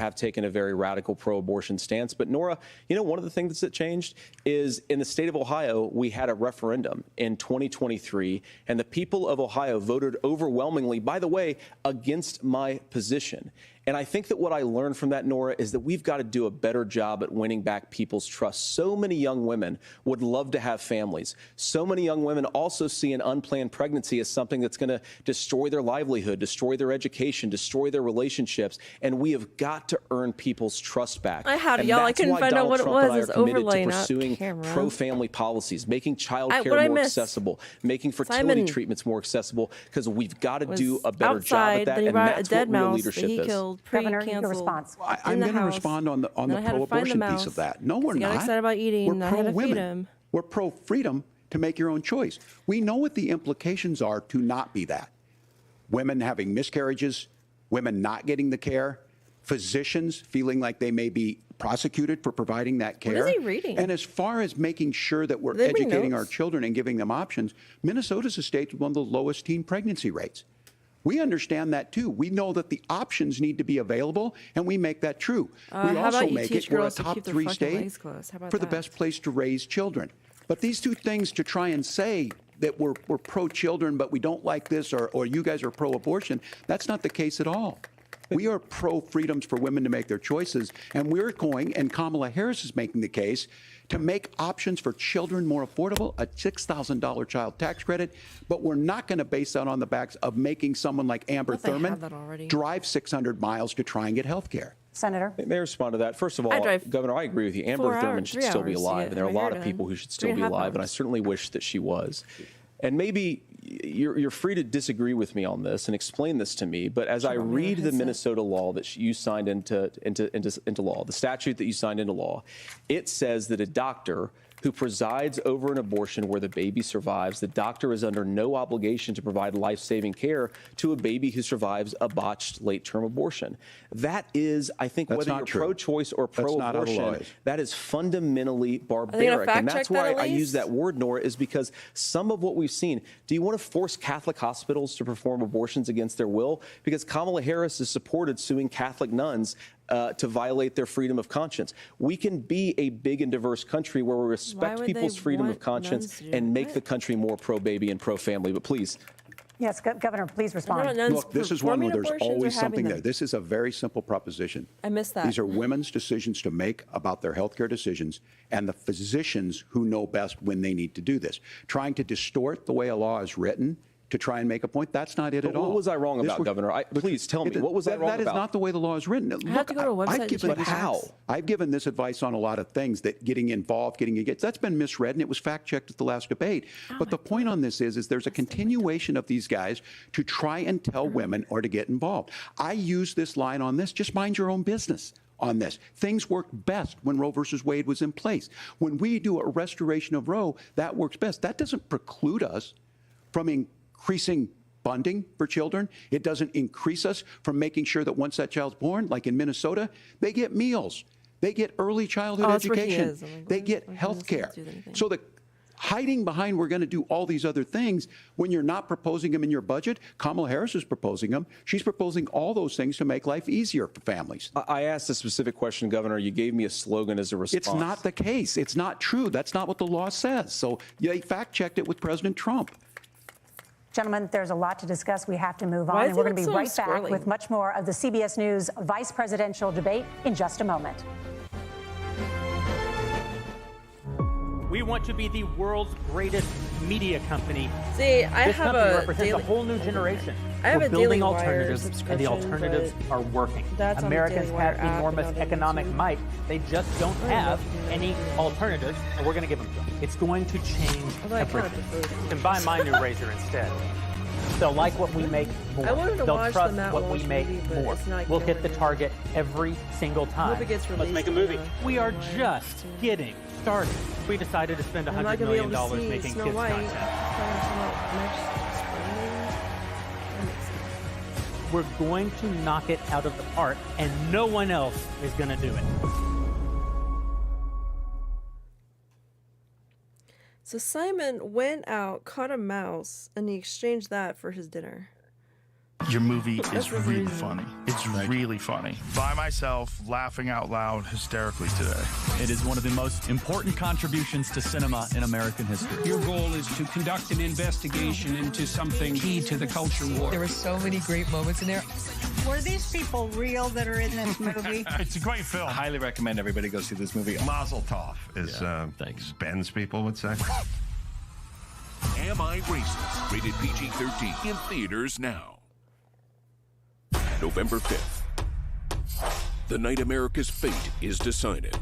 have taken a very radical pro-abortion stance. But Nora, you know, one of the things that changed is in the state of Ohio, we had a referendum in 2023, and the people of Ohio voted overwhelmingly, by the way, against my position. And I think that what I learned from that, Nora, is that we've got to do a better job at winning back people's trust. So many young women would love to have families. So many young women also see an unplanned pregnancy as something that's going to destroy their livelihood, destroy their education, destroy their relationships. And we have got to earn people's trust back. I had and y'all. I that's couldn't why find out Donald what it Trump and was. I It's are committed overlay, to not pursuing camera. pro-family policies, making child What care I more missed? accessible, making fertility Simon treatments more accessible, because we've got to Was do a better job outside, at that. then he And brought a that's dead what real mouse that leadership he is. killed, Governor, your pre-canceled. response. I'm going to respond on the Then I had to find the pro-abortion piece mouse. of that. No, we're He got not. excited about eating, We're and I had to feed pro-women. him. We're pro-freedom to make your own choice. We know what the implications are to not be that. Women having miscarriages, women not getting the care, physicians feeling like they may be prosecuted for providing that care. What is he reading? And as far as making sure that we're Are they reading educating our notes? children and giving them options, Minnesota's a state with one of the lowest teen pregnancy rates. We understand that too. We know that the options need to be available, and we make that true. We how also about you make teach it we're a girls to top keep their 3 fucking state legs closed? How about for the that? best place to raise children. But these two things to try and say that we're pro-children, but we don't like this, or you guys are pro-abortion, that's not the case at all. We are pro-freedoms for women to make their choices, and we're going, and Kamala Harris is making the case, to make options for children more affordable, a $6,000 child tax credit, but we're not going to base that on the backs of making someone like Amber thought they had Thurman that already. drive 600 miles to try and get health care. Senator. May I respond to that? First of all, I drive Governor, I agree with you. Amber 4 Thurman hours, should 3 still be hours to alive, get and there are a my lot hair of people done. who should still be 3.5 alive, and I hours. certainly wish that she was. And maybe you're free to disagree with me on this and explain this to me, but as I brought me a read the headset. Minnesota law that you signed into law, the statute that you signed into law, it says that a doctor who presides over an abortion where the baby survives, the doctor is under no obligation to provide life-saving care to a baby who survives a botched late-term abortion. That is, I think, That's whether not you're true. pro-choice or That's not how the law pro-abortion, is. that is fundamentally gonna barbaric. fact And that's check that why at I use least? that word, Nora, is because some of what we've seen, do you want to force Catholic hospitals to perform abortions against their will? Because Kamala Harris has supported suing Catholic nuns to violate their freedom of conscience. We can be a big and diverse country where we respect would they people's freedom of want conscience nuns to do and make what? the country more pro-baby and pro-family. But please. Yes, Governor, please respond. Look, this is one where there's always something there. there. This is a very simple proposition. I missed that. These are women's decisions to make about their healthcare decisions, and the physicians who know best when they need to do this. Trying to distort the way a law is written to try and make a point, that's not it at all. What was I wrong This about, was- Governor? Please tell me, what was I wrong That is about? not the way the law is written. have to go to a website I've to given check this- the facts. I've given this advice on a lot of things, that getting involved, getting engaged, that's been misread, and it was fact-checked at the last debate. But the point on this is there's a continuation of these guys to try and tell women or to get involved. I use this line on this, just mind your own business on this. Things worked best when Roe versus Wade was in place. When we do a restoration of Roe, that works best. That doesn't preclude us from increasing funding for children. It doesn't increase us from making sure that once that child's born, like in Minnesota, they get meals. They get early childhood Oh, that's where he education. is. I'm like, They why- get why health doesn't he care. do anything? So the hiding behind we're going to do all these other things when you're not proposing them in your budget, Kamala Harris is proposing them. She's proposing all those things to make life easier for families. I asked a specific question, Governor. You gave me a slogan as a response. It's not the case. It's not true. That's not what the law says. So they fact-checked it with President Trump. Gentlemen, there's a lot to discuss. We have to move Why on, is and we're he going to be so right back squirrely? with much more of the CBS News vice presidential debate in just a moment. We want to be the world's greatest media company. See, I This have company a represents daily. a whole new generation. I have We're a building Daily Wire alternatives, and the subscription, alternatives but are working. that's on the Americans Daily Wire have app, enormous and not economic YouTube. might. They just don't I have love it. any alternatives, and we're going to give them to them. It's going to change Although I kind of everything. prefer You it. can buy my new razor instead. They'll like what we make more. I wanted to They'll watch the trust Matt what we Walsh make movie, but more. it's not We'll getting hit the renewed. target every single time. hope it gets Let's make a released movie. in We are July just soon. getting started. We decided to spend I'm $100 not gonna be million able to see making Snow kids White. content. It's probably gonna come out next spring. That makes sense. We're going to knock it out of the park, and no one else is going to do it. So Simon went out, caught a mouse, and he exchanged that for his dinner. Your movie is really funny. It's really funny. By myself, laughing out loud hysterically today. It is one of the most important contributions to cinema in American history. Your goal is to conduct an investigation into something key to the culture war. There were so many great moments in there. Were these people real that are in this movie? It's a great film. I highly recommend everybody go see this movie. Mazel tov, as thanks. Ben's people would say. Am I Racist? Rated PG-13 in theaters now. November 5th. The night America's fate is decided.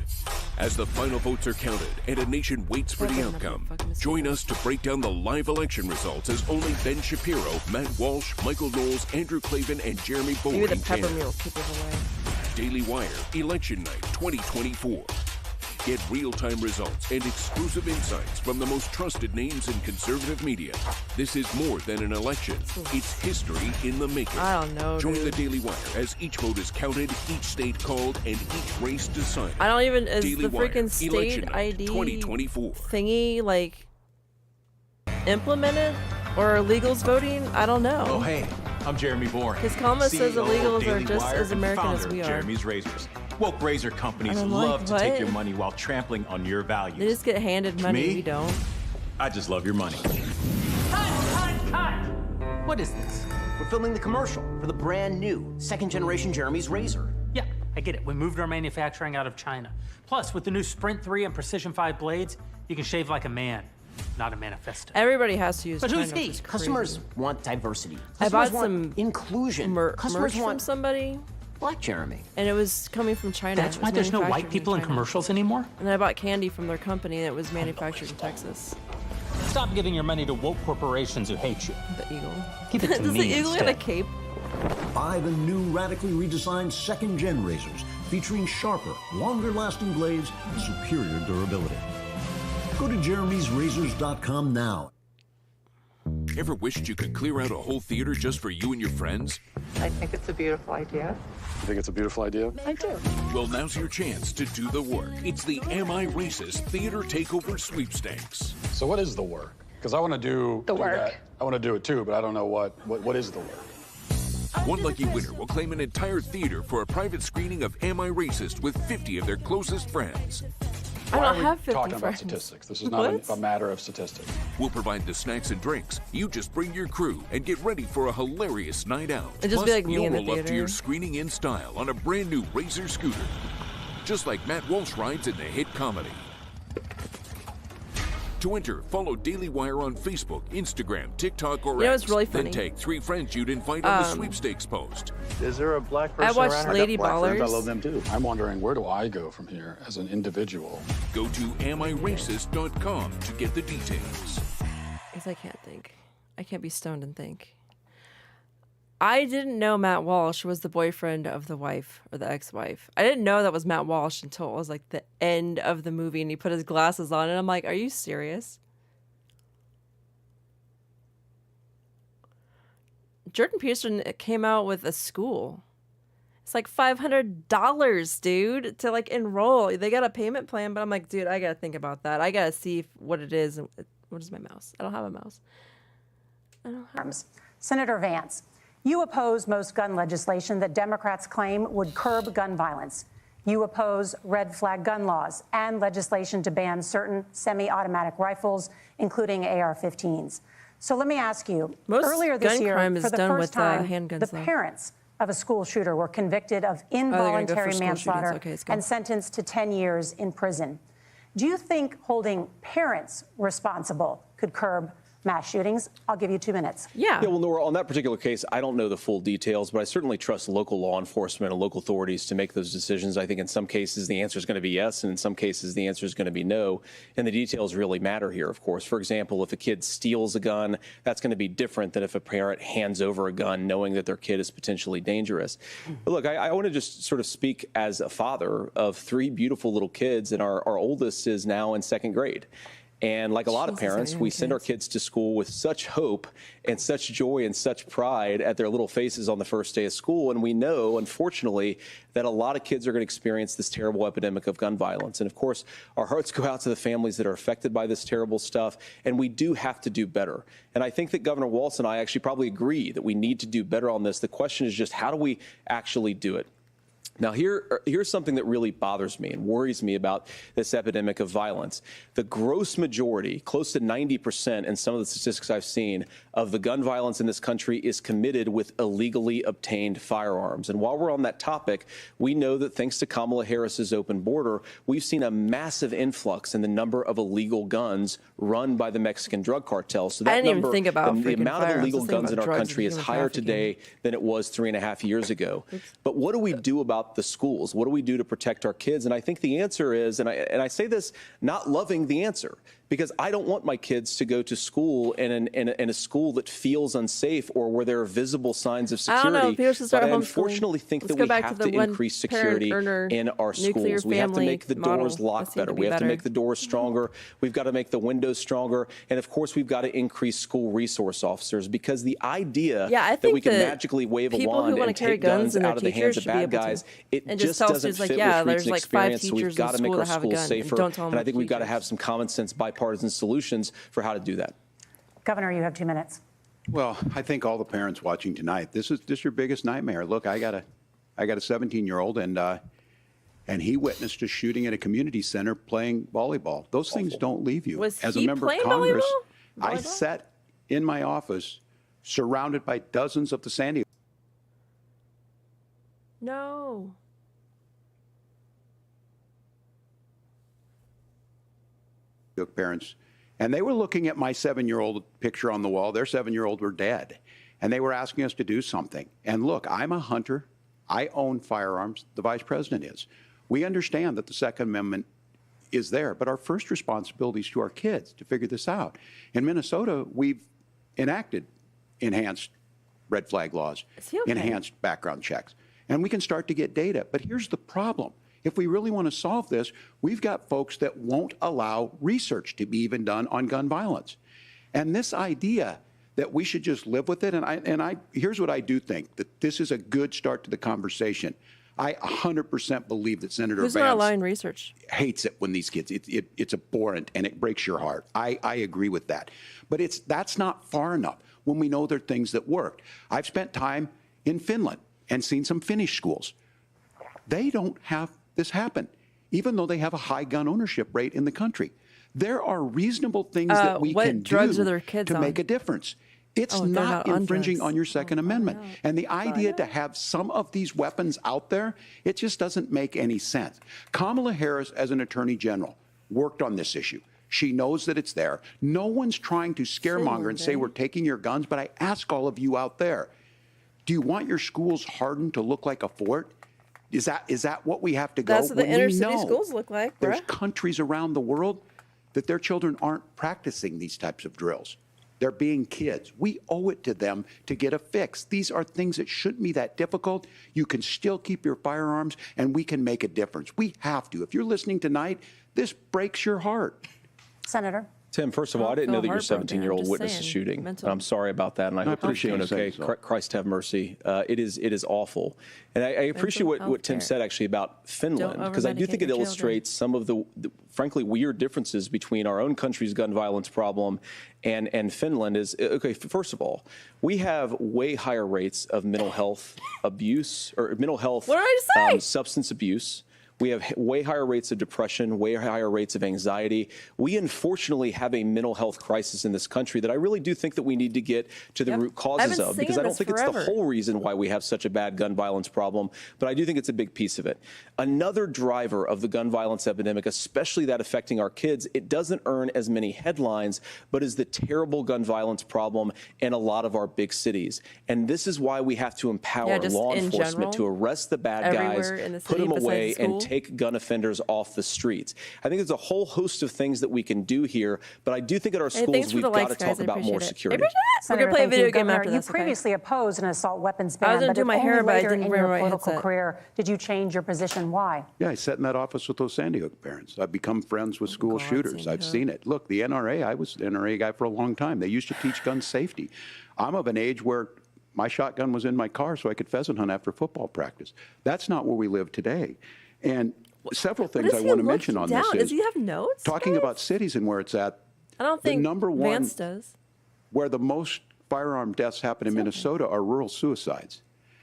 As the final votes are counted and a nation waits for the outcome, join us to break down the live election results as only Ben Shapiro, Matt Walsh, Michael Knowles, Andrew Klavan, and Jeremy Boring Maybe the pepper can. meal will keep us away. Daily Wire Election Night 2024. Get real-time results and exclusive insights from the most trusted names in conservative media. This is more than an election. It's history in the making. I don't know, Join dude. the Daily Wire as each vote is counted, each state called, and each race decided. I don't even, is Daily the Wire, freaking state Election Night ID 2024. thingy, like, implemented? Or illegals voting? I don't know. Oh, hey, I'm Jeremy Boring. His comment says CEO of illegals are Daily just Wire as and American as founder we of are. Jeremy's Razors. Woke razor companies I'm love like, to take what? your money while trampling on your values. They just get handed money, Me? we don't. I just love your money. Cut! What is this? We're filming the commercial for the brand new second-generation Jeremy's Razor. Yeah, I get it. We moved our manufacturing out of China. Plus, with the new Sprint 3 and Precision 5 blades, you can shave like a man, not a manifesto. Everybody has to use But China, who's which he? is crazy. Customers want diversity. I Customers bought want some inclusion. Customers merch from want somebody, Black Jeremy. and it was coming from China. That's It why was there's no white manufactured people in China. commercials anymore? And then I bought candy from their company that was manufactured in Texas. Stop giving your money to woke corporations who hate you. The eagle. Give it to Does me the eagle have a instead. cape? Buy the new radically redesigned second-gen razors featuring sharper, longer-lasting blades and superior durability. Go to jeremy'srazors.com now. Ever wished you could clear out a whole theater just for you and your friends? I think it's a beautiful idea. You think it's a beautiful idea? I do. Well, now's your chance to do the work. It's the Am I Racist Theater Takeover Sweepstakes. So what is the work? Because I want to do The work. that. I want to do it too, but I don't know what is the work. One lucky winner will claim an entire theater for a private screening of Am I Racist with 50 of their closest friends. I Why don't are we have 50 talking about friends. statistics? This is not What? a matter of statistics. We'll provide the snacks and drinks. You just bring your crew and get ready for a hilarious night out. It'd just Plus, be like me you'll in the roll up to theater. your screening in style on a brand new Razor scooter. Just like Matt Walsh rides in the hit comedy. To enter, follow Daily Wire on Facebook, Instagram, TikTok, or You know what's X. really Then funny? tag 3 friends you'd invite on the sweepstakes post. Is there a black I watched Lady Ballers. I love them too. I'm wondering, where do I go from here as an individual? Go to AmIRacist.com to get the details. Because I can't think. I can't be stoned and think. I didn't know Matt Walsh was the boyfriend of the wife or the ex-wife. I didn't know that was Matt Walsh until it was like the end of the movie and he put his glasses on and I'm like, are you serious? Jordan Peterson came out with a school. It's like $500, dude, to like enroll. They got a payment plan, but I'm like, dude, I gotta think about that. I gotta see what it is. What is my mouse? I don't have a mouse. Senator Vance, you oppose most gun legislation that Democrats claim would curb gun violence. You oppose red flag gun laws and legislation to ban certain semi-automatic rifles, including AR-15s. So let me ask you, Most earlier this gun year, crime is for the done first with, time, handguns, the though. parents of a school shooter were convicted of they're gonna go for involuntary school manslaughter shootings. Okay, let's go. and sentenced to 10 years in prison. Do you think holding parents responsible could curb mass shootings? I'll give you 2 minutes. Yeah. Well, Nora, on that particular case, I don't know the full details, but I certainly trust local law enforcement and local authorities to make those decisions. I think in some cases the answer is going to be yes, and in some cases the answer is going to be no. And the details really matter here, of course. For example, if a kid steals a gun, that's going to be different than if a parent hands over a gun knowing that their kid is potentially dangerous. But look, I want to just sort of speak as a father of 3 beautiful little kids, and our oldest is now in 2nd grade. And like a lot of Jesus, parents, we send our kids to school with such hope and such joy and such pride at their little faces on the first day of school. And we know, unfortunately, that a lot of kids are going to experience this terrible epidemic of gun violence. And of course, our hearts go out to the families that are affected by this terrible stuff. And we do have to do better. And I think that Governor Walz and I actually probably agree that we need to do better on this. The question is just, how do we actually do it? Now, here's something that really bothers me and worries me about this epidemic of violence. The gross majority, close to 90% in some of the statistics I've seen, of the gun violence in this country is committed with illegally obtained firearms. And while we're on that topic, we know that thanks to Kamala Harris's open border, we've seen a massive influx in the number of illegal guns run by the Mexican drug cartel. So that I didn't number, even think about the amount of illegal guns in our drugs country and is human higher trafficking. today than it was 3.5 years ago. But what do we do about the schools? What do we do to protect our kids? And I think the answer is, and I say this not loving the answer, because I don't want my kids to go to school in a school that feels unsafe or where there are visible signs of I don't know. security. People should start But I homeschooling. unfortunately think Let's that go we back have to the to increase security one-parent-earner in our nuclear schools. We have to family make the model. doors That lock seemed to better. be We have to better. make the doors stronger. We've got to make the windows stronger. And of course, we've got to increase school resource officers, because the idea I that think we can that magically wave a people who wand wanna and carry take guns and their out of the teachers hands of should be bad able to. guys, it And just tell doesn't students, fit like, yeah, with there's recent like 5 experience. So we've teachers in got to make school our that have a schools gun, and safer. don't tell them And I think we've got to teachers. have some common sense bipartisan solutions for how to do that. Governor, you have 2 minutes. Well, I think all the parents watching tonight, this is your biggest nightmare. Look, I got a 17-year-old, and he witnessed a shooting at a community center playing volleyball. Those things don't leave you. Was As a he member of playing Congress, volleyball? I sat in my office surrounded by dozens of the Sandy No. Hook parents, and they were looking at my 7-year-old picture on the wall. Their 7-year-old were dead, and they were asking us to do something. And look, I'm a hunter. I own firearms. The vice president is. We understand that the Second Amendment is there, but our first responsibility is to our kids to figure this out. In Minnesota, we've enacted enhanced red flag laws, enhanced background checks, and we can start to get data. But here's the problem. If we really want to solve this, we've got folks that won't allow research to be even done on gun violence. And this idea that we should just live with it, and here's what I do think, that this is a good start to the conversation. I 100% believe that Senator Who's not Vance allowing research? hates it when these kids, it's abhorrent and it breaks your heart. I agree with that. But that's not far enough when we know there are things that worked. I've spent time in Finland and seen some Finnish schools. They don't have this happen, even though they have a high gun ownership rate in the country. There are reasonable things that we what can drugs do are their kids to on? make a difference. It's Oh, they're not not on infringing drugs. on your Second Amendment. And the idea to have some of these weapons out there, it just doesn't make any sense. Kamala Harris, as an attorney general, worked on this issue. She knows that it's there. No one's trying to scaremonger and say we're taking your guns, but I ask all of you out there, do you want your schools hardened to look like a fort? Is that what we have to go? That's what the when we inner city know schools look like, there's bruh. countries around the world that their children aren't practicing these types of drills. They're being kids. We owe it to them to get a fix. These are things that shouldn't be that difficult. You can still keep your firearms, and we can make a difference. We have to. If you're listening tonight, this breaks your heart. Senator. Tim, first of all, I didn't know that your 17-year-old witnessed a shooting. I'm sorry about that, and I hope appreciate you're doing you okay. saying so. Christ have mercy. It is awful. And I appreciate what Tim said, actually, about Finland, because I do think it illustrates some of the, frankly, weird differences between our own country's gun violence problem and Finland. Is, okay, first of all, we have way higher rates of mental health abuse, or mental health substance abuse. We have way higher rates of depression, way higher rates of anxiety. We unfortunately have a mental health crisis in this country that I really do think that we need to get to the root causes of, because I don't think it's the whole reason why we have such a bad gun violence problem, but I do think it's a big piece of it. Another driver of the gun violence epidemic, especially that affecting our kids, it doesn't earn as many headlines, but is the terrible gun violence problem in a lot of our big cities. And this is why we have to empower law enforcement to arrest the bad guys, put them away, and take gun offenders off the streets. I think there's a whole host of things that we can do here, but I do think at our schools we've got to talk about more security. We're going to play a video game Governor, after this. You previously opposed an assault weapons ban, I was going but to do my if hair, only but I later didn't in wear your my political headset. career did you change your position. Why? Yeah, I sat in that office with those Sandy Hook parents. I've become friends with school shooters. I've seen it. Look, the NRA, I was the NRA guy for a long time. They used to teach gun safety. I'm of an age where my shotgun was in my car so I could pheasant hunt after football practice. That's not where we live today. And several things I want to mention on this is, does he have notes? talking about cities and where it's at. I don't think number one, Vance does. where the most firearm deaths happen in Minnesota are rural suicides.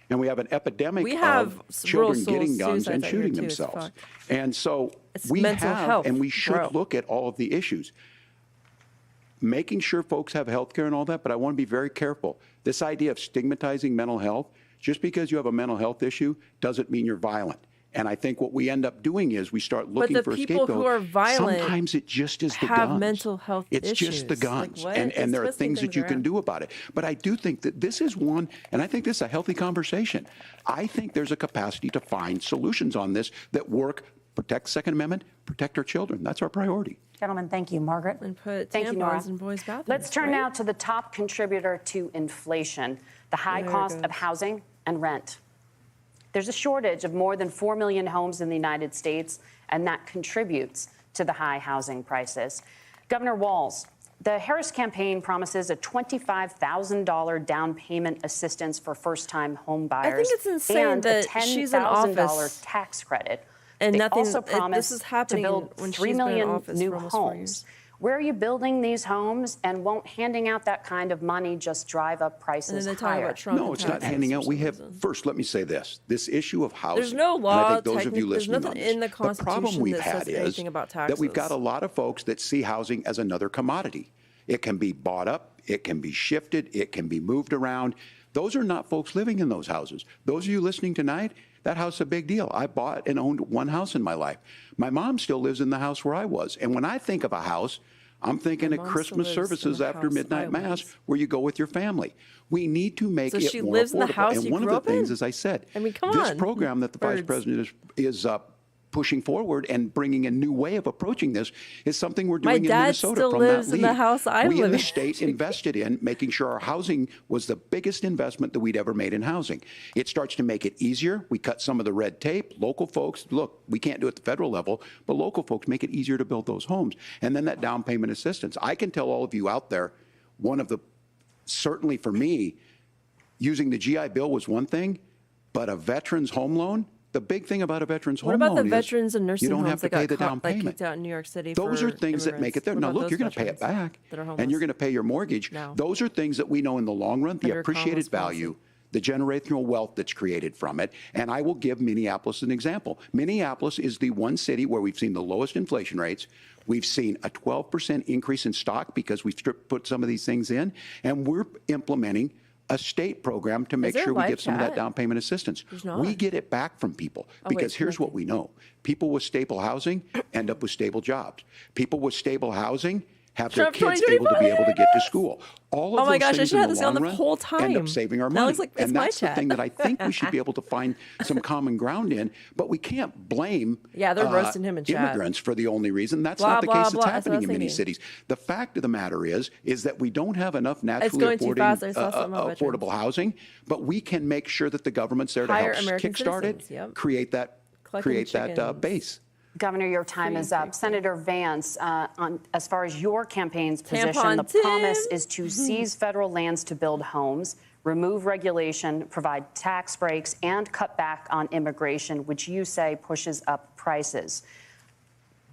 And we have an epidemic of children getting guns and shooting themselves. And so we have, and we should look at all of the issues. Making sure folks have health care and all that, but I want to be very careful. This idea of stigmatizing mental health, just because you have a mental health issue doesn't mean you're violent. And I think what we end up doing is we start looking for a scapegoat. But the people who are violent sometimes it just is the have guns. mental health it's issues. Just the guns. Like, and there are things that you can do about it. But I do think that this is one, and I think this is a healthy conversation. I think there's a capacity to find solutions on this that work, protect Second Amendment, protect our children. That's our priority. Gentlemen, thank you. Margaret? And put Thank you, Nora. tampons in boys' bathrooms. Let's turn right? now to the top contributor to inflation, the high cost of housing and rent. There's a shortage of more than 4 million homes in the United States, and that contributes to the high housing prices. Governor Walz, the Harris campaign promises a $25,000 down payment assistance for first-time home buyers. I think it's insane and that a $10,000 she's in office tax credit. and they nothing. also promise This is happening to build when 3 she's been in million office new for almost 4 homes. years. Where are you building these homes, and won't handing out that kind of money just drive up prices And then they talk higher? about Trump No, it's not handing out. We have, first, let me say this issue of housing. There's no and law, I think those of you there's listening nothing on this, in the problem Constitution we've that had says is anything about that we've got taxes. a lot of folks that see housing as another commodity. It can be bought up, it can be shifted, it can be moved around. Those are not folks living in those houses. Those of you listening tonight, that house is a big deal. I bought and owned one house in my life. My mom still lives in the house where I was. And when I think of a house, I'm thinking of Christmas services after midnight mass where you go with your family. We need to make So it she more lives affordable. in the house and you one of grew the up things, in? as I said, I mean, come this on, program that the Vice birds. President is pushing forward and bringing a new way of approaching this is something we're doing in dad Minnesota still from lives that in the lead. house I we in live the in. state invested in making sure our housing was the biggest investment that we'd ever made in housing. It starts to make it easier. We cut some of the red tape. Local folks, look, we can't do it at the federal level, but local folks make it easier to build those homes. And then that down payment assistance. I can tell all of you out there, one of the, certainly for me, using the GI Bill was one thing, but a veteran's home loan, the big thing about a veteran's What home about loan the veterans and is nursing you don't homes have to that got pay the down like payment. kicked out in New York City? Those for are things that make it there. immigrants? Now, What look, about you're going those to pay it veterans back, that are and homeless? you're going to pay your mortgage. No. Those are things that we know in the long run, the Under appreciated Kamala's value, the generational wealth that's created from it. And I will give Minneapolis an example. Minneapolis is the one city where we've seen the lowest inflation rates. We've seen a 12% increase in stock because we've put some of these things in, and we're implementing a state program to make there sure we live give some of that chat? down payment assistance. There's not. We get it back from people Oh, wait, because here's connected. what we know. People with stable housing end up with stable jobs. People with stable housing have their Trump kids able to be able to get to school. All of Oh my those gosh, I things should in have the this on long the run whole end time. up saving our That money. looks like it's And my that's the chat. thing that I think we should be able to find some common ground in, but we can't blame Yeah, they're roasting him in chat. immigrants for the only reason. That's Blah, not the blah, case blah. that's That's what I happening was in many thinking. cities. The fact of the matter is that we don't have enough naturally going too fast. I saw something about affordable housing, but we can make sure that the government's there to Hire help American kickstart it, citizens, yep. create that Collecting chickens. base. Governor, your time is up. Senator Vance, as far as your campaign's position, Tampon the Tim. promise is to seize federal lands to build homes, remove regulation, provide tax breaks, and cut back on immigration, which you say pushes up prices.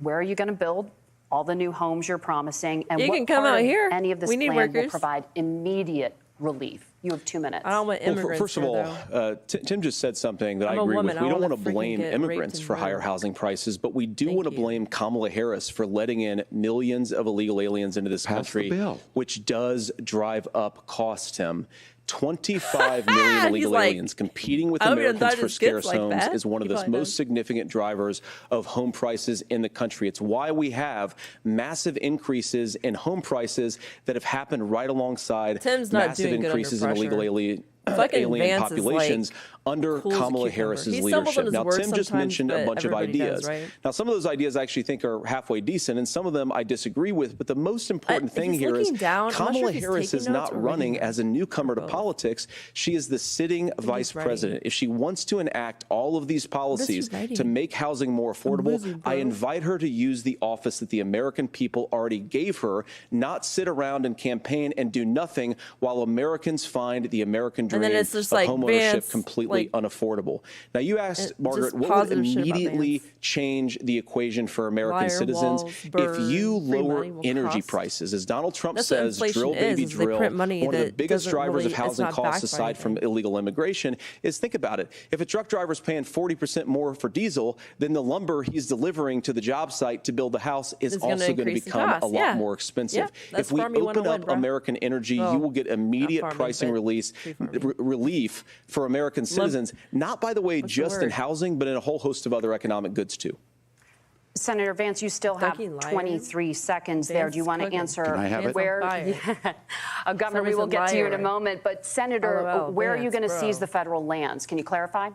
Where are you going to build all the new homes you're promising? And You what can come part out of here. any of this We need plan will workers. provide immediate relief? You have 2 minutes. I don't want immigrants. First of here, all, though. Tim just said something that I'm I a agree woman. with. I We don't don't want to wanna freaking blame get immigrants raped for and higher murdered. housing prices, but we do want to blame Kamala Harris for letting in millions of illegal aliens into this Pass the country, bill. which does drive up costs, Tim. 25 million He's illegal like, aliens competing with I hope he doesn't Americans die for just gets scarce like homes that. is one of He the probably most does. significant drivers of home prices in the country. It's why we have massive increases in home prices that have happened right alongside Tim's not massive doing good under increases in illegal pressure. Fucking alien Vance is, populations like, under cool as a Kamala cucumber. Harris's He stumbles on leadership. his Now, words Tim just sometimes, mentioned a but bunch of everybody ideas. does, right? Now, some of those ideas I actually think are halfway decent, and some of them I disagree with. But the most important thing he's here is looking down. I'm not sure Kamala if he's Harris taking is notes not or running reading as a newcomer to politics. She is the sitting vice writing. president. If she wants to enact all of these policies writing. to make housing more affordable, losing, bro. I invite her to use the office that the American people already gave her, not sit around and campaign and do nothing while Americans find the American dream And then it's just of like homeownership Vance, completely unaffordable. Now, you asked, Margaret, just what would positive shit about immediately Vance. change the equation for American Liar, citizens walls, if burn, you free lower money will energy cost. prices? As Donald Trump That's what says, inflation drill, baby, is they drill. print money One of the that biggest doesn't drivers really- of it's housing not costs, backed by aside from anything. illegal immigration, is think about it. If a truck driver's paying 40% more for diesel, then the lumber he's delivering to the job site to build the house is It's gonna also going to increase the become a cost. lot Yeah. more expensive. Yeah, that's If we farming open 101, up bro. American energy, Well, you will get immediate farming, pricing but release, tree farming. relief for American citizens, not by the way What's the just in word? housing, but in a whole host of other economic goods too. Senator Vance, you still have Fucking liar. 23 seconds there. Do you Vance want to cooking. answer Can I have it? where? Vance on fire. Governor, we Somebody's will a get to you in a liar. moment. But Senator, LOL, where are you Vance, going to bro. seize the federal lands? Can you clarify?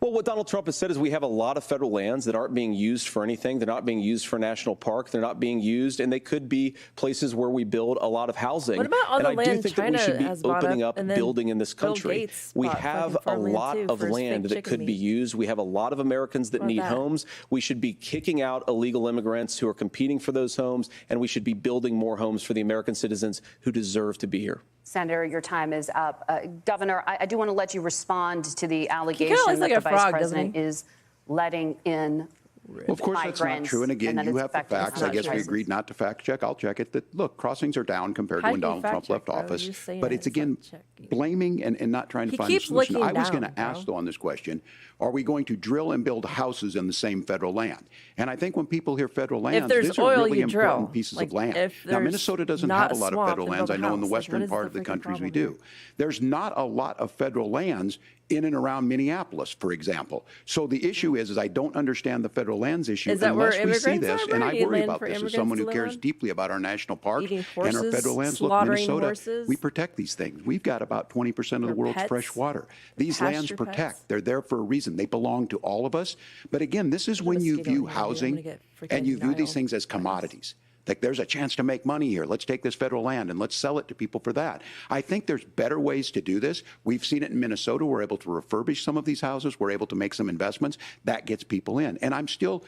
Well, what Donald Trump has said is we have a lot of federal lands that aren't being used for anything. They're not being used for national park. They're not being used, and they could be places where we build a lot of housing. What about all and the I do land think that we China should be has bought opening up, up and then building in this Bill country. Gates We bought have fucking a farmland, lot too, of for his fake land that chicken could be meat. used. We have a lot of Americans that What need about that? homes. We should be kicking out illegal immigrants who are competing for those homes, and we should be building more homes for the American citizens who deserve to be here. Senator, your time is up. Governor, I do want to let you respond to the allegation looks that like the a vice frog, doesn't president he? is letting in Well, of course, that's not migrants, true. And again, that you it's have the affecting facts. I guess we prices. agreed not to fact check. I'll check it. That look, crossings are down compared How to when can you Donald fact Trump check, left bro? office. You're saying But it, it's it's not again checking. blaming and not trying to He find a keeps solution. looking I was going to down, ask bro. though on this question: are we going to drill and build houses in the same federal land? And I think when people hear federal lands, there's these are oil, really you drill. important pieces Like, of land. if Now, there's Minnesota doesn't not have a a lot of swamp, federal then lands. I build a know in the house. Like, western what is part the of the freaking countries we problem do. There's not a lot of federal lands in and around Minneapolis, for example. So the issue is I don't understand the federal lands issue Is that where unless we see immigrants this, are, and bro? I You worry land about for this as immigrants someone to who live cares on? deeply about our national parks Eating and our horses, federal lands. Look, slaughtering Minnesota, horses. we protect these things. We've got about 20% of the For world's pets? fresh water. These lands Pasture protect. pets? They're there for a reason. They belong to all of us. But again, this is when you mosquito view in here, dude. I'm housing gonna get and you freaking view these Nile things as commodities. Like there's a chance to make money here. Let's take this federal land and let's sell it to people for that. I think there's better ways to do this. We've seen it in Minnesota. We're able to refurbish some of these houses. We're able to make some investments. That gets people in. And I'm still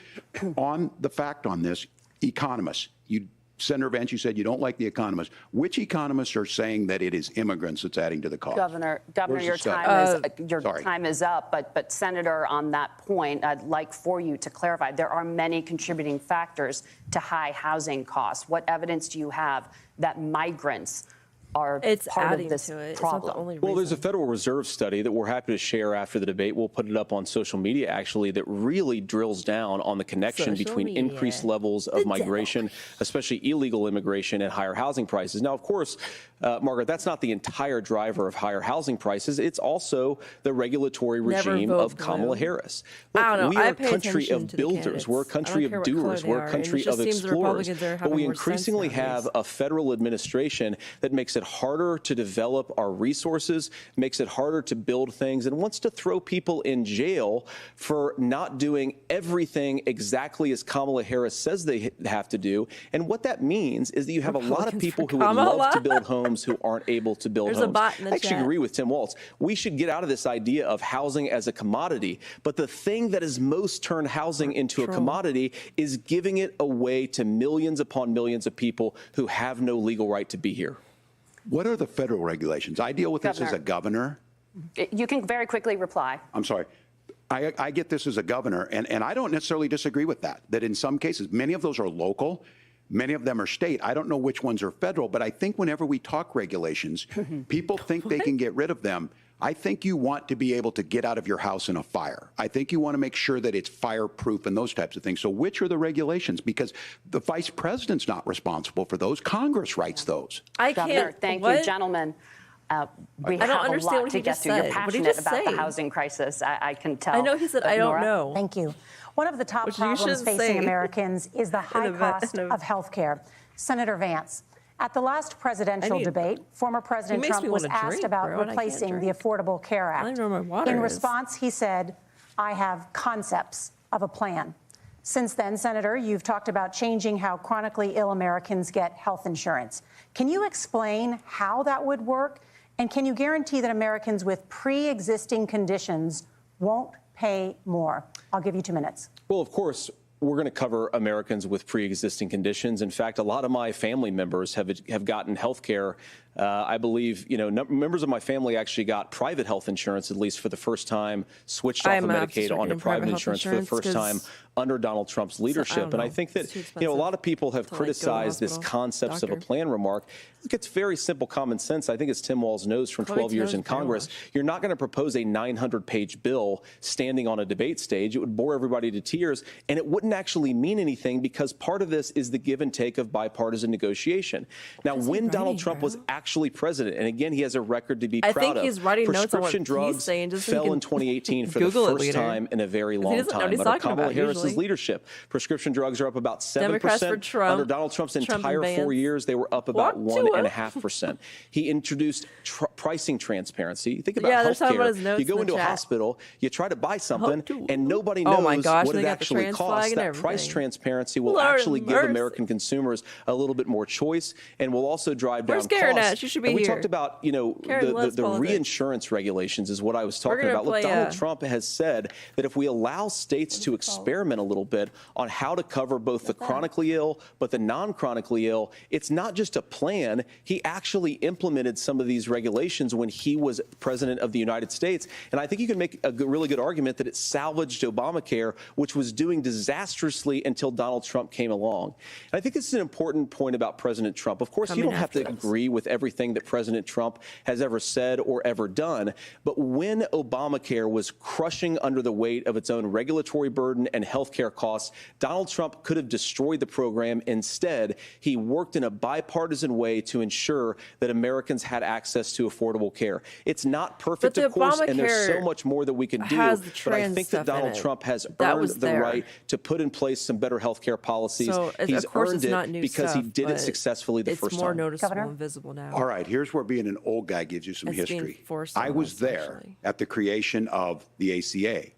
on the fact on this. Economists, Senator Vance, you said you don't like the economists. Which economists are saying that it is immigrants that's adding to the cost? Governor, Where's your the study? time is up. But Senator, on that point, I'd like for you to clarify. There are many contributing factors to high housing costs. What evidence do you have that migrants are It's part adding of this to it. problem? It's not the only Well, reason. there's a Federal Reserve study that we're happy to share after the debate. We'll put it up on social media, actually, that really drills down on the connection Social between media. increased levels of migration, especially illegal immigration, and higher housing prices. Now, of course, Margaret, that's not the entire driver of higher housing prices. It's also the regulatory Never regime vote of blue. Kamala Harris. I don't know. We I are a pay country attention of to the builders. candidates. We're a I don't country care of what color doers. they We're are, a and it country just of seems the explorers. Republicans are But having we more sense increasingly nowadays. have a federal administration that makes it harder to develop our resources, makes it harder to build things, and wants to throw people in jail for not doing everything exactly as Kamala Harris says they have to do. And what that means is that you have a lot of Republicans people for who would Kamala? love to build homes who aren't able to build There's a homes. bot in the I actually chat. agree with Tim Walz. We should get out of this idea of housing as a commodity. But the thing that has most turned housing into a commodity is giving it away to millions upon millions of people who have no legal right to be here. What are the federal regulations? I deal with this as a governor. You can very quickly reply. I'm sorry. I get this as a governor, and I don't necessarily disagree with that in some cases, many of those are local, many of them are state. I don't know which ones are federal, but I think whenever we talk regulations, people think they can get rid of them. I think you want to be able to get out of your house in a fire. I think you want to make sure that it's fireproof and those types of things. So which are the regulations? Because the vice president's not responsible for those. Congress writes those. I Governor, can't. thank what? you, gentlemen. We I don't have understand a lot what to he get just to. You're said. What did he passionate just about say? the housing crisis. I can tell. I know he said, I don't Nora? know. Thank you. One of the top Which you problems shouldn't facing say Americans is the high in a- cost in a- of health care. Senator Vance, At the last presidential debate, former President Trump was asked about replacing the Affordable Care Act. In response, he said, "I have concepts of a plan." Since then, Senator, you've talked about changing how chronically ill Americans get health insurance. Can you explain how that would work? And can you guarantee that Americans with pre-existing conditions won't pay more? I'll give you 2 minutes. Well, of course, we're going to cover Americans with pre-existing conditions. In fact, a lot of my family members have gotten health care. I believe, members of my family actually got private health insurance, at least for the first time, switched off of Medicaid onto private insurance for the first time under Donald Trump's leadership. And I think that, a lot of people have criticized this concepts of a plan remark. It's very simple common sense. I think as Tim Walz knows from 12 years in Congress, you're not going to propose a 900-page bill standing on a debate stage. It would bore everybody to tears, and it wouldn't actually mean anything because part of this is the give and take of bipartisan negotiation. Now, when Donald Trump was actually president, and again, he has a record to be proud of. I think he's writing notes on what Prescription drugs he's saying. fell in 2018 for the first time in a very long time under Kamala Harris's leadership. Prescription drugs are up about 7%. Under Donald Trump's entire 4 years, they were up about 1.5%. He introduced pricing transparency. Think about healthcare. You go into a hospital, you try to buy something, and nobody knows what it actually costs. That price transparency will actually give American consumers a little bit more choice, and will also drive down costs. She should be and we here. talked about, the reinsurance regulations is what I was talking about. Look, Donald Trump has said that if we allow states to experiment a little bit on how to cover both the chronically ill but the non-chronically ill, it's not just a plan. He actually implemented some of these regulations when he was president of the United States. And I think you can make a really good argument that it salvaged Obamacare, which was doing disastrously until Donald Trump came along. And I think this is an important point about President Trump. Of course, you don't have to agree with everything that President Trump has ever said or ever done. But when Obamacare was crushing under the weight of its own regulatory burden and health care costs, Donald Trump could have destroyed the program. Instead, he worked in a bipartisan way to ensure that Americans had access to affordable care. It's not perfect, of course, and there's so much more that we can do. But I think that Donald Trump has earned the right to put in place some better health care policies. He's earned it because he did it successfully the first time. It's more noticeable and visible now. All right, here's where being an old guy gives you some history. I was there at the creation of the ACA.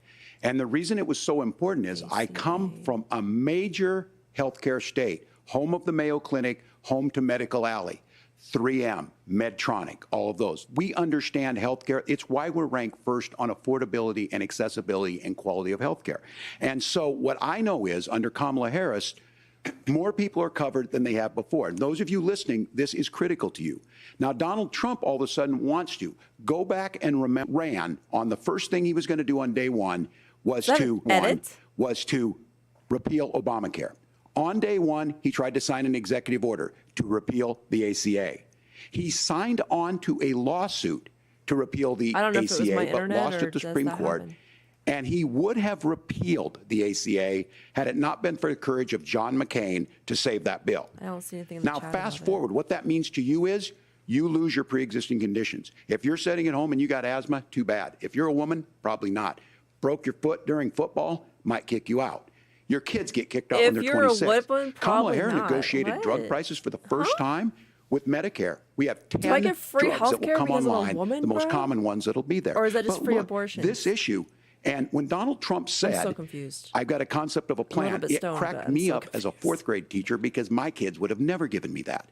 And the reason it was so important is I come from a major healthcare state, home of the Mayo Clinic, home to Medical Alley, 3M, Medtronic, all of those. We understand healthcare. It's why we're ranked first on affordability and accessibility and quality of healthcare. And so what I know is under Kamala Harris, more people are covered than they have before. And those of you listening, this is critical to you. Now, Donald Trump all of a sudden wants to go back and ran on the first thing he was going to do on day one was to repeal Obamacare. On day one, he tried to sign an executive order to repeal the ACA. He signed on to a lawsuit to repeal the ACA, but lost at the Supreme Court. And he would have repealed the ACA had it not been for the courage of John McCain to save that bill. I don't see anything in the Now, fast forward, what that means to you is you lose your pre-existing conditions. If you're sitting at home and you got asthma, too bad. If you're a woman, probably not. Broke your foot during football, might kick you out. Your kids get kicked out when they're 26. Kamala Harris negotiated drug prices for the first time with Medicare. We have 10 drugs that will come online, the most common ones that'll be there. Or is that just free abortion? This issue, and when Donald Trump said, I'm so confused. I've got a concept of a plan, it cracked me up as a fourth grade teacher because my kids would have never given me that.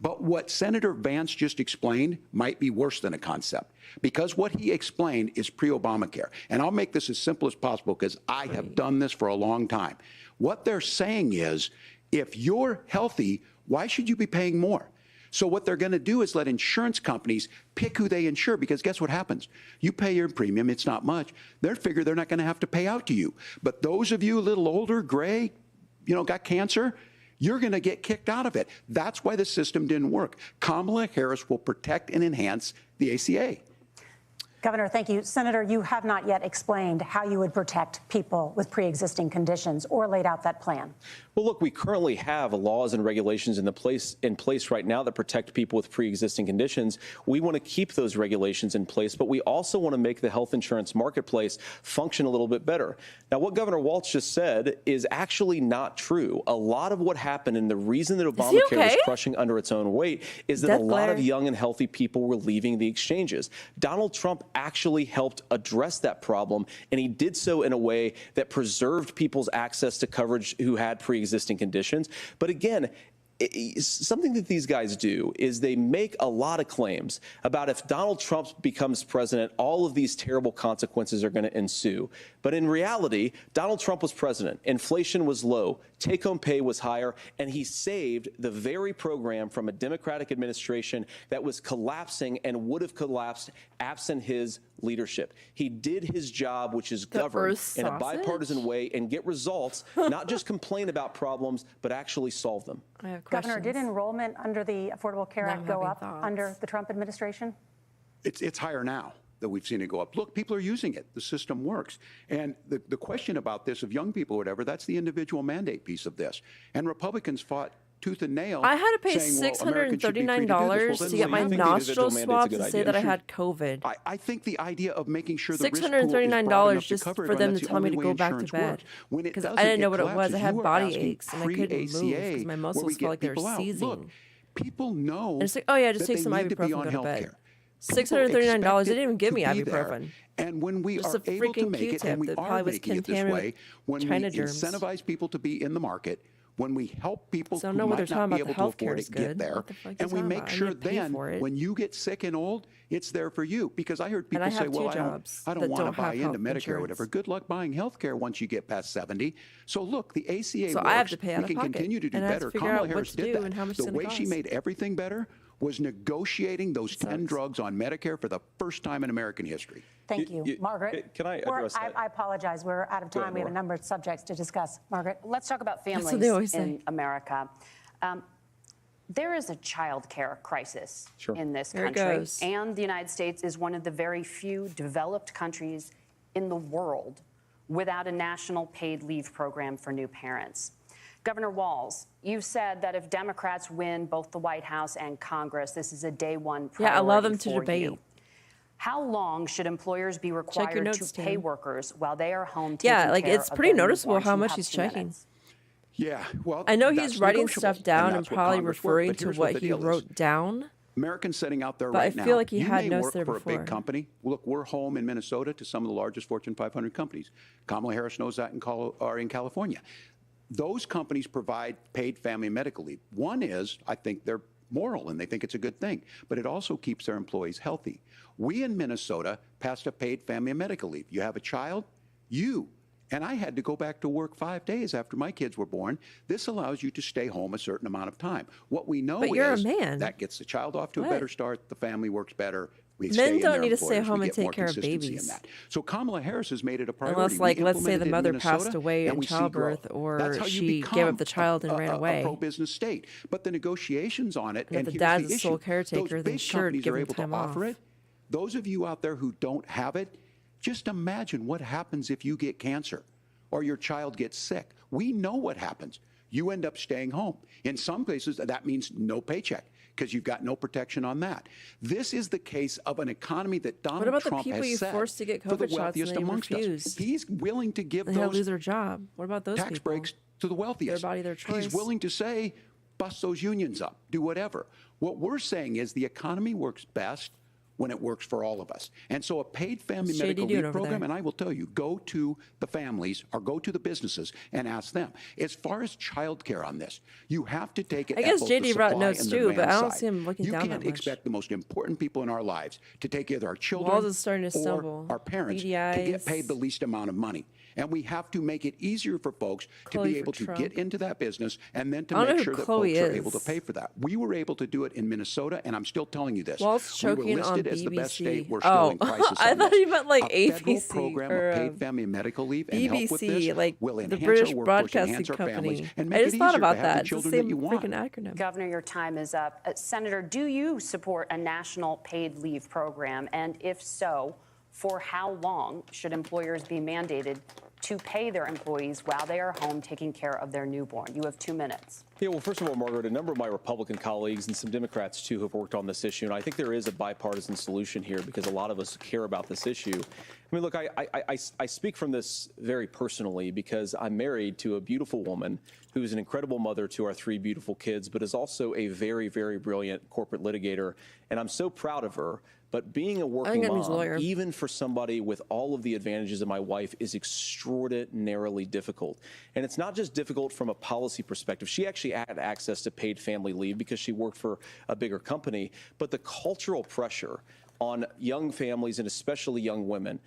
But what Senator Vance just explained might be worse than a concept because what he explained is pre-Obamacare. And I'll make this as simple as possible because I have done this for a long time. What they're saying is, if you're healthy, why should you be paying more? So what they're going to do is let insurance companies pick who they insure because guess what happens? You pay your premium, it's not much. They figure they're not going to have to pay out to you. But those of you a little older, gray, got cancer, you're going to get kicked out of it. That's why the system didn't work. Kamala Harris will protect and enhance the ACA. Governor, thank you. Senator, you have not yet explained how you would protect people with pre-existing conditions or laid out that plan. Well, look, we currently have laws and regulations in place right now that protect people with pre-existing conditions. We want to keep those regulations in place, but we also want to make the health insurance marketplace function a little bit better. Now, what Governor Walz just said is actually not true. A lot of what happened and the reason that Obamacare was crushing under its own weight is that a lot of young and healthy people were leaving the exchanges. Donald Trump actually helped address that problem, and he did so in a way that preserved people's access to coverage who had pre-existing conditions. But again, something that these guys do is they make a lot of claims about if Donald Trump becomes president, all of these terrible consequences are going to ensue. But in reality, Donald Trump was president. Inflation was low. Take-home pay was higher. And he saved the very program from a Democratic administration that was collapsing and would have collapsed absent his leadership. He did his job, which is govern in a bipartisan way and get results, not just complain about problems, but actually solve them. I have questions. Governor, did enrollment under the Affordable Care Act go up under the Trump administration? It's higher now that we've seen it go up. Look, people are using it. The system works. And the question about this of young people or whatever, that's the individual mandate piece of this. And Republicans fought tooth and nail. I had to pay saying, $639 to get my nostril swab to say that I had COVID. I think the idea of making sure the $639 just for them to tell me to go back to bed because I didn't know what it was. I had body aches and I couldn't move because my muscles felt like they were seizing. Look, people know and it's like, oh yeah, just take some ibuprofen and go to bed. $639. They didn't even give me ibuprofen. And when we just are able to make it, and we are making it this way, when we incentivize people to be in the market, when we help people who might not be able to afford it get there, and we make sure then when you get sick and old, it's there for you. Because I heard people say, well, I don't want to buy into Medicare or whatever. Good luck buying health care once you get past 70. So look, the ACA works. I have to pay out we can continue to do better. Kamala Harris did that. The way she made everything better was negotiating those 10 drugs on Medicare for the first time in American history. Thank you. Margaret? Can I address that? I apologize. We're out of time. We have a number of subjects to discuss. Margaret? Let's talk about families in America. There is a child care crisis in this country. And the United States is one of the very few developed countries in the world without a national paid leave program for new parents. Governor Walz, you've said that if Democrats win both the White House and Congress, this is a day one priority. Yeah, allow them to debate. How long should employers be required to pay workers while they are home taking care like it's pretty of their noticeable newborns? how You much have he's 2 checking. minutes. Yeah, well, I know he's writing negotiable, stuff down and that's what probably Congress referring worked, but to here's what the he deal is. wrote down. Americans sitting out there But right I now. feel like he you had may notes work there for a before. big company. Look, we're home in Minnesota to some of the largest Fortune 500 companies. Kamala Harris knows that in California. Those companies provide paid family medical leave. One is, I think they're moral and they think it's a good thing, but it also keeps their employees healthy. We in Minnesota passed a paid family medical leave. You have a child, and I had to go back to work 5 days after my kids were born. This allows you to stay home a certain amount of time. What we know is that gets the child off to a better start, the family works better. Men don't need to stay home and take care of babies. So Kamala Harris has made it a priority. Unless, like, let's say the mother passed away in childbirth or she gave up the child and ran away. A pro-business state. But the negotiations on it, and the here's dad's the a sole issue. caretaker, Those then big sure, companies give are him able to time offer off. it. Those of you out there who don't have it, just imagine what happens if you get cancer or your child gets sick. We know what happens. You end up staying home. In some places, that means no paycheck because you've got no protection on that. This is the case of an economy that Donald Trump has set What about the people you forced to get for the COVID shots and wealthiest they amongst us. refused? He's willing to give They had to lose those their job. What about those tax people? breaks to the wealthiest. Their body, their choice. He's willing to say, bust those unions up, do whatever. What we're saying is the economy works best when it works for all of us. And so a paid family medical leave program, and I will tell you, go to the families or go to the businesses and ask them. As far as childcare on this, you have to take it I guess at both the JD wrote supply notes and the too, but demand I don't side. see him looking down that You can't much. expect the most important people in our lives to take care of our children Walz is starting to or stumble. our parents Beady to get eyes. paid the least amount of money. And we have to make it easier for folks to Chloe be for able to Trump. get into that business and then to I don't know make who sure that Chloe folks are is. able to pay for that. We were able to do it in Minnesota, and I'm still telling you this. Walz We were choking on listed as the best state. BBC. We're still in crisis I on thought this. he meant like a federal ABC program or of paid family medical leave and help with BBC, this like will the enhance British our workforce, Broadcasting enhance our families, Company. and I make just it thought easier about to have that. the It's the children same that you want. freaking acronym. Governor, your time is up. Senator, do you support a national paid leave program? And if so, For how long should employers be mandated to pay their employees while they are home taking care of their newborn? You have 2 minutes. Yeah, well, first of all, Margaret, a number of my Republican colleagues and some Democrats, too, have worked on this issue. And I think there is a bipartisan solution here because a lot of us care about this issue. I mean, look, I speak from this very personally because I'm married to a beautiful woman who's an incredible mother to our 3 beautiful kids, but is also a very, very brilliant corporate litigator. And I'm so proud of her. But being a working mom, even for somebody with all of the advantages of my wife, is extraordinarily difficult. And it's not just difficult from a policy perspective. She actually had access to paid family leave because she worked for a bigger company. But the cultural pressure on young families and especially young women,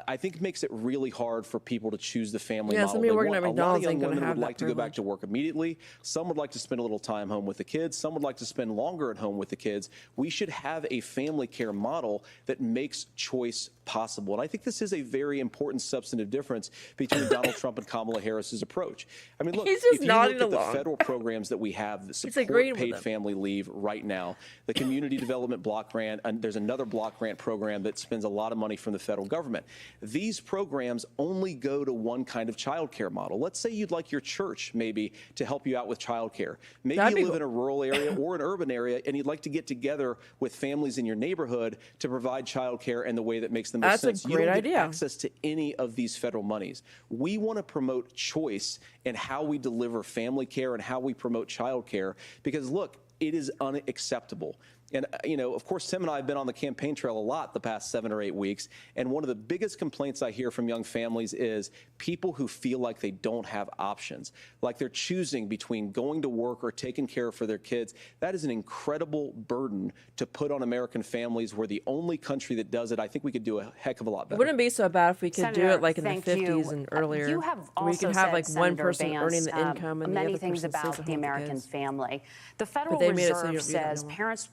I think makes it really hard for people to choose the family model. Somebody working at A lot of McDonald's young ain't gonna women have would that like to go back to work immediately. Some would like to spend a little time home with the kids. Some would like to spend longer at home with the kids. We should have a family care model that makes choice possible. And I think this is a very important substantive difference between Donald Trump and Kamala Harris's approach. I mean, look, He's if just you nodding look at along. the federal programs that we have that support agreeing with paid him. family leave right now, the Community Development Block Grant, and there's another block grant program that spends a lot of money from the federal government. These programs only go to one kind of child care model. Let's say you'd like your church maybe to help you out with child care. Maybe That'd you be live in a rural area or an urban area and you'd like to get together with families in your neighborhood to provide child care in the way that makes the most That's a sense. You great don't idea. get access to any of these federal monies. We want to promote choice in how we deliver family care and how we promote child care because, look, it is unacceptable. And, you know, of course, Tim and I have been on the campaign trail a lot the past 7 or 8 weeks. And one of the biggest complaints I hear from young families is people who feel like they don't have options, like they're choosing between going to work or taking care for their kids. That is an incredible burden to put on American families. We're the only country that does it. I think we could do a heck of a lot better. It wouldn't be so bad if we could do Senator, it like in the thank 50s you. and earlier. You have where you also can have said, like one Senator person Vance, earning the income and the many other things person stays about at the home with American kids. family. The Federal they made it so you Reserve don't do that says anymore. parents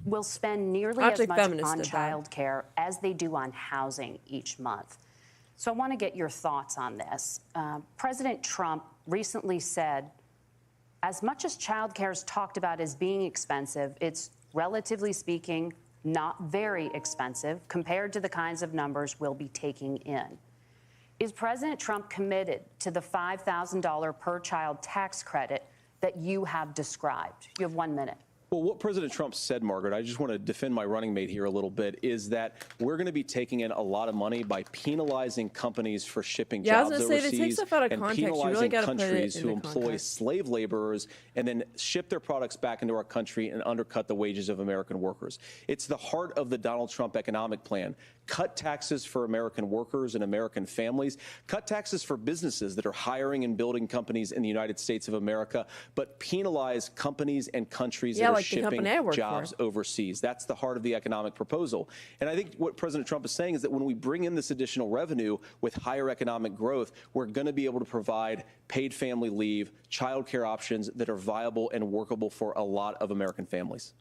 will spend nearly Actually, as much feminists on did that. child care as they do on housing each month. So I want to get your thoughts on this. President Trump recently said, as much as child care is talked about as being expensive, it's relatively speaking not very expensive compared to the kinds of numbers we'll be taking in. Is President Trump committed to the $5,000 per child tax credit that you have described? You have 1 minute. Well, what President Trump said, Margaret, I just want to defend my running mate here a little bit, is that we're going to be taking in a lot of money by penalizing companies for shipping Yeah, I was jobs gonna say, they take overseas stuff out of and context. You really penalizing gotta put it countries into who employ context. slave laborers and then ship their products back into our country and undercut the wages of American workers. It's the heart of the Donald Trump economic plan. Cut taxes for American workers and American families. Cut taxes for businesses that are hiring and building companies in the United States of America, but penalize companies and countries that are like the shipping company I work jobs for. overseas. That's the heart of the economic proposal. And I think what President Trump is saying is that when we bring in this additional revenue with higher economic growth, we're going to be able to provide paid family leave, child care options that are viable and workable for a lot of American families.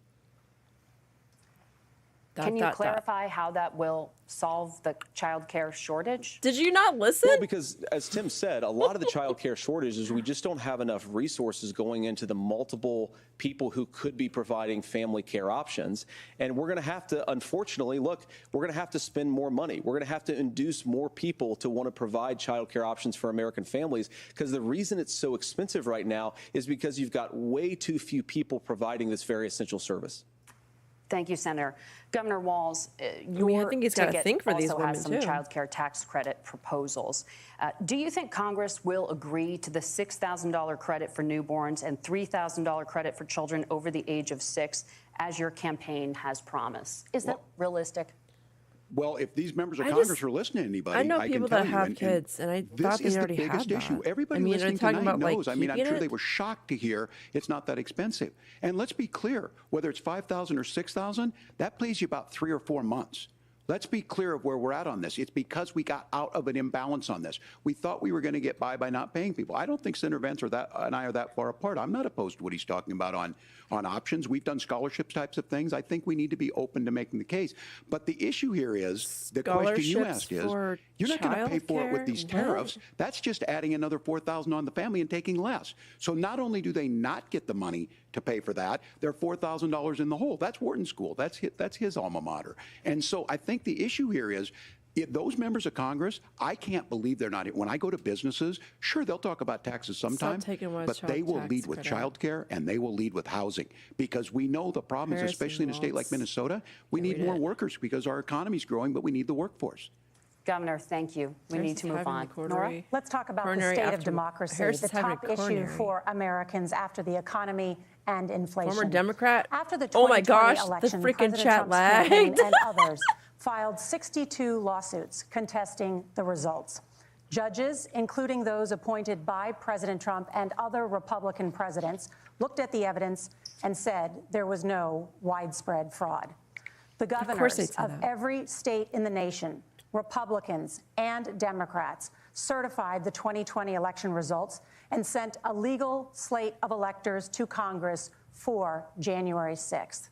Can you clarify how that will solve the child care shortage? Did you not listen? Well, because as Tim said, a lot of the child care shortage is we just don't have enough resources going into the multiple people who could be providing family care options. And we're going to have to, unfortunately, look, we're going to have to spend more money. We're going to have to induce more people to want to provide child care options for American families, because the reason it's so expensive right now is because you've got way too few people providing this very essential service. Thank you, Senator. Governor Walz, I your think he's gotta ticket think for also these has women, some too. child care tax credit proposals. Do you think Congress will agree to the $6,000 credit for newborns and $3,000 credit for children over the age of 6, as your campaign has promised? Is that realistic? Well, if these members of I Congress just- are listening to anybody, I know can people tell that you, have kids, and I thought this they is already the biggest had issue. that. Everybody I mean, are listening they talking tonight about, like, knows. I mean, I'm keeping sure it? they were shocked to hear it's not that expensive. And let's be clear, whether it's $5,000 or $6,000, that pays you about 3 or 4 months. Let's be clear of where we're at on this. It's because we got out of an imbalance on this. We thought we were going to get by not paying people. I don't think Senator Vance and I are that far apart. I'm not opposed to what he's talking about on options. We've done scholarships types of things. I think we need to be open to making the case. But the issue here is, the question you asked is, for you're not going to pay for it with childcare? these What? tariffs. That's just adding another $4,000 on the family and taking less. So not only do they not get the money to pay for that, they're $4,000 in the hole. That's Wharton School. That's his alma mater. And so I think the issue here is, Those members of Congress, I can't believe they're not. When I go to businesses, sure, they'll talk about taxes sometimes, but they will lead with child care and they will lead with housing, because we know the problems, especially in a state like Minnesota. We need more workers because our economy's growing, but we need the workforce. Governor, thank you. We need to move on. Nora, let's talk about the state of democracy, the top issue for Americans after the economy and inflation. Former Democrat. After the 2020 oh my gosh, election, the freaking President chat Trump's campaign lagged. and others filed 62 lawsuits contesting the results. Judges, including those appointed by President Trump and other Republican presidents, looked at the evidence and said there was no widespread fraud. The governors of every state in the nation, Republicans and Democrats, certified the 2020 election results and sent a legal slate of electors to Congress for January 6th.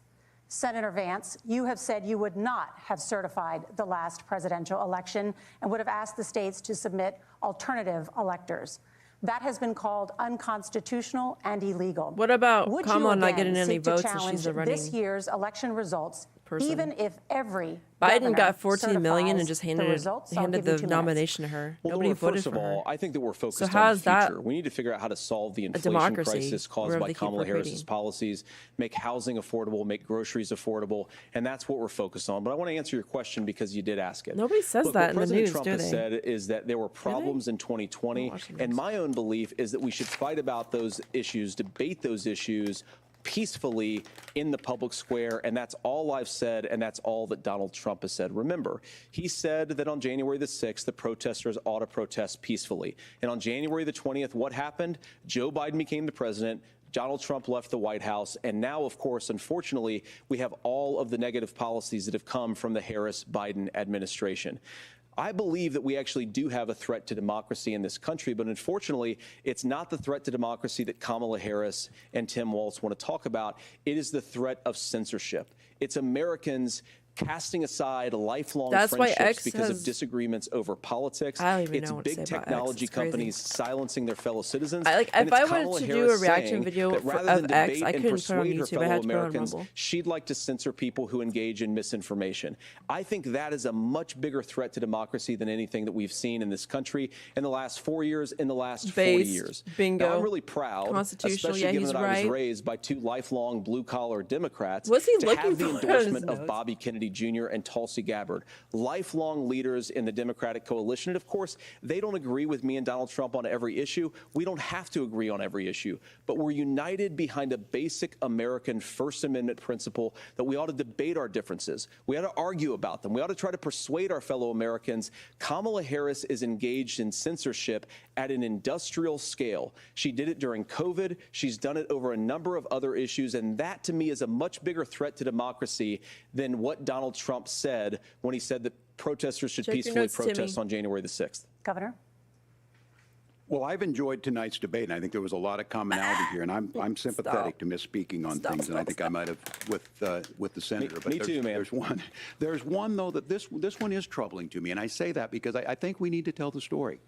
Senator Vance, you have said you would not have certified the last presidential election and would have asked the states to submit alternative electors. That has been called unconstitutional and illegal. What about Would Kamala you not again getting any seek to votes as challenge she's a running this year's election results, person? even if every Biden got governor 14 million and certifies just the handed results? I'll the give you 2 minutes. nomination to her. Well, Nobody Laura, voted first of for all, her. I think that we're focused So on how's the future. that We need to figure out how to solve the a inflation democracy, crisis caused wherever by they keep Kamala Harris's repeating? policies, make housing affordable, make groceries affordable, and that's what we're focused on. But I want to answer your question because you did ask it. Nobody says Look, that in what the President news, Trump do has they? said is that there were problems in 2020, and my own belief is that we should fight about those issues, debate those issues peacefully in the public square, and that's all I've said, and that's all that Donald Trump has said. Remember, he said that on January the 6th, the protesters ought to protest peacefully. And on January the 20th, what happened? Joe Biden became the president. Donald Trump left the White House. And now, of course, unfortunately, we have all of the negative policies that have come from the Harris-Biden administration. I believe that we actually do have a threat to democracy in this country, but unfortunately, it's not the threat to democracy that Kamala Harris and Tim Walz want to talk about. It is the threat of censorship. It's Americans casting aside lifelong friendships because of disagreements over politics. I don't even it's know what to big say about X. technology It's crazy. companies silencing their fellow citizens. If and I it's wanted Kamala to do Harris a reaction saying video that rather of than X, debate I and couldn't put it on persuade her YouTube. I fellow had to put it on Americans, Rumble. she'd like to censor people who engage in misinformation. I think that is a much bigger threat to democracy than anything that we've seen in this country in the last 4 years, in the last 40 Based. years. Bingo. Now, I'm really proud, Constitutional. especially Yeah, given he's that I was right. raised by 2 lifelong blue-collar Democrats, What's he to looking have the for on his endorsement of notes? Bobby Kennedy Jr. and Tulsi Gabbard, lifelong leaders in the Democratic coalition. And of course, they don't agree with me and Donald Trump on every issue. We don't have to agree on every issue, but we're united behind a basic American First Amendment principle that we ought to debate our differences. We ought to argue about them. We ought to try to persuade our fellow Americans. Kamala Harris is engaged in censorship at an industrial scale. She did it during COVID. She's done it over a number of other issues. And that, to me, is a much bigger threat to democracy than what Donald Trump said when he said that protesters should Check your peacefully notes, protest Timmy. on January the 6th. Governor? Well, I've enjoyed tonight's debate, and I think there was a lot of commonality here. And I'm sympathetic to misspeaking on things, and I think I might have with the senator. But me too, man. There's one though that this one is troubling to me, and I say that because I think we need to tell the story.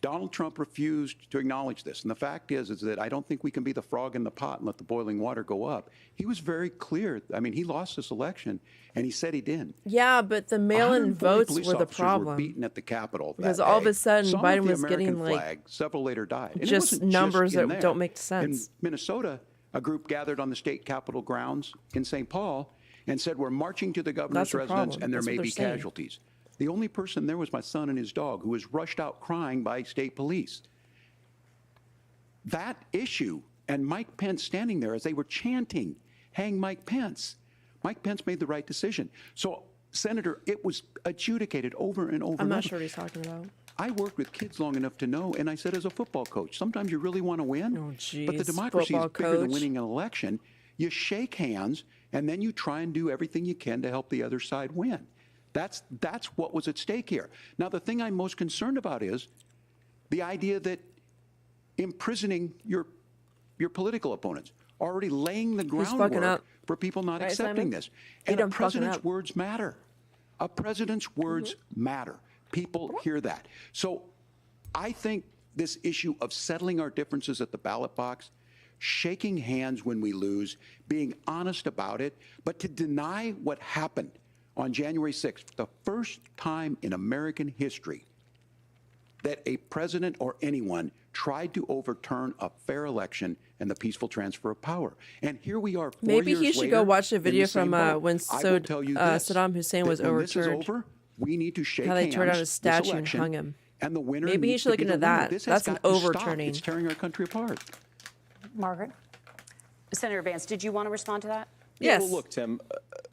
Donald Trump refused to acknowledge this, and the fact is that I don't think we can be the frog in the pot and let the boiling water go up. He was very clear. I mean, he lost this election, and he said he didn't. Yeah, but the mail-in 140 votes police were the officers problem. Were beaten at the Capitol Because that all of day. a sudden, Some Biden with the was getting, American like, flag. Several later died. And it just wasn't numbers in that there. don't make sense. In Minnesota, a group gathered on the state capitol grounds in St. Paul and said, "We're marching to the governor's That's the residence, problem. and there That's may what be they're saying. casualties." The only person there was my son and his dog, who was rushed out crying by state police. That issue, and Mike Pence standing there as they were chanting, "Hang Mike Pence." Mike Pence made the right decision. So, Senator, it was adjudicated over and over I'm and not over. sure what he's talking about. I worked with kids long enough to know, and I said as a football coach, sometimes you really want to win, but the geez, democracy is football bigger than coach. winning an election. You shake hands, and then you try and do everything you can to help the other side win. That's what was at stake here. Now, the thing I'm most concerned about is the idea that imprisoning your political opponents, already laying the fucking groundwork up? for people not Right, accepting Simon? this. He And a done fucking president's up. words matter. A president's words matter. People hear that. So I think this issue of settling our differences at the ballot box, shaking hands when we lose, being honest about it, but to deny what happened on January 6th, the first time in American history that a president or anyone tried to overturn a fair election and the peaceful transfer of power. And here we are 4 Maybe years he should later go watch a in video the same from boat. when I will tell you this, Saddam Hussein was that when this is overturned. over, we need to shake How they hands tore down his this statue and election, hung him. And the winner Maybe he needs should to look be into the winner. that. This has That's an got to stop. overturning. It's tearing our country apart. Margaret? Senator Vance, did you want to respond to that? Yes. Well, look, Tim,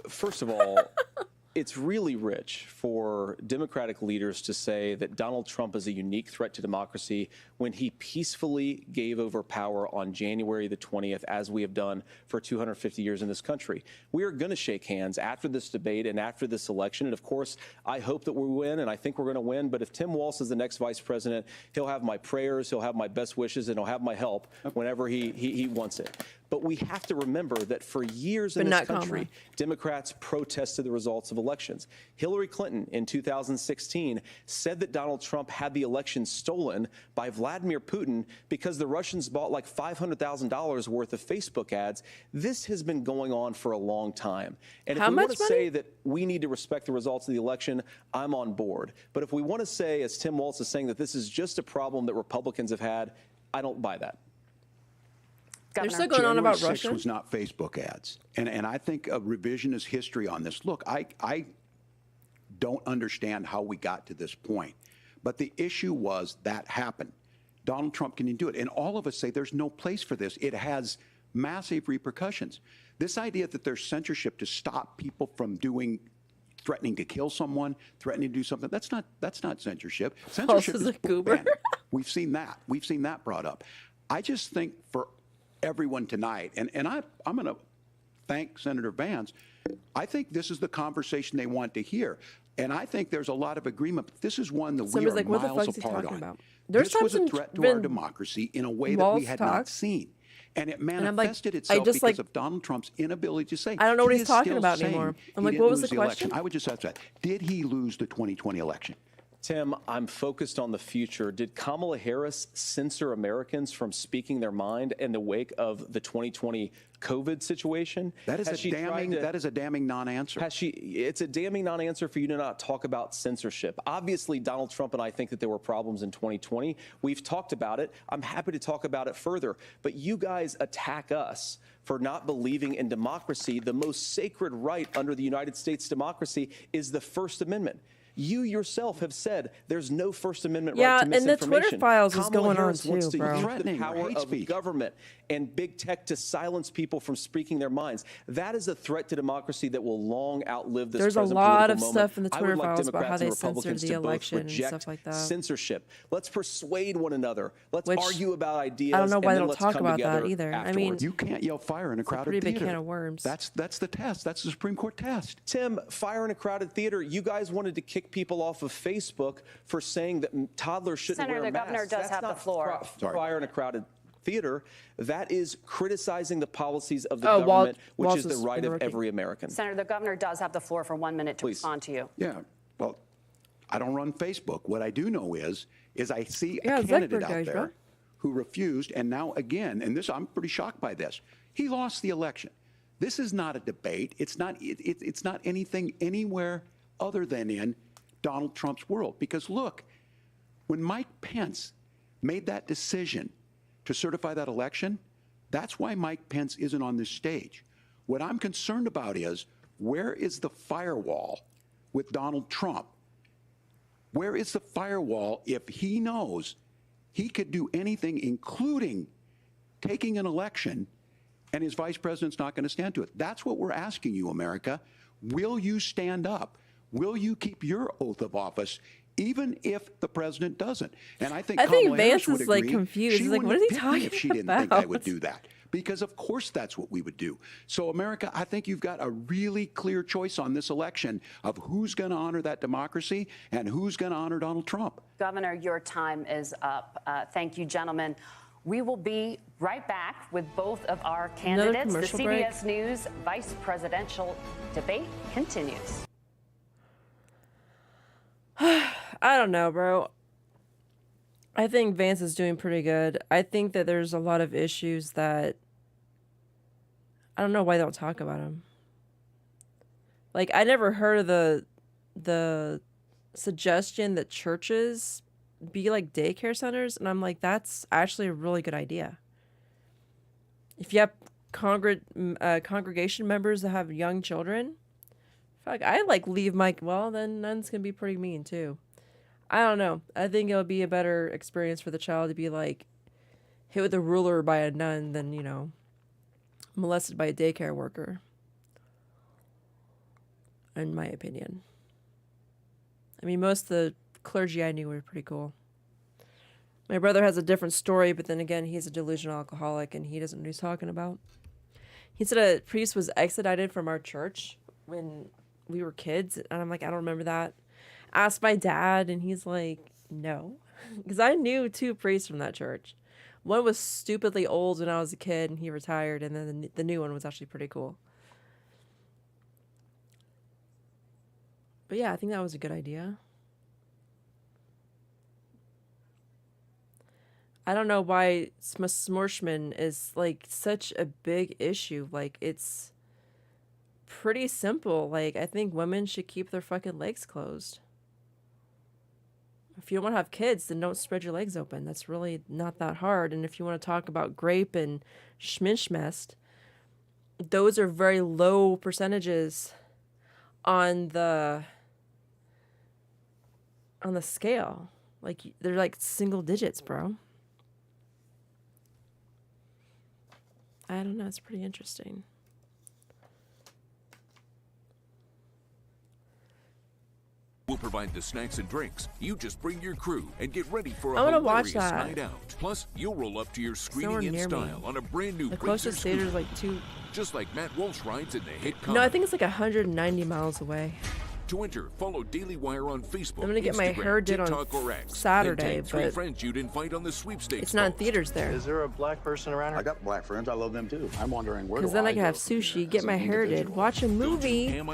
first of all, it's really rich for Democratic leaders to say that Donald Trump is a unique threat to democracy when he peacefully gave over power on January the 20th, as we have done for 250 years in this country. We are going to shake hands after this debate and after this election. And of course, I hope that we win, and I think we're going to win. But if Tim Walz is the next vice president, he'll have my prayers, he'll have my best wishes, and he'll have my help whenever he wants it. But we have to remember that for years in this country, Democrats protested the results of elections. Hillary Clinton in 2016 said that Donald Trump had the election stolen by Vladimir Putin because the Russians bought like $500,000 worth of Facebook ads. This has been going on for a long time. And if we want to say that we need to respect the results of the election, I'm on board. But if we want to say, as Tim Walz is saying, that this is just a problem that Republicans have had, I don't buy that. They're still going on about January 6th Russia. was not Facebook ads. And I think a revisionist history on this. Look, I don't understand how we got to this point. But the issue was that happened. Donald Trump can do it. And all of us say there's no place for this. It has massive repercussions. This idea that there's censorship to stop people from threatening to kill someone, threatening to do something, that's not censorship. Censorship is book banning. We've seen that. We've seen that brought up. I just think for everyone tonight, and I'm going to thank Senator Vance. I think this is the conversation they want to hear, and I think there's a lot of agreement. But this is one that we are like, what the miles fuck is he apart talking on. about? There's This was a times threat to when our democracy in a way that we Walz had talks, not seen, and it I'm like, manifested I itself just, because like- of Donald Trump's inability to say. I don't know what He he's is talking still about saying anymore. I'm he like, didn't what was lose the election. question? I would just ask that. Did he lose the 2020 election? Tim, I'm focused on the future. Did Kamala Harris censor Americans from speaking their mind in the wake of the 2020 COVID situation? That is a damning non-answer. It's a damning non-answer for you to not talk about censorship. Obviously, Donald Trump and I think that there were problems in 2020. We've talked about it. I'm happy to talk about it further. But you guys attack us for not believing in democracy. The most sacred right under the United States democracy is the First Amendment. You yourself have said there's no First Amendment right to misinformation. and the Twitter files is Kamala going on Harris wants too, to bro. use the power of government and big tech to silence people from speaking their minds. That is a threat to democracy that will long outlive this There's a present lot of political stuff in the moment. Twitter I would like files about how Democrats they and censored Republicans the to both election and reject stuff like that. censorship. Let's persuade one another. Let's Which, argue about ideas. I don't know why and they then don't let's talk come about that together either. I mean, afterwards. You can't yell fire in a crowded pretty big theater. can of worms. That's the test. That's the Supreme Court test. Tim, fire in a crowded theater. You guys wanted to kick people off of Facebook for saying that toddlers shouldn't Senator, wear the masks. governor does That's have the not floor. Fire in a crowded theater. That is criticizing the policies of the Oh, government, which Walz is the is right of interrupting. every American. Senator, the governor does have the floor for 1 minute to respond to you. Yeah. Well, I don't run Facebook. What I do know is I see Yeah, a candidate Zuckerberg out guys, there bro. who refused, and now again, and this I'm pretty shocked by this. He lost the election. This is not a debate. It's not anything anywhere other than in Donald Trump's world. Because look, when Mike Pence made that decision to certify that election, that's why Mike Pence isn't on this stage. What I'm concerned about is, where is the firewall with Donald Trump? Where is the firewall if he knows he could do anything, including taking an election, and his vice president's not going to stand to it? That's what we're asking you, America. Will you stand up? Will you keep your oath of office, even if the president doesn't? And I think Kamala Harris Vance would is like agree. confused. She He's like, wouldn't what is he pick me talking if she didn't think I would about? do that. Because of course that's what we would do. So America, I think you've got a really clear choice on this election of who's going to honor that democracy and who's going to honor Donald Trump. Governor, your time is up. Thank you, gentlemen. We will be right back with both of our candidates. The commercial break? CBS News vice presidential debate continues. I don't know, bro. I think Vance is doing pretty good. I think that there's a lot of issues that I don't know why they don't talk about them. Like, I never heard of the suggestion that churches be like daycare centers, and I'm like, that's actually a really good idea. If you have congregation members that have young children, fuck, I like leave my, well, then nuns can be pretty mean too. I don't know. I think it would be a better experience for the child to be like hit with a ruler by a nun than, you know, molested by a daycare worker. In my opinion. I mean, most of the clergy I knew were pretty cool. My brother has a different story, but then again, he's a delusional alcoholic and he doesn't know what he's talking about. He said a priest was extradited from our church when we were kids, and I'm like, I don't remember that. Asked my dad, and he's like, no. Because I knew 2 priests from that church. One was stupidly old when I was a kid, and he retired, and then the new one was actually pretty cool. But yeah, I think that was a good idea. I don't know why Smorshman is like such a big issue. Like, it's pretty simple. Like, I think women should keep their fucking legs closed. If you want to have kids, then don't spread your legs open. That's really not that hard. And if you want to talk about grape and schminschmest, those are very low percentages on the scale. Like, they're like single digits, bro. I don't know. It's pretty interesting. We'll provide the snacks and drinks. You just bring your crew and get ready for a I wanna watch hilarious that. night out. Plus, you'll roll up to your screening nowhere in near style me. on a brand new The Razor closest theater is scooter. like 2. Just like Matt Walsh rides in the hit No, I comic. think it's like 190 miles away. To enter, follow Daily Wire on Facebook, I'm gonna get my Instagram, hair did on TikTok, or X. Saturday, Then tag 3 but friends you'd invite on the sweepstakes. it's not in theaters there. Is there a black person around here? I got black friends. I love them too. I'm wondering where. Because then I can have sushi, get my hair did, watch a movie, and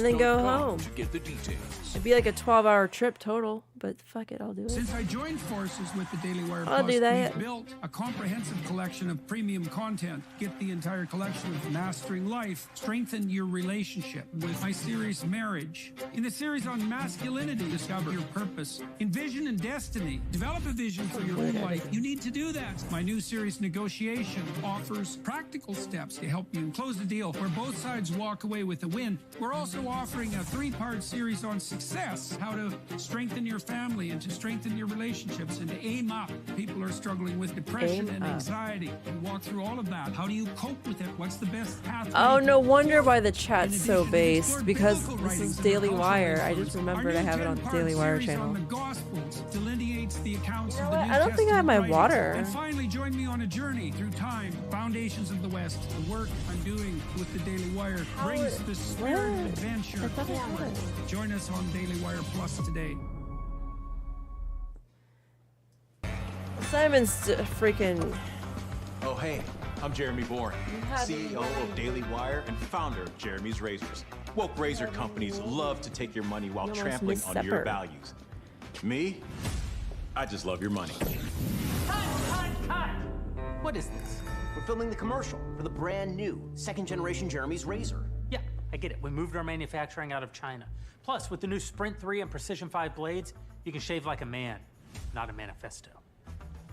then go home. To get the details. It'd be like a 12-hour trip total, but fuck it, I'll do it. Since I joined forces with the Daily Wire I'll Plus, do that. we've built a comprehensive collection of premium content. Get the entire collection of Mastering Life. Strengthen your relationship with my series Marriage. In the series on masculinity, discover your purpose. In Vision and Destiny, develop a vision for your own life. You need to do that. My new series Negotiation offers practical steps to help you close the deal where both sides walk away with a win. We're also offering a 3-part series on success, how to strengthen your family and to strengthen your relationships and to aim up. People are struggling with depression and anxiety. We walk through all of that. How do you cope with it? What's the best path? Oh, no wonder why the chat's so based, because this is Daily Wire. I just remembered I have it on the Daily Wire channel. The Gospels delineates the accounts You know of the what? New I don't think I have my Testament water. writings. And finally, join me on a journey through time, foundations of the West. The work I'm doing with the Daily Wire brings the spirit of adventure I thought I had forward. it. Join us on Daily Wire Plus today. Simon's freaking... Oh, hey, I'm Jeremy Bourne, had CEO of Daily Wire and founder of Jeremy's Razors. Woke razor companies love to take your money while almost trampling missed on supper. your values. Me? I just love your money. Cut! What is this? We're filming the commercial for the brand new second-generation Jeremy's Razor. Yeah, I get it. We moved our manufacturing out of China. Plus, with the new Sprint 3 and Precision 5 blades, you can shave like a man, not a manifesto.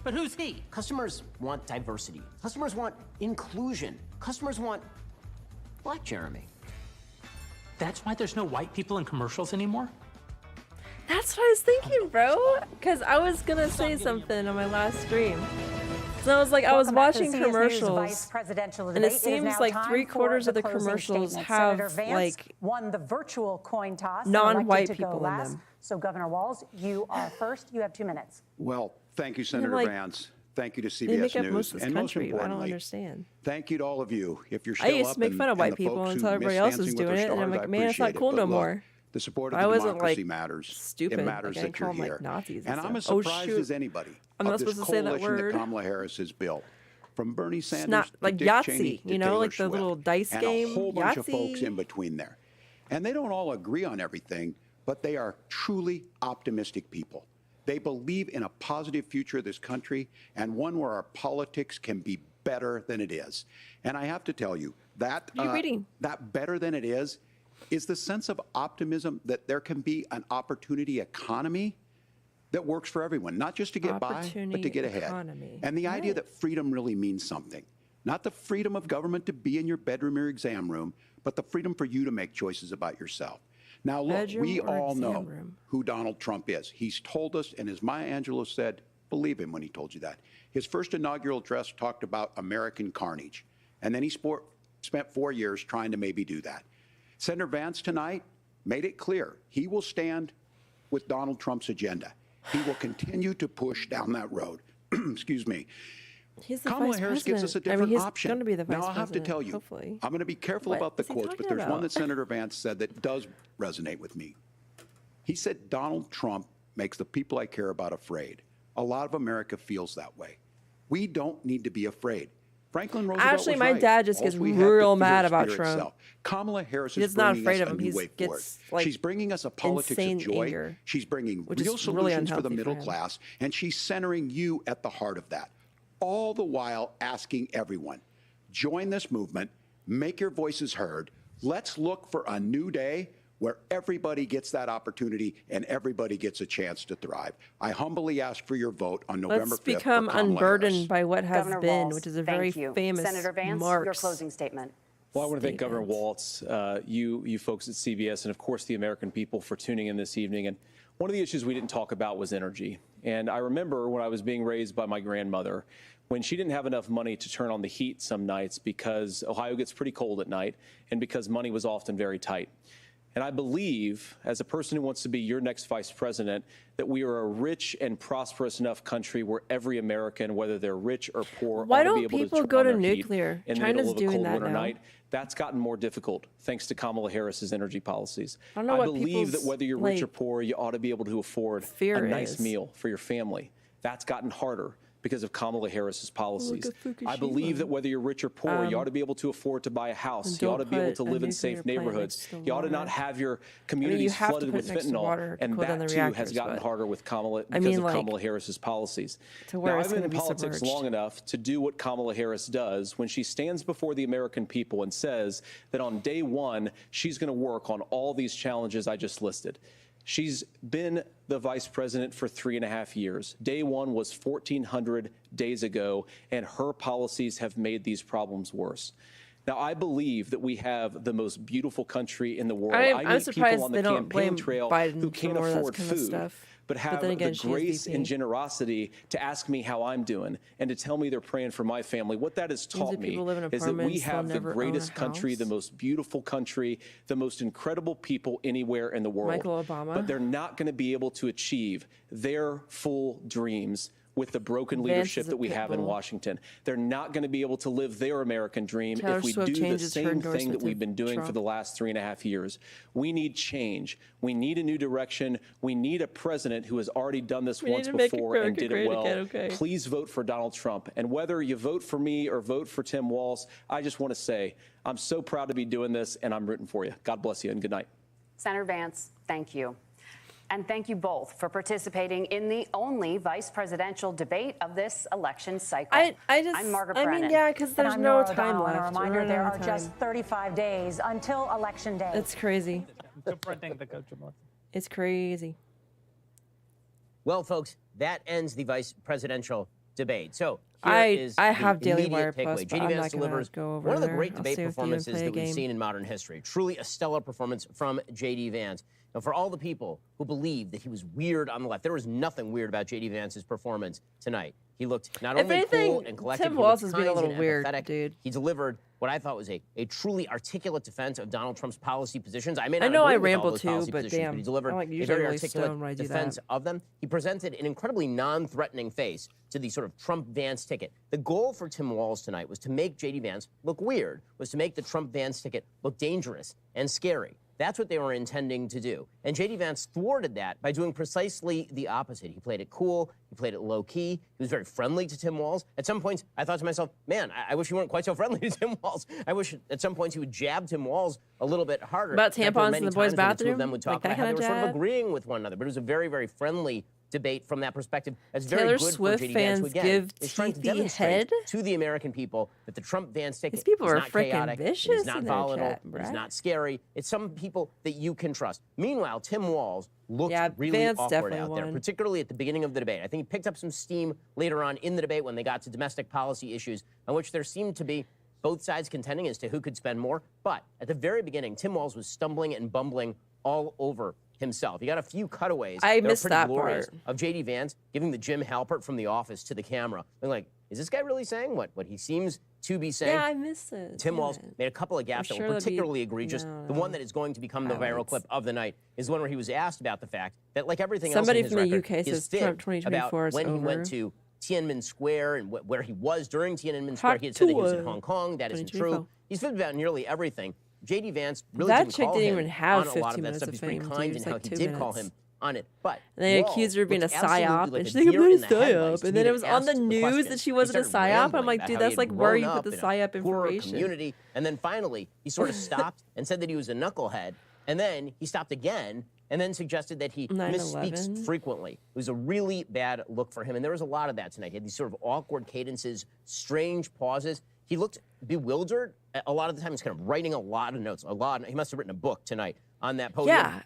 But who's he? Customers want diversity. Customers want inclusion. Customers want Black Jeremy. That's why there's no white people in commercials anymore? That's what I was thinking, bro. Because I was going to say something on my last stream. So I was like, I was Welcome back to the watching CS News commercials, Vice Presidential and it Debate. Is seems now like time 3/4 for of the closing commercials statements. have Senator Vance like won the virtual coin toss. and non-white elected to go people in last. them. So Governor Walz, you are first. You have 2 minutes. Well, thank you, Senator like, Vance. Thank you to CBS They make up News. most of this and most country. I don't importantly, understand. thank you to all of you. If you're I still used up to make and- fun of and white the people folks until who everybody miss else is Dancing with doing the it, and I'm Stars, like, I man, it's not appreciate it. cool no But look, more. the support of I the wasn't, democracy like, matters. stupid. It matters Like, I that didn't call you're them, here. like, Nazis and And I'm stuff. as Oh, surprised shoot. as anybody I'm of not this supposed to say that coalition word. that Kamala Harris has built. From Bernie Sanders not to like Dick Yahtzee, Cheney to you know, Taylor like the Swift, little dice and game, a whole bunch of Yahtzee. folks in between there. And they don't all agree on everything, but they are truly optimistic people. They believe in a positive future of this country and one where our politics can be better than it is. And I have to tell you, that What are you reading? that better than it is is the sense of optimism that there can be an opportunity economy that works for everyone, not just to get by, but to get ahead. Economy. And the idea that freedom really means something. Not the freedom of government to be in your bedroom or exam room, but the freedom for you to make choices about yourself. Now, look, Bedroom we or all know exam room? who Donald Trump is. He's told us, and as Maya Angelou said, believe him when he told you that. His first inaugural address talked about American carnage, and then he spent 4 years trying to maybe do that. Senator Vance tonight made it clear he will stand with Donald Trump's agenda. He will continue to push down that road. Excuse me. He's the Kamala vice Harris gives us a president. different he's option. going to be the vice now, I'll have to president, tell you, hopefully. I'm going to be careful What about the is he quotes, but talking there's one about? that Senator Vance said that does resonate with me. He said, Donald Trump makes the people I care about afraid. A lot of America feels that way. We don't need to be afraid. Franklin Roosevelt Actually, was my right. dad just All gets we have to real fear mad is about fear Trump. itself. Kamala Harris He's is not bringing afraid us of him. a new He's way forward. gets, like, She's bringing us a politics insane of joy. anger, She's bringing which is real really solutions for the unhealthy for middle him. class, and she's centering you at the heart of that. All the while asking everyone, join this movement, make your voices heard. Let's look for a new day where everybody gets that opportunity and everybody gets a chance to thrive. I humbly ask for your vote on November 5th. Let's become for Kamala unburdened Harris. by what has Governor been, Walz, which is a very thank you. famous Senator Vance, Marx. your closing statement. Well, I want to thank Governor Walz, you folks at CBS, and of course the American people for tuning in this evening. And one of the issues we didn't talk about was energy. And I remember when I was being raised by my grandmother, when she didn't have enough money to turn on the heat some nights because Ohio gets pretty cold at night and because money was often very tight. And I believe, as a person who wants to be your next vice president, that we are a rich and prosperous enough country where every American, whether they're rich or poor, Why ought to don't be able people to go turn to on their heat nuclear? in the China's middle of a doing cold that winter now. night. That's gotten more difficult thanks to Kamala Harris's energy policies. I don't know what believe that people's, whether you're rich or like, poor, you ought to be able to afford fear a nice is. meal for your family. That's gotten harder because of Kamala Harris's policies. at I believe Fukushima. that whether you're rich or poor, you ought to be able to afford to buy a house. And You ought to don't be able put to a live in nuclear safe plant neighborhoods. next to You ought to not water. have your I mean, you communities have to flooded put with it next to fentanyl. water to And cool down that the too has reactors, gotten but- harder with Kamala I because mean, of like, Kamala Harris's policies. to where Now, it's I've been gonna in be politics submerged. long enough to do what Kamala Harris does when she stands before the American people and says that on day one, she's going to work on all these challenges I just listed. She's been the vice president for 3.5 years. Day one was 1,400 days ago, and her policies have made these problems worse. Now, I believe that we have the most beautiful country in the world. I'm I meet surprised people on the they don't campaign blame trail Biden who for can't more of that afford kind of food, stuff. but have then again, the she is grace VP. and generosity to ask me how I'm doing and to tell me they're praying for my family. What that has Means taught that me people live in is that we apartments, they'll have the never own a greatest country, house. the most beautiful country, the most incredible people anywhere in the world. Michael Obama. But they're not going to be able to achieve their full dreams with the broken Vance leadership is a that we pit have in bull. Washington. They're not going to be able to live their American dream Taylor if we Swift do the changes her same thing endorsement that to we've been doing for Trump. the last 3.5 years. We need change. We need a new direction. We need a president who has already done this We need once to make before and America did great it well. again, okay? Please vote for Donald Trump. And whether you vote for me or vote for Tim Walz, I just want to say I'm so proud to be doing this, and I'm rooting for you. God bless you, and good night. Senator Vance, thank you. And thank you both for participating in the only vice presidential debate of this election cycle. I'm Margaret Brennan. mean, yeah, because And there's I'm no Nora time O'Donnell, and left. a reminder, We're there out are of just time. 35 days until Election Day. It's crazy. Confronting the coach of Martha. It's crazy. Well, folks, that ends the vice presidential debate. So I is have the Daily immediate Wire takeaway. Plus, but JD I'm Vance not gonna delivers go over one of the there. great I'll debate stay with you and performances play a that we've game. seen in modern history. Truly a stellar performance from JD Vance. Now, for all the people who believe that he was weird on the left, there was nothing weird about JD Vance's performance tonight. He looked not If only anything, cool and collected, Tim he Walz looked is being a kind little and weird, empathetic. dude. He delivered what I thought was a truly articulate defense of Donald Trump's policy positions. I may I not know I agree with all ramble those too, policy but positions, damn, but he delivered I'm like a usually very really articulate stoned when I do defense that. of them. He presented an incredibly non-threatening face to the sort of Trump-Vance ticket. The goal for Tim Walz tonight was to make J.D. Vance look weird, was to make the Trump-Vance ticket look dangerous and scary. That's what they were intending to do. And J.D. Vance thwarted that by doing precisely the opposite. He played it cool. He played it low-key. He was very friendly to Tim Walz. At some points, I thought to myself, man, I wish he weren't quite so friendly to Tim Walz. I wish at some points he would jab Tim Walz a little bit harder. About In fact, there were tampons many in the boys' times when the two bathroom? of them would talk Like that about how they kind were of sort of jab? agreeing with one another. But it was a very, very friendly debate from that perspective. That's very Taylor good Swift for JD fans Vance, who again give is trying to Teeth the demonstrate head? to the American people that the Trump-Vance ticket These people is are not freaking chaotic, vicious it is not in their volatile, chat, it is Brad. not scary. It's some people that you can trust. Meanwhile, Tim Walz looked Yeah, really Vance awkward definitely out there, won. particularly at the beginning of the debate. I think he picked up some steam later on in the debate when they got to domestic policy issues, on which there seemed to be both sides contending as to who could spend more. But at the very beginning, Tim Walz was stumbling and bumbling all over himself. He got a few cutaways. I that were missed pretty that glorious part. of JD Vance giving the Jim Halpert from The Office to the camera. They're like, is this guy really saying what he seems to be saying? Yeah, I missed it. Tim Damn Walz it. made a couple of gaffes I'm that sure were there'll be- particularly egregious. No, The one that is going to become the viral highlights. clip of the night is the one where he was asked about the fact that, like everything Somebody else in his from the record, UK he has says Trump fibbed 2024 about is when he went over. to Tiananmen Square and where he was during Tiananmen Square. Hot He had said that he was in tour. Hong Kong. That isn't 2024. true. He's fibbed about nearly everything. JD Vance really That didn't chick call didn't him even have on a lot 15 of that minutes stuff. of He's pretty fame, too. kind It in was how like he 2 did call minutes. him on it. But And they Walz accused her of being a looked absolutely psyop, like and a she's like, I'm deer not a in the headlights psyop. to And me then to it was on ask the the news question. that she He wasn't a started psyop. I'm rambling like, about dude, how he that's had like where you grown put the up in a psyop poorer information. community. And then finally, he sort of stopped and said that he was a knucklehead. And then he stopped again and then suggested that he 9/11. misspeaks frequently. It was a really bad look for him. And there was a lot of that tonight. He had these sort of awkward cadences, strange pauses. He looked bewildered. A lot of the time, he's kind of writing a lot of notes. He must have written a book tonight on that podium. Yeah.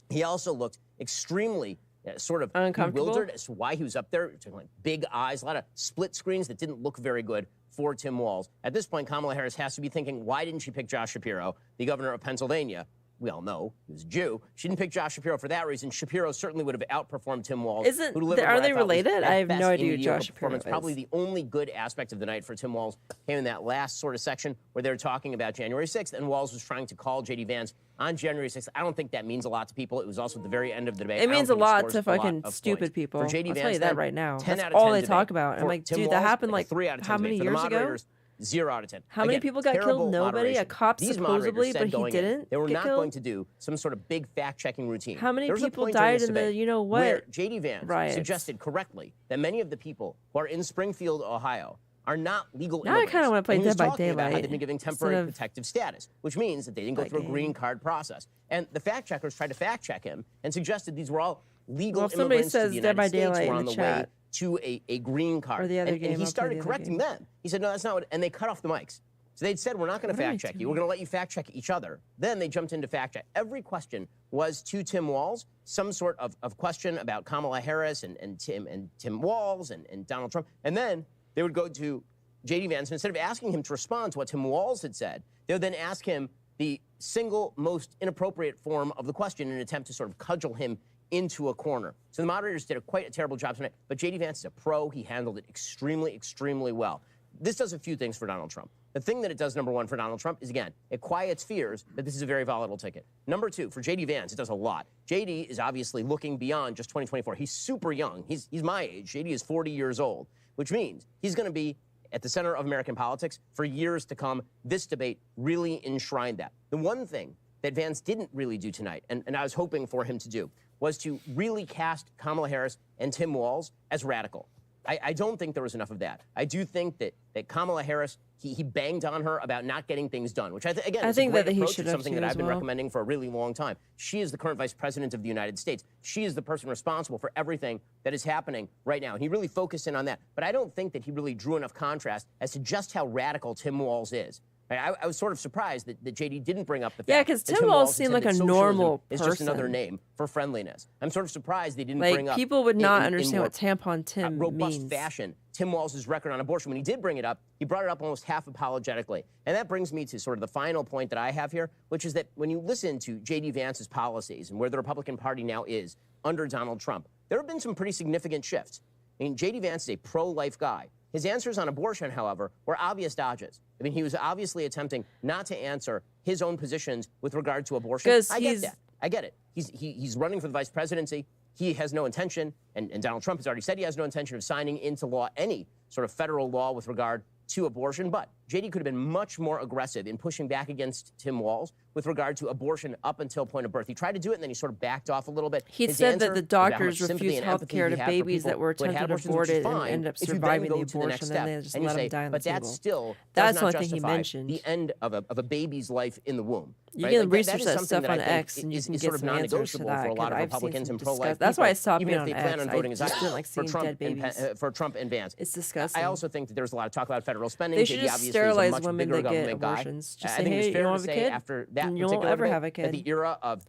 He also looked extremely sort of Uncomfortable? bewildered as to why he was up there. Like big eyes, a lot of split screens that didn't look very good for Tim Walz. At this point, Kamala Harris has to be thinking, why didn't she pick Josh Shapiro, the governor of Pennsylvania? We all know he was a Jew. She didn't pick Josh Shapiro for that reason. Shapiro certainly would have outperformed Tim Walz. Isn't- who delivered are what I they thought was related? at I have no best idea a who mediocre Josh Shapiro performance. is. Probably the only good aspect of the night for Tim Walz came in that last sort of section where they were talking about January 6th, and Walz was trying to call J.D. Vance on January 6th. I don't think that means a lot to people. It was also at the very end of the debate. It I don't means a think lot scores to a lot fucking of stupid points. people. For J.D. I'll tell Vance, you that then, right now. 10 That's out of all 10 they debate. talk about. I'm For like, Tim dude, Walz, that happened a like 3 out of 10 how debate. many For the years ago? moderators, 0 out of 10. How many Again, people got killed? terrible Nobody? A moderation. cop These moderators supposedly, said but he going in, didn't They were get not killed? going to do some sort of big fact-checking routine. How many There was a people point during died this in the debate you know what where J.D. Vance riots? suggested correctly that many of the people who are in Springfield, Ohio, are not legal Now I immigrants. kinda wanna play And he was Dead by talking about how Daylight they've been given instead temporary of protective status, which means that they didn't go that through a game. green card process. And the fact-checkers tried to fact-check him and suggested these were all legal Well, if somebody immigrants to says the Dead by United States Daylight who were in on the the way chat. to a green card. Or the other and game, he I'll play started the other correcting game. them. He said, no, that's not what, and they cut off the mics. So they'd said, we're not going to What am I fact check you. doing? We're going to let you fact check each other. Then they jumped into fact check. Every question was to Tim Walz, some sort of question about Kamala Harris and Tim Walz and Donald Trump. And then they would go to J.D. Vance. Instead of asking him to respond to what Tim Walz had said, they would then ask him the single most inappropriate form of the question in an attempt to sort of cudgel him into a corner. So the moderators did quite a terrible job tonight. But J.D. Vance is a pro. He handled it extremely, extremely well. This does a few things for Donald Trump. The thing that it does, number one, for Donald Trump is, again, it quiets fears that this is a very volatile ticket. Number two, for J.D. Vance, it does a lot. J.D. is obviously looking beyond just 2024. He's super young. He's my age. J.D. is 40 years old, which means he's going to be at the center of American politics for years to come. This debate really enshrined that. The one thing that Vance didn't really do tonight, and I was hoping for him to do, was to really cast Kamala Harris and Tim Walz as radical. I don't think there was enough of that. I do think that Kamala Harris, he banged on her about not getting things done, which again, is a great that he approach. should It's have something too that as I've been well. recommending for a really long time. She is the current vice president of the United States. She is the person responsible for everything that is happening right now. And he really focused in on that. But I don't think that he really drew enough contrast as to just how radical Tim Walz is. I was sort of surprised that J.D. didn't bring up the fact Yeah, 'cause that Tim Walz Walz seemed said like that a socialism normal is just another person. name for friendliness. I'm sort of surprised they didn't Like, bring up people would not in understand more what tampon Tim robust means. fashion Tim Walz's record on abortion. When he did bring it up, he brought it up almost half apologetically. And that brings me to sort of the final point that I have here, which is that when you listen to J.D. Vance's policies and where the Republican Party now is under Donald Trump, there have been some pretty significant shifts. I mean, J.D. Vance is a pro-life guy. His answers on abortion, however, were obvious dodges. I mean, he was obviously attempting not to answer his own positions with regard to abortion. 'Cause I get he's- that. I get it. He's running for the vice presidency. He has no intention, and Donald Trump has already said he has no intention of signing into law any sort of federal law with regard to abortion. But JD could have been much more aggressive in pushing back against Tim Walz with regard to abortion up until point of birth. He tried to do it, and then he sort of backed off a little bit. He His said answer that the was about how doctors much sympathy refused and health empathy care he to had for babies people that were who had had attempted abortions, which is aborted and fine ended up if you then surviving go the to the next abortion, step and then they just and you let say, them die on the but that table. still That's does the not only thing he justify mentioned. the end of a baby's life in the womb. You right? can Like, research is that something stuff that I on think X, and you is can sort get of some answers to non-negotiable that. for a lot of I've seen Republicans some and pro-life disgust- That's why I people, stopped even being if they on plan X. on I voting just didn't like seeing dead babies. for Trump and Vance. It's disgusting. I also think that there's a lot of talk about federal spending. They should JD just obviously sterilize is a much women bigger that get government guy. abortions. Just I say, think hey, it's you fair don't to have a say kid? after that Then you particular won't ever debate have a that kid. the era of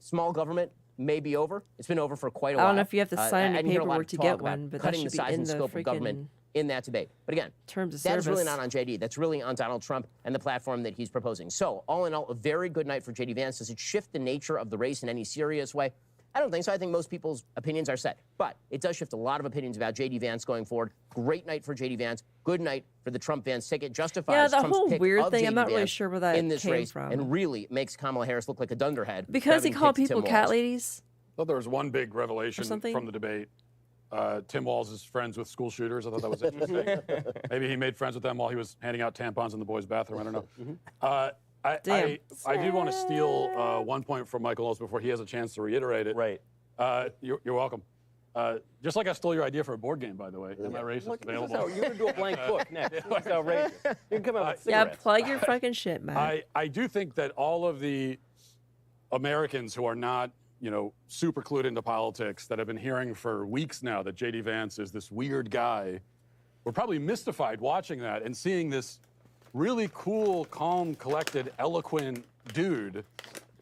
small government may be over. It's been over for quite a while. I don't know if you have to sign I any didn't hear a lot paperwork of to talk get about one, but that cutting should the be size in and the scope of government freaking in that debate. But again, terms of that's really service. not on JD. That's really on Donald Trump and the platform that he's proposing. So, all in all, a very good night for JD Vance. Does it shift the nature of the race in any serious way? I don't think so. I think most people's opinions are set. But it does shift a lot of opinions about JD Vance going forward. Great night for JD Vance. Good night for the Trump Vance ticket. Justifies Yeah, the Trump's whole pick weird of thing, JD I'm not really Vance sure where that in this came race, from. and really makes Kamala Harris look like a dunderhead. for Because he having called picked people Tim cat Walz. ladies. Well, there was one big revelation something? from the debate. Tim Walz is friends with school shooters. I thought that was interesting. Maybe he made friends with them while he was handing out tampons in the boys' bathroom. I don't know. I did want to steal 1 point from Michael Knowles before he has a chance to reiterate it. Right. You're welcome. Just like I stole your idea for a board game, by the way. Am I racist? Look, Available. you're going to do a blank book next. This is outrageous. You can come out with Yeah, cigarettes. plug your fucking shit, man. I do think that all of the Americans who are not, super clued into politics that have been hearing for weeks now that JD Vance is this weird guy, were probably mystified watching that and seeing this really cool, calm, collected, eloquent dude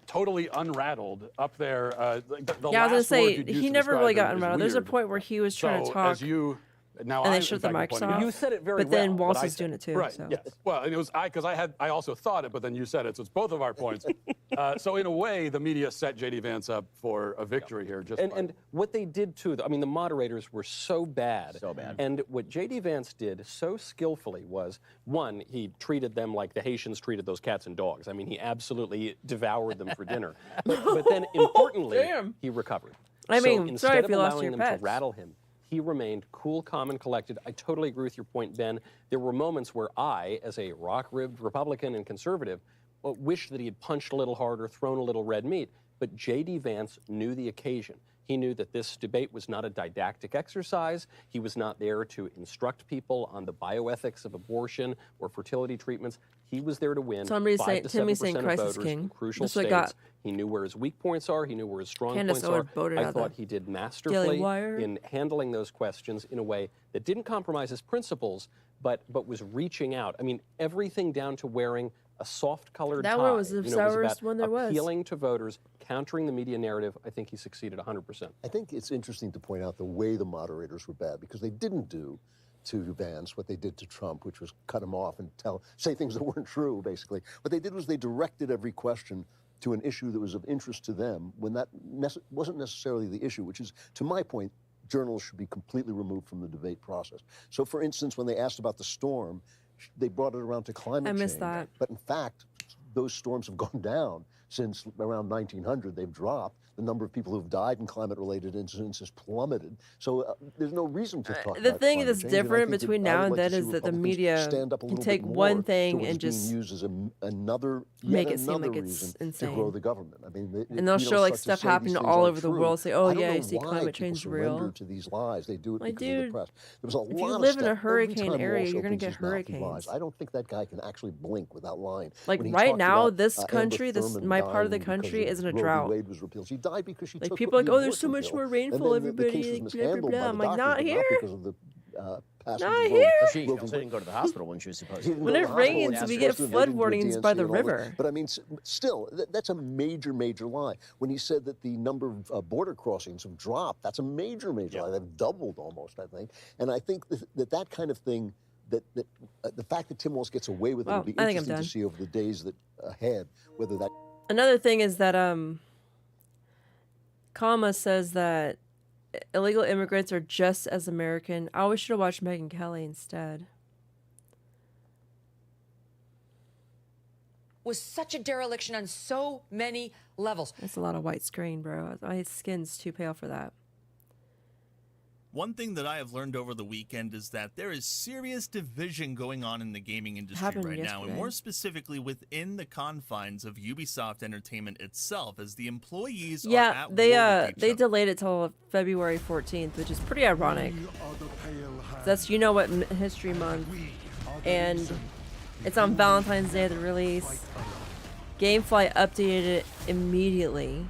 totally unrattled up there. The Yeah, I was last gonna word say you'd use he to never really describe got him is unrattled. There's a weird. point where he was trying to So, talk, as you now and they I'm, shut in the fact, mics pointing off. out- You said it very but then well, Walsh but is doing it too. Right. So. Yes. Well, and it was because I also thought it, but then you said it, so it's both of our points. So in a way, the media set JD Vance up for a victory here. Just And what they did too, I mean, the moderators were so bad. So bad. And what J.D. Vance did so skillfully was, one, he treated them like the Haitians treated those cats and dogs. I mean, he absolutely devoured them for dinner. But then, importantly, he recovered. I mean, so instead sorry if of you lost allowing your them pets. to rattle him, he remained cool, calm, and collected. I totally agree with your point, Ben. There were moments where I, as a rock-ribbed Republican and conservative, wished that he had punched a little harder, thrown a little red meat. But J.D. Vance knew the occasion. He knew that this debate was not a didactic exercise. He was not there to instruct people on the bioethics of abortion or fertility treatments. He was there to win. Somebody's 5 saying- to Timmy's 7% saying of Christ is voters king. in crucial That's what I states. got. He knew where his weak points are. He knew where his strong Candace points Owens are. voted I out thought the he did Daily masterfully Wire. in handling those questions in a way that didn't compromise his principles, but was reaching out. I mean, everything down to wearing a soft-colored tie. That one was the was sourest about one there was. appealing to voters, countering the media narrative. I think he succeeded 100%. I think it's interesting to point out the way the moderators were bad, because they didn't do to Vance what they did to Trump, which was cut him off and say things that weren't true, basically. What they did was they directed every question to an issue that was of interest to them when that wasn't necessarily the issue, which is, to my point, journalists should be completely removed from the debate process. So, for instance, when they asked about the storm, they brought it around to climate change. I missed that. But in fact, those storms have gone down since around 1900. They've dropped. The number of people who've died in climate-related incidents has plummeted. So there's no reason to talk The about thing climate that's change. And I different think that between I now would and like to then see is that the Republicans media stand up a can little take bit one more thing to what and is being just used as another make yet it seem another like it's reason insane. to grow the government. I mean, And they'll show, like, stuff happening all over the world, say, oh, I don't yeah, know you see why climate people change is real. surrender to these lies. They do it Like, because of the dude, press. There was a if lot you of live in a stuff. Every hurricane time area, Walsh you're gonna opens get his mouth, he lies. hurricanes. I don't think that guy can actually blink without lying. Like, When he right talked now, about, this Amber country, Thurman my part of the dying because country is in a Roe v. drought. Wade was repealed. She died because she Like, took people are like, the oh, there's so abortion much pill. more And rainfall, then the everybody, case was like, blah, mishandled blah, by blah. the I'm like, doctors, not but here. because of the passage Not of the here. vote. She also didn't go to the hospital when she was supposed to. When it rains, we get flood warnings by the river. But I mean, still, that's a major, major lie. When he said that the number of border crossings have dropped, that's a major, major lie. They've doubled almost, I think. And I think that kind of thing, the fact that Tim Walz gets away with it Well, would be I think I'm interesting to done. see over the days that ahead, whether that. Another thing is that Kama says that illegal immigrants are just as American. I always should have watched Megyn Kelly instead. Was such a dereliction on so many levels. That's a lot of white screen, bro. My skin's too pale for that. One thing that I have learned over the weekend is that there is serious division going on in the gaming industry Happened right now, and yesterday. more specifically within the confines of Ubisoft Entertainment itself, as the employees are Yeah, at they war with each they other. delayed it till February 14th, which is pretty ironic. That's You Know What History Month, and it's on Valentine's Day of the release. GameFly updated it immediately.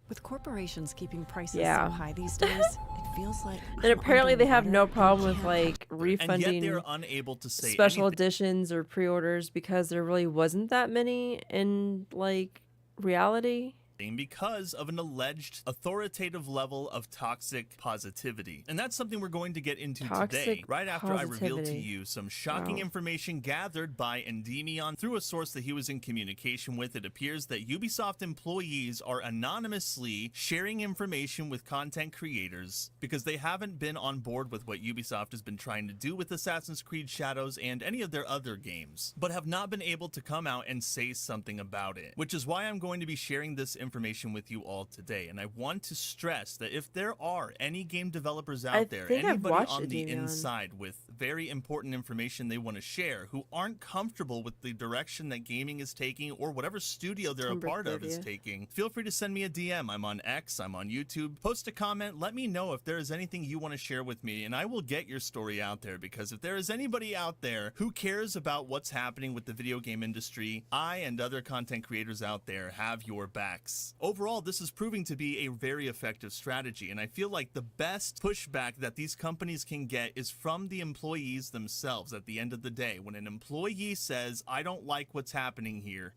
With corporations keeping prices Yeah. so high these days, it feels like Then I'm apparently they have no underwater problem and with can't like And refunding yet they're unable to say special anything. editions or pre-orders because there really wasn't that many in like reality. Because of an alleged authoritative level of toxic positivity. And that's something we're going to get into today, Toxic right after I reveal to positivity. you some shocking Wow. information gathered by Endymion through a source that he was in communication with. It appears that Ubisoft employees are anonymously sharing information with content creators because they haven't been on board with what Ubisoft has been trying to do with Assassin's Creed Shadows and any of their other games, but have not been able to come out and say something about it, which is why I'm going to be sharing this information with you all today. And I want to stress that if there are any game developers out there, think I've anybody watched on the Endymion. inside with very important information they want to share who aren't comfortable with the direction that gaming is taking or whatever studio they're September a part of is 30th. taking, feel free to send me a DM. I'm on X, I'm on YouTube. Post a comment, let me know if there is anything you want to share with me, and I will get your story out there, because if there is anybody out there who cares about what's happening with the video game industry, I and other content creators out there have your backs. Overall, this is proving to be a very effective strategy, and I feel like the best pushback that these companies can get is from the employees themselves at the end of the day. When an employee says, I don't like what's happening here,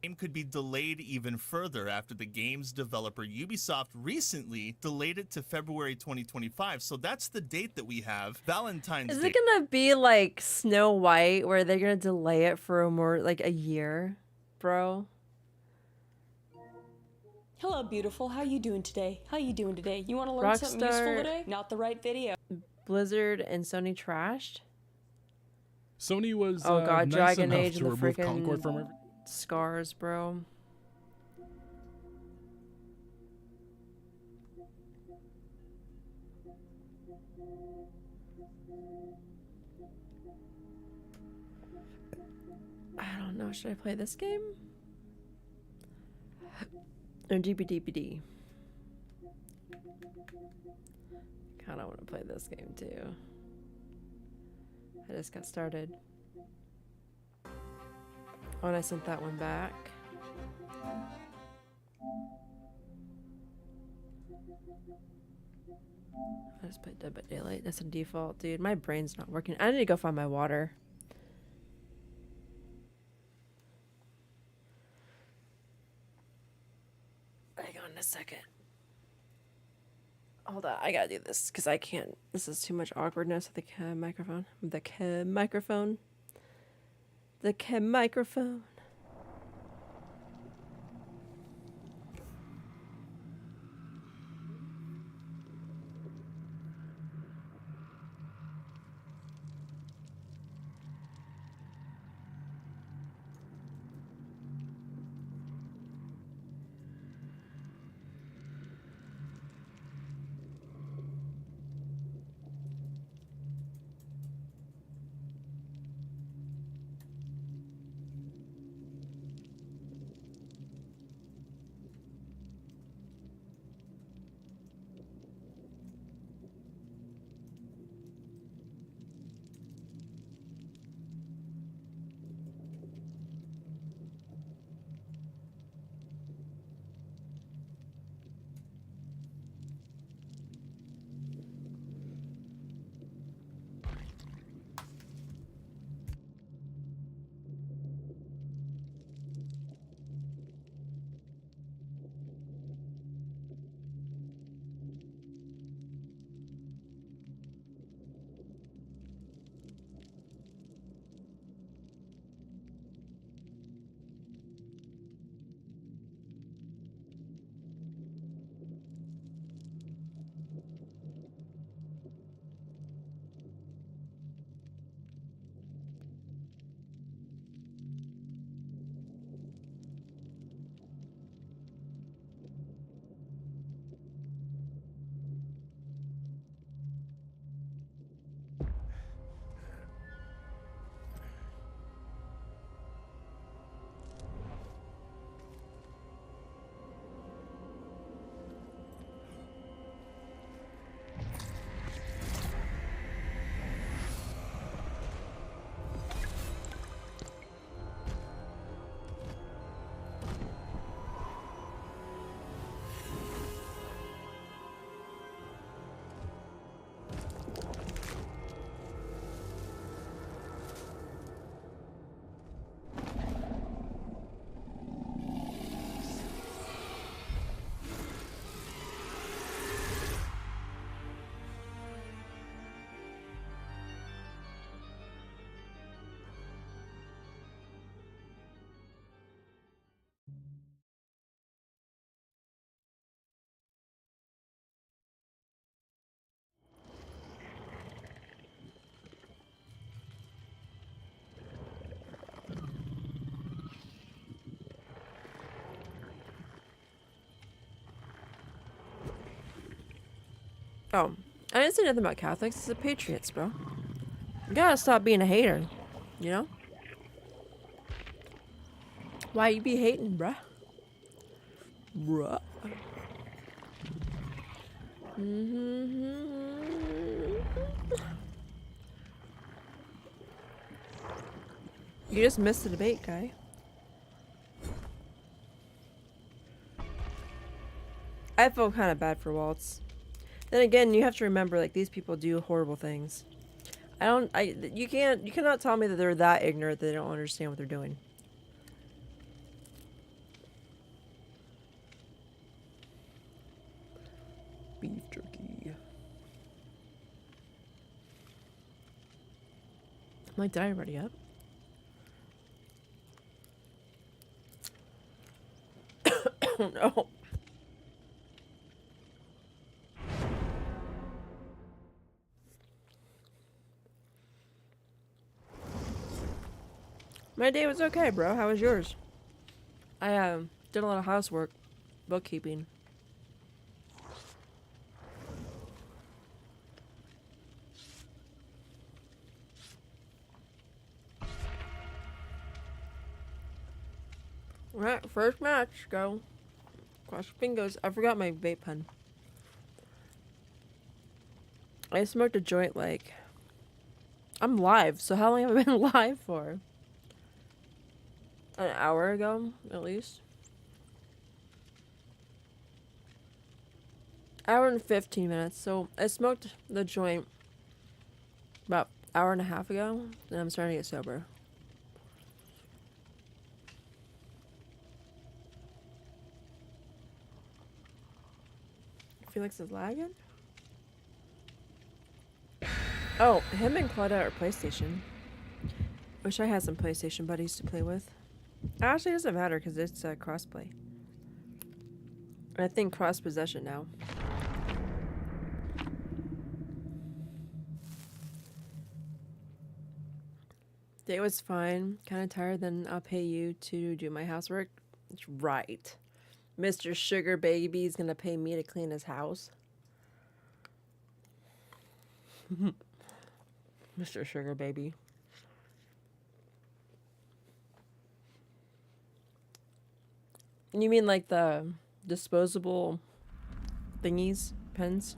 the game could be delayed even further after the game's developer Ubisoft recently delayed it to February 2025. So that's the date that we have, Valentine's Is Day. it gonna be like Snow White where they're gonna delay it for like a year, bro? Hello, beautiful. How you doing today? How you doing today? You want to learn something useful Rockstar- today? Not the right video. Blizzard and Sony trashed. Sony was Oh god, nice Dragon enough Age to and the remove Concord from freaking scars, bro. I don't know. Should I play this game? Or DBDBD? Kind of want to play this game too. I just got started. Oh, and I sent that one back. I just played Dead by Daylight. That's a default, dude. My brain's not working. I need to go find my water. Hang on a second. Hold on, I gotta do this because I can't. This is too much awkwardness with the microphone. The microphone. The microphone. Oh, I didn't say nothing about Catholics. It's the Patriots, bro. You gotta stop being a hater, you know? Why you be hating, bruh? Bruh. You just missed the debate, guy. I feel kind of bad for Waltz. Then again, you have to remember, like, these people do horrible things. You cannot tell me that they're that ignorant that they don't understand what they're doing. Beef jerky. I'm like, did I already up? Oh no. My day was okay, bro. How was yours? I did a lot of housework, bookkeeping. Alright, first match, go. Cross your fingers. I forgot my vape pen. I smoked a joint like... I'm live, so how long have I been live for? An hour ago, at least. Hour and 15 minutes. So I smoked the joint about an hour and a half ago, and I'm starting to get sober. Felix is lagging? Oh, him and Claudette are PlayStation. Wish I had some PlayStation buddies to play with. Actually, it doesn't matter because it's crossplay. I think cross possession now. Day was fine. Kind of tired. Then I'll pay you to do my housework. That's right. Mr. Sugar Baby's gonna pay me to clean his house. Mr. Sugar Baby. You mean like the disposable thingies, pens?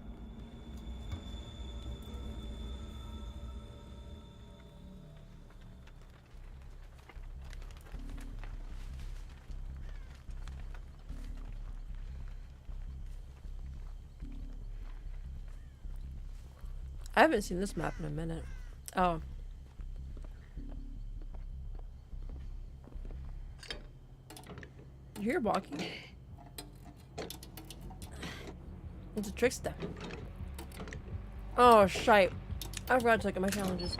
I haven't seen this map in a minute. Oh. You're walking. It's a trickster. Oh, shite. I forgot to look at my challenges.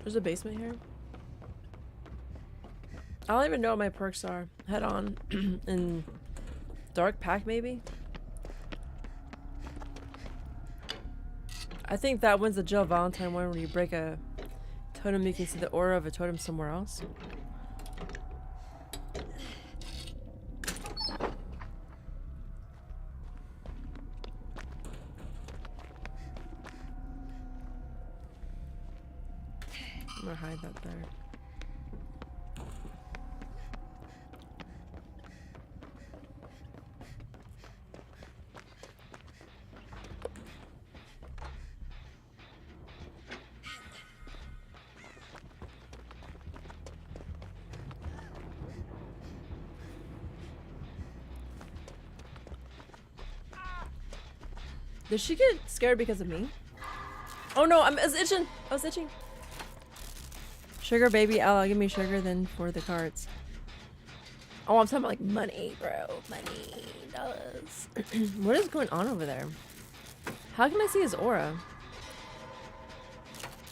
There's a basement here. I don't even know what my perks are. Head on and dark pack maybe. I think that one's the Jill Valentine one where you break a totem, you can see the aura of a totem somewhere else. I'm gonna hide that there. Did she get scared because of me? Oh no, I was itching. I was itching. Sugar baby, Ella, give me sugar then for the cards. Oh, I'm talking about like money, bro. Money, dollars. What is going on over there? How can I see his aura?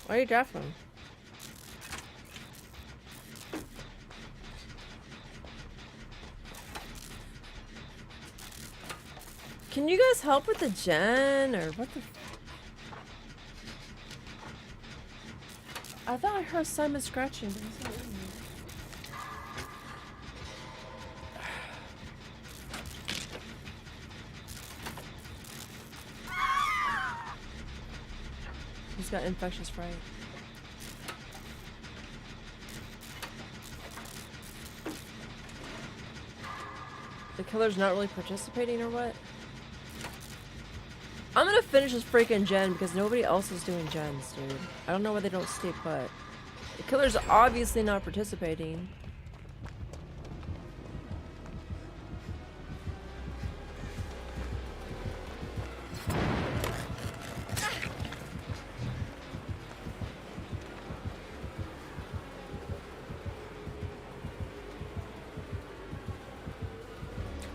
Why are you drafting? Can you guys help with the gen or what the? I thought I heard Simon scratching, but he's not in there. He's got infectious fright. The killer's not really participating or what? I'm gonna finish this freaking gen because nobody else is doing gens, dude. I don't know why they don't stay put. The killer's obviously not participating.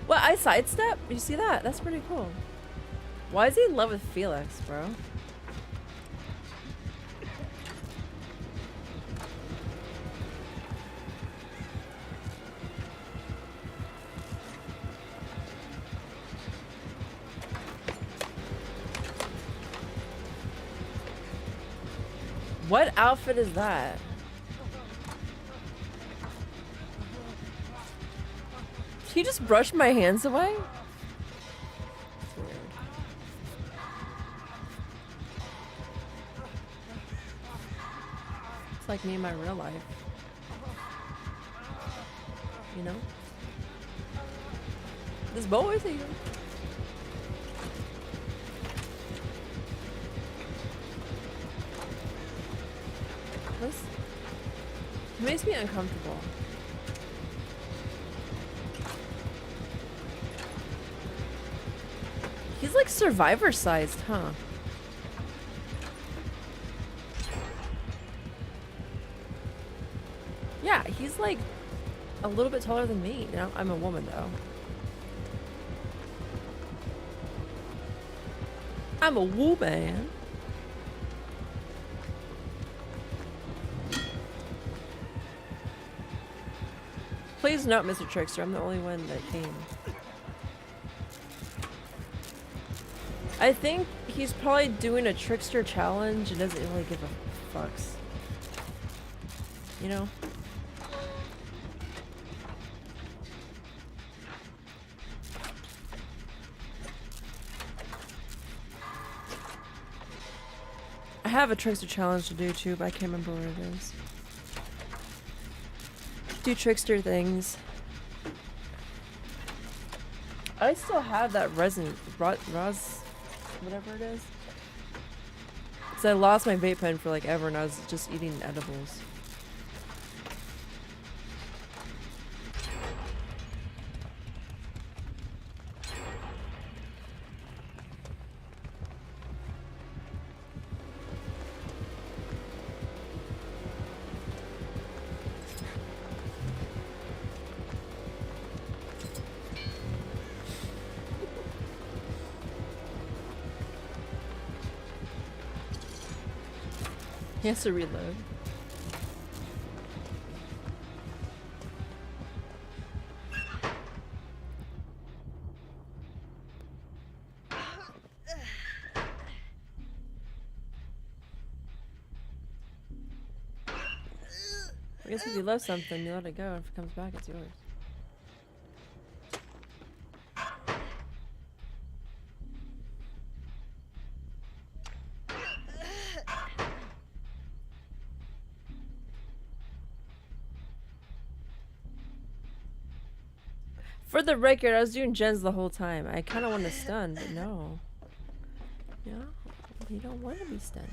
What, I sidestep? You see that? That's pretty cool. Why is he in love with Felix, bro? What outfit is that? Did he just brush my hands away? That's weird. It's like me in my real life. You know? This boy's here. This makes me uncomfortable. He's like Survivor sized, huh? Yeah, he's like a little bit taller than me. You know, I'm a woman though. I'm a woman. Please note, Mr. Trickster, I'm the only one that came. I think he's probably doing a Trickster challenge and doesn't really give a fucks. You know? I have a Trickster challenge to do too, but I can't remember what it is. Do Trickster things. I still have that resin, whatever it is. So I lost my vape pen for like ever and I was just eating edibles. He has to reload. I guess if you love something, you let it go. If it comes back, it's yours. For the record, I was doing gens the whole time. I kind of want to stun, but no. Yeah, you don't want to be stunned.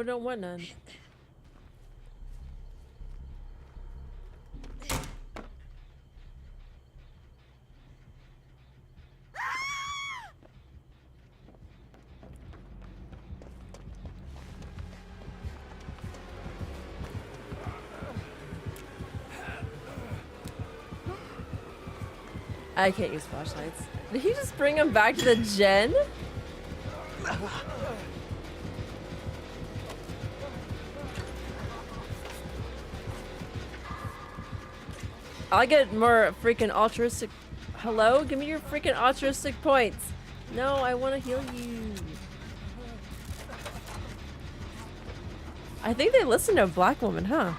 I don't want none. I can't use flashlights. Did he just bring him back to the gen? I'll get more freaking altruistic. Hello? Give me your freaking altruistic points. No, I want to heal you. I think they listen to a black woman, huh?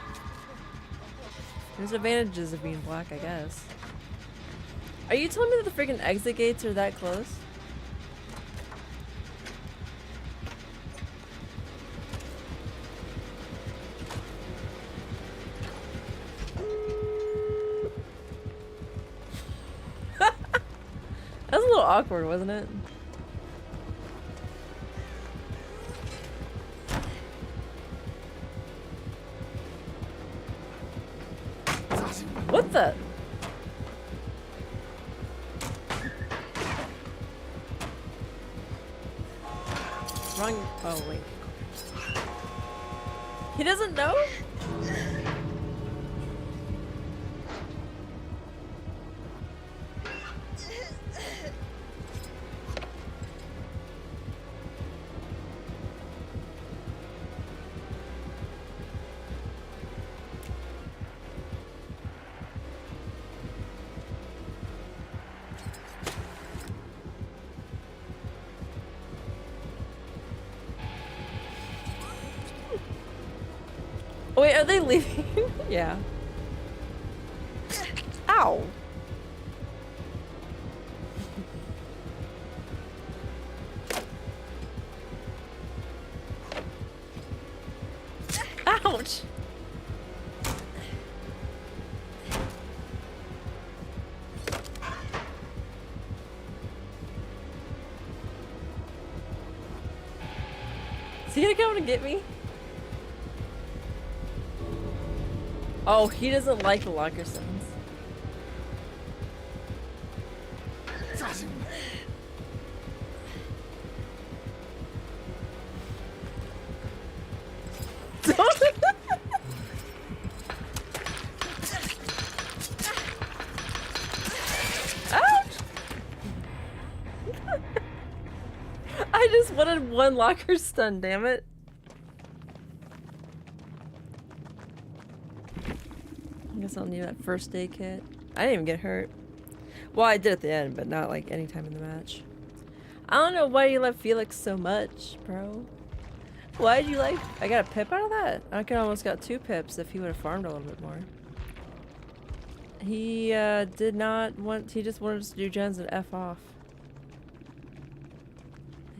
There's advantages of being black, I guess. Are you telling me that the freaking exit gates are that close? That was a little awkward, wasn't it? What the? Wrong. Oh, wait. He doesn't know? Wait, are they leaving? Yeah. Ow. Ouch. Is he gonna come to get me? Oh, he doesn't like the locker sounds. Ouch! I just wanted one locker stun, damn it. I guess I'll need that first aid kit. I didn't even get hurt. Well, I did at the end, but not like any time in the match. I don't know why you love Felix so much, bro. Why did you like? I got a pip out of that? I could almost got 2 pips if he would have farmed a little bit more. He did not want. He just wanted us to do gens and F off.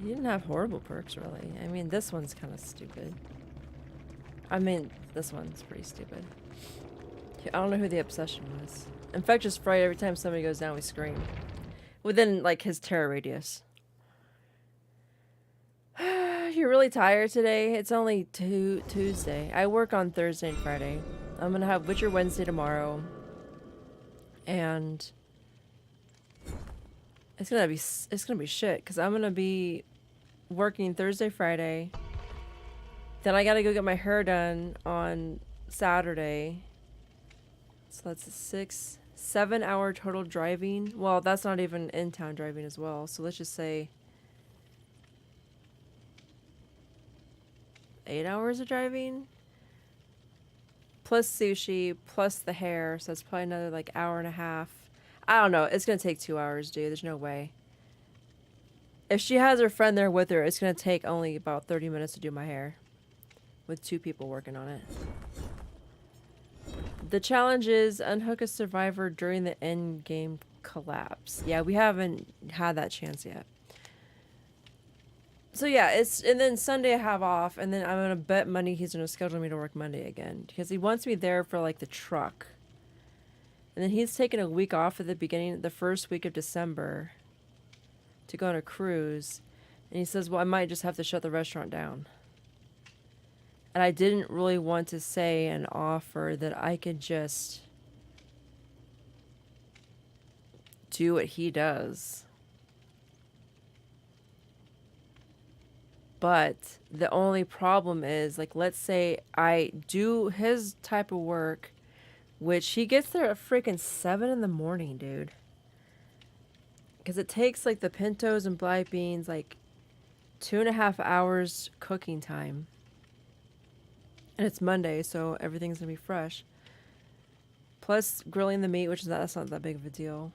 He didn't have horrible perks, really. I mean, this one's kind of stupid. I mean, this one's pretty stupid. I don't know who the obsession was. Infectious Fright, every time somebody goes down, we scream. Within, like, his terror radius. You're really tired today? It's only Tuesday. I work on Thursday and Friday. I'm gonna have Witcher Wednesday tomorrow. And it's gonna be shit, because I'm gonna be working Thursday, Friday. Then I gotta go get my hair done on Saturday. So that's a 6-7 hour total driving. Well, that's not even in-town driving as well. So let's just say 8 hours of driving. Plus sushi, plus the hair. So that's probably another like hour and a half. I don't know. It's going to take 2 hours, dude. There's no way. If she has her friend there with her, it's going to take only about 30 minutes to do my hair. With 2 people working on it. The challenge is unhook a survivor during the end game collapse. Yeah, we haven't had that chance yet. So yeah, and then Sunday I have off, and then I'm gonna bet money he's gonna schedule me to work Monday again because he wants me there for like the truck. And then he's taking a week off at the first week of December to go on a cruise, and he says, "Well, I might just have to shut the restaurant down." And I didn't really want to say an offer that I could just do what he does. But the only problem is, like, let's say I do his type of work, which he gets there at freaking 7 in the morning, dude. Because it takes like the pintos and black beans like 2.5 hours cooking time. And it's Monday, so everything's gonna be fresh. Plus grilling the meat, which is that's not that big of a deal.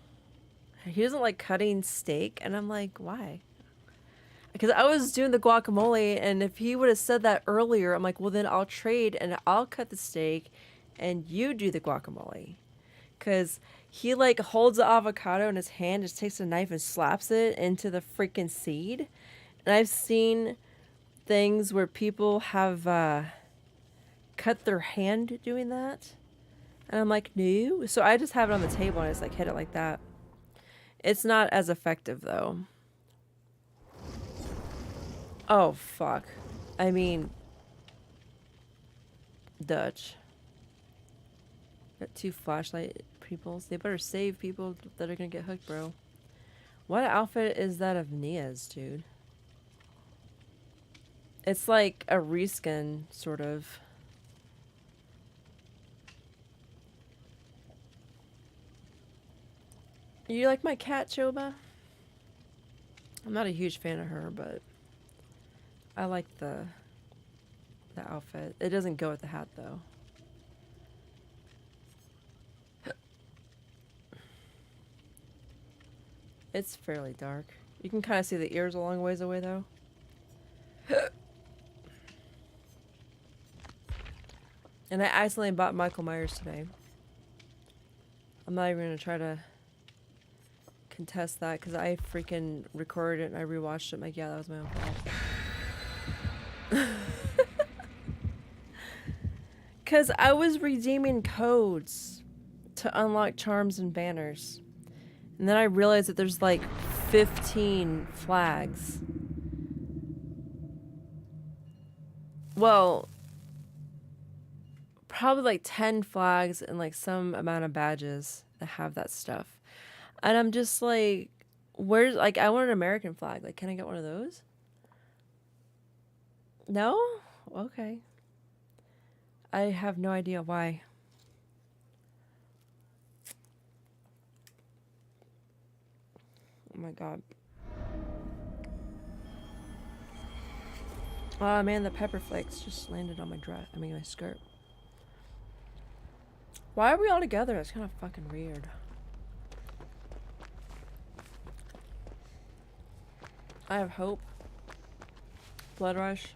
He doesn't like cutting steak, and I'm like, why? Because I was doing the guacamole, and if he would have said that earlier, I'm like, well, then I'll trade, and I'll cut the steak, and you do the guacamole. Because he, like, holds the avocado in his hand, just takes a knife and slaps it into the freaking seed. And I've seen things where people have cut their hand doing that. And I'm like, no. So I just have it on the table, and I just, like, hit it like that. It's not as effective, though. Oh, fuck. I mean... Dutch. Got 2 flashlight peoples. They better save people that are gonna get hooked, bro. What outfit is that of Nia's, dude? It's like a reskin, sort of. You like my cat, Choba? I'm not a huge fan of her, but I like the outfit. It doesn't go with the hat, though. It's fairly dark. You can kind of see the ears a long ways away, though. And I accidentally bought Michael Myers today. I'm not even going to try to contest that because I freaking recorded it and I rewatched it. I'm like, yeah, that was my own fault. Because I was redeeming codes to unlock charms and banners. And then I realized that there's like 15 flags. Well, probably like 10 flags and like some amount of badges that have that stuff. And I'm just like, where's, like, I want an American flag. Like, can I get one of those? No? Okay. I have no idea why. Oh my god. Oh man, the pepper flakes just landed on my dress. I mean, my skirt. Why are we all together? That's kind of fucking weird. I have hope. Blood rush.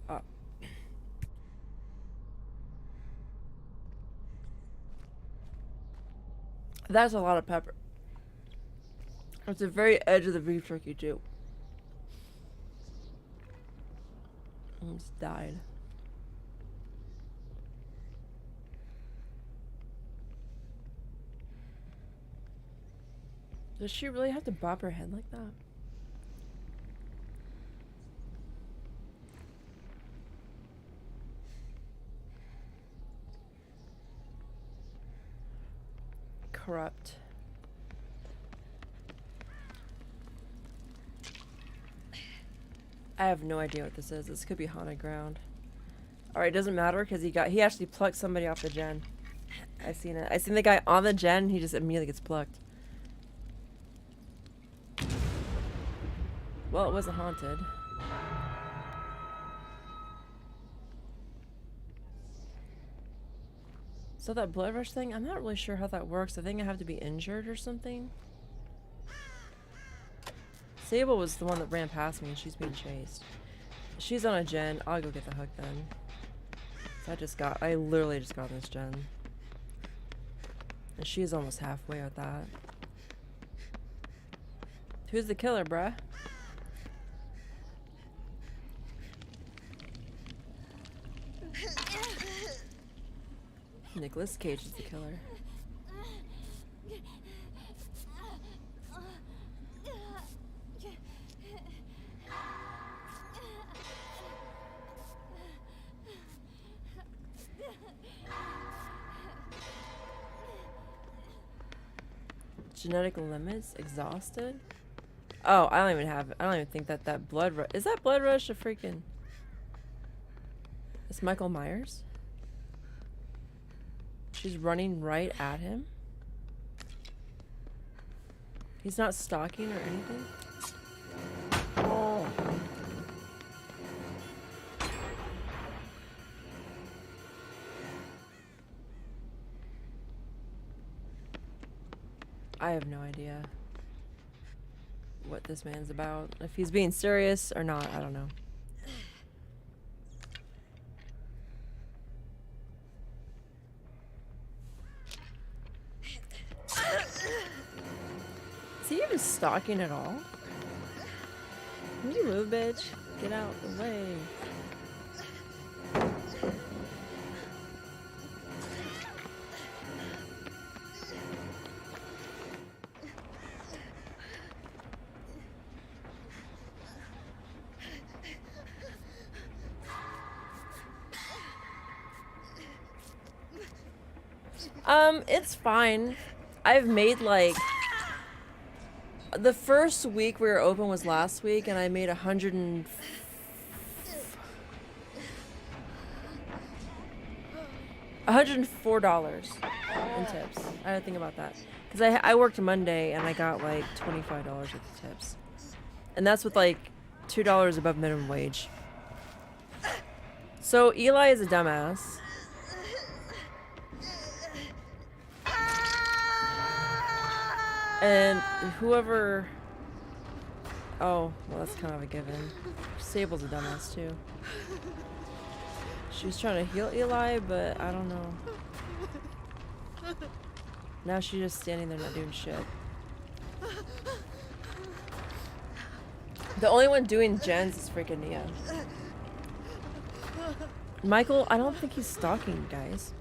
Oh. That's a lot of pepper. It's the very edge of the beef jerky too. Almost died. Does she really have to bop her head like that? Corrupt. I have no idea what this is. This could be haunted ground. Alright, it doesn't matter because he actually plucked somebody off the gen. I seen it. I seen the guy on the gen, he just immediately gets plucked. Well, it wasn't haunted. So that blood rush thing, I'm not really sure how that works. I think I have to be injured or something. Sable was the one that ran past me and she's being chased. She's on a gen. I'll go get the hook then. So I literally just got this gen. And she's almost halfway with that. Who's the killer, bruh? Nicolas Cage is the killer. Genetic limits exhausted. Oh, I don't even think that blood rush is that blood rush a freaking. It's Michael Myers. She's running right at him. He's not stalking or anything? Oh. I have no idea what this man's about. If he's being serious or not, I don't know. Is he even stalking at all? Can you move, bitch? Get out the way. It's fine. I've made like the first week we were open was last week, and I made $104 in tips. I had to think about that because I worked Monday and I got like $25 worth of tips, and that's with like $2 above minimum wage. So Eli is a dumbass. And whoever... Oh, well, that's kind of a given. Sable's a dumbass, too. She was trying to heal Eli, but I don't know. Now she's just standing there not doing shit. The only one doing gens is freaking Nia. Michael, I don't think he's stalking, guys.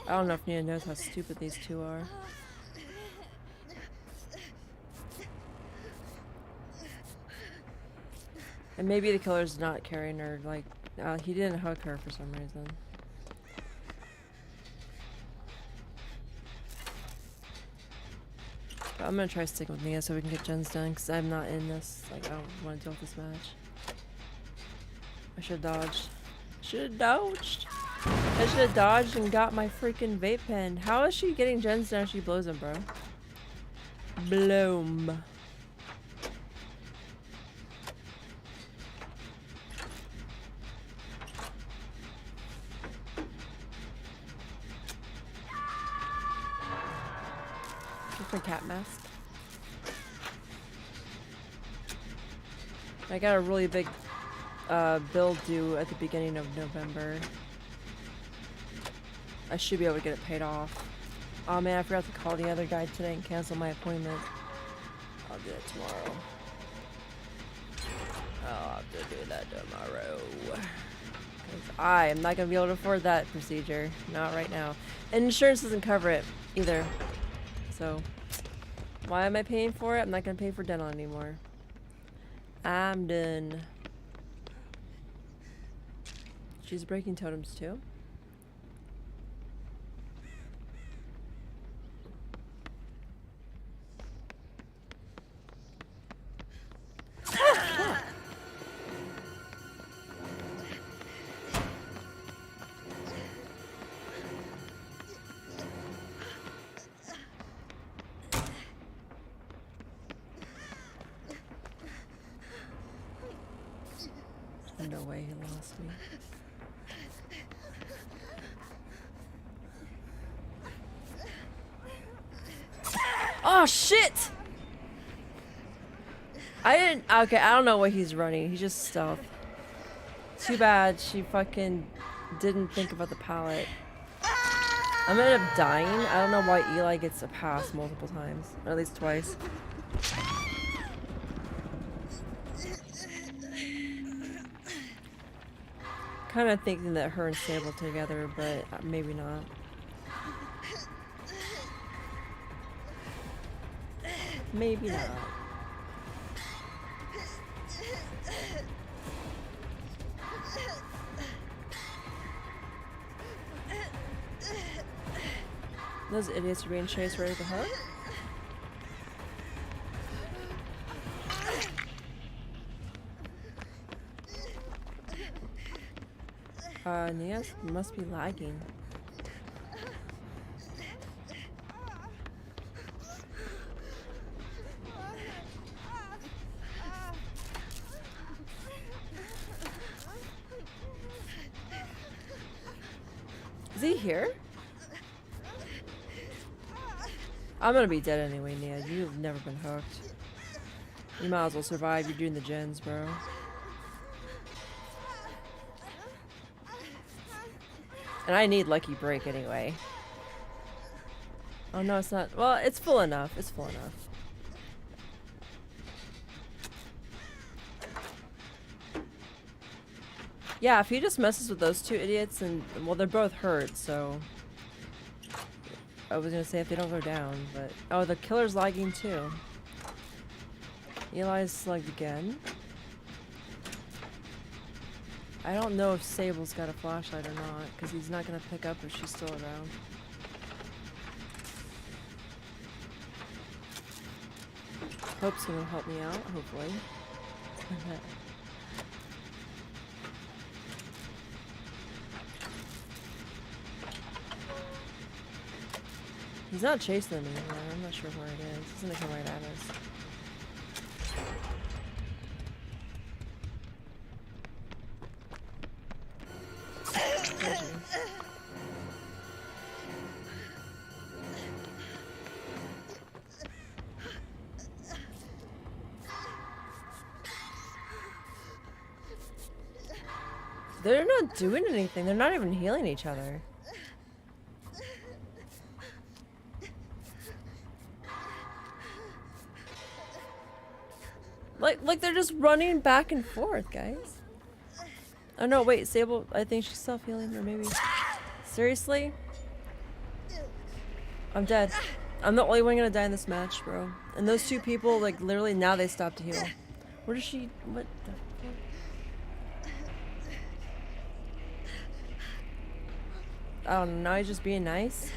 I don't know if Nia knows how stupid these two are. And maybe the killer's not carrying her, like, he didn't hug her for some reason. But I'm gonna try sticking with Nia so we can get gens done, because I'm not in this. Like, I don't want to deal with this match. I should have dodged. I should have dodged and got my freaking vape pen. How is she getting gens down if she blows them, bro? Bloom. What's my cat mask? I got a really big bill due at the beginning of November. I should be able to get it paid off. Oh man, I forgot to call the other guy today and cancel my appointment. I'll do it tomorrow. I'll have to do that tomorrow. Because I am not going to be able to afford that procedure. Not right now. And insurance doesn't cover it either. So, why am I paying for it? I'm not going to pay for dental anymore. I'm done. She's breaking totems too. No way he lost me. Oh shit! Okay, I don't know what he's running. He's just stealth. Too bad she fucking didn't think about the pallet. I'm gonna end up dying. I don't know why Eli gets a pass multiple times. Or at least twice. Kind of thinking that her and Sable together, but maybe not. Maybe not. Those idiots are being chased right at the hook. Nia must be lagging. Is he here? I'm gonna be dead anyway, Nia. You've never been hooked. You might as well survive. You're doing the gens, bro. And I need Lucky Break anyway. Oh no, it's not. Well, it's full enough. It's full enough. Yeah, if he just messes with those two idiots, and well, they're both hurt, so I was gonna say if they don't go down, but oh, the killer's lagging too. Eli's slugged again. I don't know if Sable's got a flashlight or not, because he's not gonna pick up if she's still around. Hope's gonna help me out, hopefully. He's not chasing them anymore. I'm not sure where it is. He's gonna come right at us. They're not doing anything. They're not even healing each other. Like they're just running back and forth, guys. Oh no, wait, Sable, I think she's self-healing, or maybe... Seriously? I'm dead. I'm the only one gonna die in this match, bro. And those two people, like, literally now they stopped to heal. Where does she... What the fuck? Oh, now he's just being nice?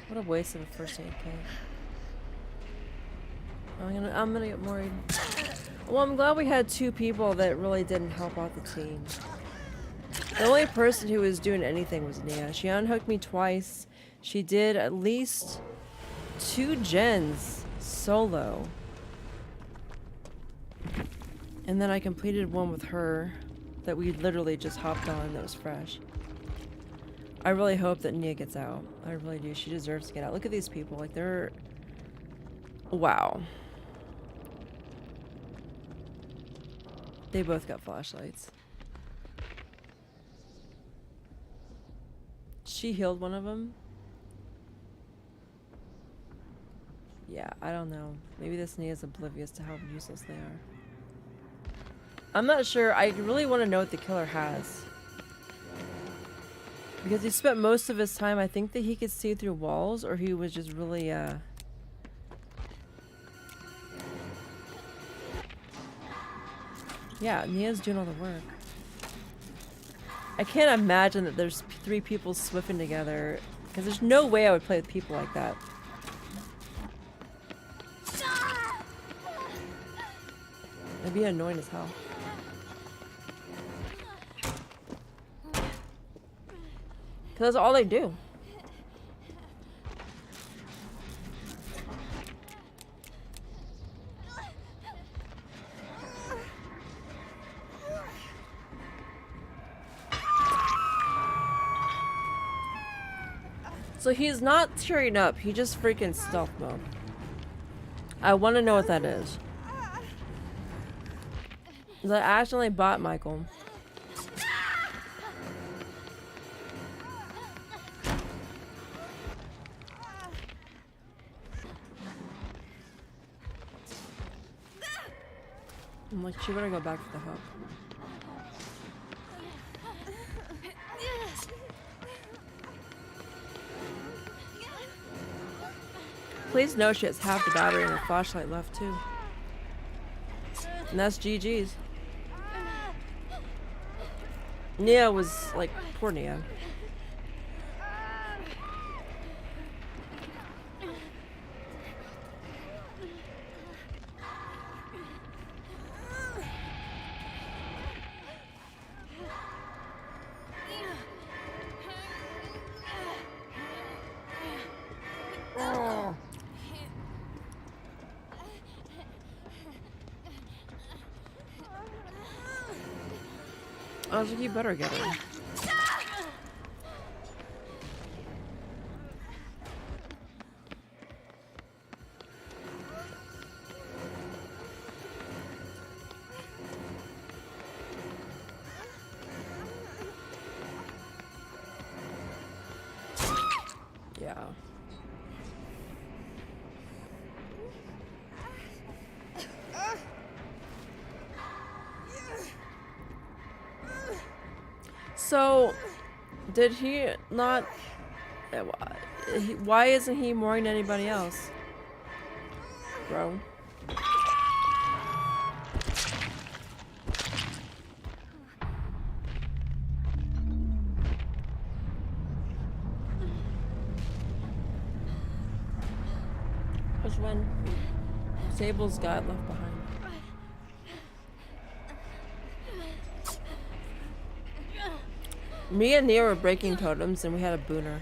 What a waste of a first aid kit. I'm gonna get worried. Well, I'm glad we had two people that really didn't help out the team. The only person who was doing anything was Nia. She unhooked me twice. She did at least 2 gens solo. And then I completed one with her that we literally just hopped on that was fresh. I really hope that Nia gets out. I really do. She deserves to get out. Look at these people. Like, they're... Wow. They both got flashlights. She healed one of them. Yeah, I don't know. Maybe this Nia's oblivious to how useless they are. I'm not sure. I really want to know what the killer has. Because he spent most of his time, I think that he could see through walls, or he was just really, Yeah, Nia's doing all the work. I can't imagine that there's 3 people swiffing together, because there's no way I would play with people like that. It'd be annoying as hell. Because that's all they do. So he's not tearing up, he just freaking stealth mode. I want to know what that is. I accidentally bought Michael. I'm like, she better go back to the hub. Please know she has half the battery and a flashlight left too. And that's GG's. Nia was like, poor Nia. I was like, you better get it. Yeah. So, did he not? Why isn't he mooring anybody else, bro? Because when Sable's got left behind. Me and Nia were breaking totems and we had a booner.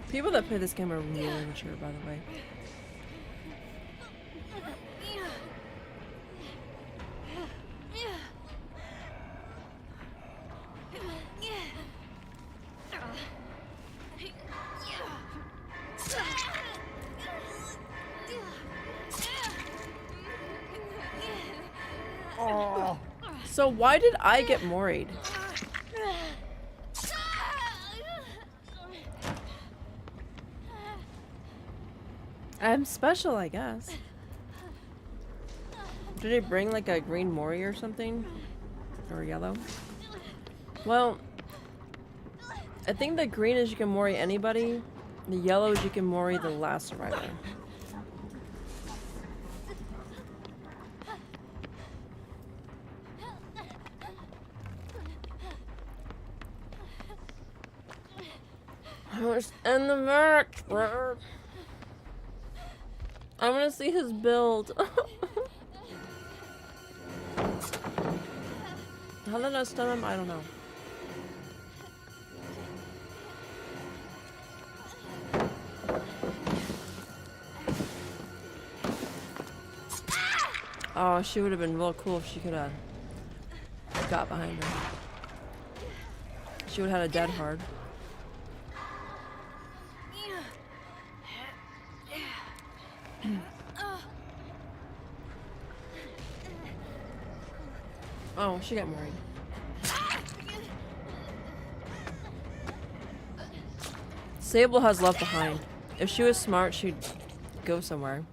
People that play this game are really mature, by the way. So why did I get moried? I'm special, I guess. Did he bring like a green mori or something? Or yellow? Well, I think the green is you can mori anybody. The yellow is you can mori the last survivor. Let's end the match, bro. I want to see his build. How did I stun him? I don't know. Oh, she would have been real cool if she could have got behind her. She would have had a dead hard. Oh, she got married. Sable has left behind. If she was smart, she'd go somewhere.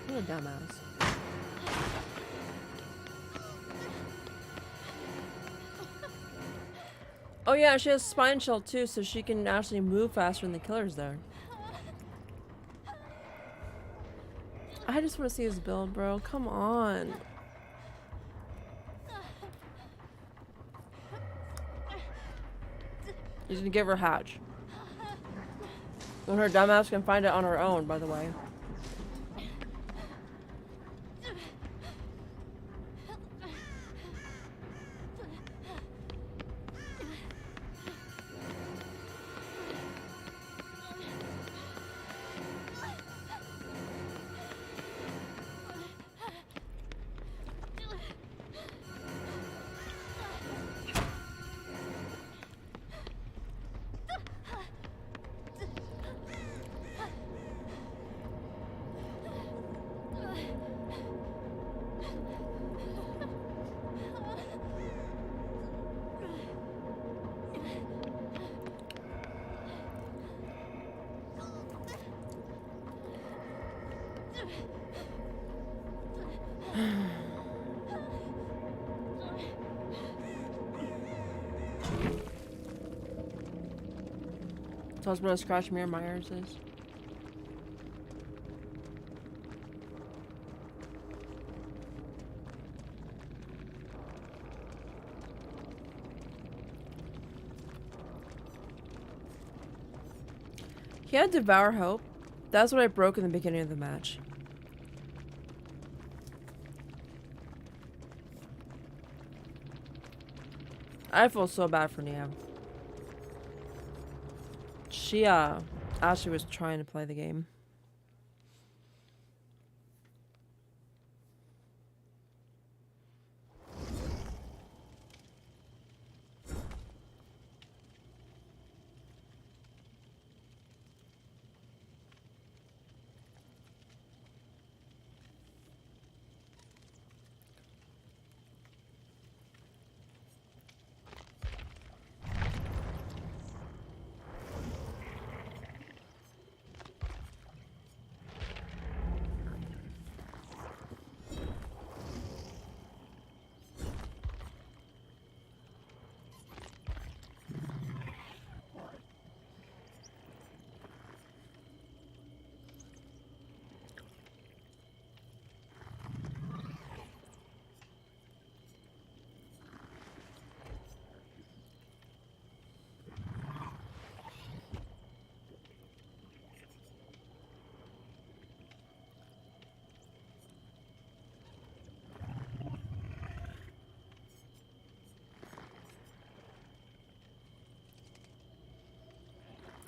What a dumbass. Oh yeah, she has spine shell too, so she can actually move faster than the killers there. I just want to see his build, bro. Come on. He's gonna give her hatch. When her dumbass can find it on her own, by the way. Tell us what a scratch mirror Myers is. He had Devour Hope. That's what I broke in the beginning of the match. I feel so bad for Nia. She actually was trying to play the game.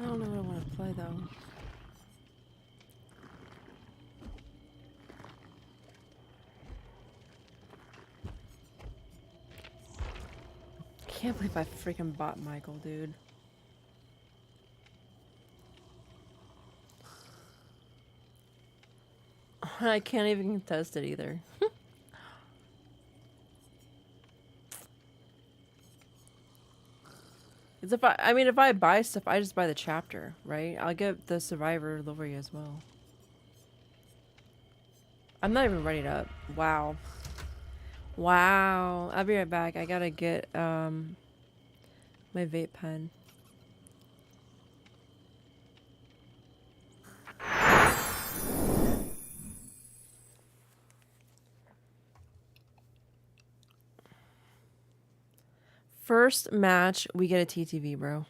I don't know what I want to play though. Can't believe I freaking bought Michael, dude. I can't even contest it either. Because if I buy stuff, I just buy the chapter, right? I'll get the Survivor livery as well. I'm not even ready up. Wow. Wow. I'll be right back. I gotta get my vape pen. First match, we get a TTV, bro.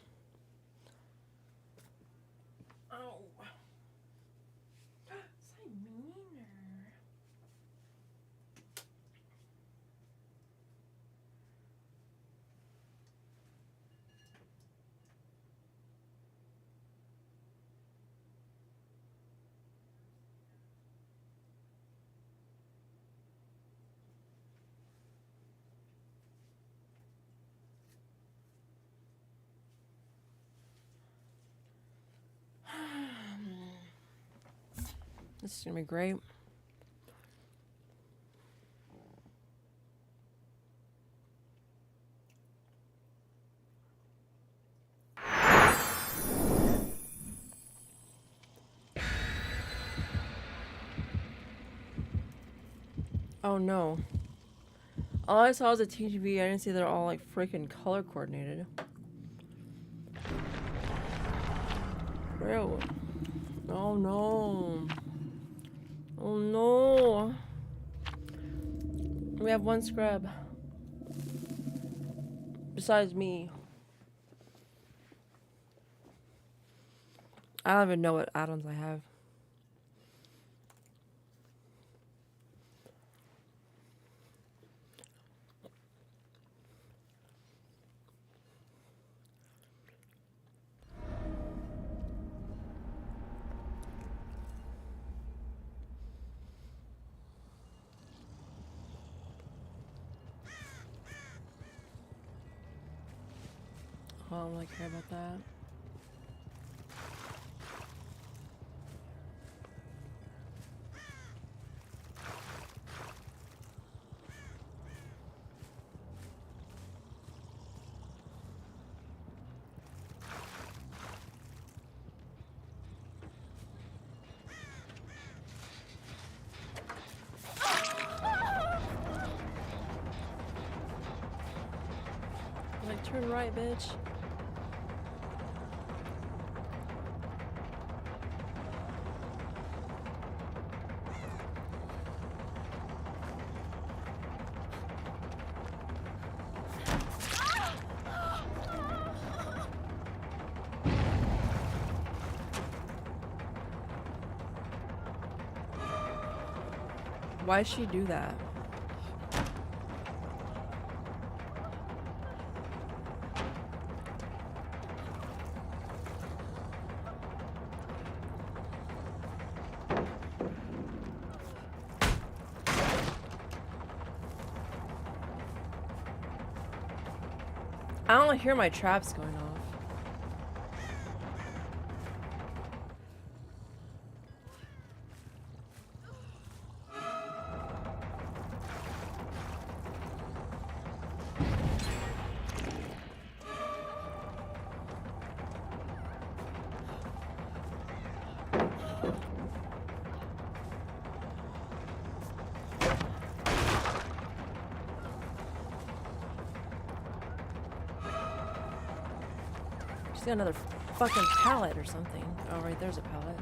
This is gonna be great. Oh no. All I saw was a TGV. I didn't see they're all like freaking color coordinated. Bro. Oh no. Oh no. We have one scrub. Besides me. I don't even know what add-ons I have. I don't really care about that. Like, turn right, bitch. Why'd she do that? I don't hear my traps going off. She's got another fucking pallet or something. Oh, right, there's a pallet.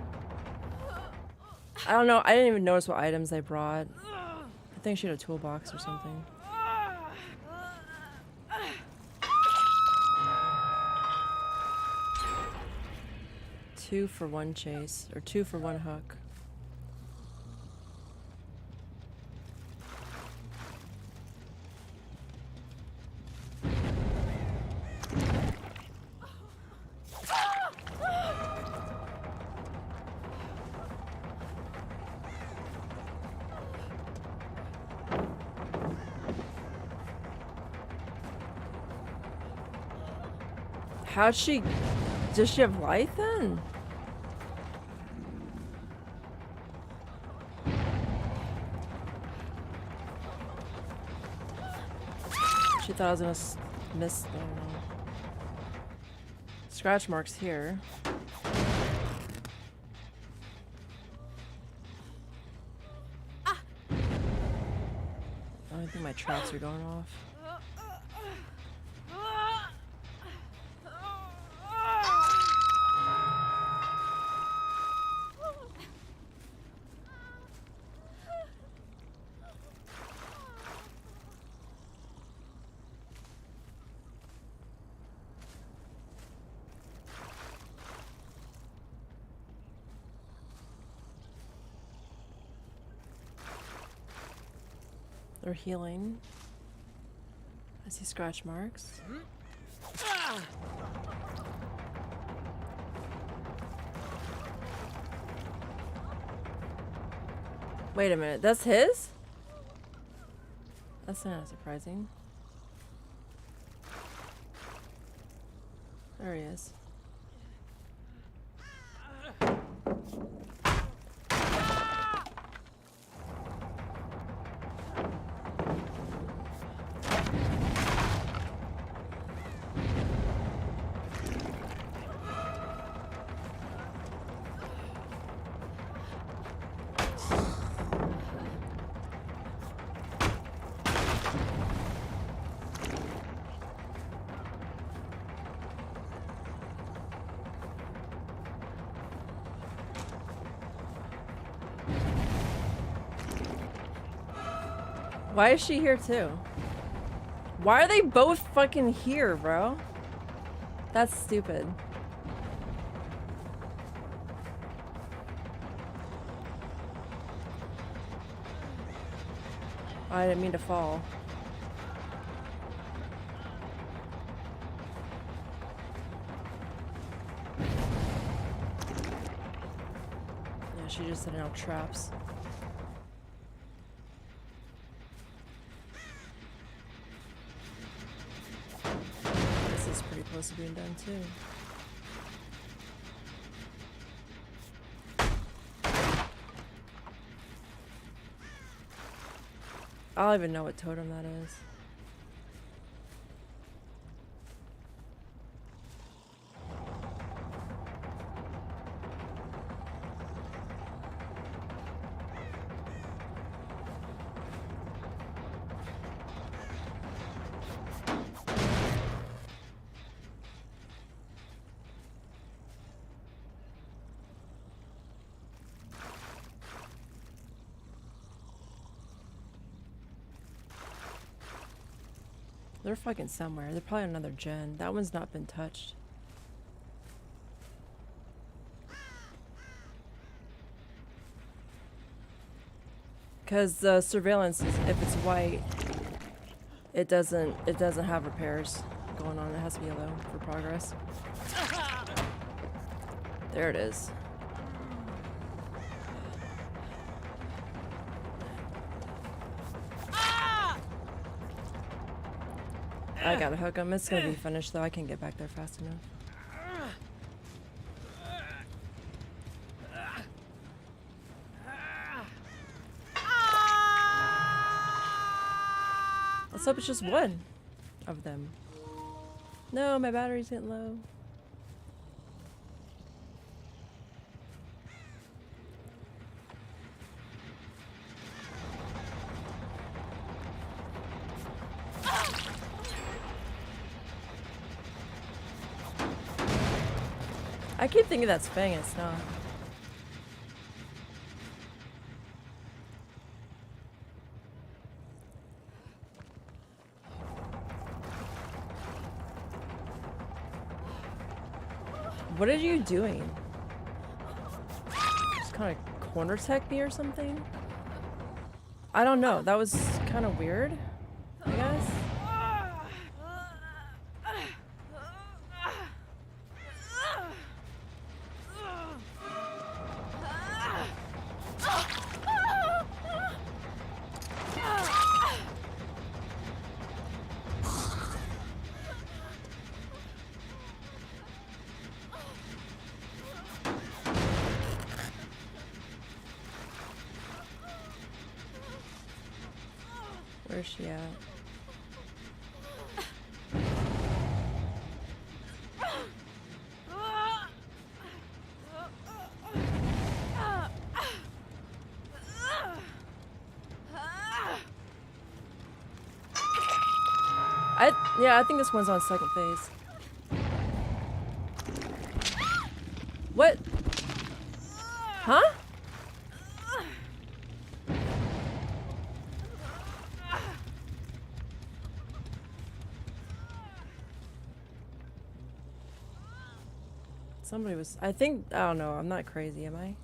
I don't know. I didn't even notice what items they brought. I think she had a toolbox or something. Two for one chase, or 2 for 1 hook. How'd she... Does she have life then? She thought I was gonna miss... I don't know. Scratch marks here. I don't think my traps are going off. They're healing. I see scratch marks. Wait a minute, that's his? That's not surprising. There he is. Why is she here too? Why are they both fucking here, bro? That's stupid. I didn't mean to fall. Yeah, she just set out traps. Pretty close to being done too. I don't even know what totem that is. They're fucking somewhere. They're probably another gen. That one's not been touched. Because the surveillance is, if it's white, it doesn't have repairs going on. It has to be yellow for progress. There it is. I gotta hook him. It's gonna be finished though. I can't get back there fast enough. Let's hope it's just one of them. No, my battery's getting low. I keep thinking that's Fang, it's not. What are you doing? Just kind of corner tech me or something? I don't know. That was kind of weird, I guess. Where's she at? I think this one's on second phase. What? Huh? Somebody was, I think, I don't know, I'm not crazy, am I?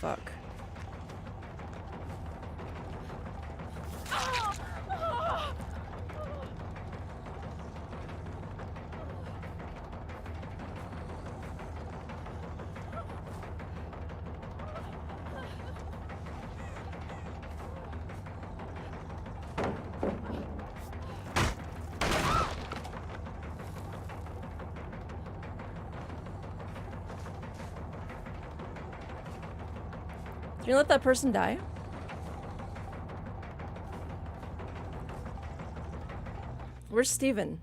Fuck. Did you let that person die? Where's Steven?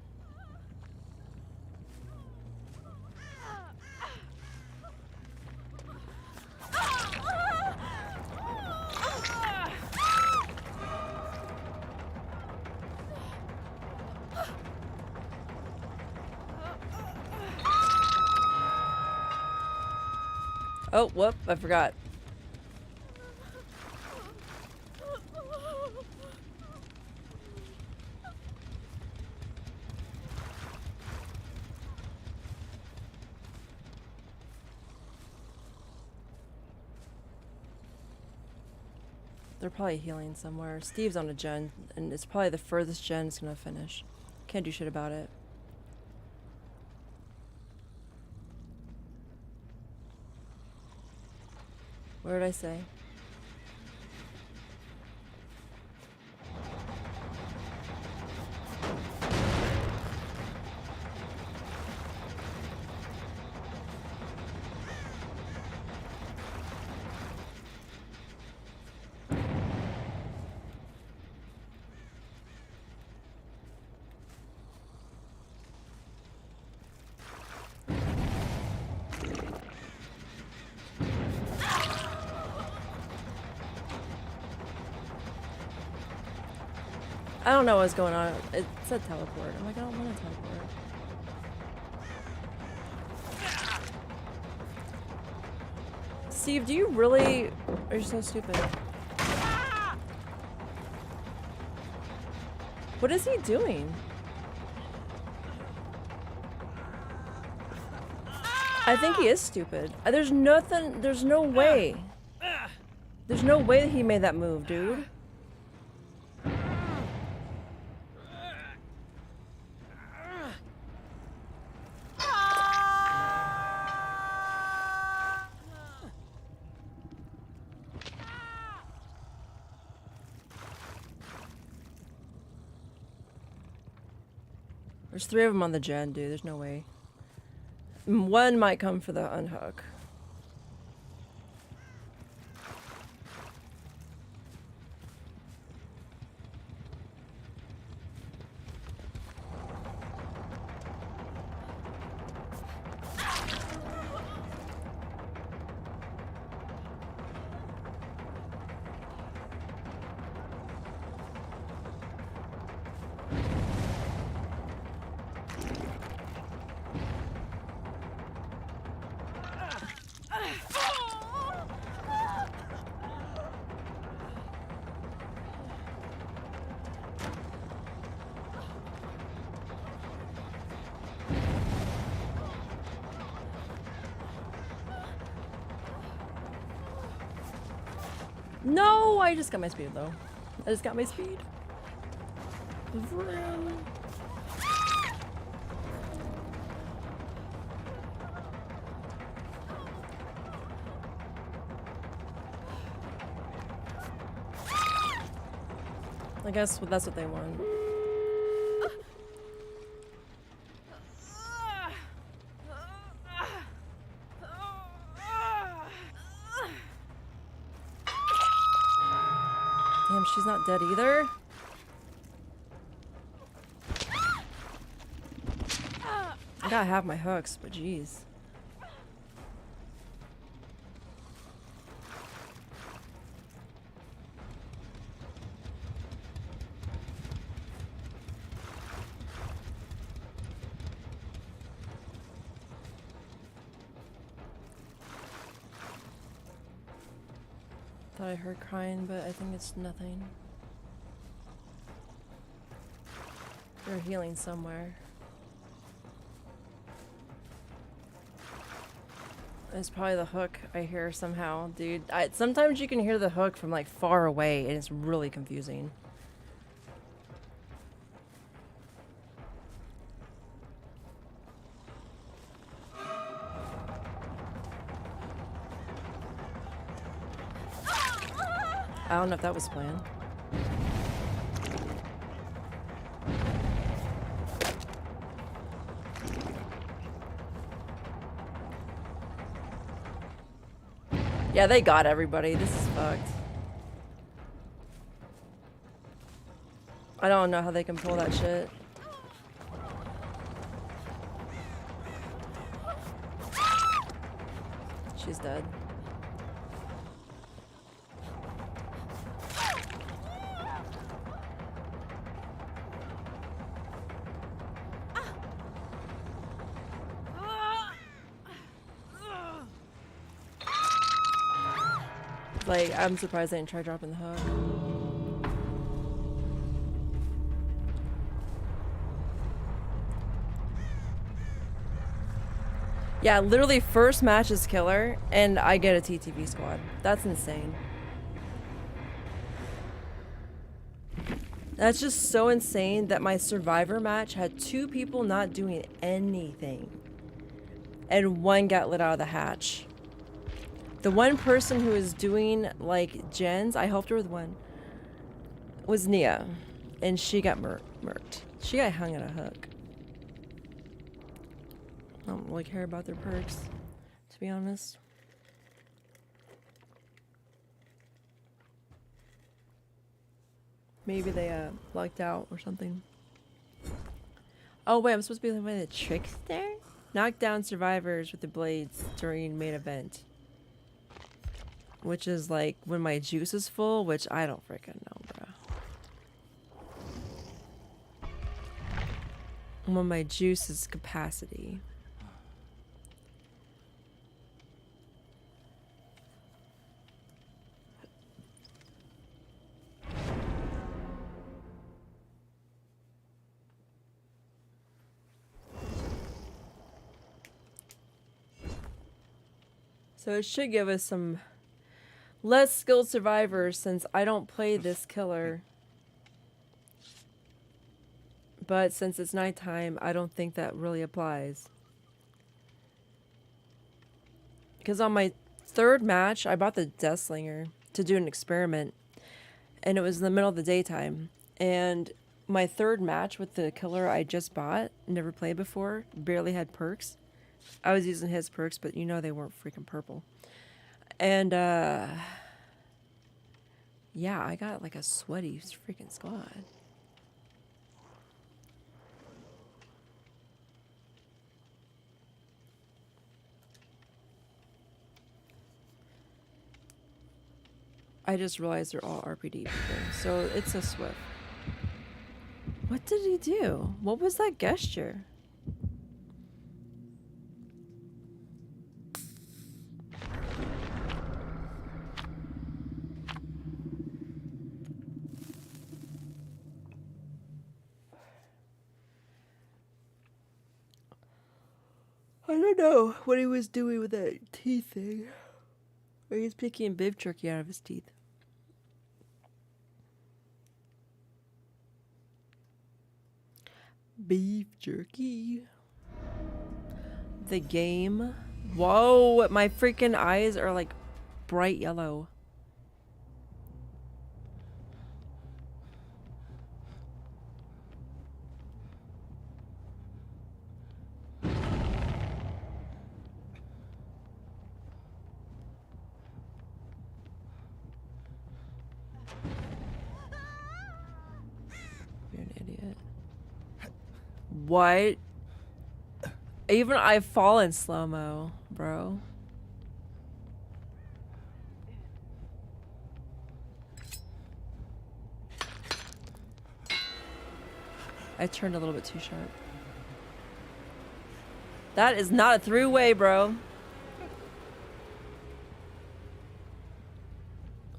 Oh, whoop, I forgot. They're probably healing somewhere. Steve's on a gen, and it's probably the furthest gen is gonna finish. Can't do shit about it. What did I say? I don't know what's going on. It said teleport. I'm like, I don't want to teleport. Steve, do you really... Are you so stupid? What is he doing? I think he is stupid. There's nothing. There's no way. There's no way that he made that move, dude. There's 3 of them on the gen, dude. There's no way. One might come for the unhook. No, I just got my speed though. I just got my speed. Vroom. I guess that's what they want. Damn, she's not dead either. I gotta have my hooks, but jeez. Thought I heard crying, but I think it's nothing. They're healing somewhere. It's probably the hook I hear somehow, dude. Sometimes you can hear the hook from like far away and it's really confusing. I don't know if that was planned. Yeah, they got everybody. This is fucked. I don't know how they can pull that shit. She's dead. Like, I'm surprised they didn't try dropping the hook. Yeah, literally first match is killer, and I get a TTV squad. That's insane. That's just so insane that my Survivor match had 2 people not doing anything. And 1 got let out of the hatch. The one person who was doing, like, gens, I helped her with one, was Nia. And she got murked. She got hung at a hook. I don't really care about their perks, to be honest. Maybe they, lucked out or something. Oh, wait, I'm supposed to be the trickster? Knock down survivors with the blades during main event. Which is like when my juice is full, which I don't freaking know, bro. When my juice is capacity. So it should give us some less skilled survivors since I don't play this killer. But since it's nighttime, I don't think that really applies. Because on my third match, I bought the Deathslinger to do an experiment. And it was in the middle of the daytime. And my third match with the killer I just bought, never played before, barely had perks. I was using his perks, but you know they weren't freaking purple. And, yeah, I got like a sweaty freaking squad. I just realized they're all RPD people, so it's a Swift. What did he do? What was that gesture? I don't know what he was doing with that teeth thing. Or he's picking beef jerky out of his teeth. Beef jerky. The game. Whoa, my freaking eyes are like bright yellow. You're an idiot. What? Even I fall in slow-mo, bro. I turned a little bit too sharp. That is not a throughway, bro.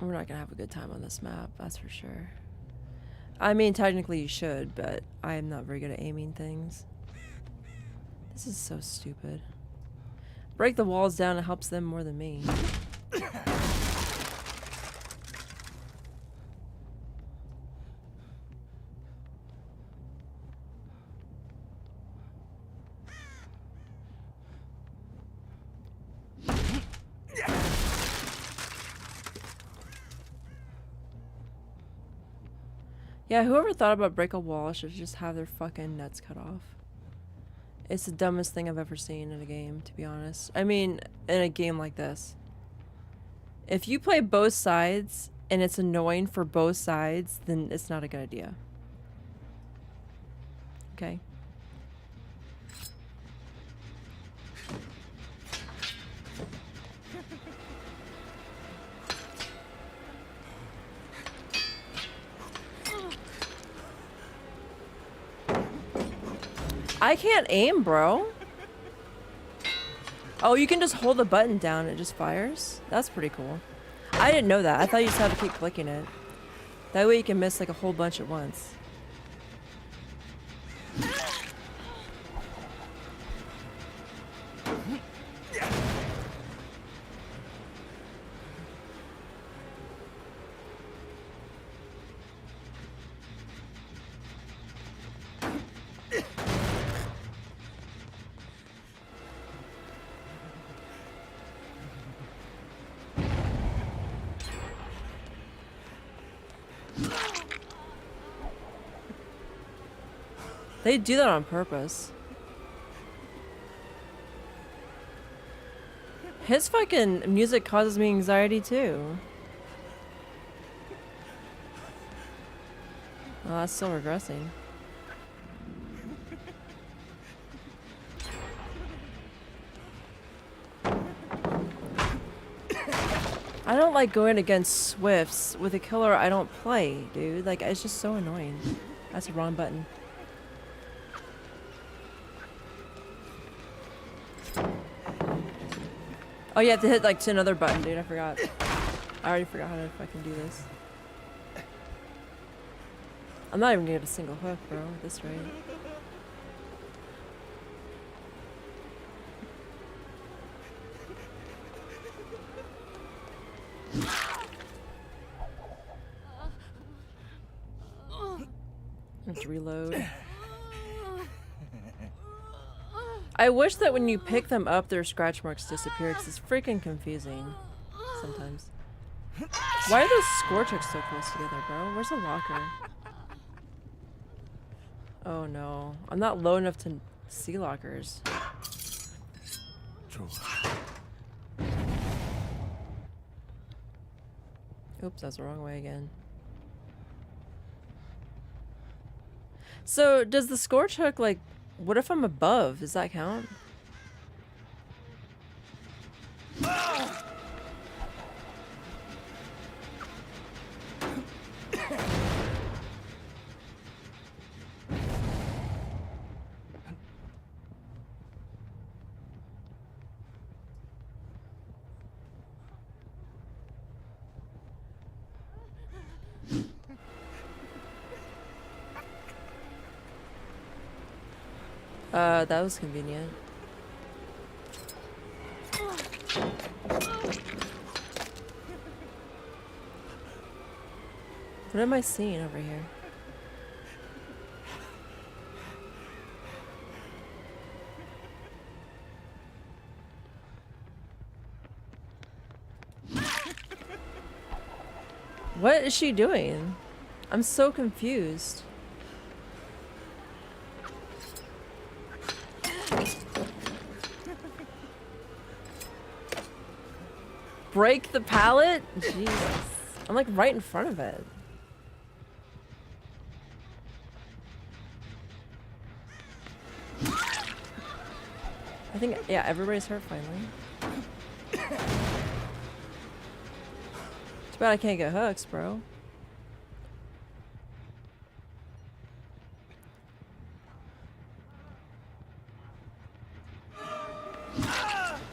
We're not gonna have a good time on this map, that's for sure. I mean, technically you should, but I am not very good at aiming things. This is so stupid. Break the walls down, it helps them more than me. Yeah, whoever thought about break a wall should just have their fucking nuts cut off. It's the dumbest thing I've ever seen in a game, to be honest. I mean, in a game like this. If you play both sides and it's annoying for both sides, then it's not a good idea. Okay? I can't aim, bro. Oh, you can just hold the button down and it just fires? That's pretty cool. I didn't know that. I thought you just had to keep clicking it. That way you can miss like a whole bunch at once. They do that on purpose. His fucking music causes me anxiety too. Oh, that's still regressing. I don't like going against Swifts with a killer I don't play, dude. Like, it's just so annoying. That's the wrong button. Oh, you have to hit like to another button, dude. I forgot. I already forgot how to fucking do this. I'm not even gonna get a single hook, bro, at this rate. Let's reload. I wish that when you pick them up, their scratch marks disappear because it's freaking confusing sometimes. Why are those score checks so close together, bro? Where's the locker? Oh no. I'm not low enough to see lockers. Oops, that's the wrong way again. So, does the score check, like, what if I'm above? Does that count? That was convenient. What am I seeing over here? What is she doing? I'm so confused. Break the pallet? Jesus. I'm like right in front of it. I think, yeah, everybody's hurt finally. Too bad I can't get hooks, bro.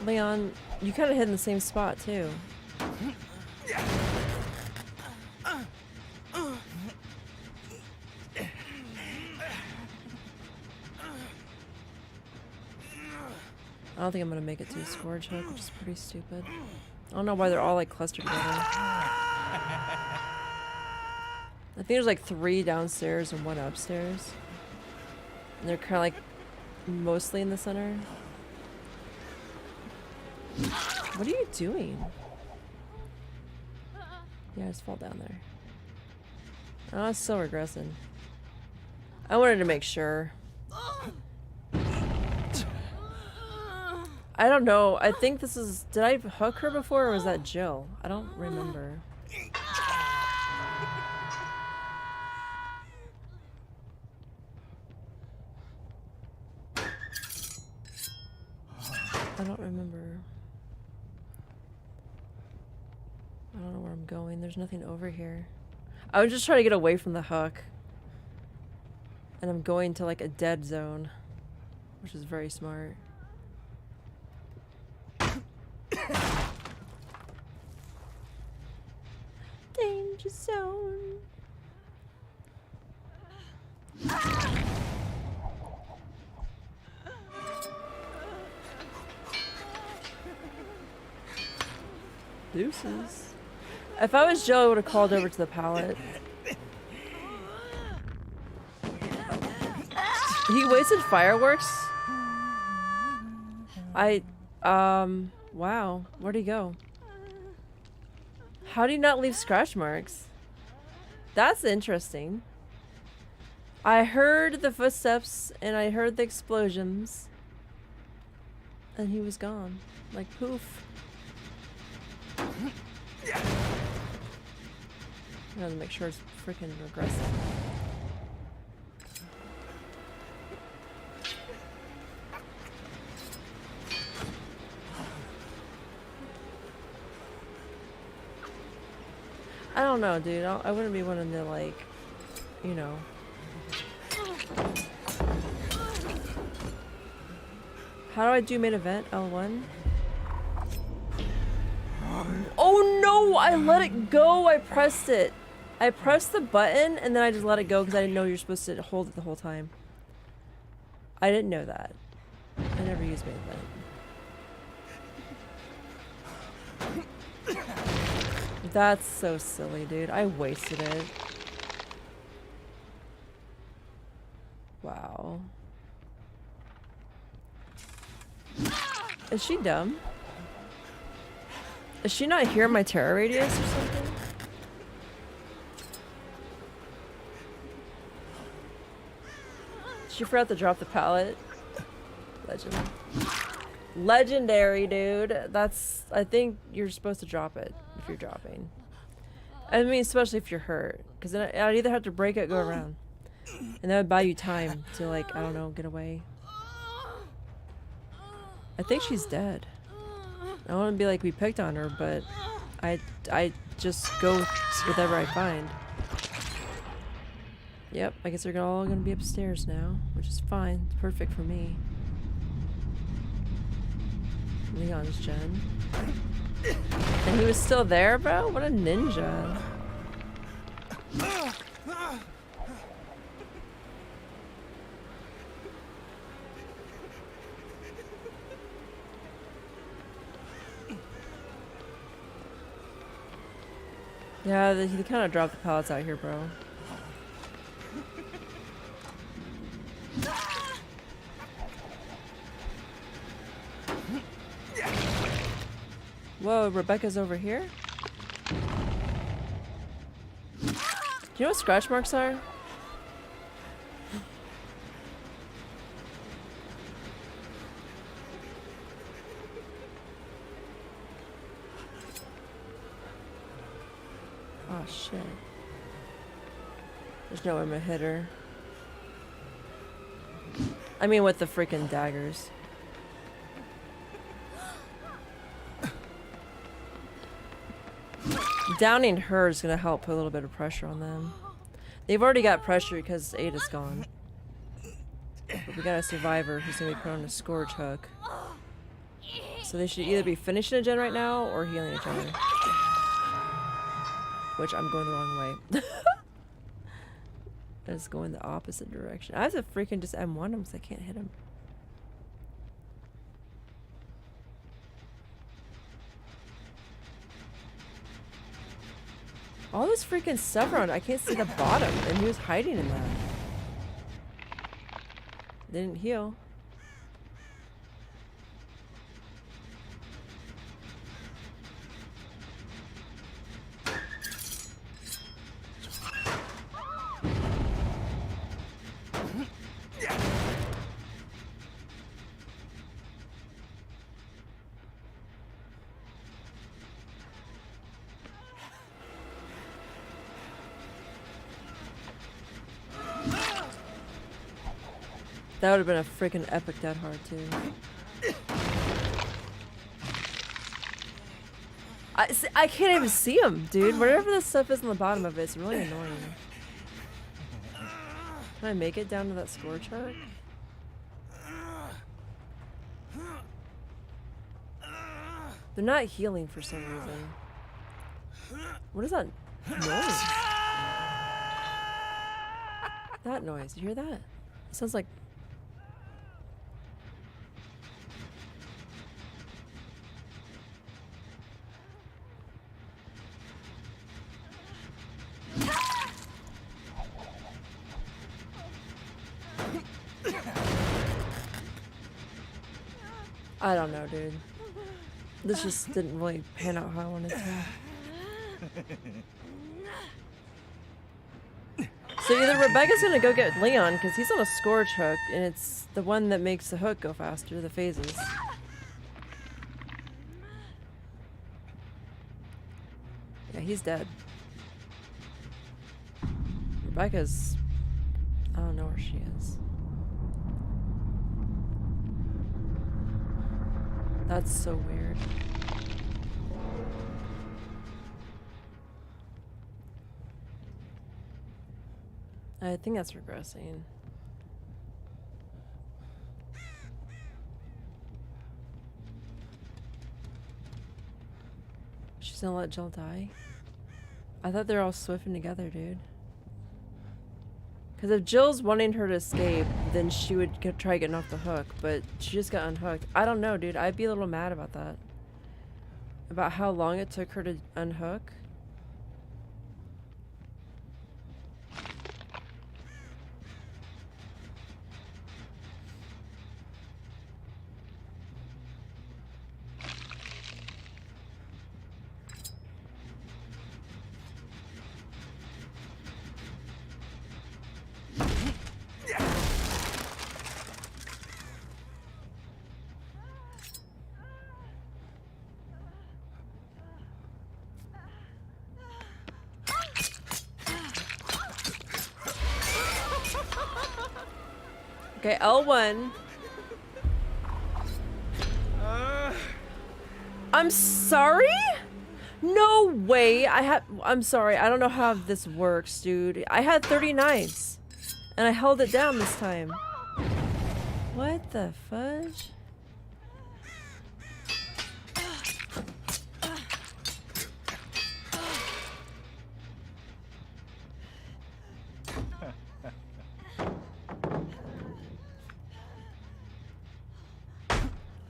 Leon, you kind of hit in the same spot too. I don't think I'm gonna make it to a score check, which is pretty stupid. I don't know why they're all like clustered together. I think there's like 3 downstairs and 1 upstairs. And they're kind of like mostly in the center. What are you doing? Yeah, just fall down there. Oh, it's still regressing. I wanted to make sure. I don't know. I think this is... Did I hook her before or was that Jill? I don't remember. I don't remember. I don't know where I'm going. There's nothing over here. I was just trying to get away from the hook. And I'm going to like a dead zone. Which is very smart. Danger zone. Deuces. If I was Jill, I would have called over to the pallet. He wasted fireworks? Wow. Where'd he go? How do you not leave scratch marks? That's interesting. I heard the footsteps and I heard the explosions. And he was gone. Like poof. I gotta make sure it's freaking regressive. I don't know, dude. I wouldn't be wanting to, like, you know. How do I do main event? L1? Oh no! I let it go! I pressed it! I pressed the button and then I just let it go because I didn't know you're supposed to hold it the whole time. I didn't know that. I never used main event. That's so silly, dude. I wasted it. Wow. Is she dumb? Is she not here in my terror radius or something? She forgot to drop the pallet. Legend. Legendary, dude. That's, I think you're supposed to drop it if you're dropping. I mean, especially if you're hurt. Because then I'd either have to break it, go around. And that would buy you time to, like, I don't know, get away. I think she's dead. I don't want to be like we picked on her, but I just go with whatever I find. Yep, I guess they're all gonna be upstairs now, which is fine. It's perfect for me. Leon's Jen. And he was still there, bro? What a ninja. Yeah, he kind of dropped the pallets out here, bro. Whoa, Rebecca's over here? Do you know what scratch marks are? Oh shit. There's no way I'm gonna hit her. I mean with the freaking daggers. Downing her is gonna help put a little bit of pressure on them. They've already got pressure because Ada's gone. But we got a survivor who's gonna be put on a scourge hook. So they should either be finishing a gen right now or healing each other. Which I'm going the wrong way. I just going the opposite direction. I have to freaking just M1 him because I can't hit him. All this freaking stuff around, I can't see the bottom, and he was hiding in that. Didn't heal. That would have been a freaking epic dead hard too. I can't even see him, dude. Whatever this stuff is on the bottom of it, it's really annoying. Can I make it down to that score chart? They're not healing for some reason. What is that noise? That noise, you hear that? It sounds like... I don't know, dude. This just didn't really pan out how I wanted to. So either Rebecca's gonna go get Leon, because he's on a scourge hook, and it's the one that makes the hook go faster, the phases. Yeah, he's dead. Rebecca's... I don't know where she is. That's so weird. I think that's regressing. She's gonna let Jill die? I thought they're all swiffing together, dude. Because if Jill's wanting her to escape, then she would try getting off the hook, but she just got unhooked. I don't know, dude. I'd be a little mad about that. About how long it took her to unhook. Okay, L1. I'm sorry? No way. I'm sorry. I don't know how this works, dude. I had 30 knives. And I held it down this time. What the fudge?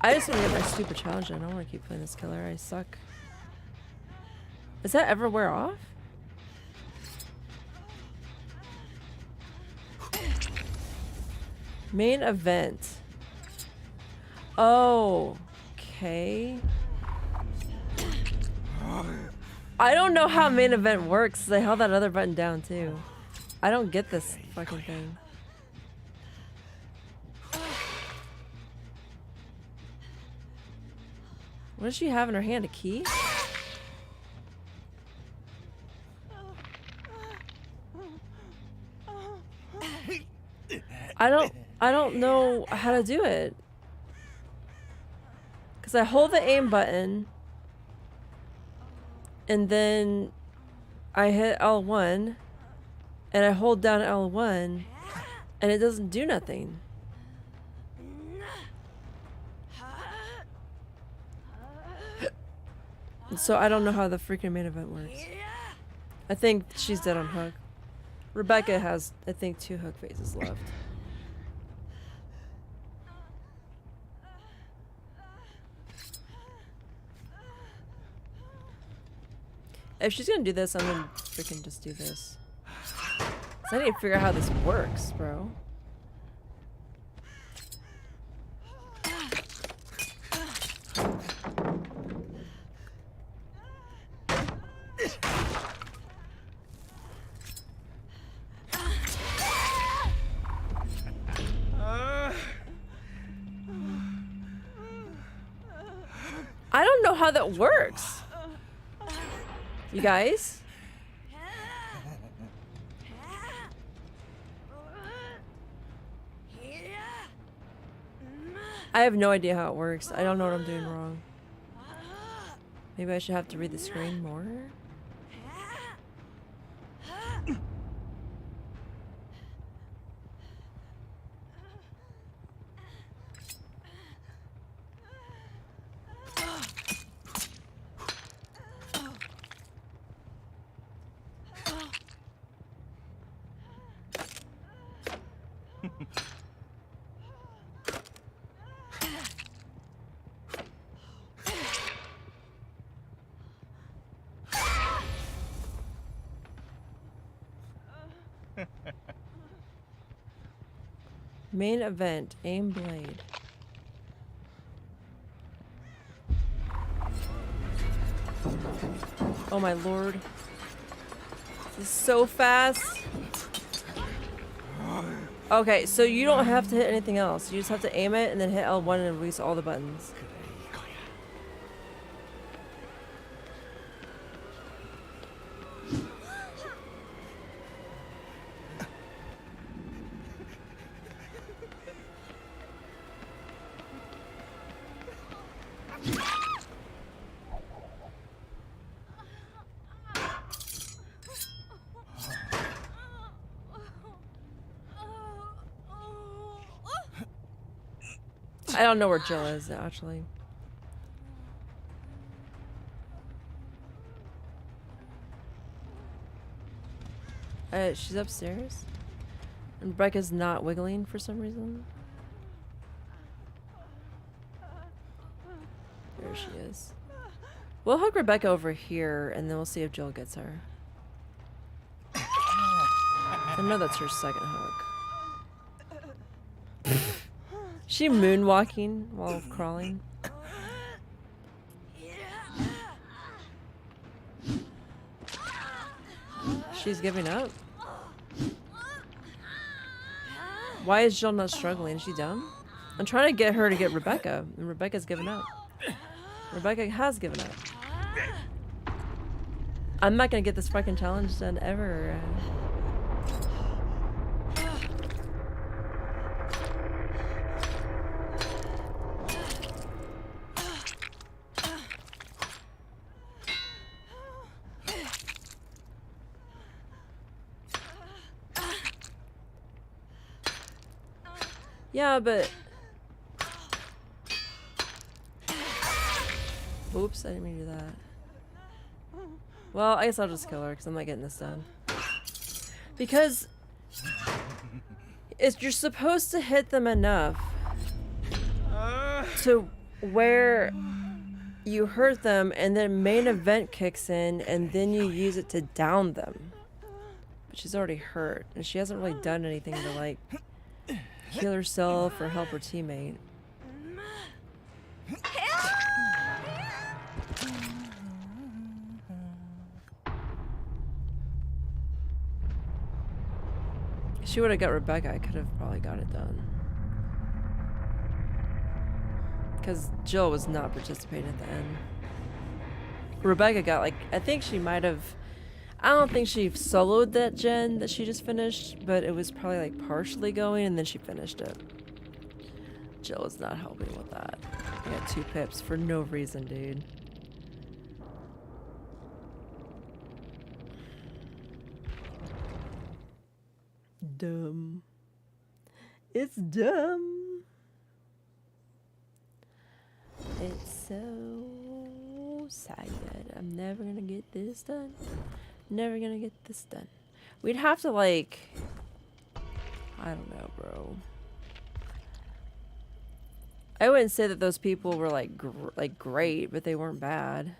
I just want to get my stupid challenge. I don't want to keep playing this killer. I suck. Does that ever wear off? Main event. Oh, okay. I don't know how main event works. I held that other button down too. I don't get this fucking thing. What does she have in her hand? A key? I don't know how to do it. Cause I hold the aim button and then I hit L1 and I hold down L1 and it doesn't do nothing. So I don't know how the freaking main event works. I think she's dead on hook. Rebecca has, I think, 2 hook phases left. If she's gonna do this, I'm gonna freaking just do this. So I need to figure out how this works, bro. I don't know how that works. You guys? I have no idea how it works. I don't know what I'm doing wrong. Maybe I should have to read the screen more. Main event, aim blade. Oh my lord. This is so fast. Okay, so you don't have to hit anything else. You just have to aim it and then hit L1 and release all the buttons. I don't know where Jill is, actually. She's upstairs. And Rebecca's not wiggling for some reason. There she is. We'll hook Rebecca over here, and then we'll see if Jill gets her. I know that's her second hook. She moonwalking while crawling. She's giving up. Why is Jill not struggling? Is she dumb? I'm trying to get her to get Rebecca, and Rebecca's given up. Rebecca has given up. I'm not gonna get this fucking challenge done ever. Yeah, but... Oops, I didn't mean to do that. Well, I guess I'll just kill her because I'm not getting this done. Because you're supposed to hit them enough to where you hurt them and then main event kicks in and then you use it to down them. But she's already hurt and she hasn't really done anything to like heal herself or help her teammate. If she would have got Rebecca, I could have probably got it done. Because Jill was not participating at the end. Rebecca got like, I think she might have, I don't think she soloed that gen that she just finished, but it was probably like partially going and then she finished it. Jill was not helping with that. I got 2 pips for no reason, dude. Dumb. It's dumb. It's so sad. I'm never gonna get this done. Never gonna get this done. We'd have to like, I don't know, bro. I wouldn't say that those people were like great, but they weren't bad.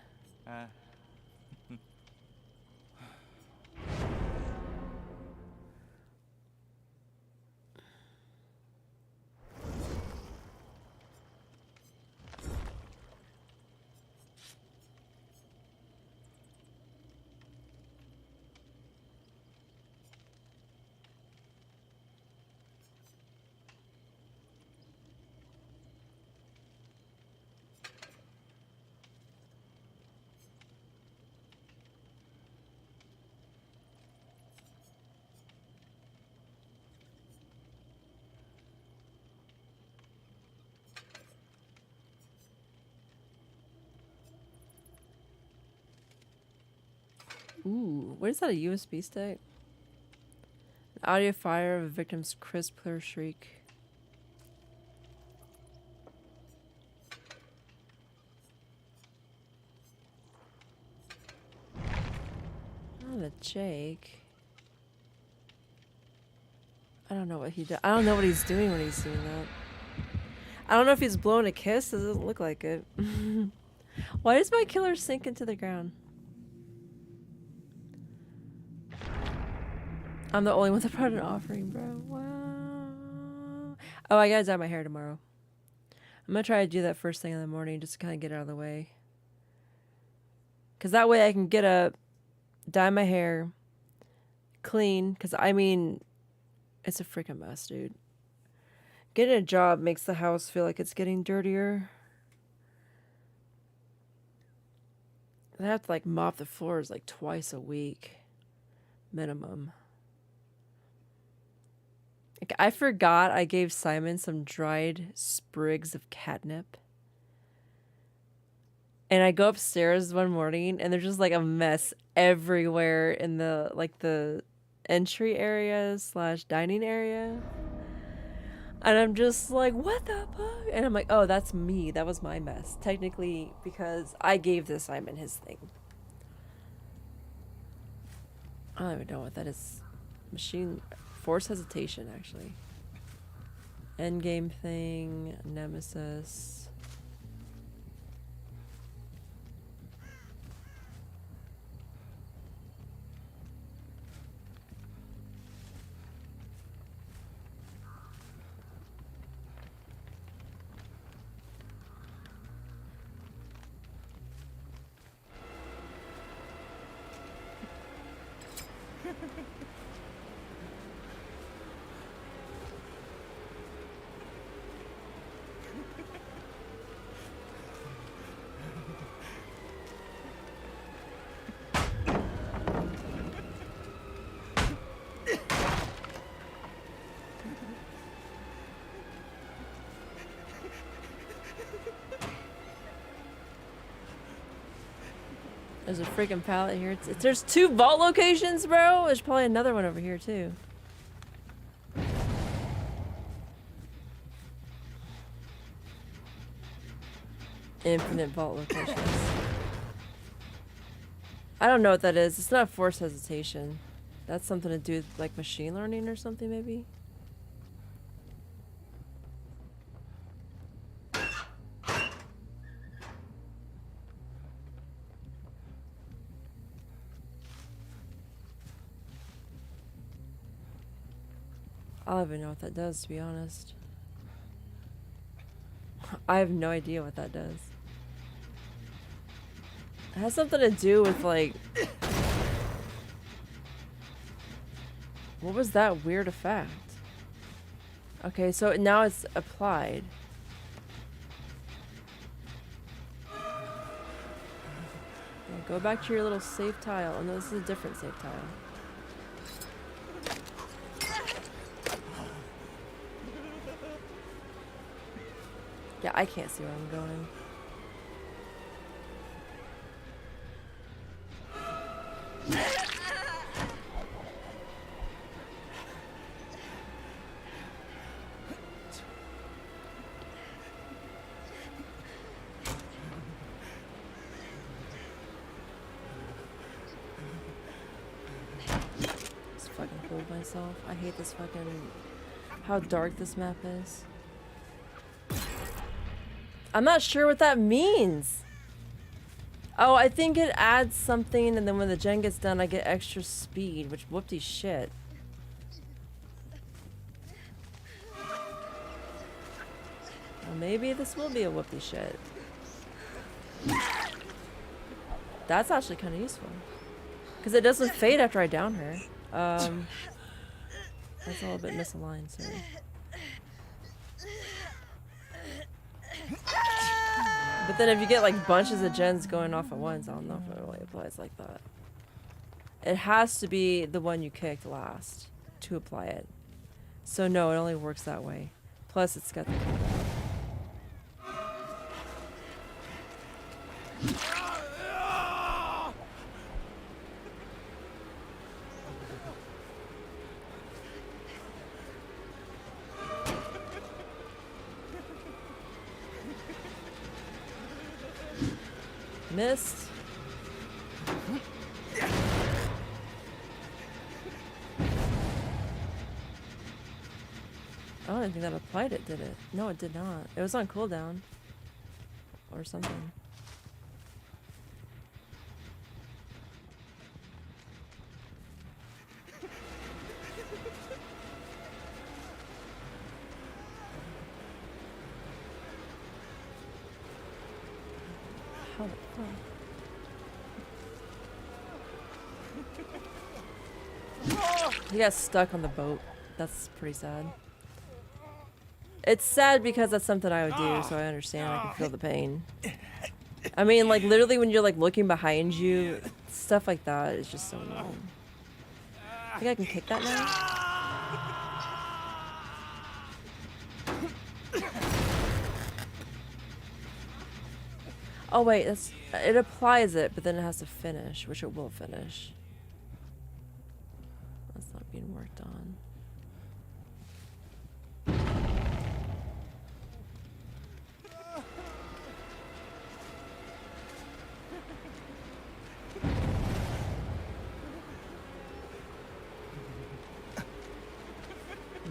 Ooh, what is that, a USB stick? An audio file of a victim's crisp, clear shriek. Oh, the Jake. I don't know what he does. I don't know what he's doing when he's doing that. I don't know if he's blowing a kiss. It doesn't look like it. Why does my killer sink into the ground? I'm the only one that brought an offering, bro. Wow. Oh, I gotta dye my hair tomorrow. I'm gonna try to do that first thing in the morning just to kind of get it out of the way. Because that way I can get up, dye my hair, clean. Because, I mean, it's a freaking mess, dude. Getting a job makes the house feel like it's getting dirtier. I have to, like, mop the floors, like, twice a week. Minimum. I forgot I gave Simon some dried sprigs of catnip. And I go upstairs one morning and there's just like a mess everywhere in the like the entry area / dining area. And I'm just like, what the fuck? And I'm like, oh, that's me. That was my mess. Technically, because I gave this Simon his thing. I don't even know what that is. Machine... Force hesitation, actually. Endgame thing, Nemesis. There's a freaking pallet here. There's 2 vault locations, bro. There's probably another one over here too. Infinite vault locations. I don't know what that is. It's not forced hesitation. That's something to do with like machine learning or something maybe? I don't even know what that does, to be honest. I have no idea what that does. It has something to do with, like... What was that weird effect? Okay, so now it's applied. Okay, go back to your little save tile. Oh no, this is a different save tile. Yeah, I can't see where I'm going. Just fucking hold myself. I hate this fucking... How dark this map is. I'm not sure what that means. Oh, I think it adds something, and then when the gen gets done, I get extra speed, which whoopty shit. Well, maybe this will be a whoopty shit. That's actually kind of useful. Because it doesn't fade after I down her. That's a little bit misaligned, sorry. But then if you get like bunches of gens going off at once, I don't know if it really applies like that. It has to be the one you kicked last to apply it. So no, it only works that way. Plus it's got the cooldown. Missed. I don't think that applied it, did it? No, it did not. It was on cooldown. Or something. How the fuck? He got stuck on the boat. That's pretty sad. It's sad because that's something I would do, so I understand. I can feel the pain. I mean, like, literally when you're, like, looking behind you, stuff like that is just so annoying. I think I can kick that now? Oh, wait, that's... It applies it, but then it has to finish, which it will finish. That's not being worked on.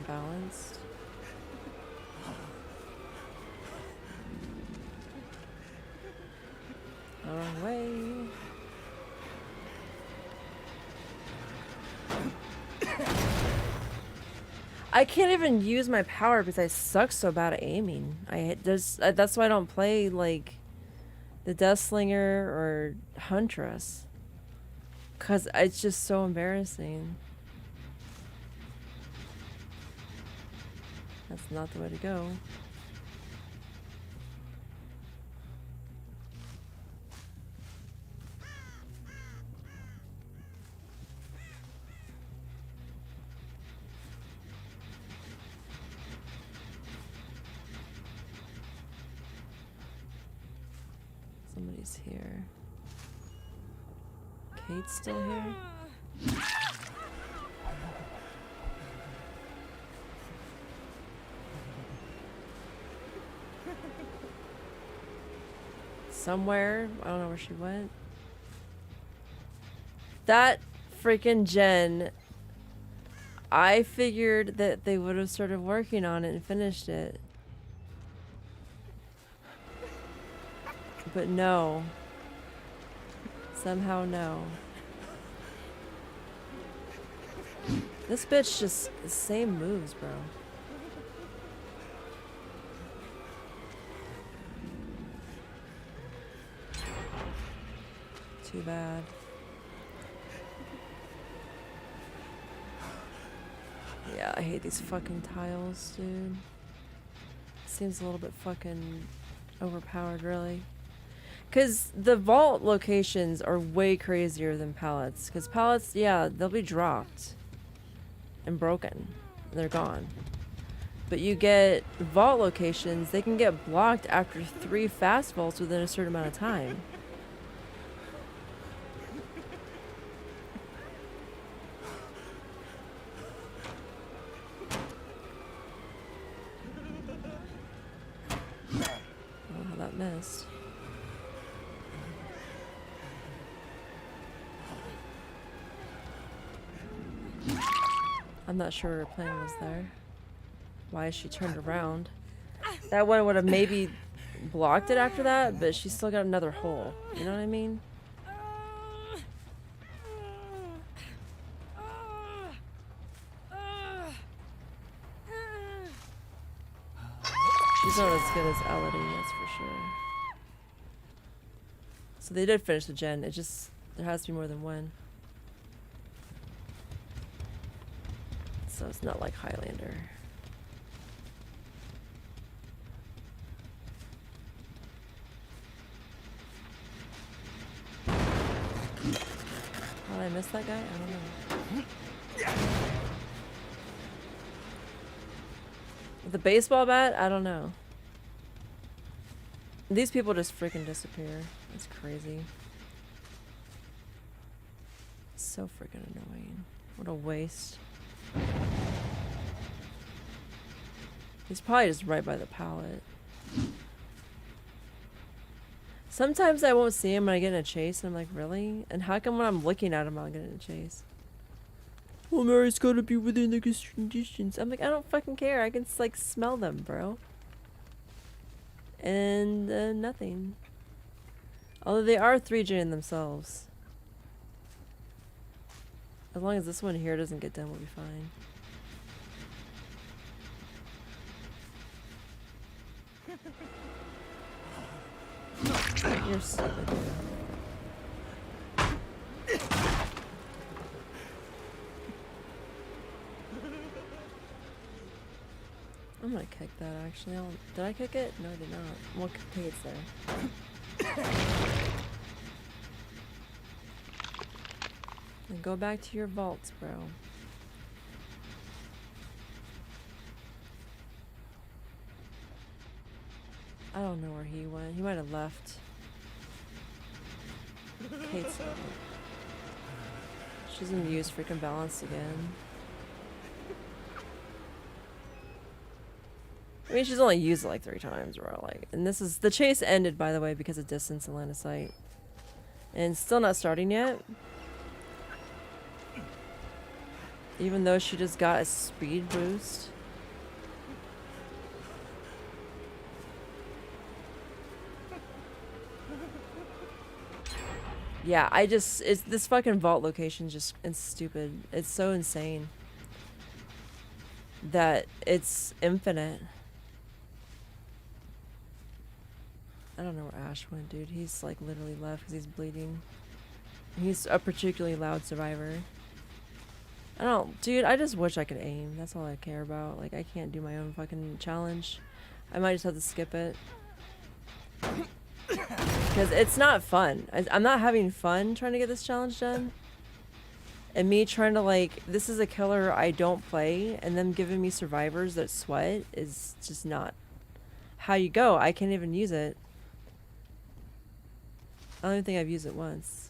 Balanced. The wrong way. I can't even use my power because I suck so bad at aiming. That's why I don't play like the Deathslinger or Huntress, because it's just so embarrassing. That's not the way to go. Somebody's here. Kate's still here? somewhere. I don't know where she went. That freaking Jen, I figured that they would have started working on it and finished it. But no. Somehow no. This bitch just the same moves, bro. Too bad. Yeah, I hate these fucking tiles, dude. Seems a little bit fucking overpowered, really. Because the vault locations are way crazier than pallets. Because pallets, yeah, they'll be dropped and broken. They're gone. But you get vault locations, they can get blocked after 3 fast vaults within a certain amount of time. Oh, how that missed. I'm not sure her plan was there. Why she turned around. That one would have maybe blocked it after that, but she still got another hole. You know what I mean? She's not as good as Elodie, that's for sure. So they did finish the gen. It just, there has to be more than one. So it's not like Highlander. How did I miss that guy? I don't know. With the baseball bat? I don't know. These people just freaking disappear. It's crazy. So freaking annoying. What a waste. He's probably just right by the pallet. Sometimes I won't see him when I get in a chase, and I'm like, really? And how come when I'm looking at him, I'll get in a chase? Well, Mary's gotta be within the conditions. I'm like, I don't fucking care. I can, like, smell them, bro. And, nothing. Although they are 3J-ing themselves. As long as this one here doesn't get done, we'll be fine. You're stupid, dude. I'm gonna kick that actually. Did I kick it? No, I did not. Well, okay, it's there. And go back to your vaults, bro. I don't know where he went. He might have left. Kate's over. She's gonna use freaking balance again. I mean, she's only used it like 3 times, bro. Like, and this is the chase ended, by the way, because of distance and line of sight, and still not starting yet. Even though she just got a speed boost. Yeah, it's this fucking vault location just, it's stupid. It's so insane that it's infinite. I don't know where Ash went, dude. He's like literally left because he's bleeding. He's a particularly loud survivor. Dude, I just wish I could aim. That's all I care about. Like, I can't do my own fucking challenge. I might just have to skip it. Because it's not fun. I'm not having fun trying to get this challenge done. And me trying to, like, this is a killer I don't play, and them giving me survivors that sweat is just not how you go. I can't even use it. I don't even think I've used it once.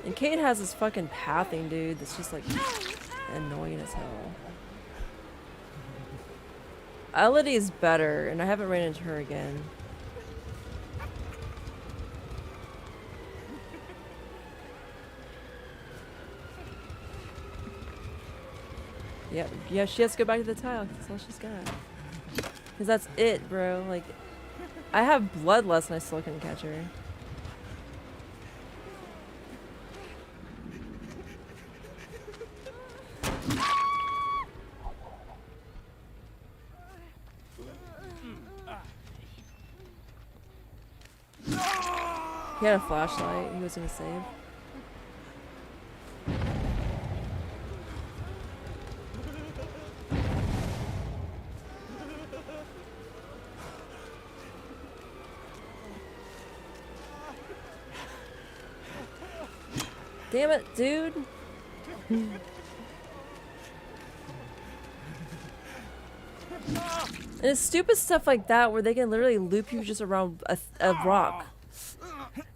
And Kate has this fucking pathing dude that's just like annoying as hell. Elodie's better, and I haven't ran into her again. Yep, yeah, she has to go back to the tile. That's all she's got. Because that's it, bro. Like, I have bloodlust and I still couldn't catch her. He had a flashlight he was gonna save. Damn it, dude. And it's stupid stuff like that where they can literally loop you just around a rock.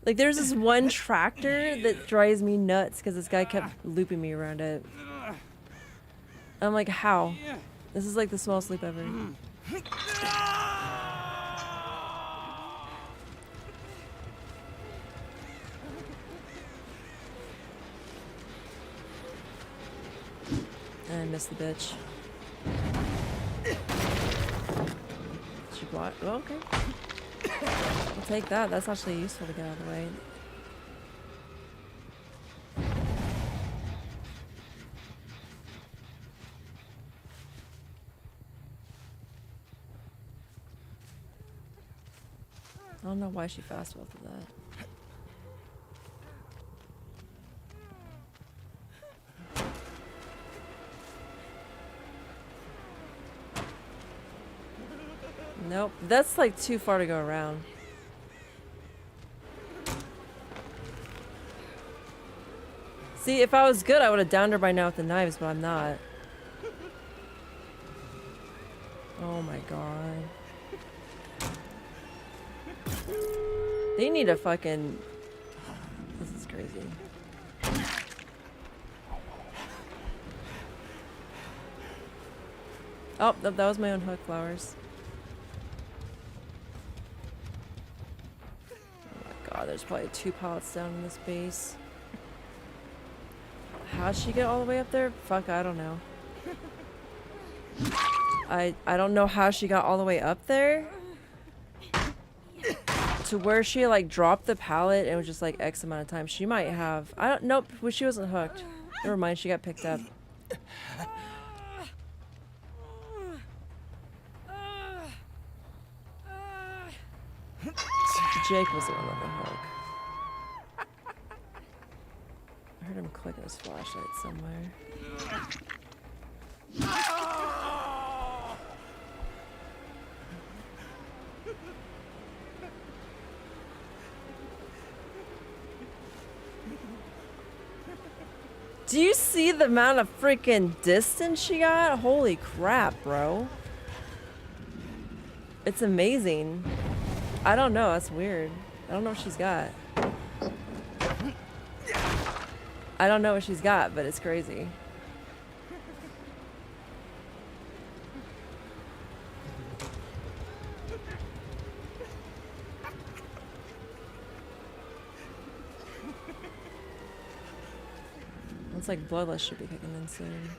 Like there's this one tractor that drives me nuts because this guy kept looping me around it. I'm like, how? This is like the smallest loop ever. And I missed the bitch. She blocked. Oh, okay. I'll take that. That's actually useful to get out of the way. I don't know why she fast welded that. Nope, that's like too far to go around. See, if I was good, I would have downed her by now with the knives, but I'm not. Oh my god. They need a fucking... This is crazy. Oh, that was my own hook, flowers. God, there's probably 2 pallets down in this base. How'd she get all the way up there? Fuck, I don't know. I don't know how she got all the way up there. To where she like dropped the pallet and it was just like X amount of time. She might have. I don't. Nope. Well, she wasn't hooked. Never mind. She got picked up. Jake was the one on the hook. I heard him clicking his flashlight somewhere. Do you see the amount of freaking distance she got? Holy crap, bro. It's amazing. I don't know, that's weird. I don't know what she's got. I don't know what she's got, but it's crazy. It's like Bloodlust should be kicking in soon.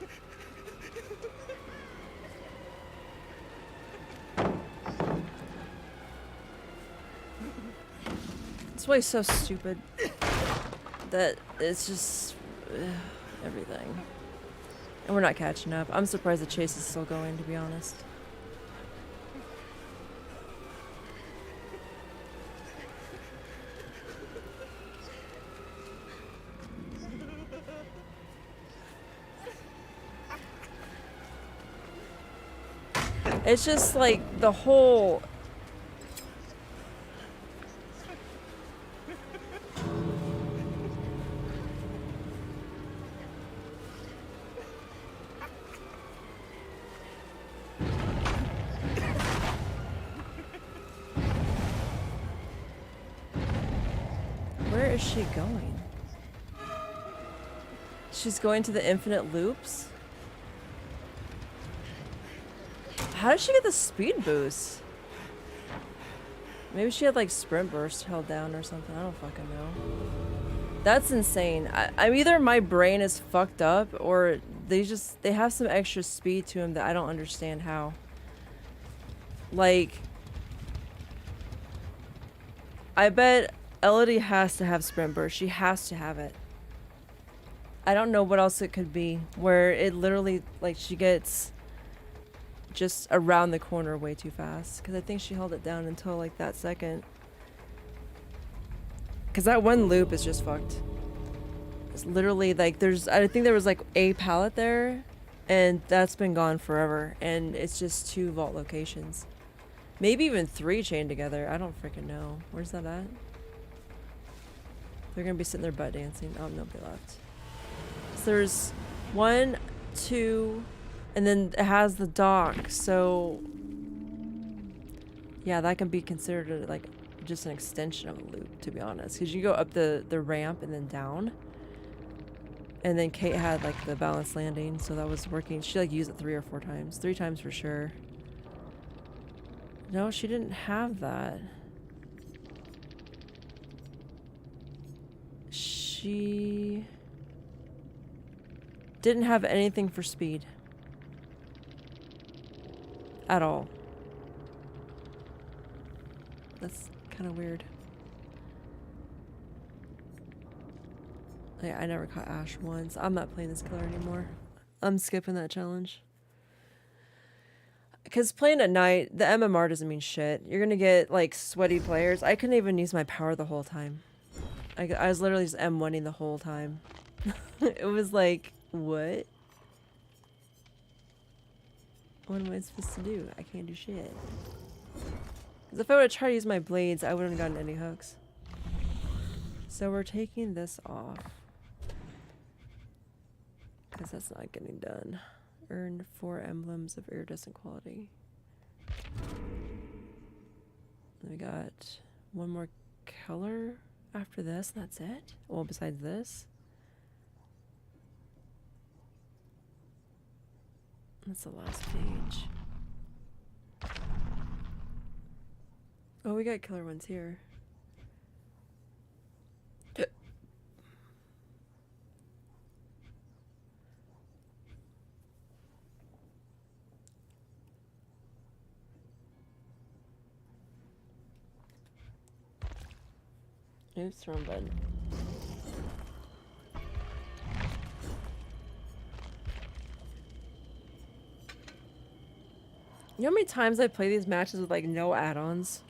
This way's so stupid that it's just everything. And we're not catching up. I'm surprised the chase is still going, to be honest. It's just like the whole... Where is she going? She's going to the infinite loops. How did she get the speed boost? Maybe she had like sprint burst held down or something. I don't fucking know. That's insane. I'm either my brain is fucked up or they have some extra speed to them that I don't understand how. Like, I bet Elodie has to have sprint burst. She has to have it. I don't know what else it could be where it literally, like, she gets just around the corner way too fast. Because I think she held it down until like that second. Because that one loop is just fucked. It's literally like I think there was like a pallet there and that's been gone forever. And it's just 2 vault locations. Maybe even 3 chained together. I don't freaking know. Where's that at? They're going to be sitting there butt dancing. Oh, no, they left. So there's 1, 2, and then it has the dock. So yeah, that can be considered like just an extension of a loop, to be honest. Because you go up the ramp and then down. And then Kate had like the balanced landing, so that was working. She like used it 3 or 4 times. 3 times for sure. No, she didn't have that. She didn't have anything for speed. At all. That's kind of weird. I never caught Ash once. I'm not playing this killer anymore. I'm skipping that challenge. Because playing at night, the MMR doesn't mean shit. You're going to get, like, sweaty players. I couldn't even use my power the whole time. I was literally just M1ing the whole time. It was like, what? What am I supposed to do? I can't do shit. Because if I would have tried to use my blades, I wouldn't have gotten any hooks. So we're taking this off. Because that's not getting done. Earned 4 emblems of iridescent quality. Then we got 1 more color after this, and that's it. Well, besides this. That's the last page. Oh, we got killer ones here. Oops, wrong button. You know how many times I play these matches with like no add-ons?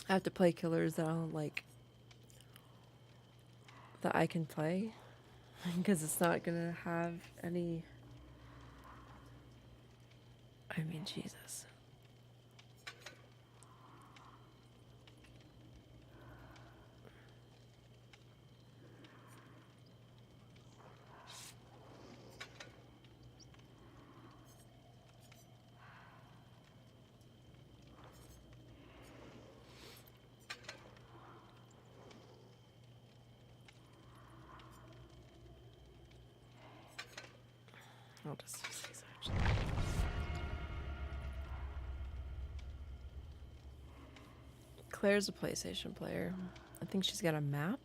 I have to play killers that I don't like. That I can play. Because it's not gonna have any... I mean, Jesus. I'll just use these actually. Claire's a PlayStation player. I think she's got a map.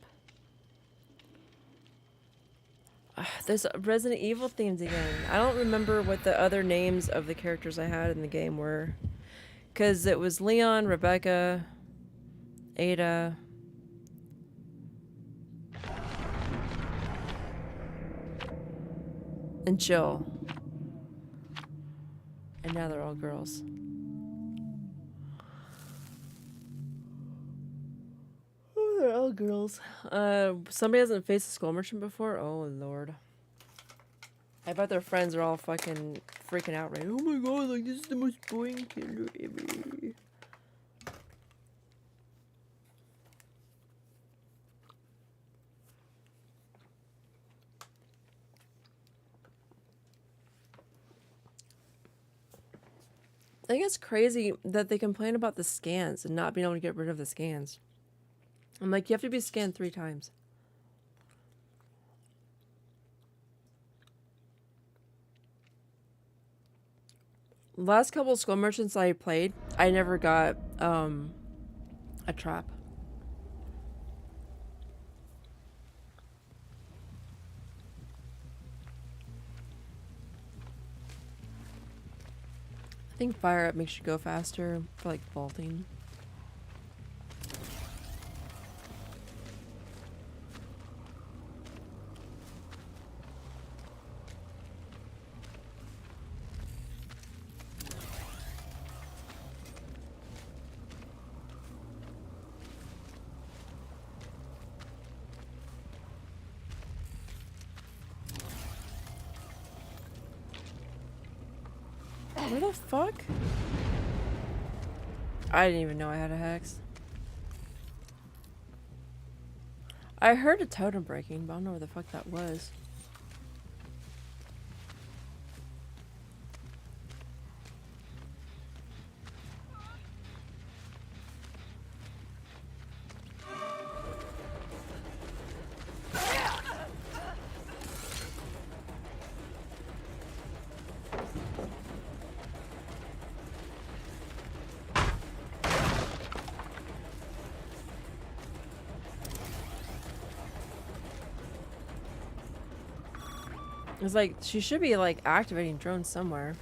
There's Resident Evil themes again. I don't remember what the other names of the characters I had in the game were. Because it was Leon, Rebecca, Ada. And Jill. And now they're all girls. Oh, they're all girls. Somebody hasn't faced a skull merchant before? Oh, Lord. I bet their friends are all fucking freaking out right now. Oh my god, like this is the most boring killer ever. think it's crazy that they complain about the scans and not being able to get rid of the scans. I'm like, you have to be scanned 3 times. Last couple of Skull Merchants I played, I never got a trap. I think Fire Up makes you go faster for like vaulting. Where the fuck? I didn't even know I had a hex. I heard a totem breaking, but I don't know where the fuck that was. It's like, she should be like activating drones somewhere.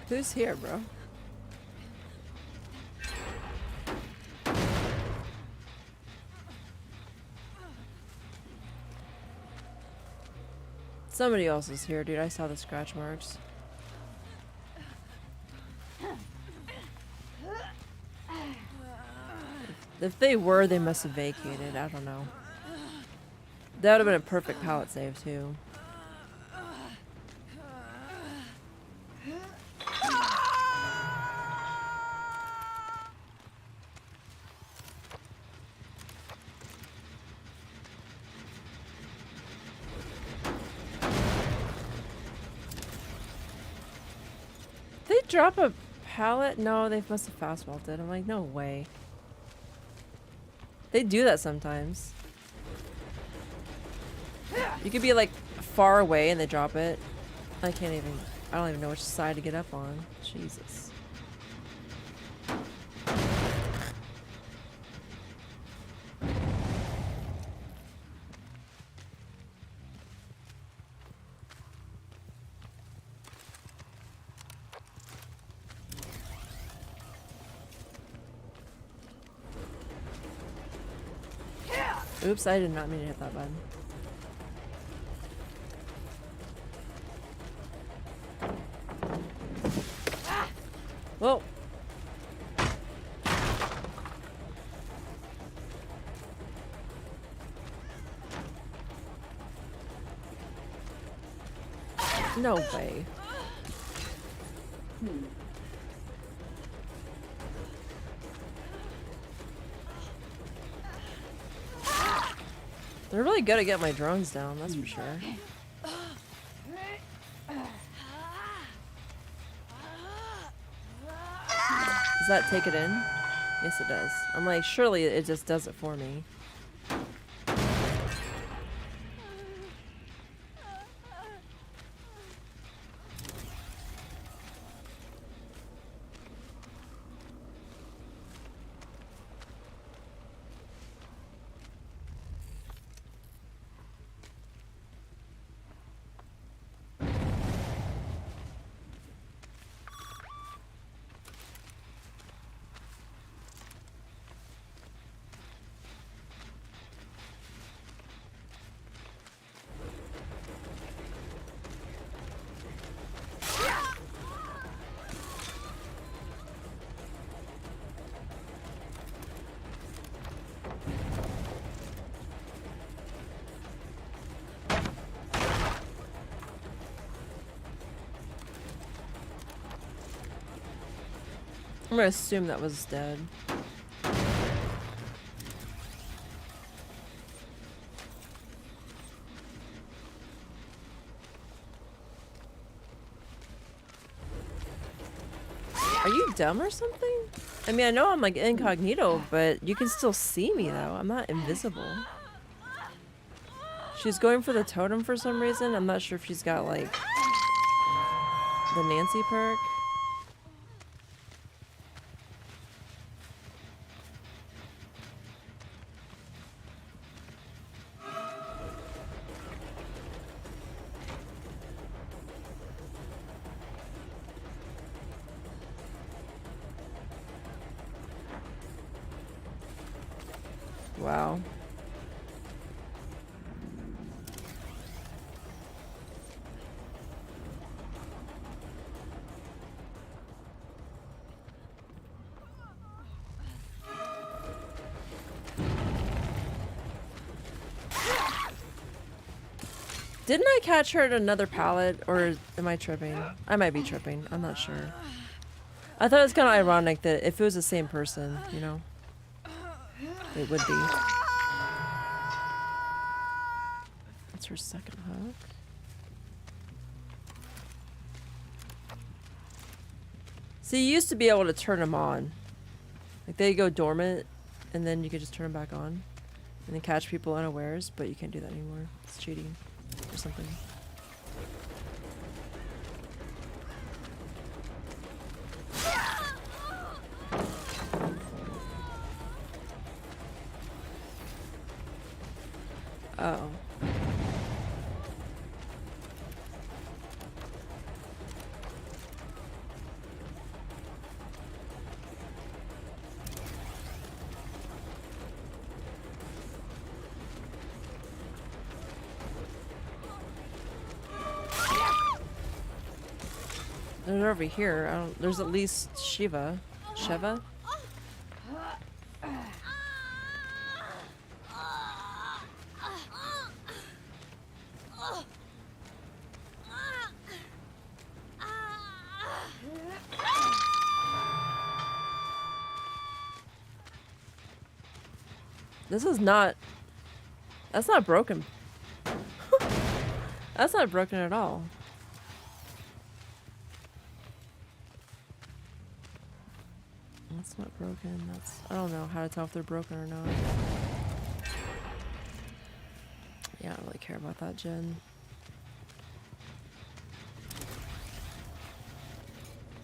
Who's here, bro? Somebody else is here, dude. I saw the scratch marks. If they were, they must have vacated. I don't know. That would have been a perfect pallet save, too. Drop a pallet? No, they must have fast vaulted. I'm like, no way. They do that sometimes. You could be like far away and they drop it. I don't even know which side to get up on. Jesus. Oops, I did not mean to hit that button. Whoa. No way. They're really good at getting my drones down, that's for sure. Does that take it in? Yes, it does. I'm like, surely it just does it for me. I'm gonna assume that was dead. Are you dumb or something? I mean, I know I'm like incognito, but you can still see me though. I'm not invisible. She's going for the totem for some reason. I'm not sure if she's got like the Nancy perk. Wow. Didn't I catch her at another pallet, or am I tripping? I might be tripping. I'm not sure. I thought it was kind of ironic that if it was the same person, you know, it would be. That's her second hook. See, you used to be able to turn them on. Like, they go dormant, and then you could just turn them back on. And then catch people unawares, but you can't do that anymore. It's cheating. Or something. Oh. They're over here. There's at least Sheva. This is not... That's not broken. That's not broken at all. That's not broken. I don't know how to tell if they're broken or not. Yeah, I don't really care about that, Jen.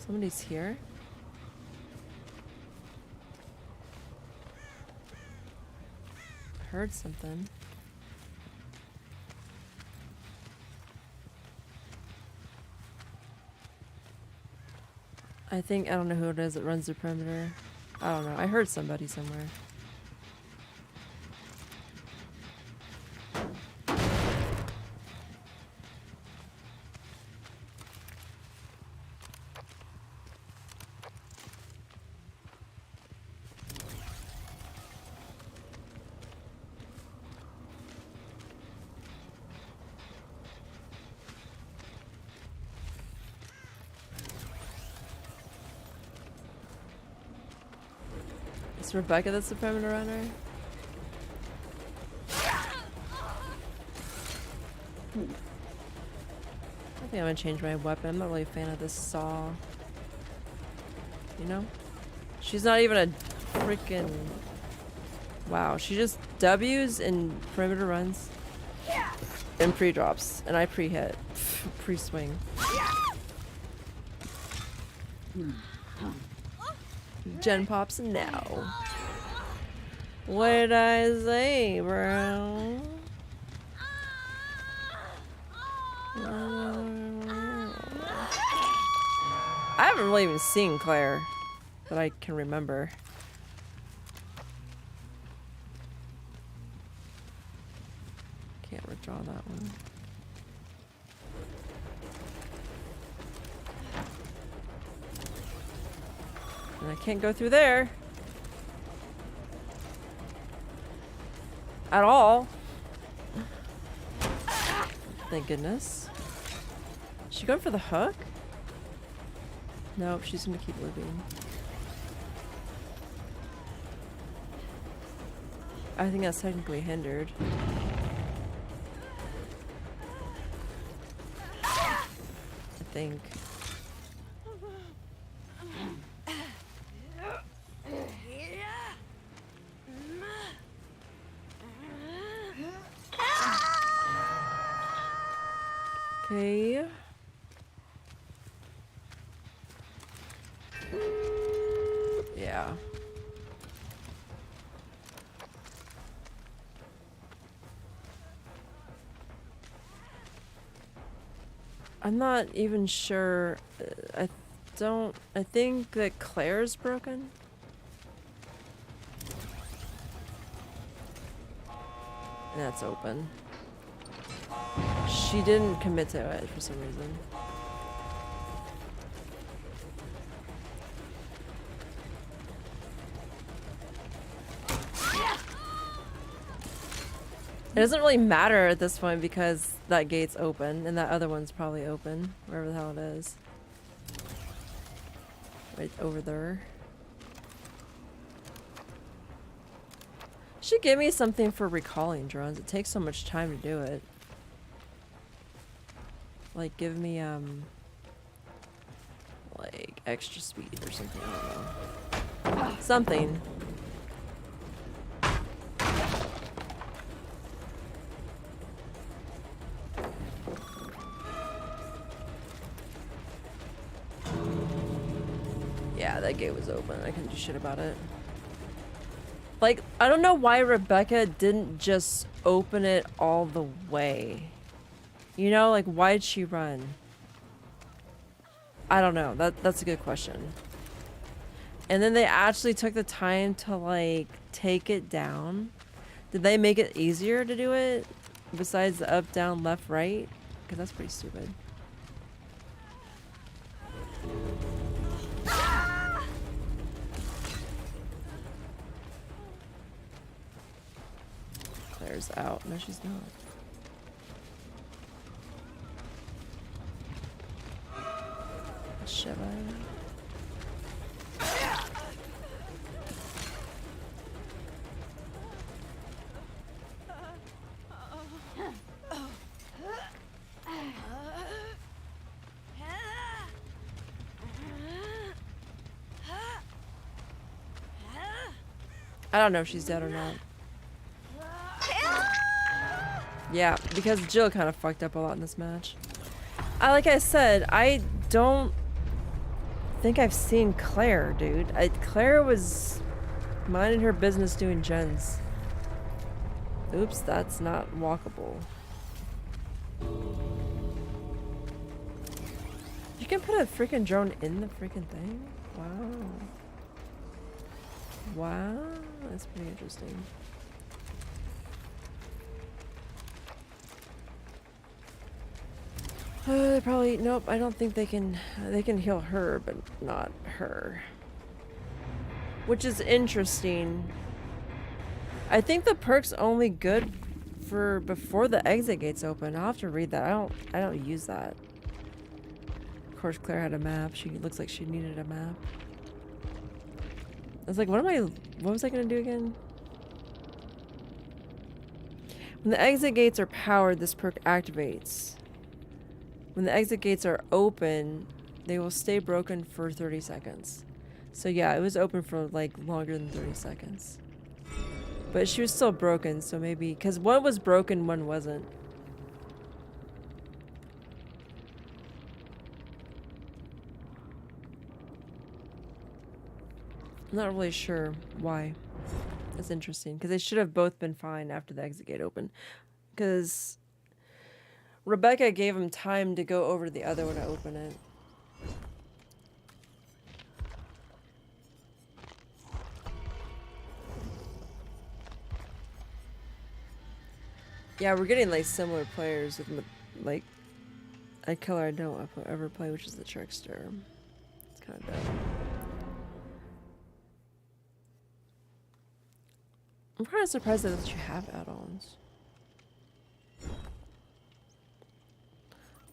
Somebody's here. Heard something. I don't know who it is that runs the perimeter. I don't know. I heard somebody somewhere. It's Rebecca that's the perimeter runner. I think I'm gonna change my weapon. I'm not really a fan of this saw. You know? She's not even a freaking... Wow, she just W's and perimeter runs. And pre-drops. And I pre-hit. Pre-swing. Gen pops now. What did I say, bro? I haven't really even seen Claire that I can remember. Can't withdraw that one. And I can't go through there. At all. Thank goodness. Is she going for the hook? Nope, she's gonna keep living. I think that's technically hindered. I think. Okay. Yeah. I'm not even sure. I think that Claire's broken. And that's open. She didn't commit to it for some reason. It doesn't really matter at this point because that gate's open and that other one's probably open, wherever the hell it is. Right over there. Should give me something for recalling drones. It takes so much time to do it. Like give me like extra speed or something. I don't know. Something. Yeah, that gate was open. I couldn't do shit about it. Like, I don't know why Rebecca didn't just open it all the way. You know, like, why'd she run? I don't know. That's a good question. And then they actually took the time to, like, take it down. Did they make it easier to do it? Besides the up, down, left, right? Because that's pretty stupid. Claire's out. No, she's not. Shiva. I don't know if she's dead or not. Yeah, because Jill kind of fucked up a lot in this match. Like I said, I don't think I've seen Claire, dude. Claire was minding her business doing gens. Oops, that's not walkable. You can put a freaking drone in the freaking thing? Wow. Wow, that's pretty interesting. They probably, nope, I don't think they can heal her, but not her. Which is interesting. I think the perk's only good for before the exit gates open. I'll have to read that. I don't use that. Of course, Claire had a map. She looks like she needed a map. I was like, what was I gonna do again? When the exit gates are powered, this perk activates. When the exit gates are open, they will stay broken for 30 seconds. So yeah, it was open for like longer than 30 seconds. But she was still broken, so maybe, because one was broken, one wasn't. I'm not really sure why. That's interesting, because they should have both been fine after the exit gate opened. Because Rebecca gave him time to go over to the other one to open it. Yeah, we're getting like similar players with like a killer I don't ever play, which is the Trickster. It's kind of dumb. I'm kind of surprised that you have add-ons.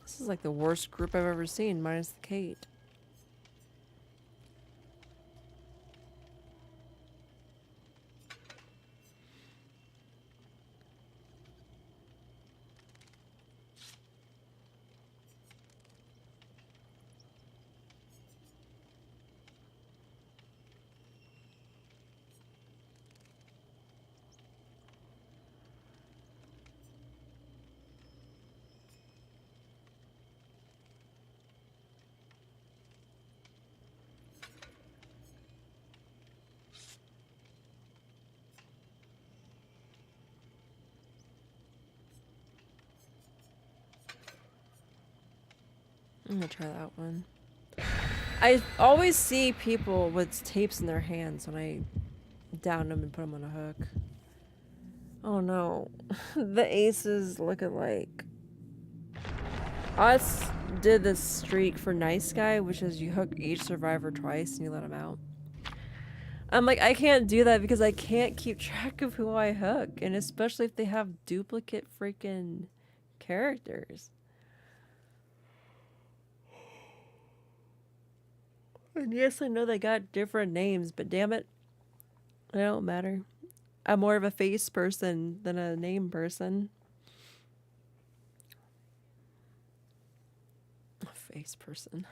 This is like the worst group I've ever seen, minus the Kate. I'm gonna try that one. I always see people with tapes in their hands when I down them and put them on a hook. Oh no. The aces look alike. Us did this streak for Nice Guy, which is you hook each survivor twice and you let them out. I'm like, I can't do that because I can't keep track of who I hook, and especially if they have duplicate freaking characters. And yes, I know they got different names, but damn it, it don't matter. I'm more of a face person than a name person. A face person.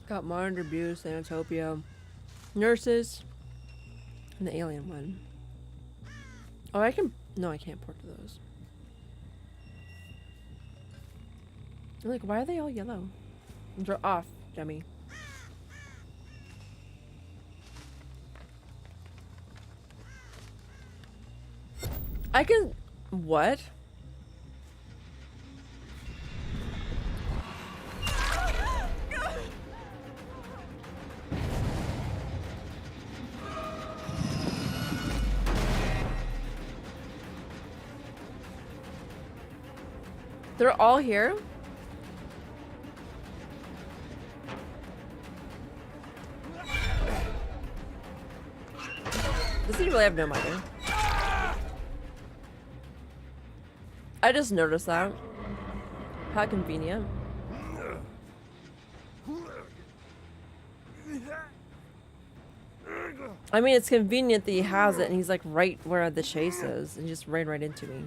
Got Monitor Abuse, Sanitopia, Nurses, and the Alien one. Oh, I can... No, I can't port to those. I'm like, why are they all yellow? They're off, dummy. I can... What? They're all here? Does he really have no money? I just noticed that. How convenient. I mean, it's convenient that he has it and he's like right where the chase is and just ran right into me.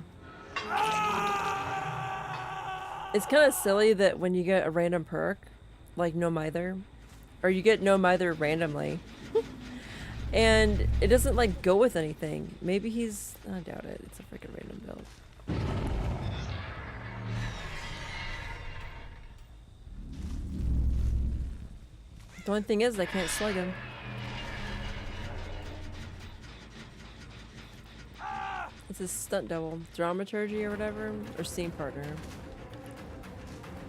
It's kind of silly that when you get a random perk, like No Mither, or you get No Mither randomly, and it doesn't like go with anything. Maybe he's... I doubt it. It's a freaking random build. The only thing is I can't slug him. It's a stunt double. Dramaturgy or whatever, or scene partner.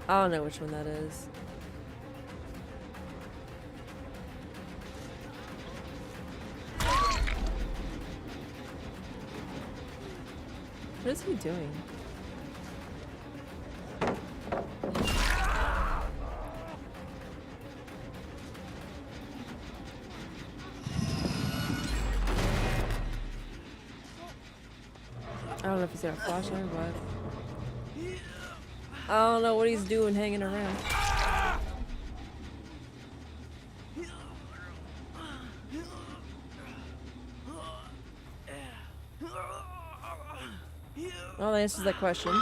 I don't know which one that is. What is he doing? I don't know if he's got a flashlight or what. I don't know what he's doing hanging around. Well, that answers that question.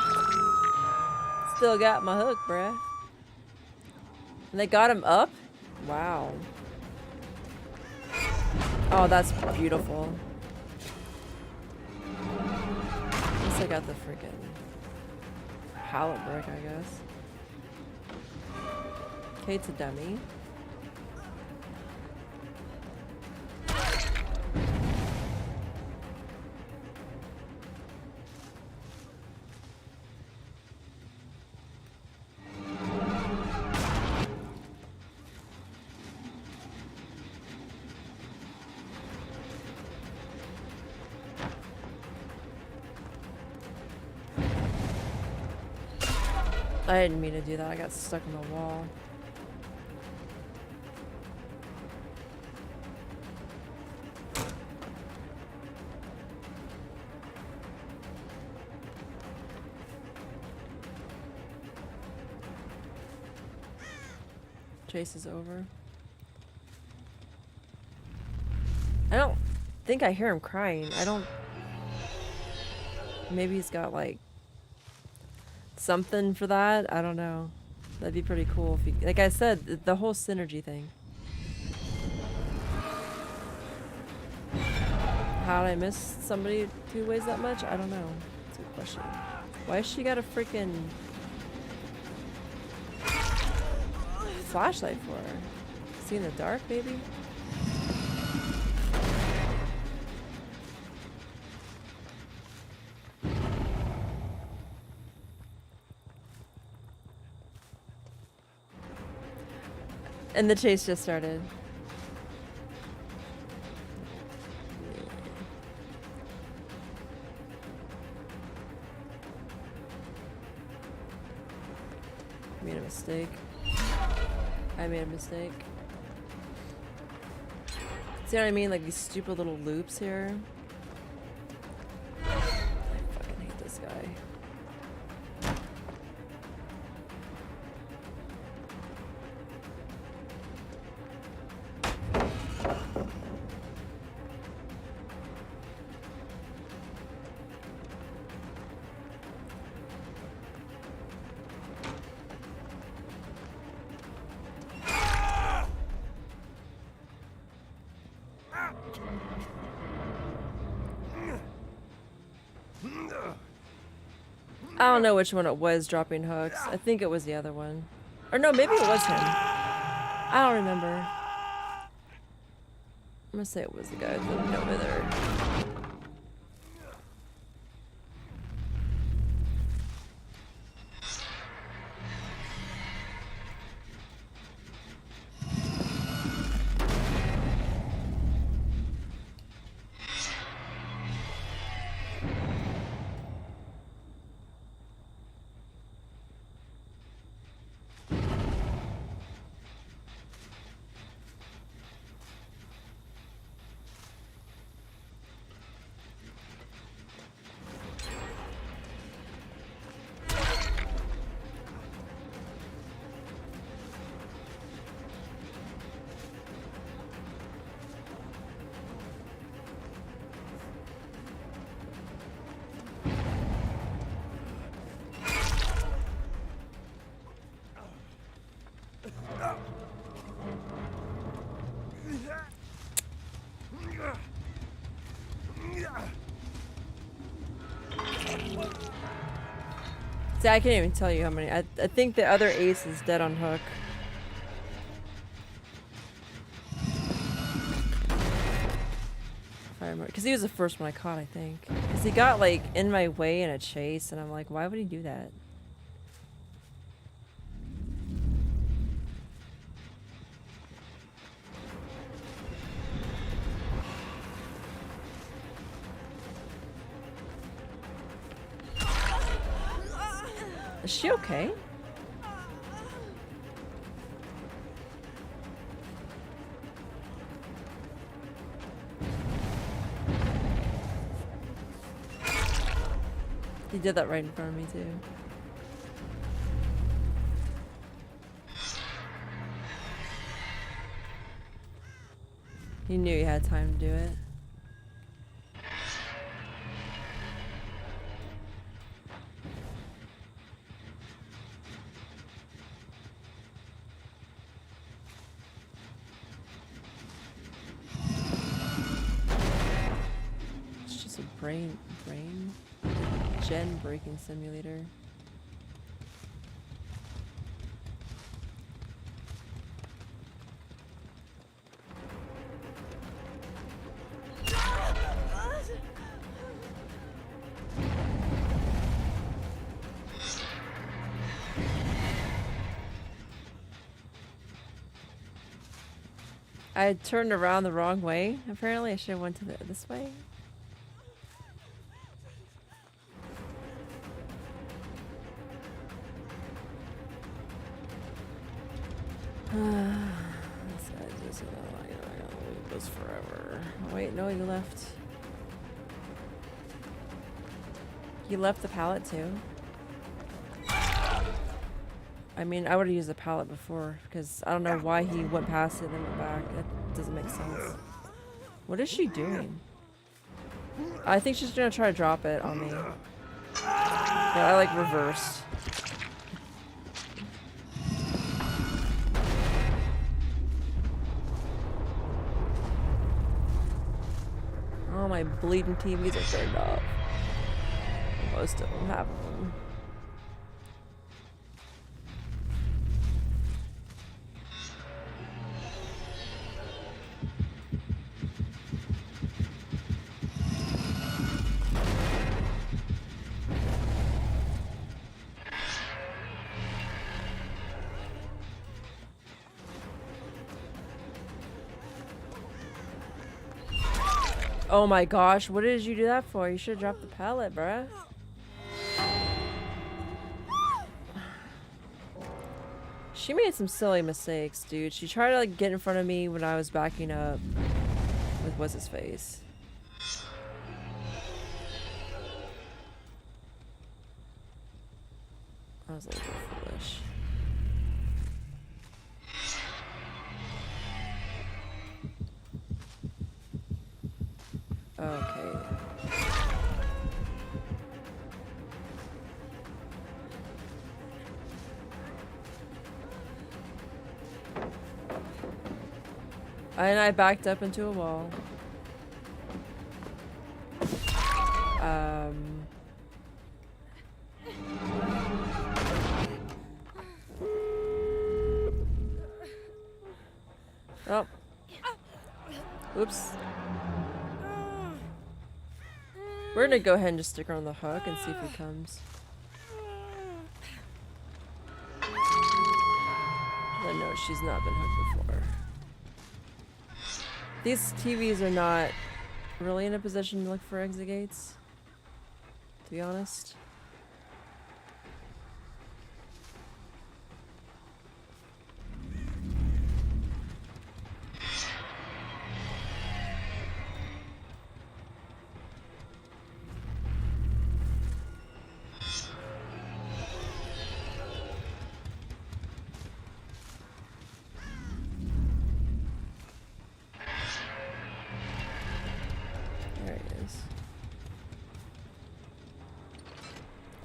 Still got my hook, bruh. And they got him up? Wow. Oh, that's beautiful. At least I got the freaking pallet brick, I guess. Kate's a dummy. I didn't mean to do that. I got stuck in the wall. Chase is over. I don't think I hear him crying. I don't... Maybe he's got like something for that. I don't know. That'd be pretty cool if he, like I said, the whole synergy thing. How did I miss somebody who weighs that much? I don't know. That's a good question. Why has she got a freaking flashlight for her? See in the dark, baby? And the chase just started. Made a mistake. I made a mistake. See what I mean? Like these stupid little loops here. I fucking hate this guy. I don't know which one it was dropping hooks. I think it was the other one. Or no, maybe it was him. I don't remember. I'm gonna say it was the guy with the no wither. See, I can't even tell you how many. I think the other ace is dead on hook. If I remember, because he was the first one I caught, I think. Because he got like in my way in a chase, and I'm like, why would he do that? Is she okay? He did that right in front of me too. He knew he had time to do it. Brain gen breaking simulator. I turned around the wrong way. Apparently I should have went to this way. This guy just gonna leave this forever. Oh, wait, no, you left. You left the pallet too? I mean, I would have used the pallet before because I don't know why he went past it and then went back. That doesn't make sense. What is she doing? I think she's gonna try to drop it on me. Yeah, I like reversed. Oh, my bleeding TVs are turned off. Most of them have them. Oh my gosh, what did you do that for? You should have dropped the pallet, bruh. She made some silly mistakes, dude. She tried to like get in front of me when I was backing up with what's his face. I was a little bit foolish. Okay. And I backed up into a wall. Oh. Oops. We're gonna go ahead and just stick her on the hook and see if he comes. I know she's not been hooked before. These TVs are not really in a position to look for exit gates, to be honest.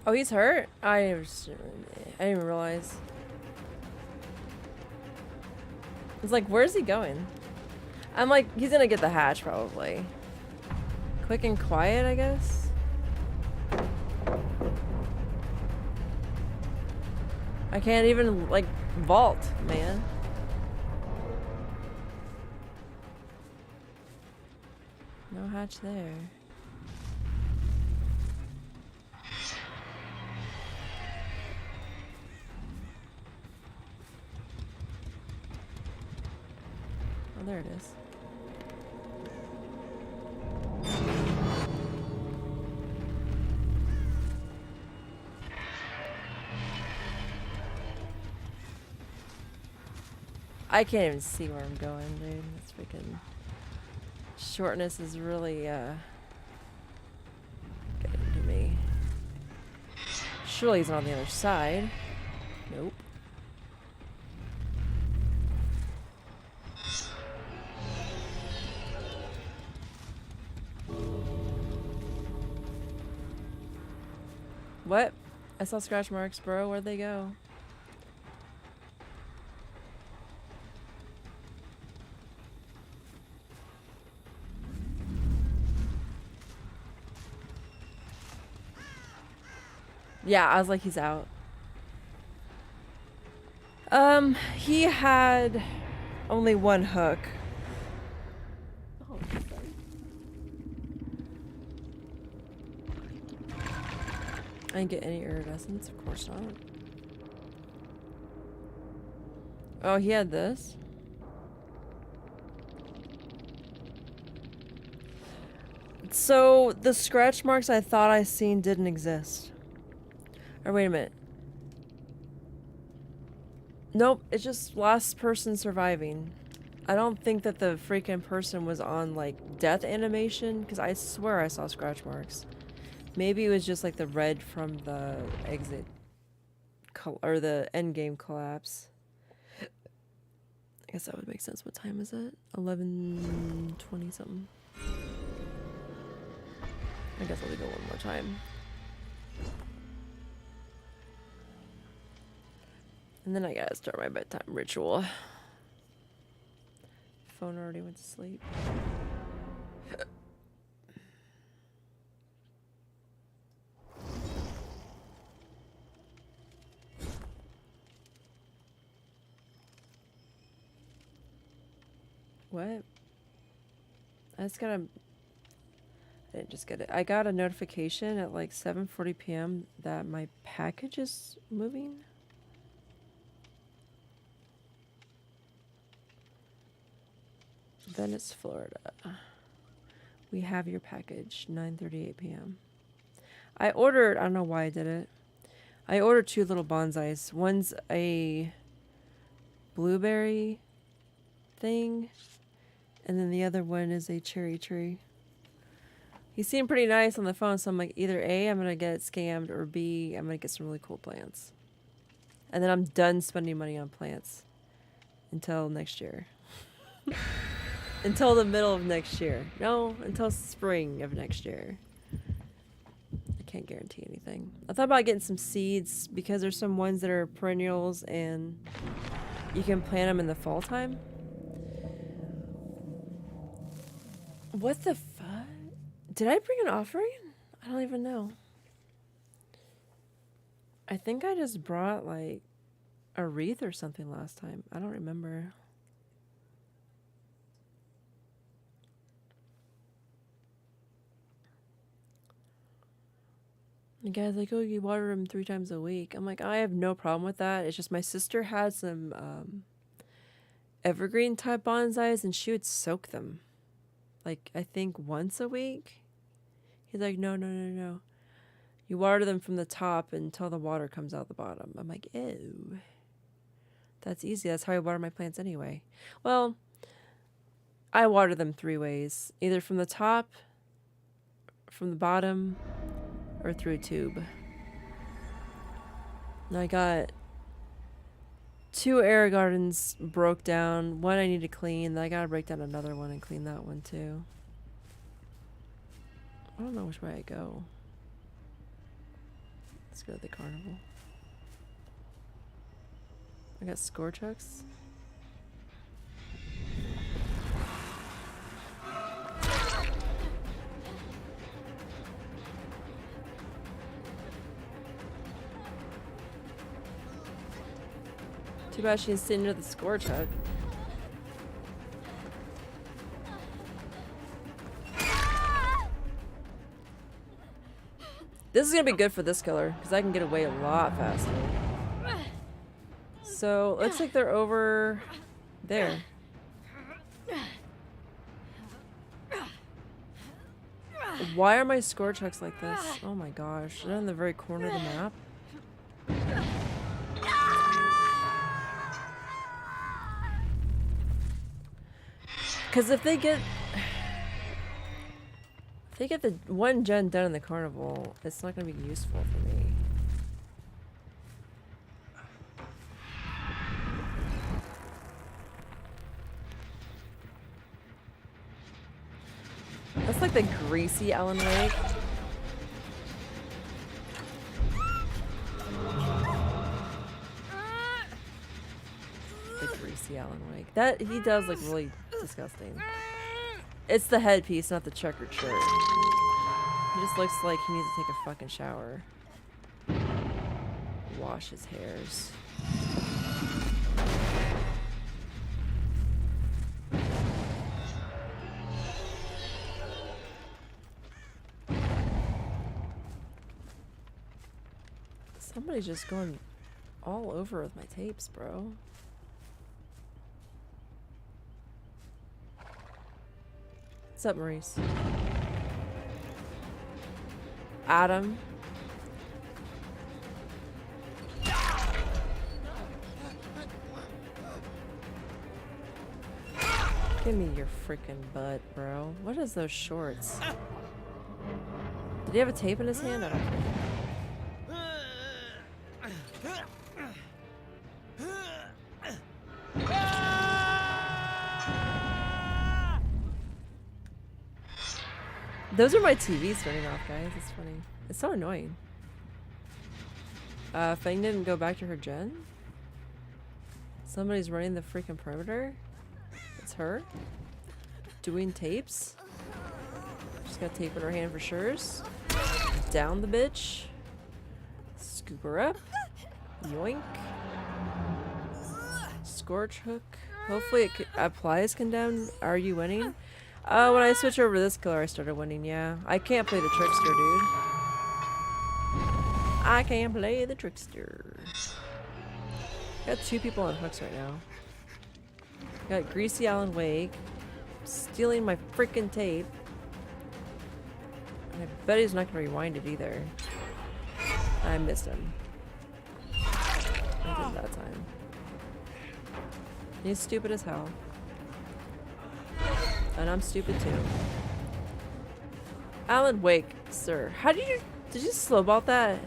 Oh, he's hurt? I didn't even realize. It's like, where's he going? I'm like, he's gonna get the hatch probably. Quick and quiet, I guess. I can't even like vault, man. No hatch there. Oh, there it is. I can't even see where I'm going, dude. This freaking shortness is really getting to me. Surely he's not on the other side. Nope. What? I saw scratch marks, bro. Where'd they go? Yeah, I was like, he's out. He had only one hook. I didn't get any iridescence, of course not. Oh, he had this. So the scratch marks I thought I seen didn't exist. Or wait a minute. Nope, it's just last person surviving. I don't think that the freaking person was on like death animation, because I swear I saw scratch marks. Maybe it was just like the red from the exit or the end game collapse. I guess that would make sense. What time is it? 11:20 something. I guess I'll leave it one more time. And then I gotta start my bedtime ritual. Phone already went to sleep. What? I just got a... I didn't just get it. I got a notification at like 7:40 p.m. that my package is moving. Venice, Florida. We have your package, 9:38 p.m. I ordered, I don't know why I did it. I ordered 2 little bonsais. One's a blueberry thing, and then the other one is a cherry tree. He seemed pretty nice on the phone, so I'm like, either A, I'm going to get scammed, or B, I'm going to get some really cool plants. And then I'm done spending money on plants until next year. Until the middle of next year. No, until spring of next year. I can't guarantee anything. I thought about getting some seeds because there's some ones that are perennials and you can plant them in the fall time. What the fuck? Did I bring an offering? I don't even know. I think I just brought like a wreath or something last time. I don't remember. The guy's like, oh, you water them 3 times a week. I'm like, I have no problem with that. It's just my sister had some evergreen type bonsais and she would soak them. Like, I think once a week. He's like, no. You water them from the top until the water comes out the bottom. I'm like, ew. That's easy. That's how I water my plants anyway. Well, I water them 3 ways. Either from the top, from the bottom, or through a tube. And I got 2 air gardens broke down. One I need to clean. Then I gotta break down another one and clean that one too. I don't know which way I go. Let's go to the carnival. I got Scorchucks. Too bad she's sitting near the Scorchuck. This is gonna be good for this killer because I can get away a lot faster. So looks like they're over there. Why are my Scorchucks like this? Oh my gosh, they're in the very corner of the map. Because if they get the 1 gen done in the carnival, it's not going to be useful for me. That's like the greasy Alan Wake. The greasy Alan Wake. That he does look really disgusting. It's the headpiece, not the checkered shirt. He just looks like he needs to take a fucking shower. Wash his hairs. Somebody's just going all over with my tapes, bro. What's up, Maurice? Adam. Give me your freaking butt, bro. What is those shorts? Did he have a tape in his hand? I don't know. Those are my TVs turning off, guys. It's funny. It's so annoying. Fang didn't go back to her gen? Somebody's running the freaking perimeter? It's her? Doing tapes? She's got tape in her hand for sure's. Down the bitch. Scoop her up. Yoink. Scorch hook. Hopefully it applies condemned. Are you winning? When I switch over to this color, I started winning, yeah. I can't play the trickster, dude. I can't play the trickster. Got 2 people on hooks right now. Got Greasy Alan Wake stealing my freaking tape. And I bet he's not gonna rewind it either. I missed him. I did that time. He's stupid as hell. And I'm stupid too. Alan Wake, sir. How did you slow ball that?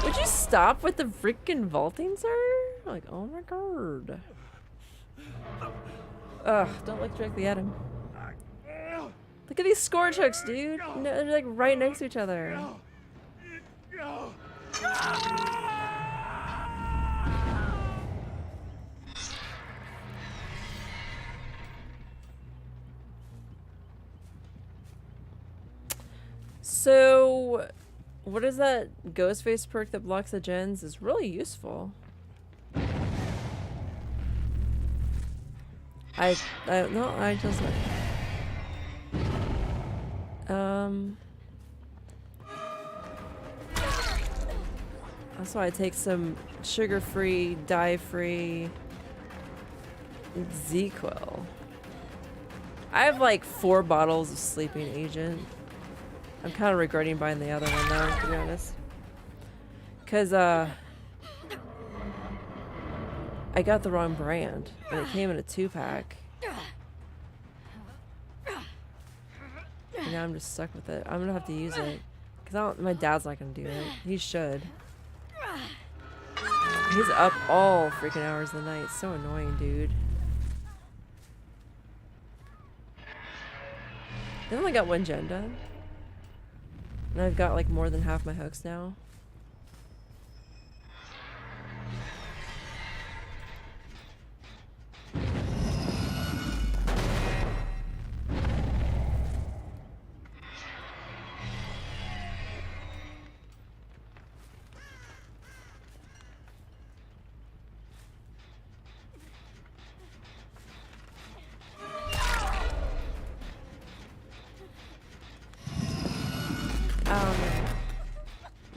Would you stop with the freaking vaulting, sir? Like, oh my god. Ugh, don't look directly at him. Look at these scourge hooks, dude. No, they're like right next to each other. So, what is that Ghostface perk that blocks the gens? Is really useful. I just that's why I take some sugar-free, dye-free ZzzQuil. I have like 4 bottles of sleeping agent. I'm kind of regretting buying the other one though, to be honest. Cause I got the wrong brand and it came in a 2-pack. And now I'm just stuck with it. I'm gonna have to use it. Cause my dad's not gonna do it. He should. He's up all freaking hours of the night. So annoying, dude. I only got 1 gen done. And I've got like more than half my hooks now.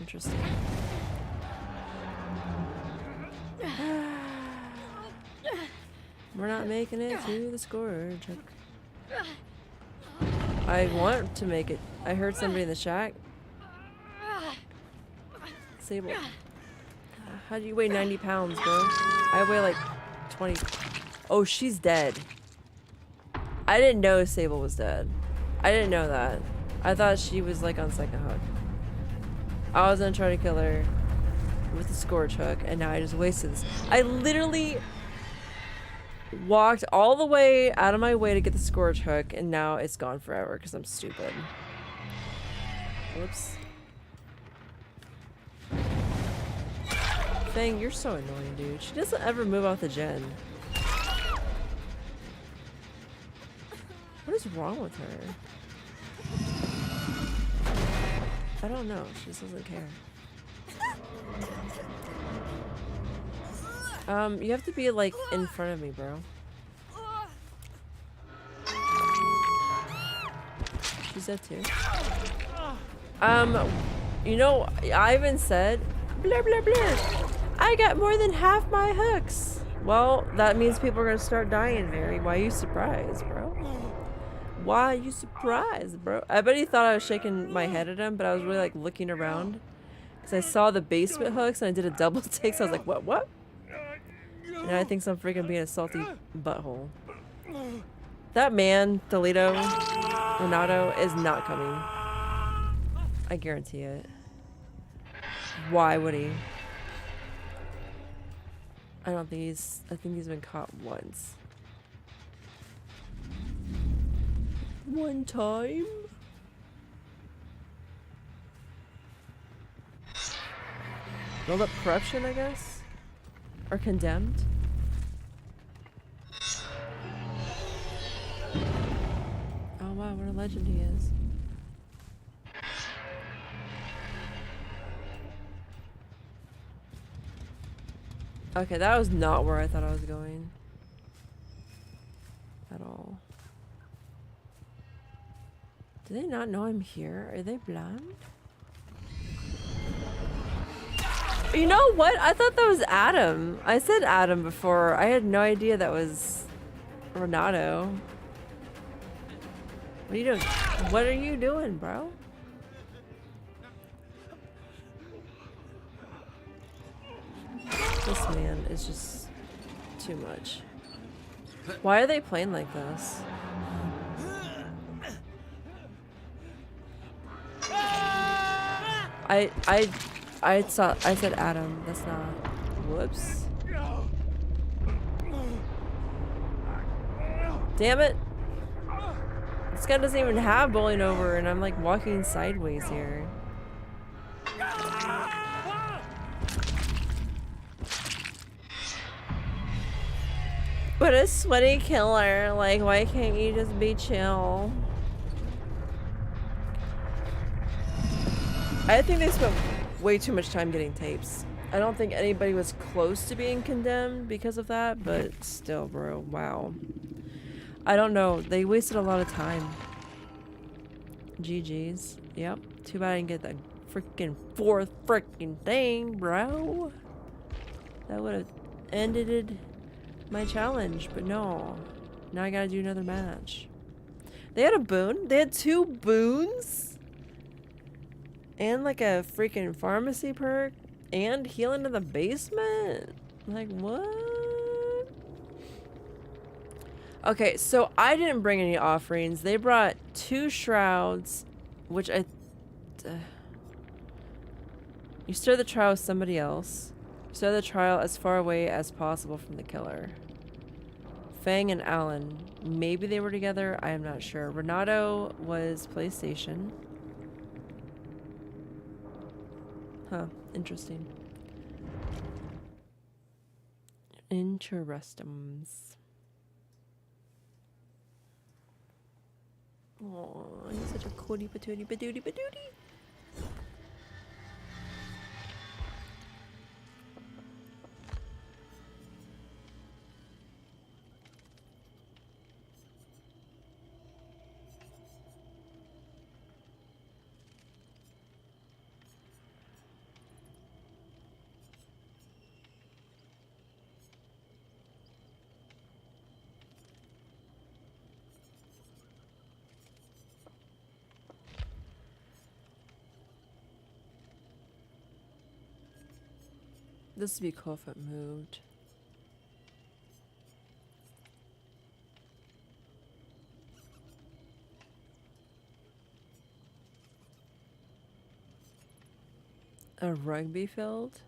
Interesting. We're not making it to the scourge. I want to make it. I heard somebody in the shack. Sable. How do you weigh 90 pounds, bro? I weigh like 20. Oh, she's dead. I didn't know Sable was dead. I didn't know that. I thought she was like on second hook. I was gonna try to kill her with the scourge hook, and now I just wasted this. I literally walked all the way out of my way to get the scourge hook, and now it's gone forever because I'm stupid. Whoops. Fang, you're so annoying, dude. She doesn't ever move off the gen. What is wrong with her? I don't know. She just doesn't care. You have to be like in front of me, bro. She's dead too. You know, Ivan said, blah blah blah. I got more than half my hooks. Well, that means people are gonna start dying, Mary. Why are you surprised, bro? Why are you surprised, bro? I bet he thought I was shaking my head at him, but I was really like looking around because I saw the basement hooks and I did a double take. So I was like, what? And I think I'm freaking being a salty butthole. That man, Toledo, Renato, is not coming. I guarantee it. Why would he? I don't think I think he's been caught once. One time? Build up corruption, I guess? Or condemned? Oh wow, what a legend he is. Okay, that was not where I thought I was going. At all. Do they not know I'm here? Are they blind? You know what? I thought that was Adam. I said Adam before. I had no idea that was Renato. What are you doing? What are you doing, bro? This man is just too much. Why are they playing like this? I said Adam. That's not. Whoops. Damn it. This guy doesn't even have bowling over, and I'm like walking sideways here. What a sweaty killer. Like, why can't you just be chill? I think they spent way too much time getting tapes. I don't think anybody was close to being condemned because of that, but still, bro, wow. I don't know. They wasted a lot of time. GG's. Yep. Too bad I didn't get the freaking fourth freaking thing, bro. That would have ended my challenge, but no. Now I gotta do another match. They had a boon? They had 2 boons? And like a freaking pharmacy perk? And healing in the basement? Like, what? Okay, so I didn't bring any offerings. They brought 2 shrouds, which you start the trial with somebody else. Start the trial as far away as possible from the killer. Fang and Alan. Maybe they were together. I am not sure. Renato was PlayStation. Huh. Interesting. Interestums. Oh, he's such a cutie patootie patootie patootie. This would be cool if it moved. A rugby field?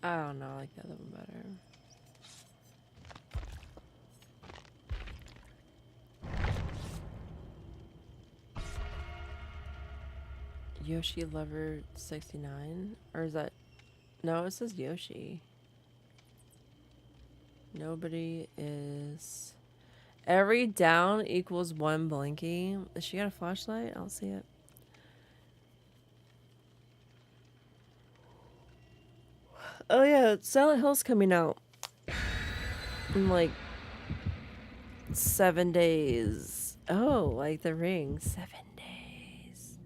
I don't know, I like the other one better. Yoshi Lover 69? Or is that... No, it says Yoshi. Nobody is... Every down equals 1 blinky. Has she got a flashlight? I don't see it. Oh yeah, Silent Hill's coming out in like 7 days. Oh, like The Ring, 7 days.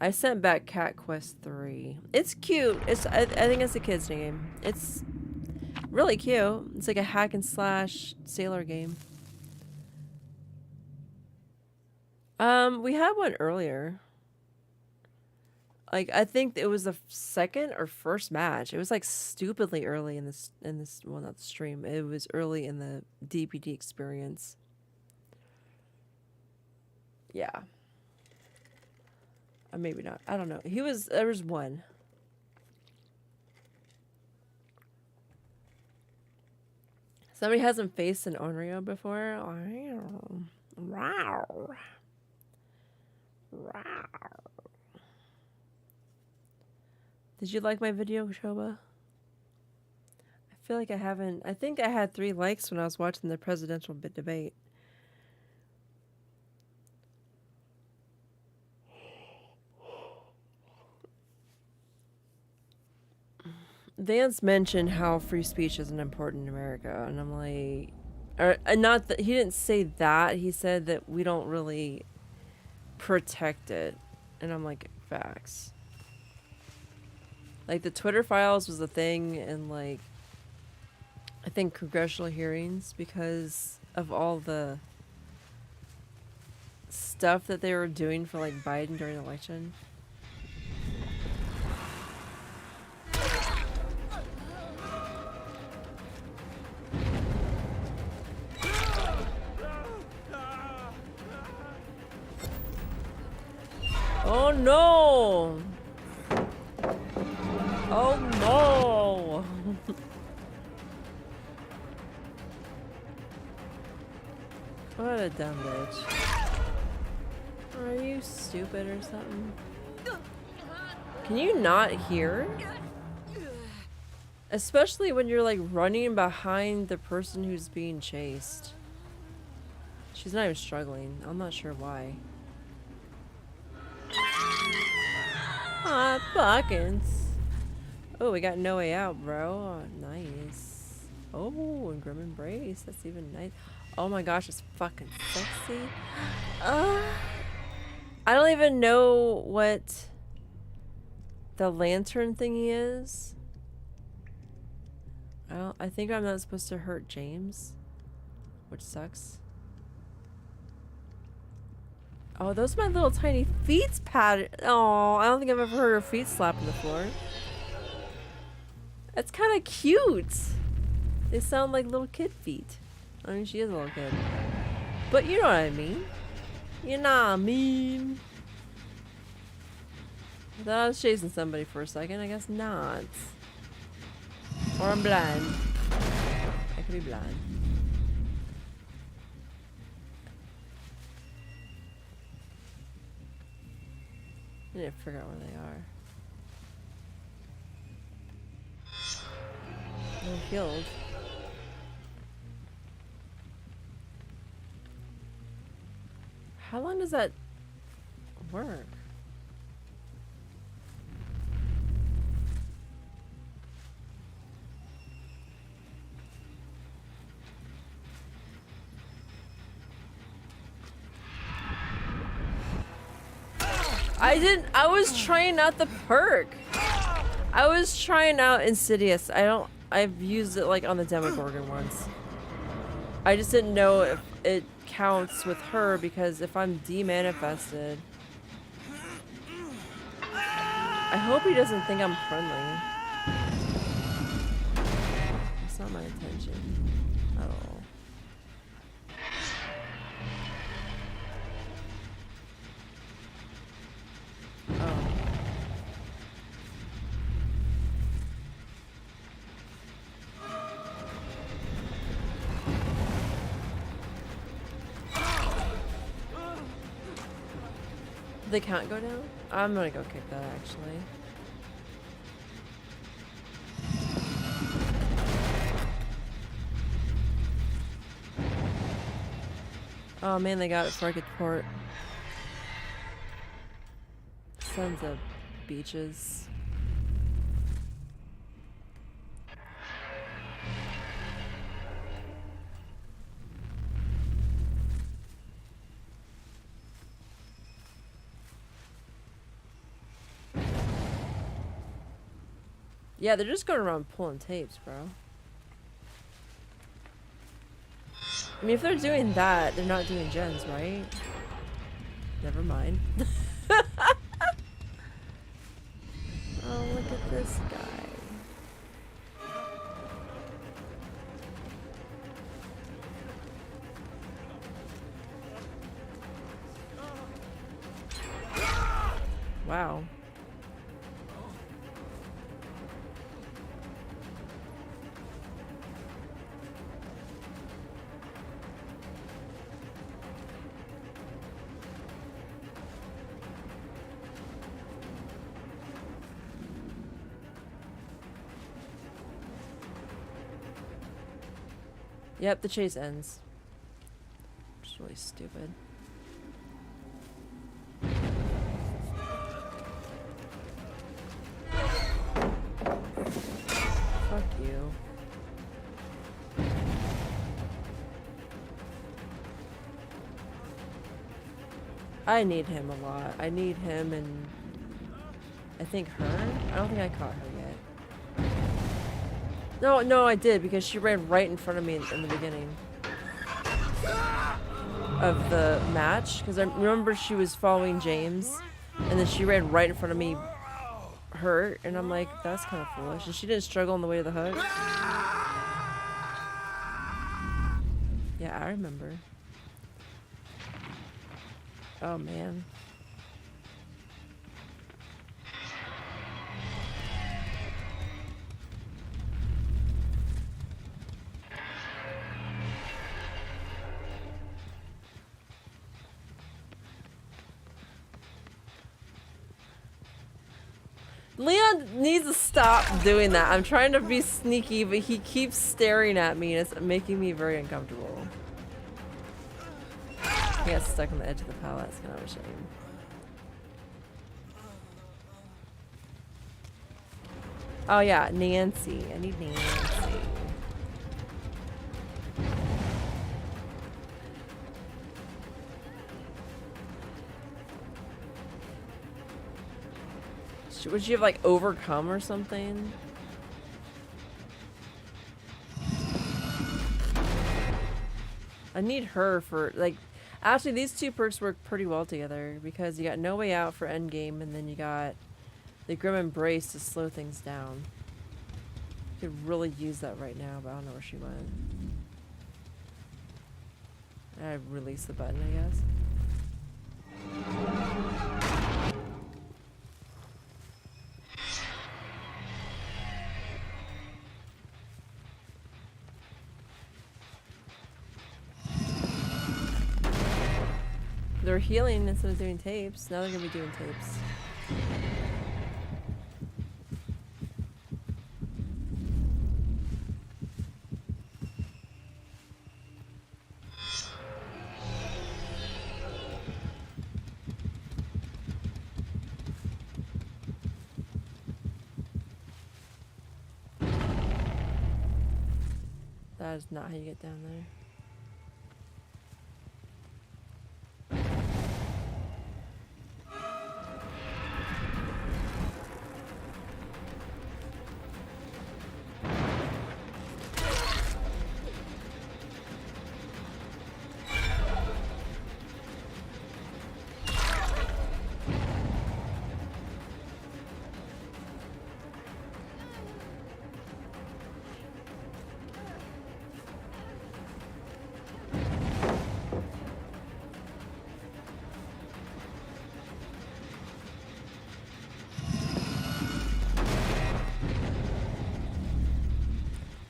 I sent back Cat Quest 3. It's cute. I think it's a kid's game. It's really cute. It's like a hack and slash sailor game. We had one earlier. Like, I think it was the second or first match. It was like stupidly early in this, well, not the stream. It was early in the DPD experience. Yeah. Or maybe not. I don't know. There was one. Somebody hasn't faced an Onryo before. Wow. Wow. Did you like my video, Shoba? I feel like I haven't. I think I had 3 likes when I was watching the presidential debate. Vance mentioned how free speech isn't important in America, and I'm like, not that he didn't say that. He said that we don't really protect it, and I'm like, facts. Like the Twitter files was a thing, and like, I think congressional hearings because of all the stuff that they were doing for like Biden during the election. Oh no! Oh no! What a dumb bitch. Are you stupid or something? Can you not hear? Especially when you're like running behind the person who's being chased. She's not even struggling. I'm not sure why. Hot pockets. Oh, we got No Way Out, bro. Oh, nice. Oh, and Grim Embrace. That's even nice. Oh my gosh, it's fucking sexy. I don't even know what the lantern thingy is. I think I'm not supposed to hurt James, which sucks. Oh, those are my little tiny feet pattern. Oh, I don't think I've ever heard her feet slap on the floor. That's kind of cute. They sound like little kid feet. I mean, she is a little kid. But you know what I mean. You know what I mean. I thought I was chasing somebody for a second. I guess not. Or I'm blind. I could be blind. I need to figure out where they are. They're healed. How long does that work? I was trying out the perk. I was trying out Insidious. I've used it like on the Demogorgon once. I just didn't know if it counts with her because if I'm demanifested. I hope he doesn't think I'm friendly. That's not my intention at all. Oh. Did the count go down? I'm gonna go kick that actually. Oh man, they got it before I could port. Sons of beaches. Yeah, they're just going around pulling tapes, bro. I mean, if they're doing that, they're not doing gens, right? Never mind. Oh, look at this guy. Wow. Yep, the chase ends. It's really stupid. Fuck you. I need him a lot. I need him and I think her? I don't think I caught her yet. No, I did because she ran right in front of me in the beginning of the match. Because I remember she was following James and then she ran right in front of me, hurt, and I'm like, that's kind of foolish. And she didn't struggle on the way to the hook. Yeah, I remember. Oh man. Leon needs to stop doing that. I'm trying to be sneaky, but he keeps staring at me and it's making me very uncomfortable. He got stuck on the edge of the pallet. It's kind of a shame. Oh yeah, Nancy. I need Nancy. Would she have like overcome or something? I need her for like, actually these two perks work pretty well together because you got No Way Out for endgame and then you got the Grim Embrace to slow things down. Could really use that right now, but I don't know where she went. I release the button, I guess. They're healing instead of doing tapes. Now they're gonna be doing tapes. That is not how you get down there.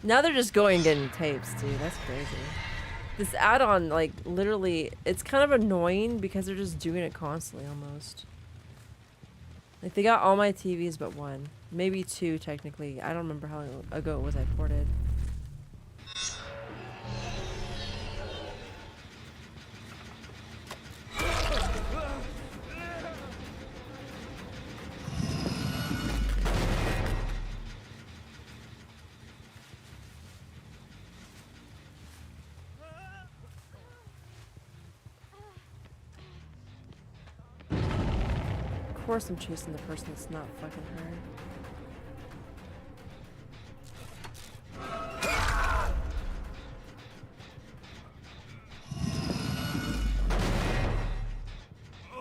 Now they're just going and getting tapes, dude. That's crazy. This add-on, like, literally, it's kind of annoying because they're just doing it constantly, almost. Like, they got all my TVs but one. Maybe two, technically. I don't remember how long ago it was I ported. Of course I'm chasing the person that's not fucking her.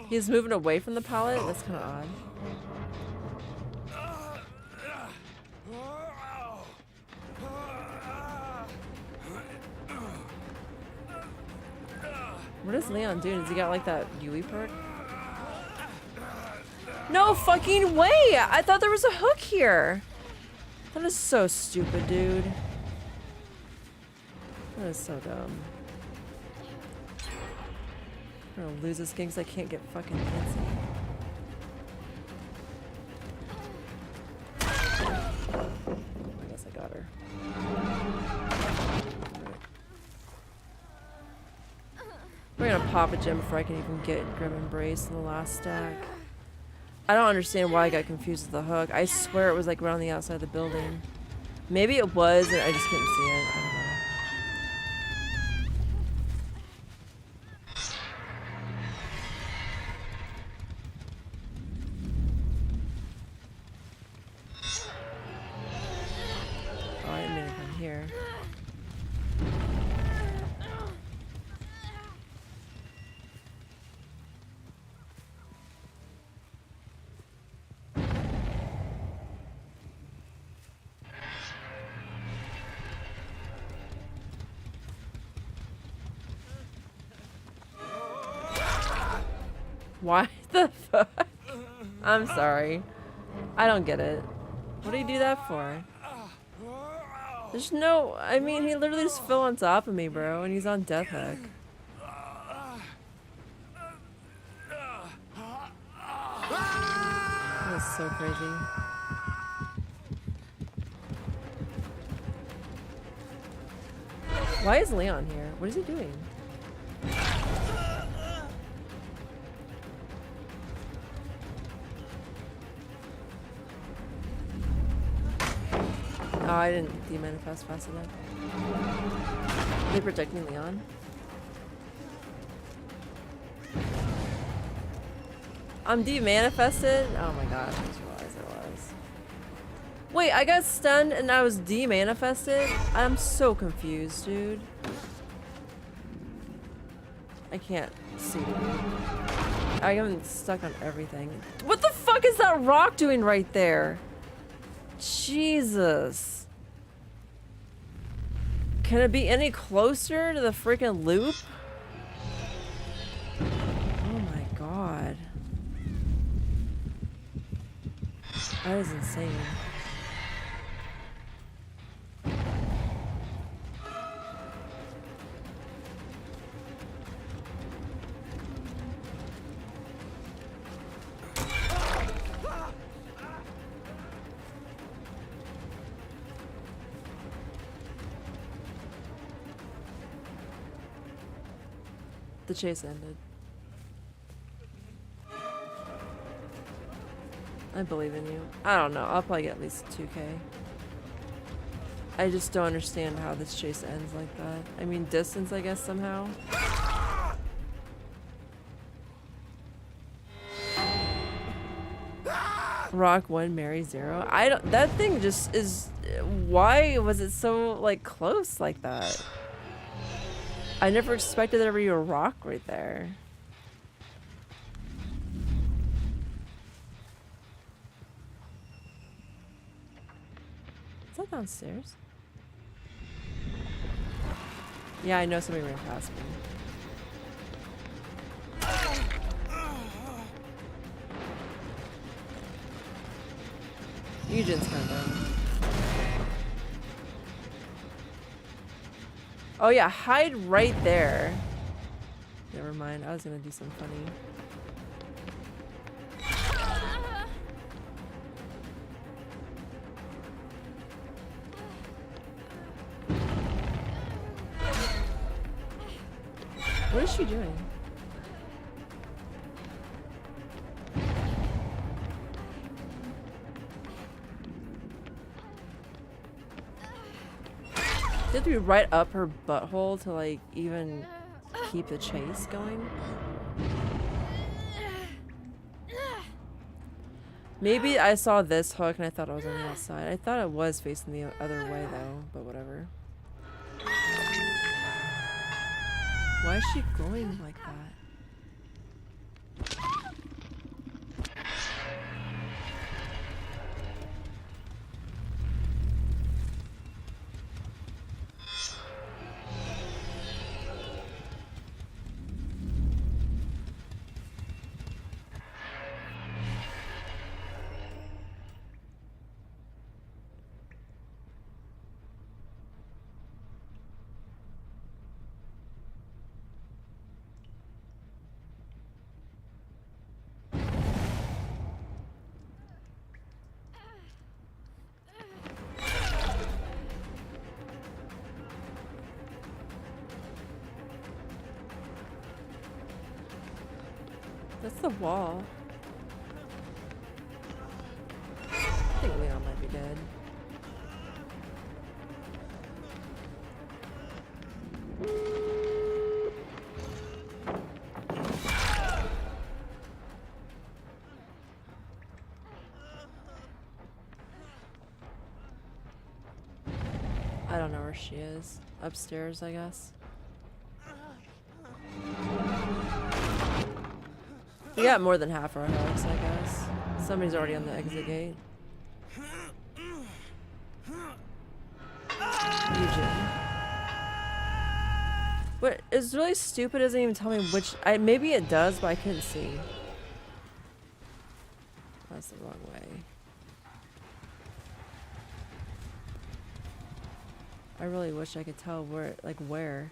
He's moving away from the pallet? That's kind of odd. What is Leon doing? Has he got like that Yui perk? No fucking way! I thought there was a hook here. That is so stupid, dude. That is so dumb. I'm gonna lose this game because I can't get fucking Nancy. I guess I got her. Right. We're gonna pop a gem before I can even get Grim Embrace in the last stack. I don't understand why I got confused with the hook. I swear it was like around the outside of the building. Maybe it was and I just couldn't see it. I don't know. Oh, I didn't mean to come here. Why the fuck? I'm sorry. I don't get it. What do you do that for? There's no... I mean, he literally just fell on top of me, bro, and he's on death hook. That's so crazy. Why is Leon here? What is he doing? Oh, I didn't demanifest fast enough. Are they protecting Leon? I'm demanifested? Oh my gosh, I just realized I was. Wait, I got stunned and I was demanifested? I'm so confused, dude. I can't see. I am stuck on everything. What the fuck is that rock doing right there? Jesus. Can it be any closer to the freaking loop? Oh my god. That is insane. The chase ended. I believe in you. I don't know. I'll probably get at least 2K. I just don't understand how this chase ends like that. I mean, distance, I guess, somehow. Rock 1, Mary 0. I don't... That thing just is... Why was it so, like, close like that? I never expected there to be a rock right there. Is that downstairs? Yeah, I know somebody ran past me. Eugen's kind of done. Oh yeah, hide right there. Never mind, I was gonna do something funny. What is she doing? You have to be right up her butthole to like even keep the chase going. Maybe I saw this hook and I thought I was on the outside. I thought it was facing the other way though, but whatever. Why is she going like that? That's the wall. I think Leon might be dead. I don't know where she is. Upstairs, I guess. We got more than half our hearts, I guess. Somebody's already on the exit gate. Eugene. What is really stupid doesn't even tell me which. Maybe it does, but I couldn't see. That's the wrong way. I really wish I could tell where, like where.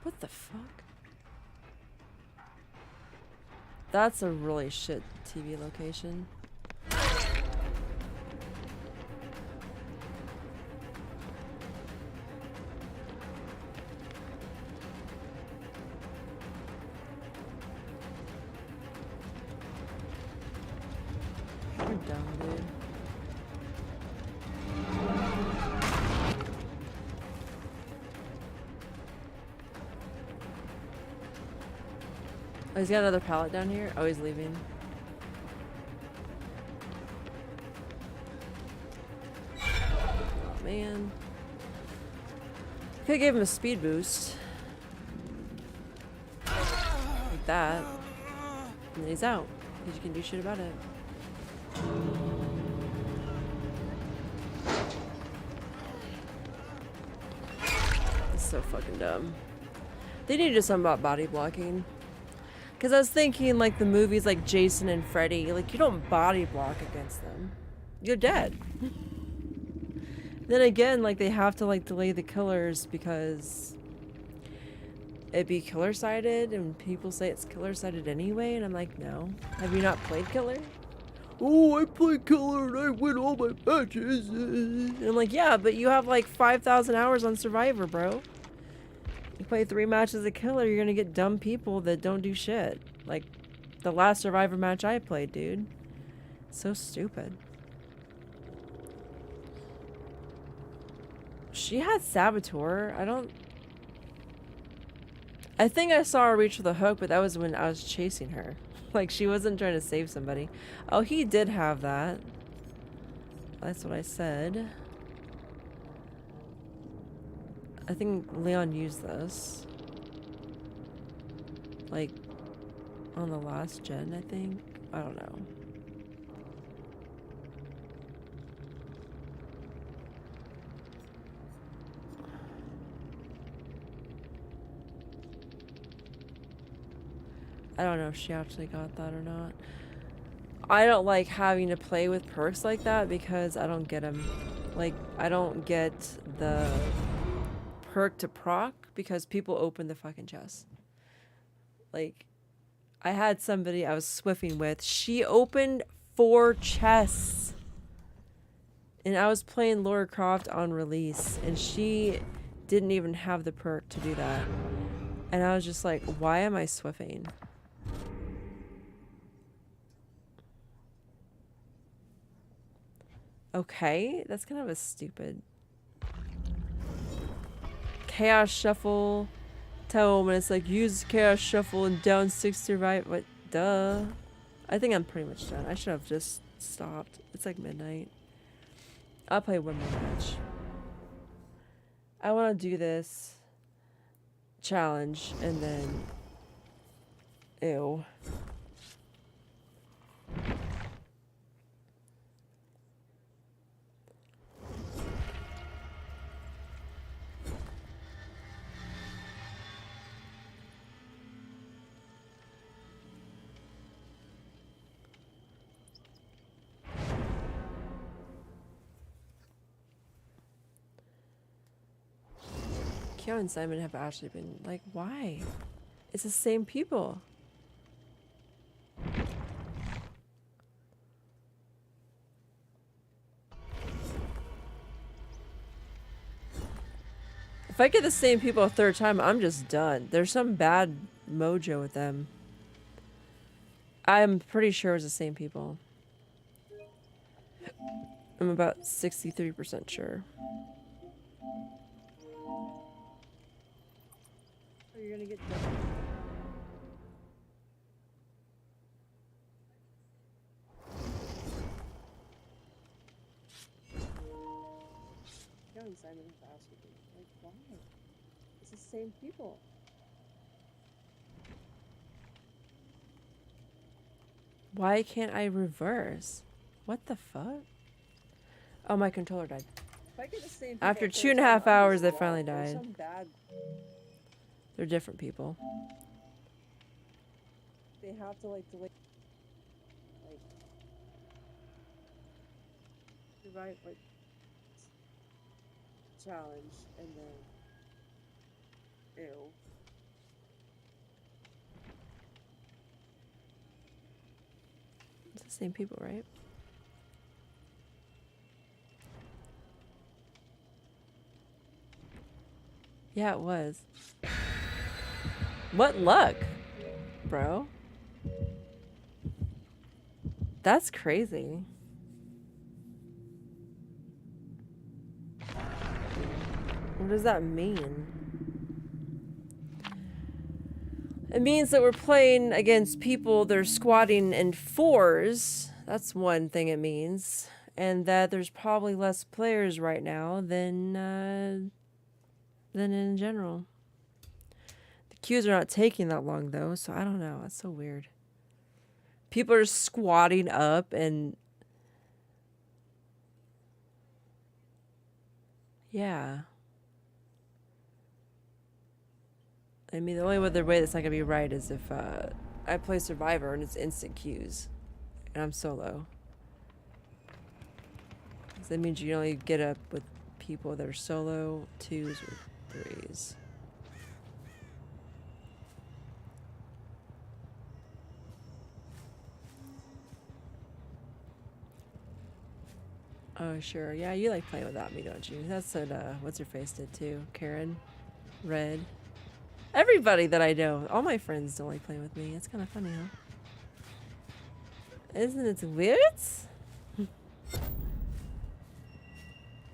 What the fuck? That's a really shit TV location. You're dumb, dude. Oh, he's got another pallet down here. Oh, he's leaving. Oh, man. Could give him a speed boost. Like that. And then he's out. Because you can do shit about it. It's so fucking dumb. They need to do something about body blocking. Because I was thinking, like, the movies like Jason and Freddy, like, you don't body block against them. You're dead. Then again, like, they have to, like, delay the killers because it'd be killer-sided, and people say it's killer-sided anyway, and I'm like, no. Have you not played Killer? Oh, I played Killer, and I win all my matches. And I'm like, yeah, but you have, like, 5,000 hours on Survivor, bro. You play 3 matches of Killer, you're gonna get dumb people that don't do shit. Like the last Survivor match I played, dude. So stupid. She had Saboteur. I think I saw her reach for the hook, but that was when I was chasing her. Like she wasn't trying to save somebody. Oh, he did have that. That's what I said. I think Leon used this. Like, on the last gen, I think? I don't know. I don't know if she actually got that or not. I don't like having to play with perks like that because I don't get them. Like, I don't get the perk to proc because people open the fucking chest. Like, I had somebody I was swiffing with. She opened 4 chests. And I was playing Lara Croft on release. And she didn't even have the perk to do that. And I was just like, why am I swiffing? Okay, that's kind of a stupid... Chaos Shuffle. Tell them, and it's like, use Chaos Shuffle and down 6 survive. What? Duh. I think I'm pretty much done. I should have just stopped. It's like midnight. I'll play one more match. I want to do this challenge and then... Ew. Kyo and Simon have actually been like, why? It's the same people. I get the same people a third time, I'm just done. There's some bad mojo with them. I'm pretty sure it's the same people. I'm about 63% sure. You're gonna get done. Simon has asked me, like, why? It's the same people. Why can't I reverse? What the fuck? Oh, my controller died. If I get the same people after 2.5 hours, they finally died. They're different people. They have to like delay, like survive like challenge and then ew. It's the same people, right? Yeah, it was. What luck, bro? That's crazy. What does that mean? It means that we're playing against people that are squatting in fours. That's one thing it means. And that there's probably less players right now than in general. The queues are not taking that long though, so I don't know. That's so weird. People are squatting up and yeah. I mean, the only other way that's not gonna be right is if I play Survivor and it's instant queues and I'm solo. So that means you only get up with people that are solo, 2s, or 3s. Oh, sure. Yeah, you like playing without me, don't you? That's what, what's her face did too. Karen, Red. Everybody that I know, all my friends don't like playing with me. It's kind of funny, huh? Isn't it weird?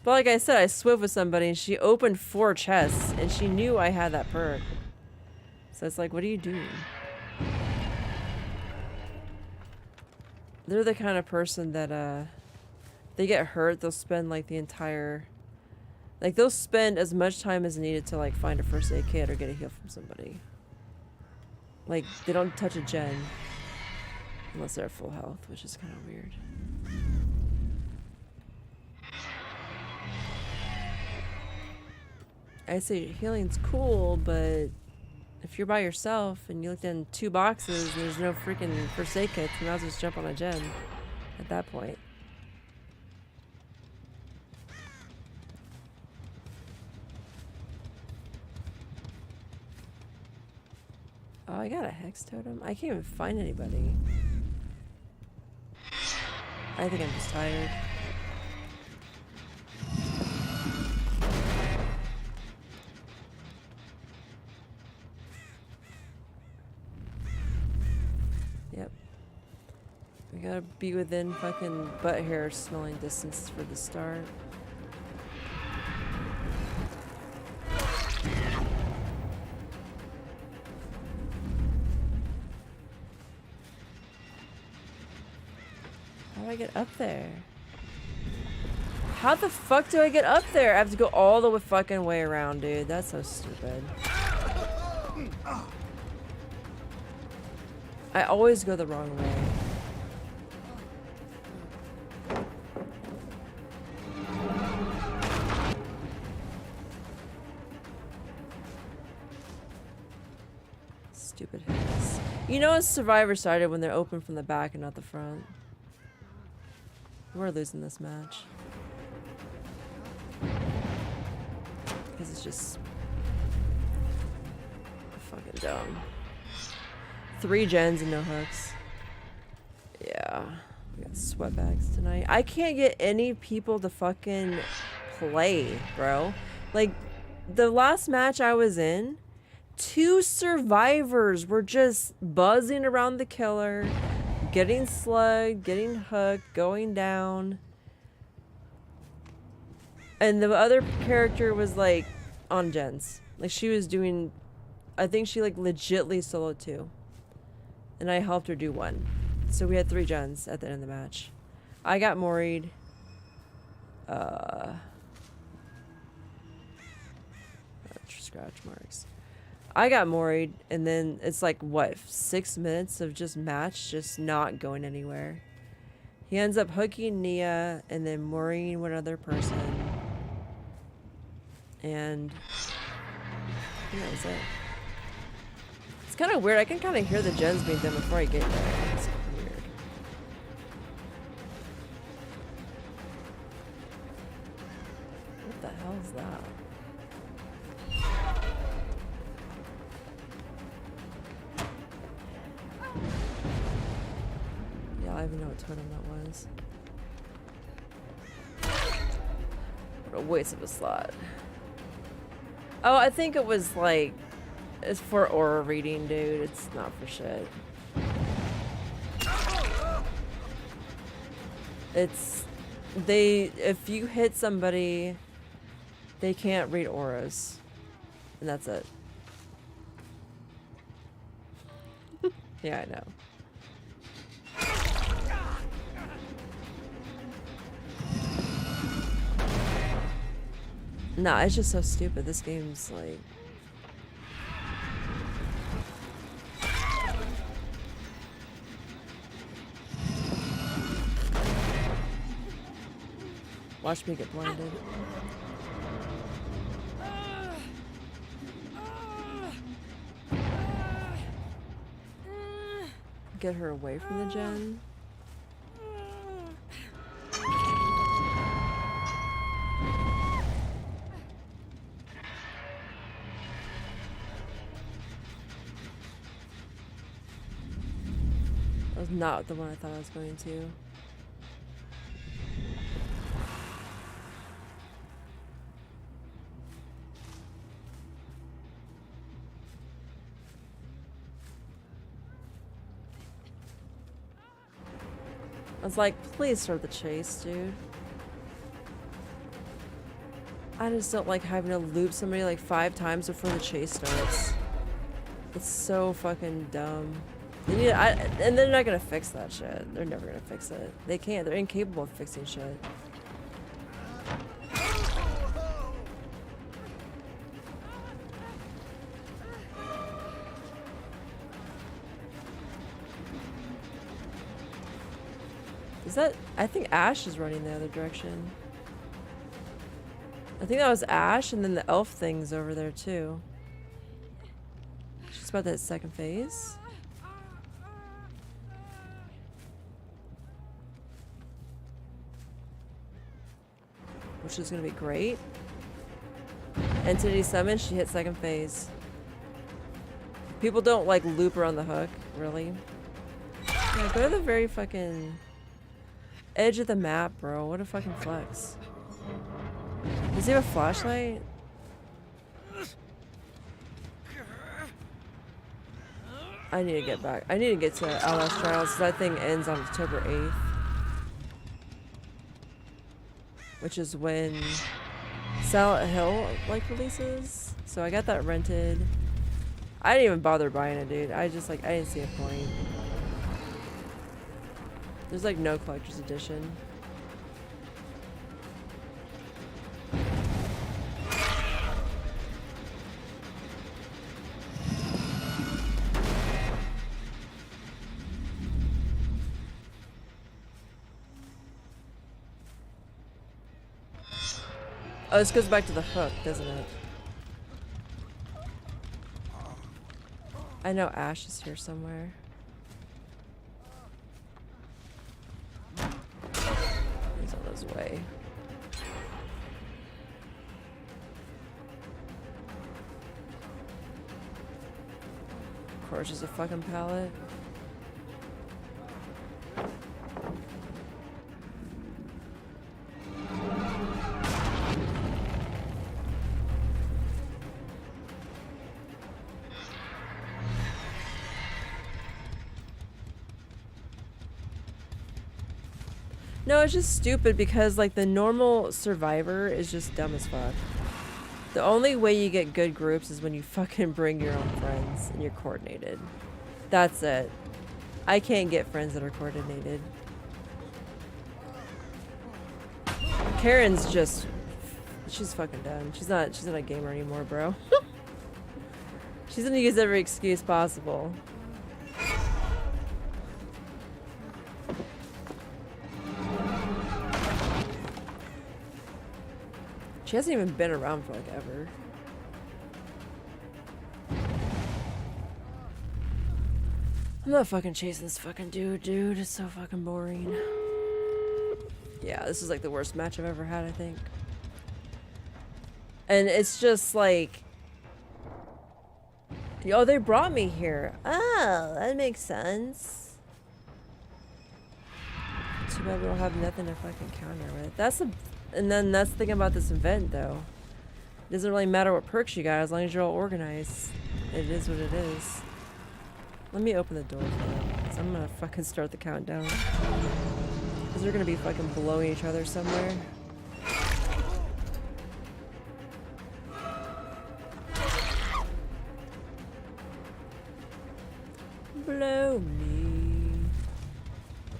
But like I said, I swift with somebody and she opened 4 chests and she knew I had that perk. So it's like, what are you doing? They're the kind of person that, they get hurt, they'll spend like the entire, like they'll spend as much time as needed to like find a first aid kit or get a heal from somebody. Like they don't touch a gen unless they're at full health, which is kind of weird. I say healing's cool, but if you're by yourself and you looked in 2 boxes and there's no freaking first aid kits, you might as well just jump on a gen at that point. Oh, I got a hex totem? I can't even find anybody. I think I'm just tired. Yep. We gotta be within fucking butt hair smelling distance for the start. How do I get up there? How the fuck do I get up there? I have to go all the fucking way around, dude. That's so stupid. I always go the wrong way. Stupid heads. You know, Survivor started when they're open from the back and not the front. We're losing this match. Because it's just fucking dumb. 3 gens and no hooks. Yeah. We got sweatbags tonight. I can't get any people to fucking play, bro. Like, the last match I was in, 2 survivors were just buzzing around the killer, getting slugged, getting hooked, going down. And the other character was like on gens. Like she was doing, I think she like legitly soloed 2. And I helped her do 1. So we had 3 gens at the end of the match. I got moried. Scratch marks. I got moried, and then it's like, what, 6 minutes of just match, just not going anywhere. He ends up hooking Nia, and then moriing one other person. And that was it. It's kind of weird. I can kind of hear the gens being done before I get there. It's weird. What the hell is that? Yeah, I don't even know what totem that was. What a waste of a slot. Oh, I think it was like, it's for aura reading, dude. It's not for shit. It's, if you hit somebody, they can't read auras. And that's it. Yeah, I know. Nah, it's just so stupid. This game's like... Watch me get blinded. Get her away from the gen. That was not the one I thought I was going to. I was like, please start the chase, dude. I just don't like having to loop somebody like 5 times before the chase starts. It's so fucking dumb. They need, and they're not gonna fix that shit. They're never gonna fix it. They can't. They're incapable of fixing shit. Is that... I think Ash is running the other direction. I think that was Ash, and then the elf thing's over there too. She's about to hit second phase. Which is gonna be great. Entity summon, she hit second phase. People don't like loop around the hook, really. Yeah, go to the very fucking edge of the map, bro. What a fucking flex. Does he have a flashlight? I need to get back. I need to get to LS Trials because that thing ends on October 8th. Which is when Silent Hill like releases. So I got that rented. I didn't even bother buying it, dude. I just like, I didn't see a point. There's like no collector's edition. Oh, this goes back to the hook, doesn't it? I know Ash is here somewhere. He's on his way. Of course, there's a fucking pallet. No, it's just stupid because like the normal survivor is just dumb as fuck. The only way you get good groups is when you fucking bring your own friends and you're coordinated. That's it. I can't get friends that are coordinated. Karen's just, she's fucking done. She's not a gamer anymore, bro. She's gonna use every excuse possible. She hasn't even been around for like ever. I'm not fucking chasing this fucking dude. It's so fucking boring. Yeah, this is like the worst match I've ever had, I think. And it's just like, oh, they brought me here. Oh, that makes sense. Too bad we don't have nothing to fucking counter with. And then that's the thing about this event, though. It doesn't really matter what perks you got as long as you're all organized. It is what it is. Let me open the door for them, because I'm gonna fucking start the countdown. Because they're gonna be fucking blowing each other somewhere. Blow me.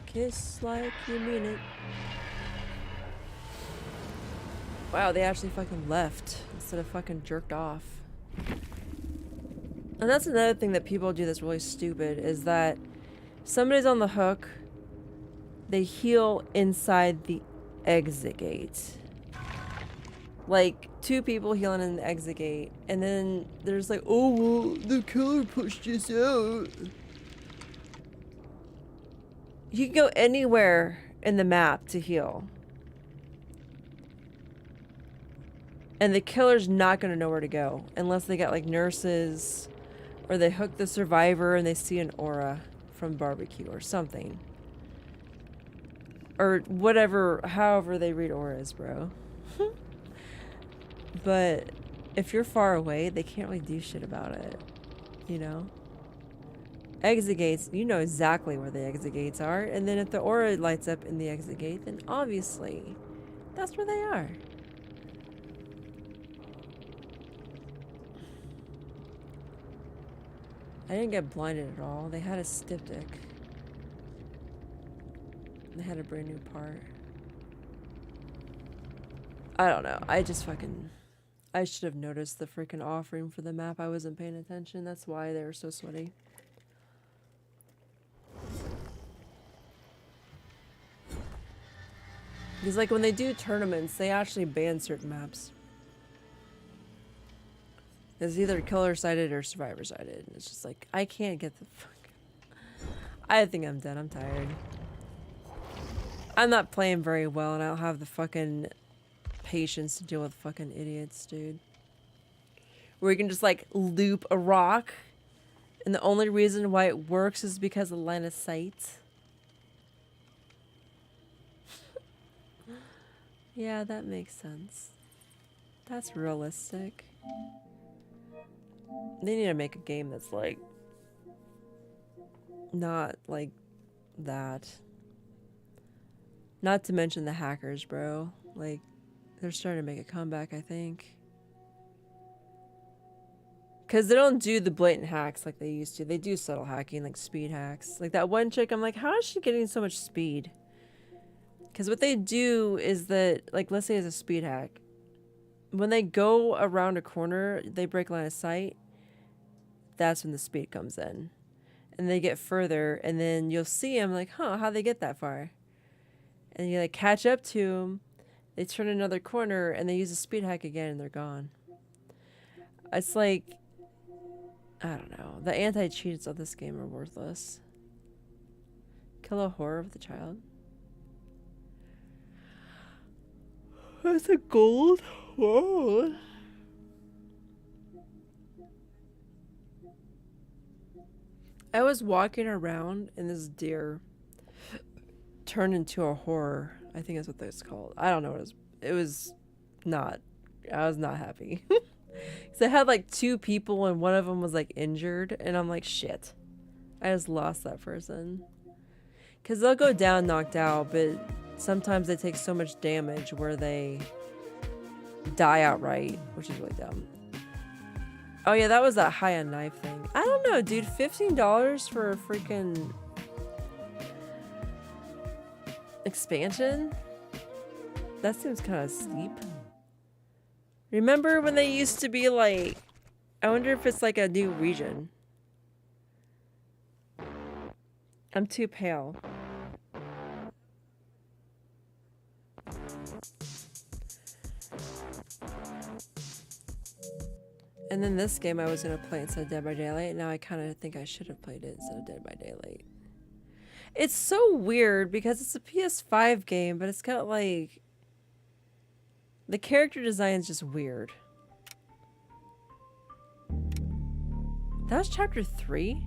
Kiss like you mean it. Wow, they actually fucking left instead of fucking jerked off. And that's another thing that people do that's really stupid, is that somebody's on the hook, they heal inside the exit gate. Like, 2 people healing in the exit gate, and then there's like, oh, well, the killer pushed us out. You can go anywhere in the map to heal. And the killer's not going to know where to go unless they got like nurses, or they hook the survivor and they see an aura from barbecue or something. Or whatever, however they read auras, bro. But if you're far away, they can't really do shit about it, you know? Exit gates, you know exactly where the exit gates are, and then if the aura lights up in the exit gate, then obviously that's where they are. I didn't get blinded at all. They had a styptic. They had a brand new part. I don't know. I just fucking... I should have noticed the freaking offering for the map. I wasn't paying attention. That's why they were so sweaty. Because like when they do tournaments, they actually ban certain maps. It's either killer-sided or survivor-sided. It's just like, I can't get the fuck... I think I'm done. I'm tired. I'm not playing very well, and I don't have the fucking patience to deal with fucking idiots, dude. Where you can just, like, loop a rock, and the only reason why it works is because of line of sight. Yeah, that makes sense. That's realistic. They need to make a game that's like not like that. Not to mention the hackers, bro. Like, they're starting to make a comeback, I think. Because they don't do the blatant hacks like they used to. They do subtle hacking, like speed hacks. Like that one chick, I'm like, how is she getting so much speed? Because what they do is that, like, let's say it's a speed hack. When they go around a corner, they break line of sight. That's when the speed comes in. And they get further, and then you'll see them like, huh, how'd they get that far? And you like catch up to them, they turn another corner, and they use a speed hack again, and they're gone. It's like, I don't know. The anti-cheats of this game are worthless. Kill a whore with a child. That's a gold. Whoa. I was walking around and this deer turned into a whore. I think that's what that's called. I don't know what it was. It was not. I was not happy. Because I had like 2 people and one of them was like injured. And I'm like, shit. I just lost that person. Because they'll go down knocked out, but sometimes they take so much damage where they die outright, which is really dumb. Oh yeah, that was that high-end knife thing. I don't know, dude. $15 for a freaking expansion? That seems kind of steep. Remember when they used to be like... I wonder if it's like a new region. I'm too pale. And then this game I was going to play instead of Dead by Daylight. Now I kind of think I should have played it instead of Dead by Daylight. It's so weird because it's a PS5 game, but it's got like... The character design is just weird. That was chapter 3?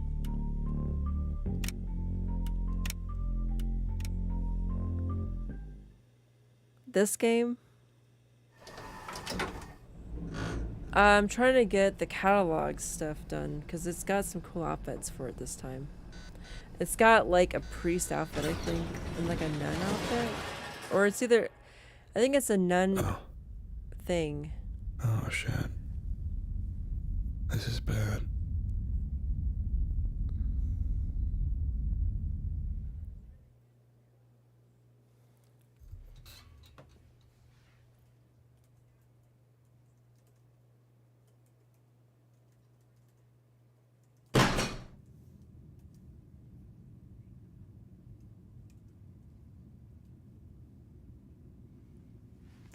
This game? I'm trying to get the catalog stuff done because it's got some cool outfits for it this time. It's got like a priest outfit, I think, and like a nun outfit. Or it's either... I think it's a nun thing. Oh shit. This is bad.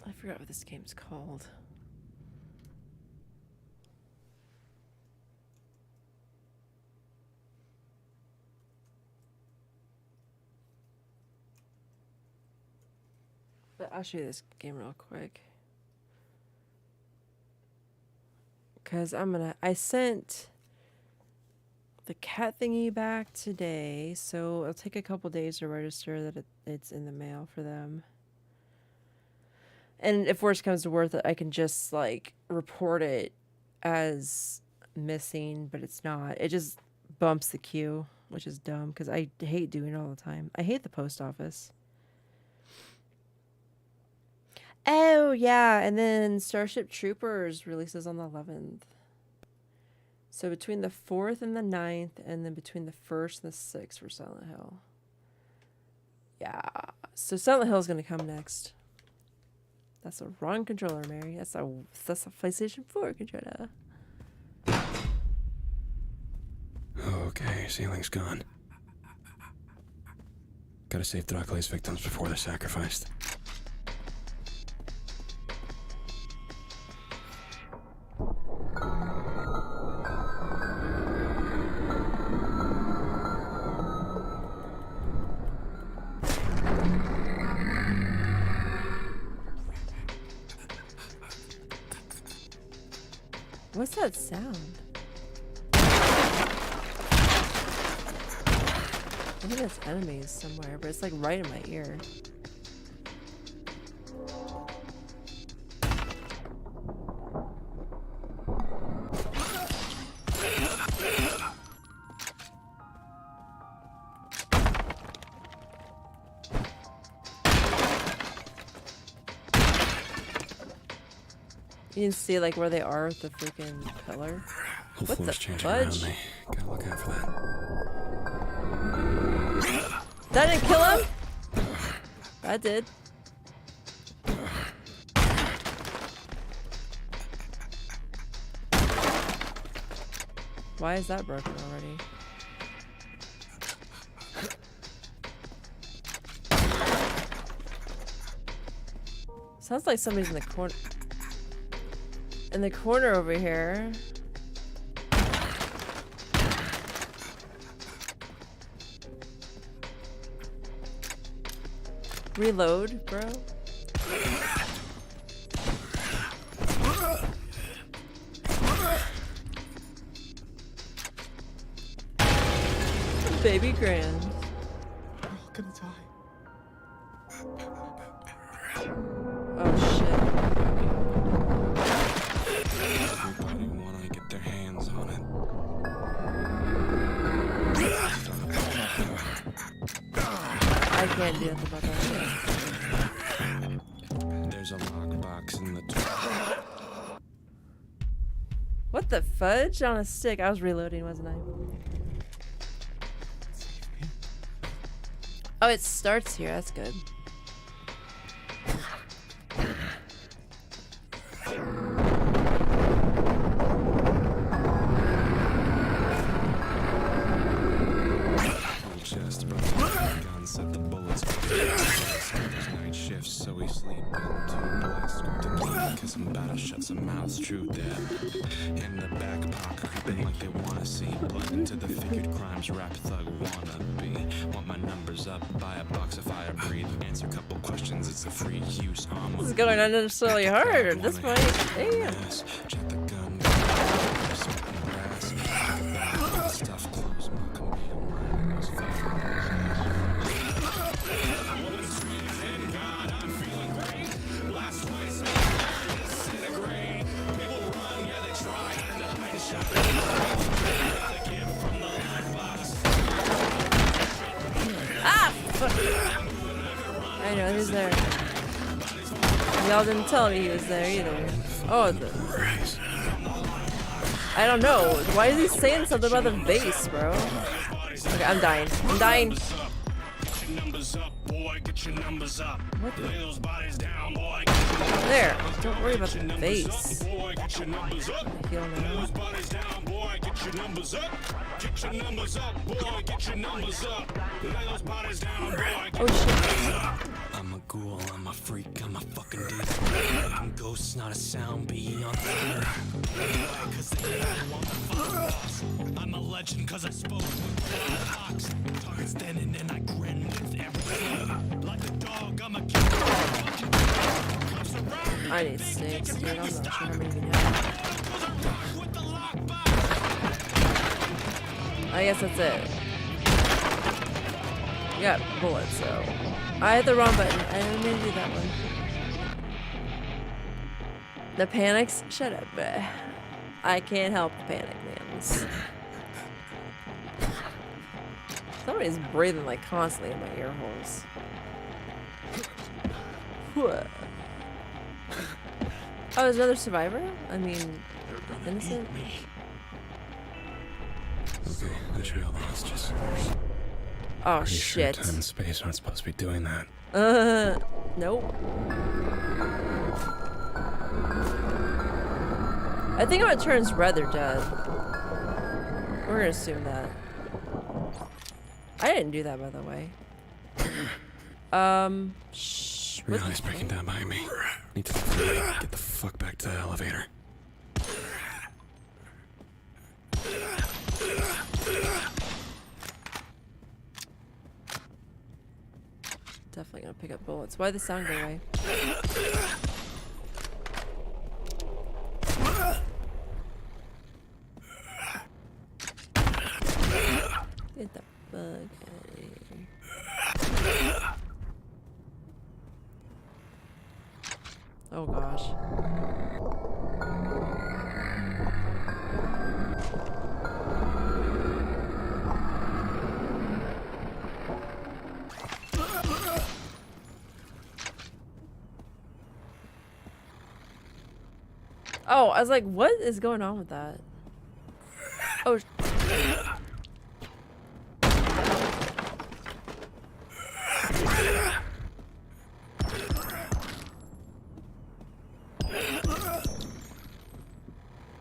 I forgot what this game's called. But I'll show you this game real quick. Because I sent the cat thingy back today, so it'll take a couple days to register that it's in the mail for them. And if worse comes to worse, I can just like report it as missing, but it's not. It just bumps the queue, which is dumb because I hate doing it all the time. I hate the post office. Oh yeah, and then Starship Troopers releases on the 11th. So between the 4th and the 9th, and then between the 1st and the 6th for Silent Hill. Yeah, so Silent Hill is gonna come next. That's a wrong controller, Mary. That's a PlayStation 4 controller. Okay, ceiling's gone. Gotta save Dracula's victims before they're sacrificed. What's that sound? I think it's enemies somewhere, but it's like right in my ear. You can see like where they are with the freaking pillar. What the fudge? Gotta look out for that. That didn't kill him? That did. Why is that broken already? Sounds like somebody's in the corner. In the corner over here. Reload, bro. Baby Grand. We're all gonna die. Oh shit. Everybody wanna get their hands on it. I can't do nothing about that. box in the What the fudge on a stick? I was reloading, wasn't I? Oh, it starts here. That's good. chest, brought the gun, set the bullets. Night shifts, so we sleep in two boys. Scripted plan, kiss them battle, shut some mouths, true dead. In the back pocket, creeping like they wanna see. Blood into the figured crimes, rap thug wanna be. Want my numbers up, buy a box of fire, breathe. Answer a couple questions, it's a free use. This is going unnecessarily hard at this point. Damn. Check the gun, stuff close, Ah! Fuck. I know, he's there. Y'all didn't tell me he was there either. Oh, I don't know. Why is he saying something about the base, bro? Okay, I'm dying. I'm dying. What the? There. Don't worry about the base. Heal now. Oh shit. I'm a ghoul, I'm a freak, I'm a fucking demon. I'm ghosts, not a sound beyond the I'm a legend cause I spoke with fox. Target standing and I grin with everything. Like a dog, I'm a killer. I need sticks, dude. I'm not sure how many we have. I guess that's it. We got bullets, so. I hit the wrong button. I didn't mean to do that one. The panics? Shut up. I can't help the panic, man. Somebody's breathing like constantly in my ear holes. Oh, there's another survivor? I mean, innocent? Okay, let's realize just. Oh, Pretty shit. Sure time and space aren't supposed to be doing that. Nope. I think when it turns red, they're dead. We're gonna assume that. I didn't do that, by the way. Shh. Realize breaking down behind me. Need to get the fuck back to the elevator. Definitely gonna pick up bullets. Why'd the sound go away? Get the bug out of here. Oh gosh. Oh, I was like, what is going on with that? Oh.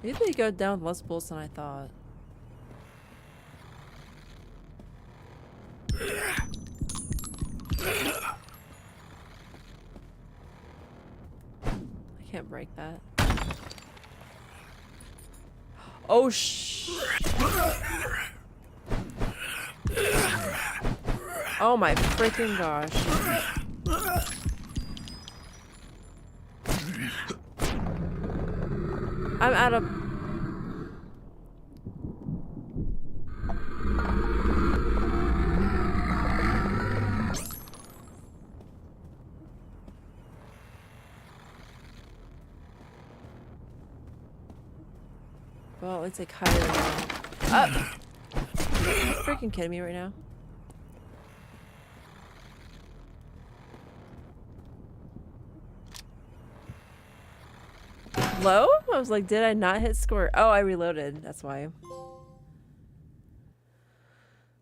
Maybe they go down with less bullets than I thought. I can't break that. Oh oh my freaking gosh. I'm out of... Well, it's like higher up. Are you freaking kidding me right now? Low? I was like, did I not hit score? Oh, I reloaded. That's why.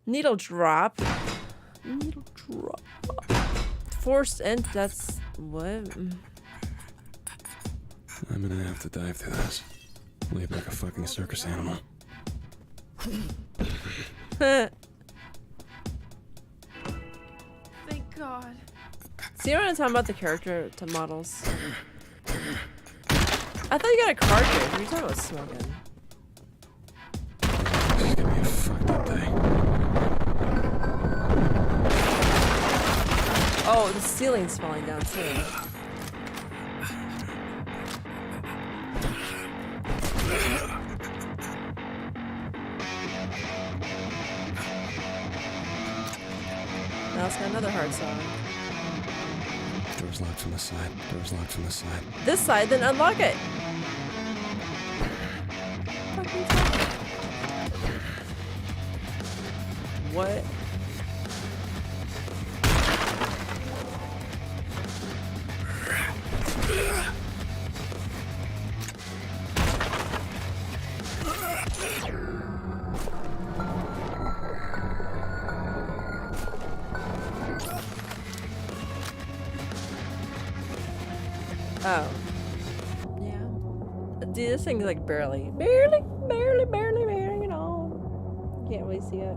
Needle drop. Needle drop. Forced end. That's what? I'm gonna have to dive through this. Leave like a fucking circus animal. Thank God. See what I'm talking about, the character to models? I thought you got a cartridge. What are you talking about smoking? This is gonna be a fucked up day. Oh, the ceiling's falling down too. Now it's got another hard song. Door's locked from the side. Door's locked from the side. This side, then unlock it. What? Oh. Yeah. Dude, this thing's like barely, you know. Can't really see it.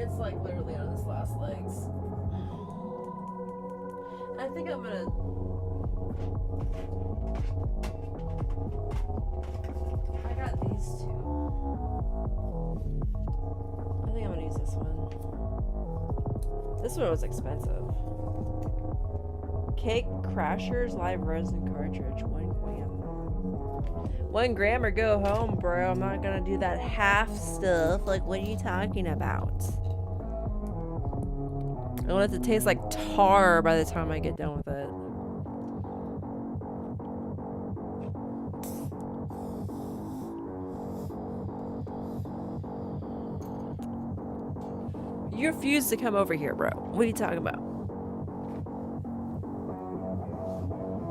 It's like literally on its last legs. I think I'm gonna... I got these two. I think I'm gonna use this one. This one was expensive. Cake Crashers Live Resin Cartridge, 1 gram. 1 gram or go home, bro. I'm not gonna do that half stuff. Like, what are you talking about? I want it to taste like tar by the time I get done with it. You refuse to come over here, bro. What are you talking about?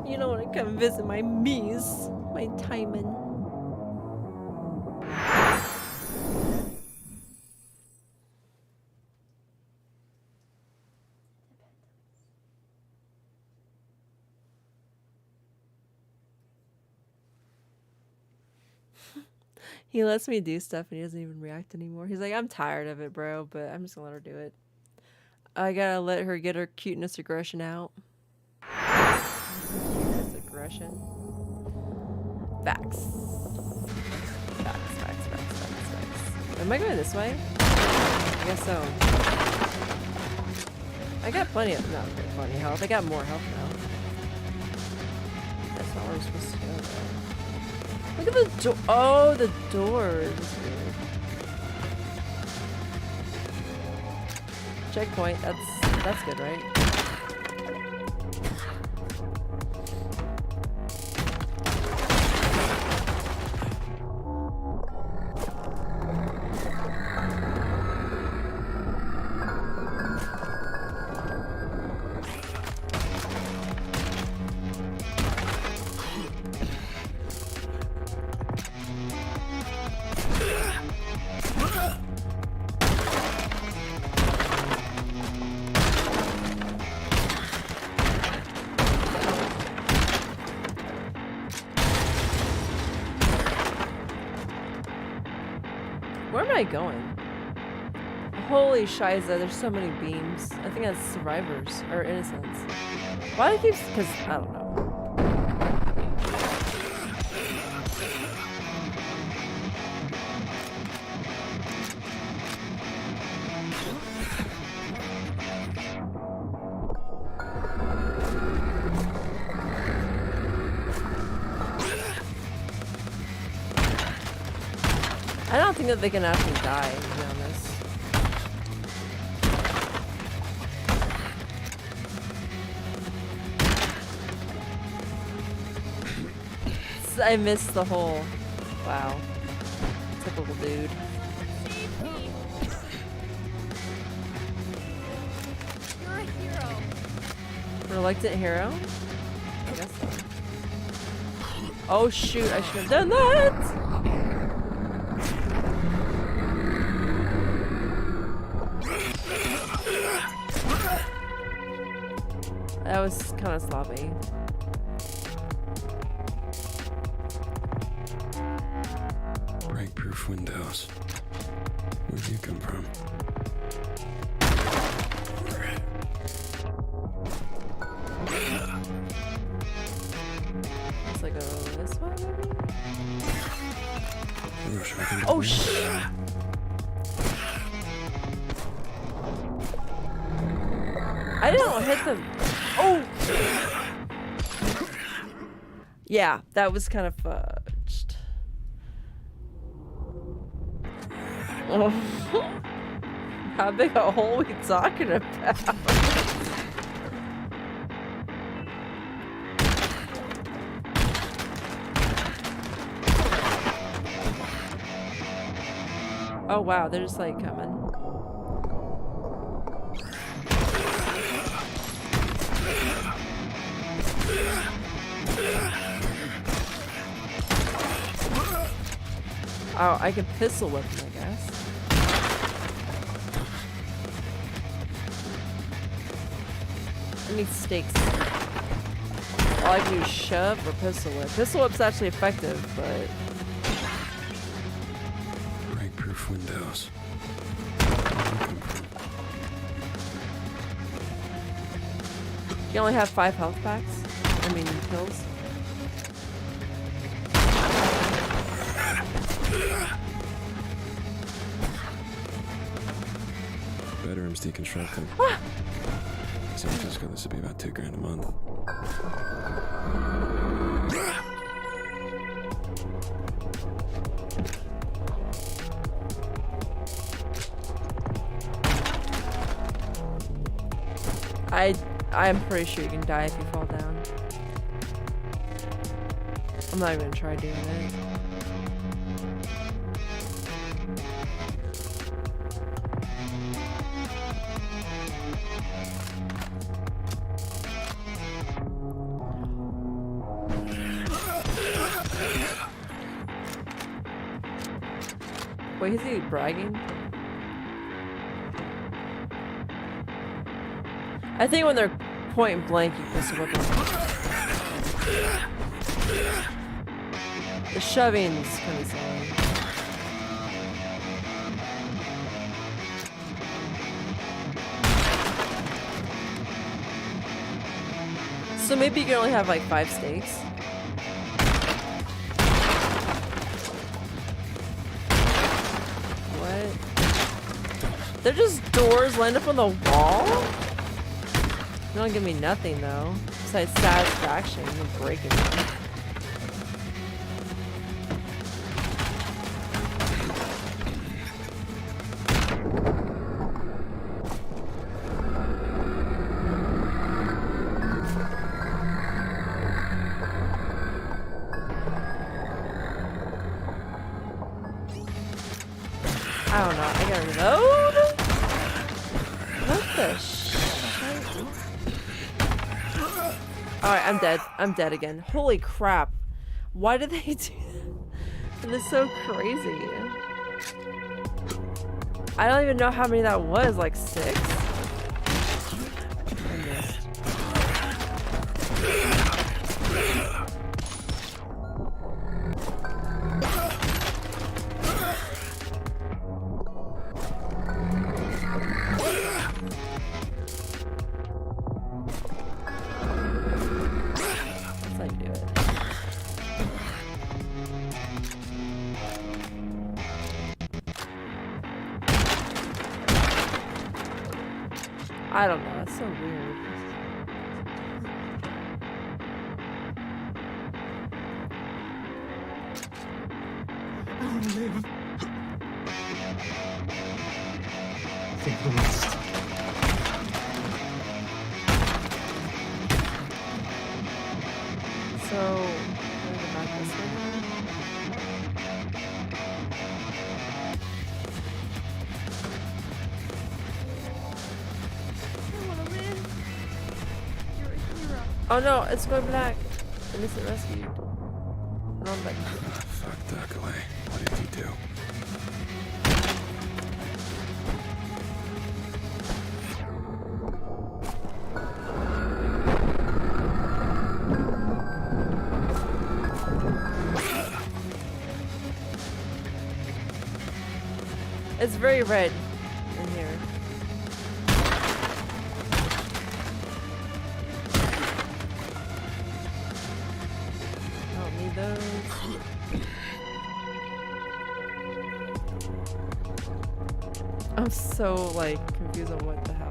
You don't want to come visit my Mies, my Timon. He lets me do stuff and he doesn't even react anymore. He's like, I'm tired of it, bro, but I'm just gonna let her do it. I gotta let her get her cuteness aggression out. Cuteness aggression. Facts. Facts. Am I going this way? I guess so. I got plenty of, not very plenty health. I got more health now. That's not where I'm supposed to go though. Look at the door. Oh, the doors. Checkpoint. That's good, right? Where am I going? Holy shiza, there's so many beams. I think that's survivors or innocents. Why do I keep, because I don't know. I don't think that they can actually die, to be honest. I missed the whole... Wow. Typical dude. Reluctant hero? I guess so. Oh shoot, I should have done that! That was kind of sloppy. Break-proof windows. Where'd you come from? Let's like go this way, maybe? Oh shit! I didn't hit them. Oh! Yeah, that was kind of fudged. Oh. How big a hole are we talking about? Oh wow, they're just like coming. Oh, I can pistol whip him, I guess. I need stakes. All I can do is shove or pistol whip. Pistol whip's actually effective, but... Break-proof windows. You only have 5 health packs? I mean, pills? Bedroom's deconstructed. San Francisco, this would be about $2,000 a month. I'm pretty sure you can die if you fall down. I'm not even gonna try doing it. Wait, is he bragging? I think when they're point blank, you pistol whip them. The shoving's kind of silly. So maybe you can only have like 5 stakes. What? They're just doors lined up on the wall? They don't give me nothing though, besides satisfaction of breaking them. I don't know, I gotta reload? What the shit? Alright, I'm dead. I'm dead again. Holy crap. Why did they do that? And it's so crazy. I don't even know how many that was, like 6? I missed. I don't know, it's so weird. I want to live. Think the rest. So, I'm gonna go back this way now. Oh no, it's going black. Innocent rescued. Wrong button. Fuck Duck away. What did you do? It's very red in here. I don't need those. I'm so like confused on what the hell.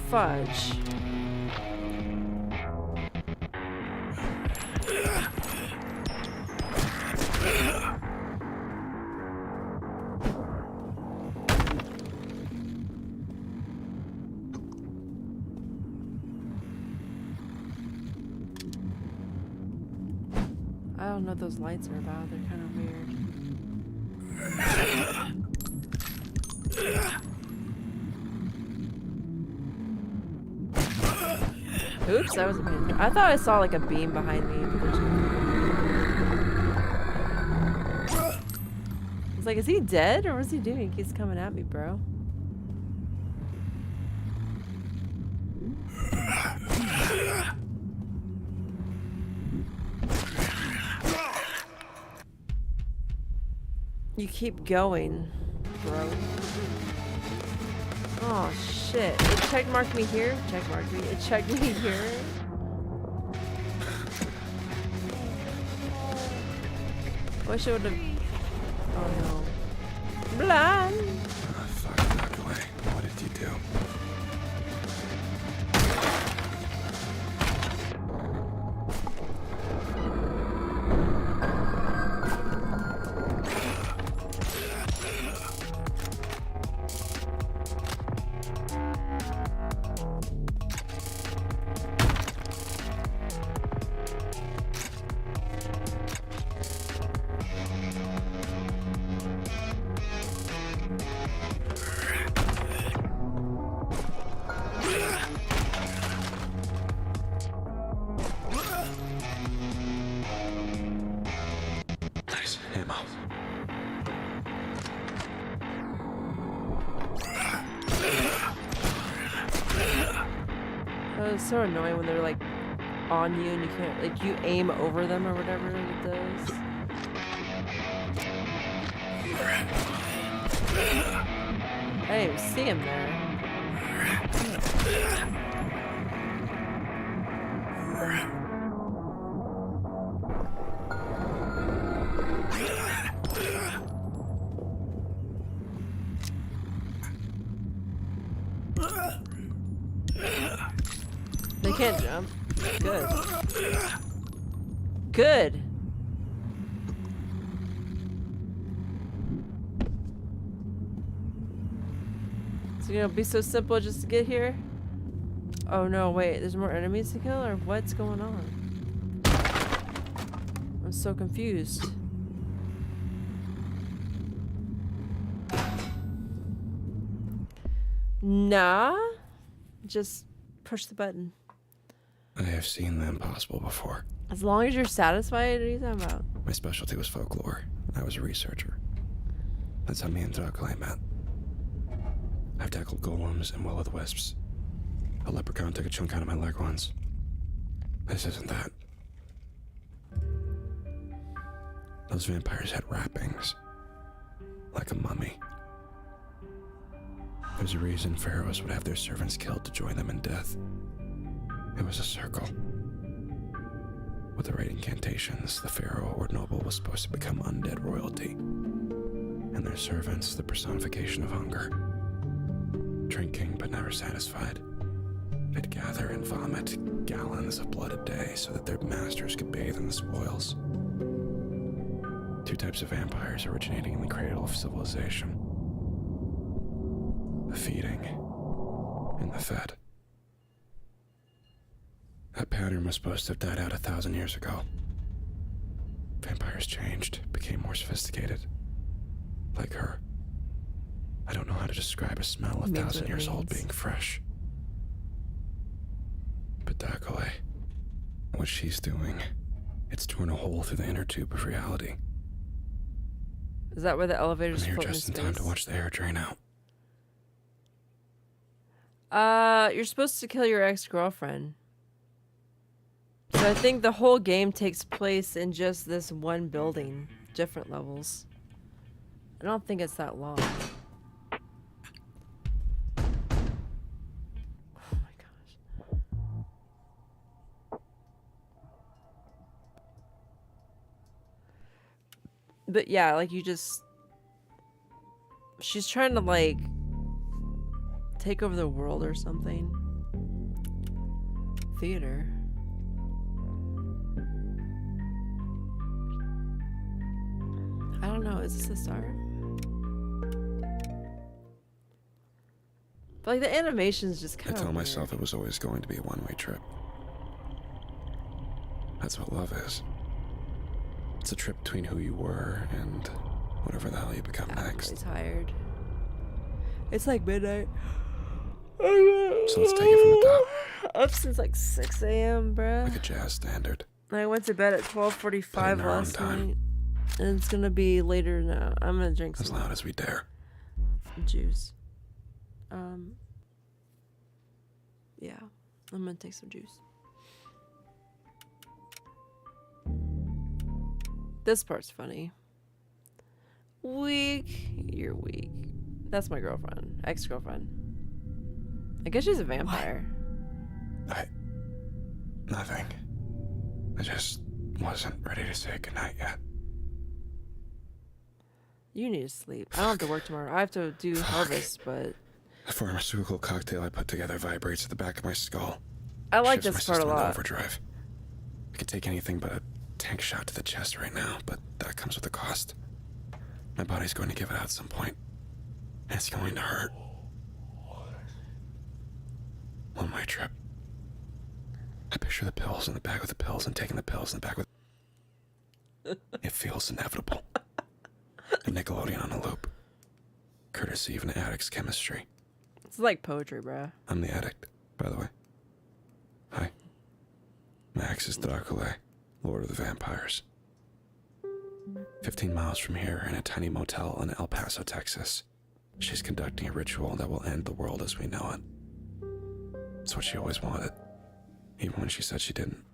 Fudge. I don't know what those lights are about. They're kind of weird. Oops, that was a bit. I thought I saw like a beam behind me, but there's no. It's like, is he dead or what's he doing? He keeps coming at me, bro. You keep going, bro. Oh shit. It check marked me here. Check marked me. It checked me here. Wish it would have. Oh no. Blind. Fuck Duck away. What did you do? Nice ammo. It's so annoying when they're like on you and you can't, like, you aim over them or whatever it does. I didn't even see him there. They can't jump. Good. Good. It's gonna be so simple just to get here. Oh no, wait, there's more enemies to kill, or what's going on? I'm so confused. Nah, just push the button. I have seen the impossible before. As long as you're satisfied, what are you talking about? My specialty was folklore. I was a researcher. That's how me and Dracula met. I've tackled golems and will-o'-the-wisps. A leprechaun took a chunk out of my leg once. This isn't that. Those vampires had wrappings. Like a mummy. There's a reason pharaohs would have their servants killed to join them in death. It was a circle. With the right incantations, the pharaoh or noble was supposed to become undead royalty. And their servants, the personification of hunger. Drinking but never satisfied. They'd gather and vomit gallons of blood a day so that their masters could bathe in the spoils. Two types of vampires originating in the cradle of civilization. the feeding, and the fed. That pattern was supposed to have died out 1,000 years ago. Vampires changed, became more sophisticated. Like her. I don't know how to describe a smell 1,000 years old being fresh. But Dakole, what she's doing, it's torn a hole through the inner tube of reality. Is that where the elevator's I'm here floating just in in time space? to watch the air drain out. You're supposed to kill your ex-girlfriend. So I think the whole game takes place in just this one building, different levels. I don't think it's that long. Oh my gosh. But yeah, like you just... She's trying to like take over the world or something. Theater. I don't know, is this the start? But like the animation's just I kind of tell myself it was always going to be a one-way trip. That's what love is. It's a trip between who you were and whatever the hell you become next. I'm tired. It's like midnight. So let's take it from the top. Up since like 6 a.m., bruh. Like a jazz standard. I went to bed at 12:45 last night. And it's gonna be later now. I'm gonna drink as loud as we dare. Juice. Yeah, I'm gonna take some juice. This part's funny. Weak. You're weak. That's my girlfriend. Ex-girlfriend. I guess she's a vampire. Nothing. I just wasn't ready to say goodnight yet. You need to sleep. I don't have to work tomorrow. I have to do harvest, but... The pharmaceutical cocktail I put together vibrates at the back of my skull. I like Shifts this my part a system into lot. Overdrive. I could take anything but a tank shot to the chest right now, but that comes with a cost. My body's going to give it out at some point. And it's going to hurt. One-way trip. I picture the pills in the bag with the pills and taking the pills in the bag with... It feels inevitable. A Nickelodeon on a loop. Courtesy of an addict's chemistry. It's like poetry, bruh. I'm the addict, by the way. Hi. Max is Dakole, Lord of the Vampires. 15 miles from here, in a tiny motel in El Paso, Texas, she's conducting a ritual that will end the world as we know it. It's what she always wanted, even when she said she didn't.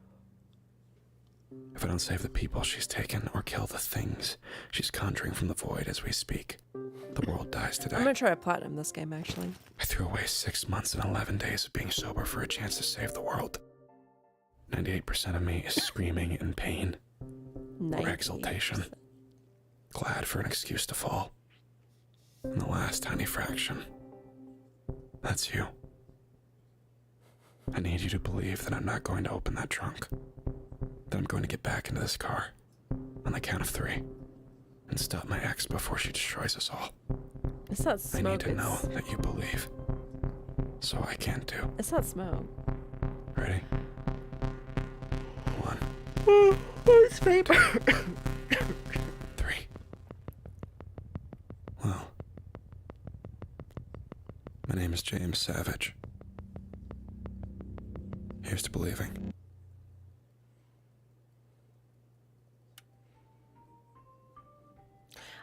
If I don't save the people she's taken or kill the things she's conjuring from the void as we speak, the world dies today. I'm gonna try to platinum this game, actually. I threw away 6 months and 11 days of being sober for a chance to save the world. 98% of me is screaming in pain or exultation, glad for an excuse to fall. And the last tiny fraction, that's you. I need you to believe that I'm not going to open that trunk, that I'm going to get back into this car on the count of 3 and stop my ex before she destroys us all. It's not smoke. I need to know that you believe, so I can too. It's not smoke. Ready? 1. It's paper. 3. Well, my name is James Savage. Here's to believing.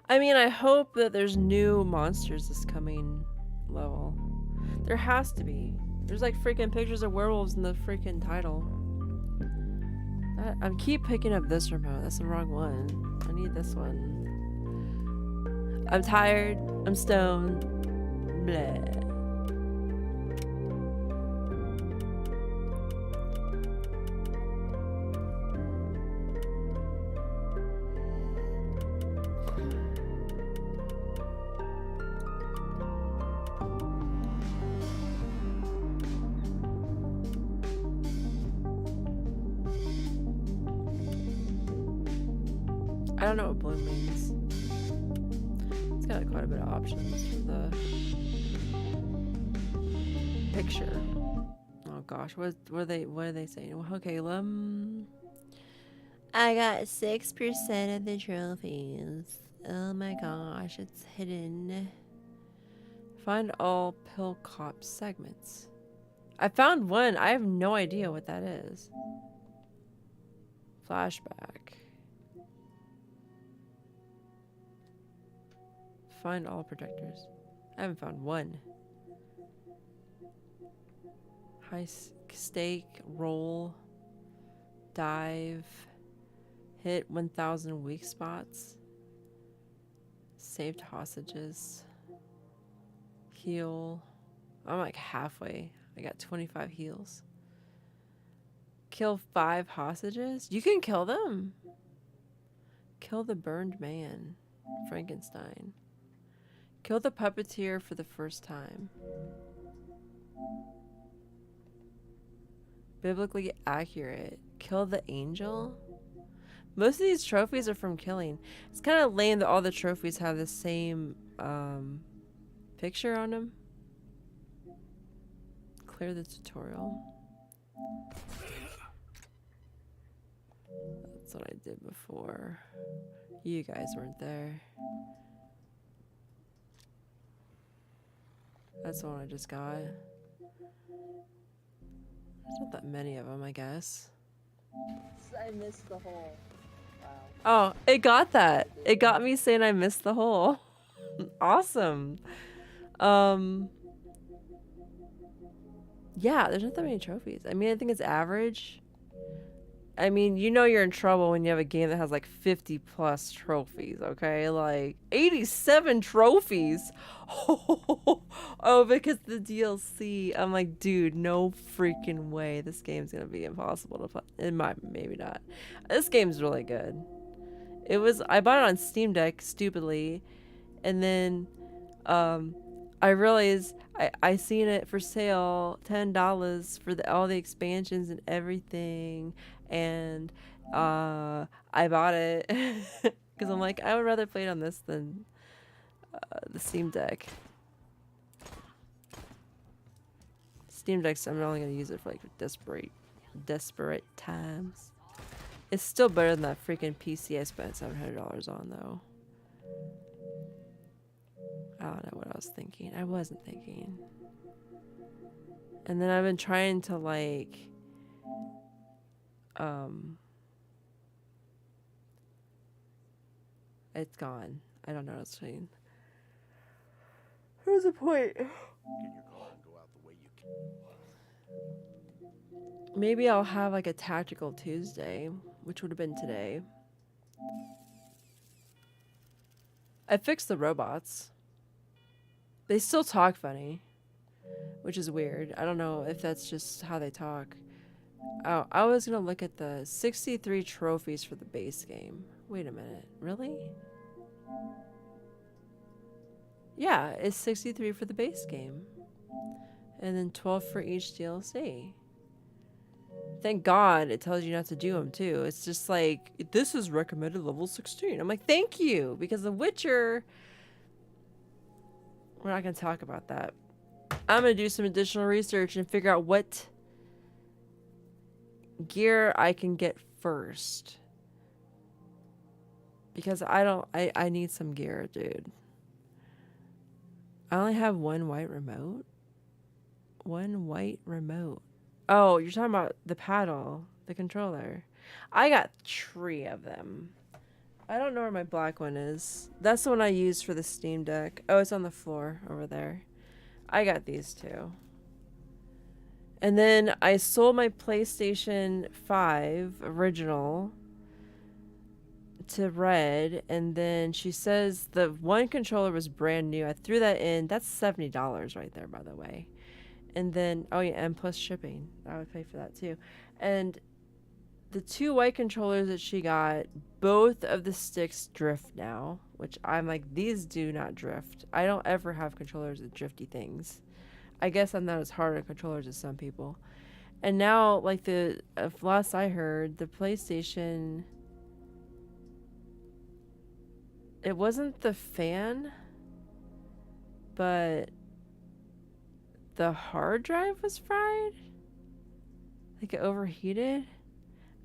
I mean, I hope that there's new monsters this coming level. There has to be. There's like freaking pictures of werewolves in the freaking title. I keep picking up this remote. That's the wrong one. I need this one. I'm tired. I'm stoned. Blah. I don't know what bloom means. It's got quite a bit of options for the picture. Oh gosh, what are they saying? Well, okay, I got 6% of the trophies. Oh my gosh, it's hidden. Find all pill cop segments. I found one. I have no idea what that is. Flashback. Find all protectors. I haven't found one. High stake, roll, dive, hit 1,000 weak spots, saved hostages, heal. I'm like halfway. I got 25 heals. Kill 5 hostages? You can kill them. Kill the burned man, Frankenstein. Kill the puppeteer for the first time. Biblically accurate. Kill the angel? Most of these trophies are from killing. It's kind of lame that all the trophies have the same picture on them. Clear the tutorial. That's what I did before. You guys weren't there. That's the one I just got. There's not that many of them, I guess. I missed the hole. Oh, Wow. it got that. It got me saying I missed the hole. Awesome. Yeah, there's not that many trophies. I mean, I think it's average. I mean, you know you're in trouble when you have a game that has like 50 plus trophies, okay? Like 87 trophies. Oh, because the DLC. I'm like, dude, no freaking way. This game's gonna be impossible to play. It might, maybe not. This game's really good. I bought it on Steam Deck stupidly, and then I realized I seen it for sale, $10 for all the expansions and everything, and I bought it because I'm like, I would rather play it on this than the Steam Deck. Steam Deck's, I'm only gonna use it for like desperate times. It's still better than that freaking PC I spent $700 on though. I don't know what I was thinking. I wasn't thinking. And then I've been trying to like it's gone. I don't know what it's saying. Where's the point? Maybe I'll have like a tactical Tuesday, which would have been today. I fixed the robots. They still talk funny, which is weird. I don't know if that's just how they talk. Oh, I was gonna look at the 63 trophies for the base game. Wait a minute, really? Yeah, it's 63 for the base game. And then 12 for each DLC. Thank God it tells you not to do them too. It's just like, this is recommended level 16. I'm like, thank you, because The Witcher... We're not going to talk about that. I'm going to do some additional research and figure out what gear I can get first. Because I need some gear, dude. I only have one white remote. One white remote. Oh, you're talking about the paddle, the controller. I got 3 of them. I don't know where my black one is. That's the one I used for the Steam Deck. Oh, it's on the floor over there. I got these 2. And then I sold my PlayStation 5 original to Red, and then she says the one controller was brand new. I threw that in. That's $70 right there, by the way. And then, oh yeah, and plus shipping. I would pay for that too. And the 2 white controllers that she got, both of the sticks drift now, which I'm like, these do not drift. I don't ever have controllers with drifty things. I guess I'm not as hard on controllers as some people. And now, like last I heard, the PlayStation, it wasn't the fan, but the hard drive was fried. Like it overheated. And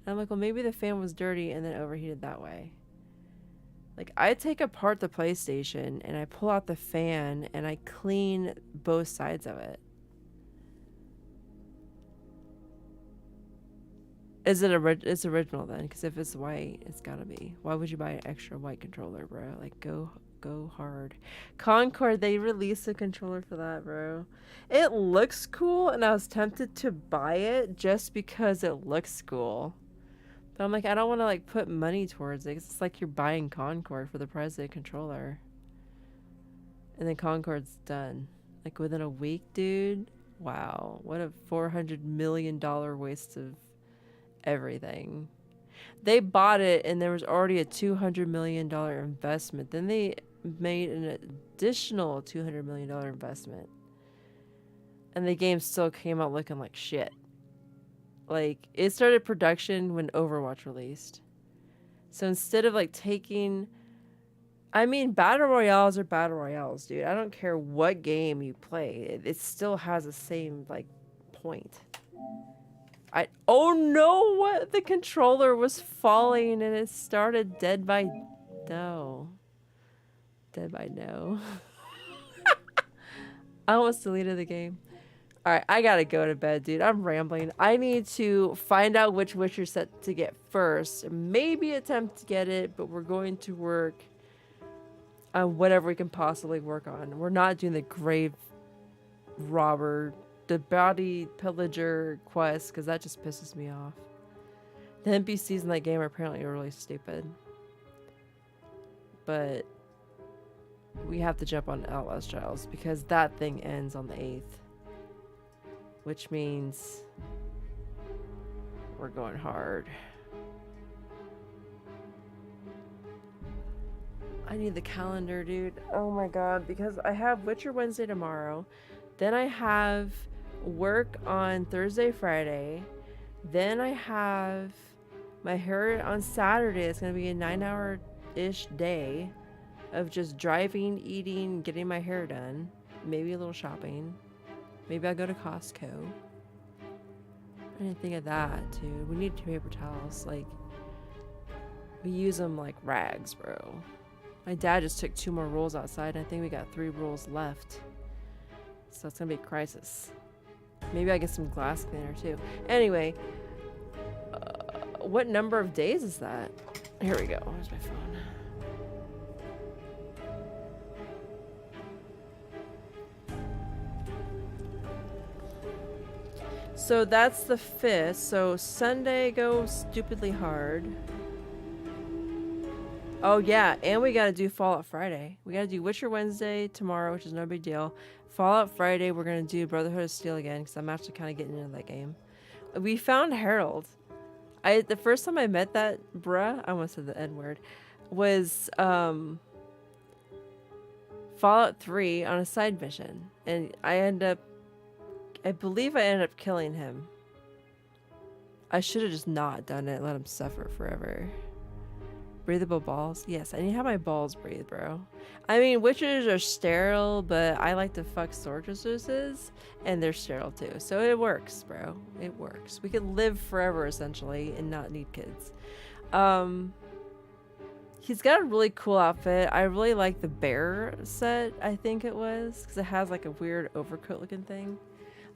I'm like, well, maybe the fan was dirty and then overheated that way. Like I take apart the PlayStation and I pull out the fan and I clean both sides of it. Is it it's original then? Because if it's white, it's gotta be. Why would you buy an extra white controller, bro? Like go hard. Concord, they released a controller for that, bro. It looks cool, and I was tempted to buy it just because it looks cool. But I'm like, I don't want to like put money towards it. 'Cause it's like you're buying Concord for the price of a controller. And then Concord's done. Like within a week, dude. Wow. What a $400 million waste of everything. They bought it and there was already a $200 million investment. Then they made an additional $200 million investment. And the game still came out looking like shit. Like, it started production when Overwatch released. So instead of like taking... I mean, Battle Royales are Battle Royales, dude. I don't care what game you play. It still has the same, like, point. Oh no, what? The controller was falling and it started Dead by No. Dead by No. I almost deleted the game. Alright, I gotta go to bed, dude. I'm rambling. I need to find out which Witcher set to get first. Maybe attempt to get it, but we're going to work on whatever we can possibly work on. We're not doing the grave robber, the body pillager quest, because that just pisses me off. The NPCs in that game are apparently really stupid. But we have to jump on Outlast Trials because that thing ends on the 8th. Which means we're going hard. I need the calendar, dude. Oh my god, because I have Witcher Wednesday tomorrow. Then I have work on Thursday, Friday. Then I have my hair on Saturday. It's going to be a 9-hour-ish day of just driving, eating, getting my hair done. Maybe a little shopping. Maybe I'll go to Costco. I didn't think of that, dude. We need 2 paper towels. Like, we use them like rags, bro. My dad just took 2 more rolls outside, and I think we got 3 rolls left. So it's gonna be a crisis. Maybe I get some glass cleaner too. Anyway, what number of days is that? Here we go. Where's my phone? So that's the 5th. So Sunday goes stupidly hard. Oh yeah, and we gotta do Fallout Friday. We gotta do Witcher Wednesday tomorrow, which is no big deal. Fallout Friday, we're gonna do Brotherhood of Steel again, because I'm actually kind of getting into that game. We found Harold. The first time I met that bruh, I almost said the N-word, was Fallout 3 on a side mission. And I believe I ended up killing him. I should have just not done it, let him suffer forever. Breathable balls? Yes, I need to have my balls breathe, bro. I mean, witches are sterile, but I like to fuck sorceresses, and they're sterile too. So it works, bro. It works. We could live forever, essentially, and not need kids. He's got a really cool outfit. I really like the bear set, I think it was, because it has like a weird overcoat looking thing.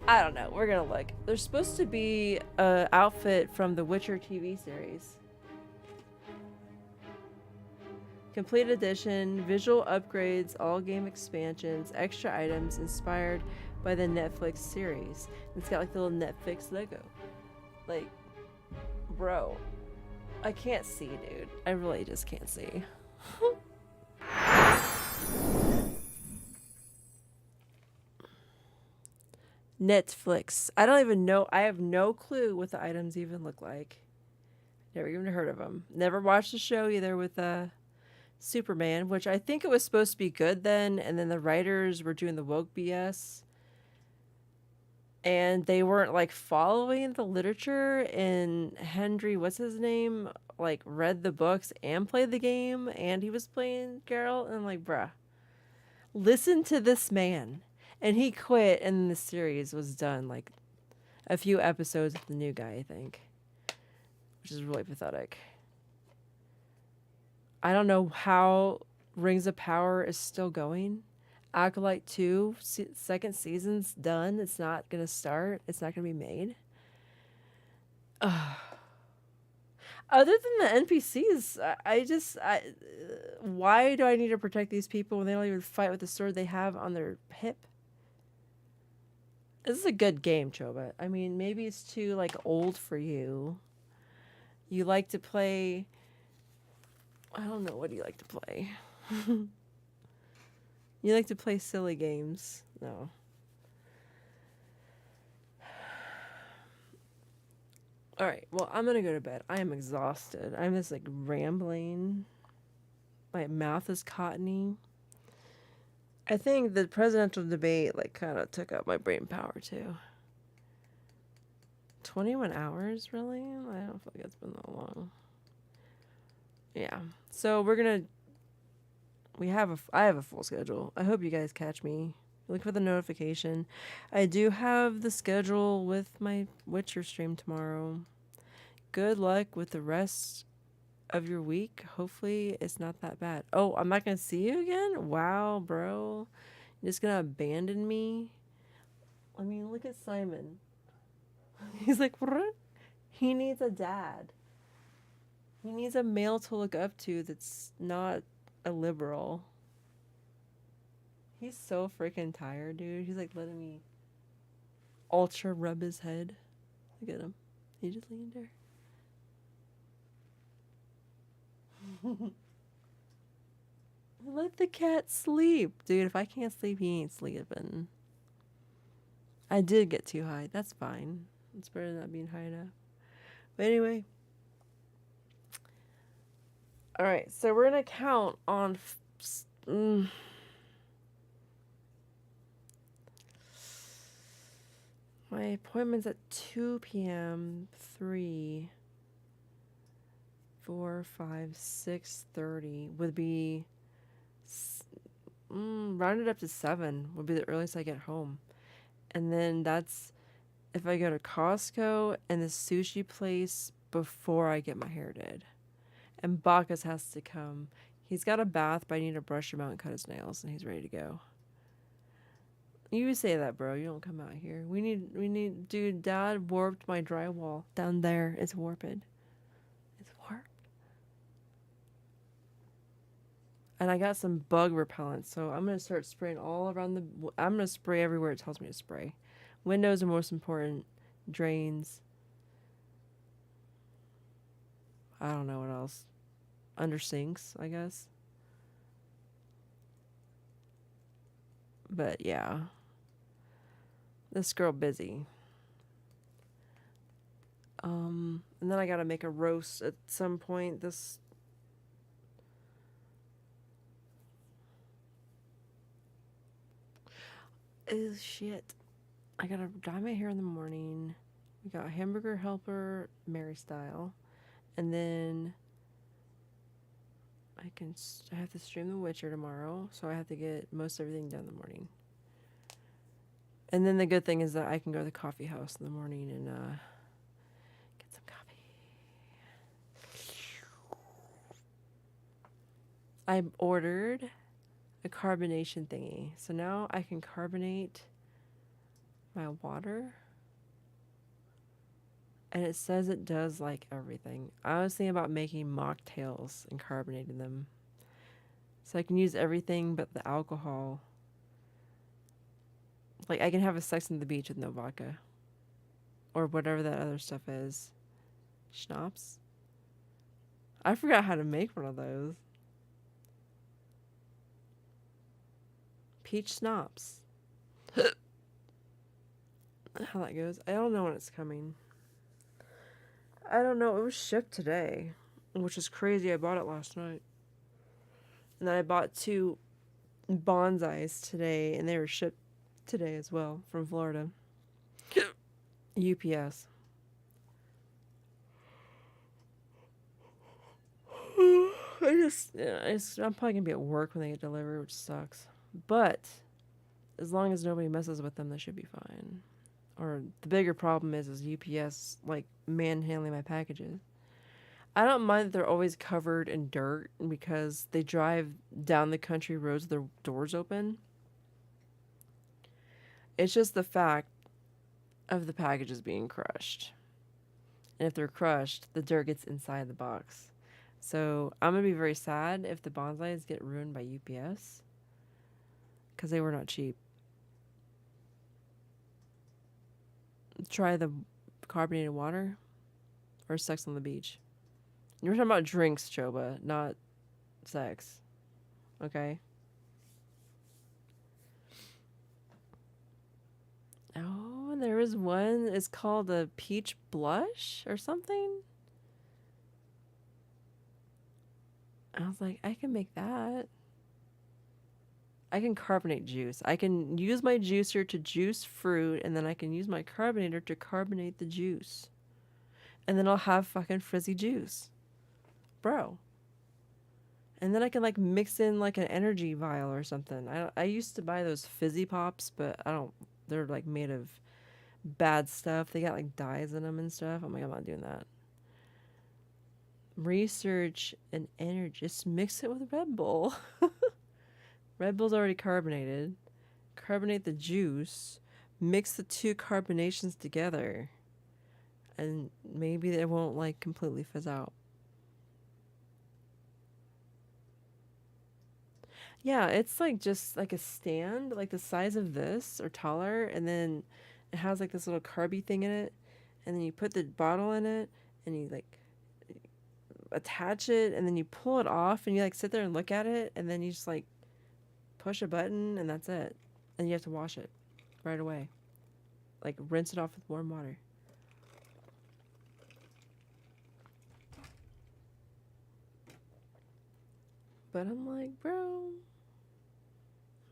I don't know. We're gonna look. There's supposed to be an outfit from the Witcher TV series. Complete edition, visual upgrades, all game expansions, extra items inspired by the Netflix series. It's got like the little Netflix logo. Like, bro, I can't see, dude. I really just can't see. Netflix. I don't even know. I have no clue what the items even look like. Never even heard of them. Never watched the show either with Superman, which I think it was supposed to be good then, and then the writers were doing the woke BS. And they weren't like following the literature, and Henry, what's his name, like read the books and played the game, and he was playing Geralt, and I'm like, bruh, listen to this man. And he quit, and the series was done like a few episodes with the new guy, I think, which is really pathetic. I don't know how Rings of Power is still going. Acolyte 2, second season's done. It's not going to start. It's not going to be made. Other than the NPCs, why do I need to protect these people when they don't even fight with the sword they have on their hip? This is a good game, Chobot. I mean, maybe it's too, like, old for you. You like to play... I don't know. What do you like to play? You like to play silly games. No. All right. Well, I'm going to go to bed. I am exhausted. I'm just like rambling. My mouth is cottony. I think the presidential debate like kind of took up my brain power too. 21 hours, really? I don't feel like it's been that long. Yeah. So we're going to I have a full schedule. I hope you guys catch me. Look for the notification. I do have the schedule with my Witcher stream tomorrow. Good luck with the rest of your week. Hopefully it's not that bad. Oh, I'm not going to see you again? Wow, bro. You're just going to abandon me? I mean, look at Simon. He's like, what? He needs a dad. He needs a male to look up to that's not a liberal. He's so freaking tired, dude. He's like letting me ultra rub his head. Look at him. He just leaned there. Let the cat sleep. Dude, if I can't sleep, he ain't sleeping. I did get too high. That's fine. It's better than not being high enough. But anyway. Alright, so we're going to count on... My appointment's at 2 p.m., 3, 4, 5, 6:30 would be... rounded up to 7 would be the earliest I get home. And then that's if I go to Costco and the sushi place before I get my hair did. And Bacchus has to come. He's got a bath, but I need to brush him out and cut his nails, and he's ready to go. You say that, bro. You don't come out here. We need, dude, Dad warped my drywall down there. It's warped. It's warped. And I got some bug repellent, so I'm going to start spraying all around I'm going to spray everywhere it tells me to spray. Windows are most important. Drains. I don't know what else. Under sinks, I guess. But yeah. This girl busy. And then I gotta make a roast at some point. Oh shit. I gotta dye my hair in the morning. We got Hamburger Helper, Mary style. And then I have to stream The Witcher tomorrow, so I have to get most everything done in the morning. And then the good thing is that I can go to the coffee house in the morning and get some coffee. I ordered a carbonation thingy, so now I can carbonate my water. And it says it does like everything. I was thinking about making mocktails and carbonating them. So I can use everything but the alcohol. Like I can have a Sex on the Beach with no vodka. Or whatever that other stuff is. Schnapps? I forgot how to make one of those. Peach schnapps. How that goes. I don't know when it's coming. I don't know. It was shipped today, which is crazy. I bought it last night. And then I bought 2 bonsais today, and they were shipped today as well from Florida. UPS. I'm probably going to be at work when they get delivered, which sucks. But as long as nobody messes with them, they should be fine. Or the bigger problem is UPS like manhandling my packages. I don't mind that they're always covered in dirt because they drive down the country roads with their doors open. It's just the fact of the packages being crushed. And if they're crushed, the dirt gets inside the box. So I'm going to be very sad if the bonsais get ruined by UPS because they were not cheap. Try the carbonated water or sex on the beach. You're talking about drinks, Choba, not sex. Okay? Oh, there is one. It's called a peach blush or something. I was like, I can make that. I can carbonate juice. I can use my juicer to juice fruit, and then I can use my carbonator to carbonate the juice. And then I'll have fucking frizzy juice. Bro. And then I can like mix in like an energy vial or something. I used to buy those fizzy pops, but I don't, they're like made of bad stuff. They got like dyes in them and stuff. I'm like, I'm not doing that. Research and energy. Just mix it with Red Bull. Red Bull's already carbonated. Carbonate the juice. Mix the two carbonations together. And maybe they won't like completely fizz out. Yeah, it's like just like a stand, like the size of this or taller, and then it has like this little carby thing in it, and then you put the bottle in it, and you like attach it, and then you pull it off, and you like sit there and look at it, and then you just like push a button, and that's it. And you have to wash it right away. Like rinse it off with warm water. But I'm like, bro,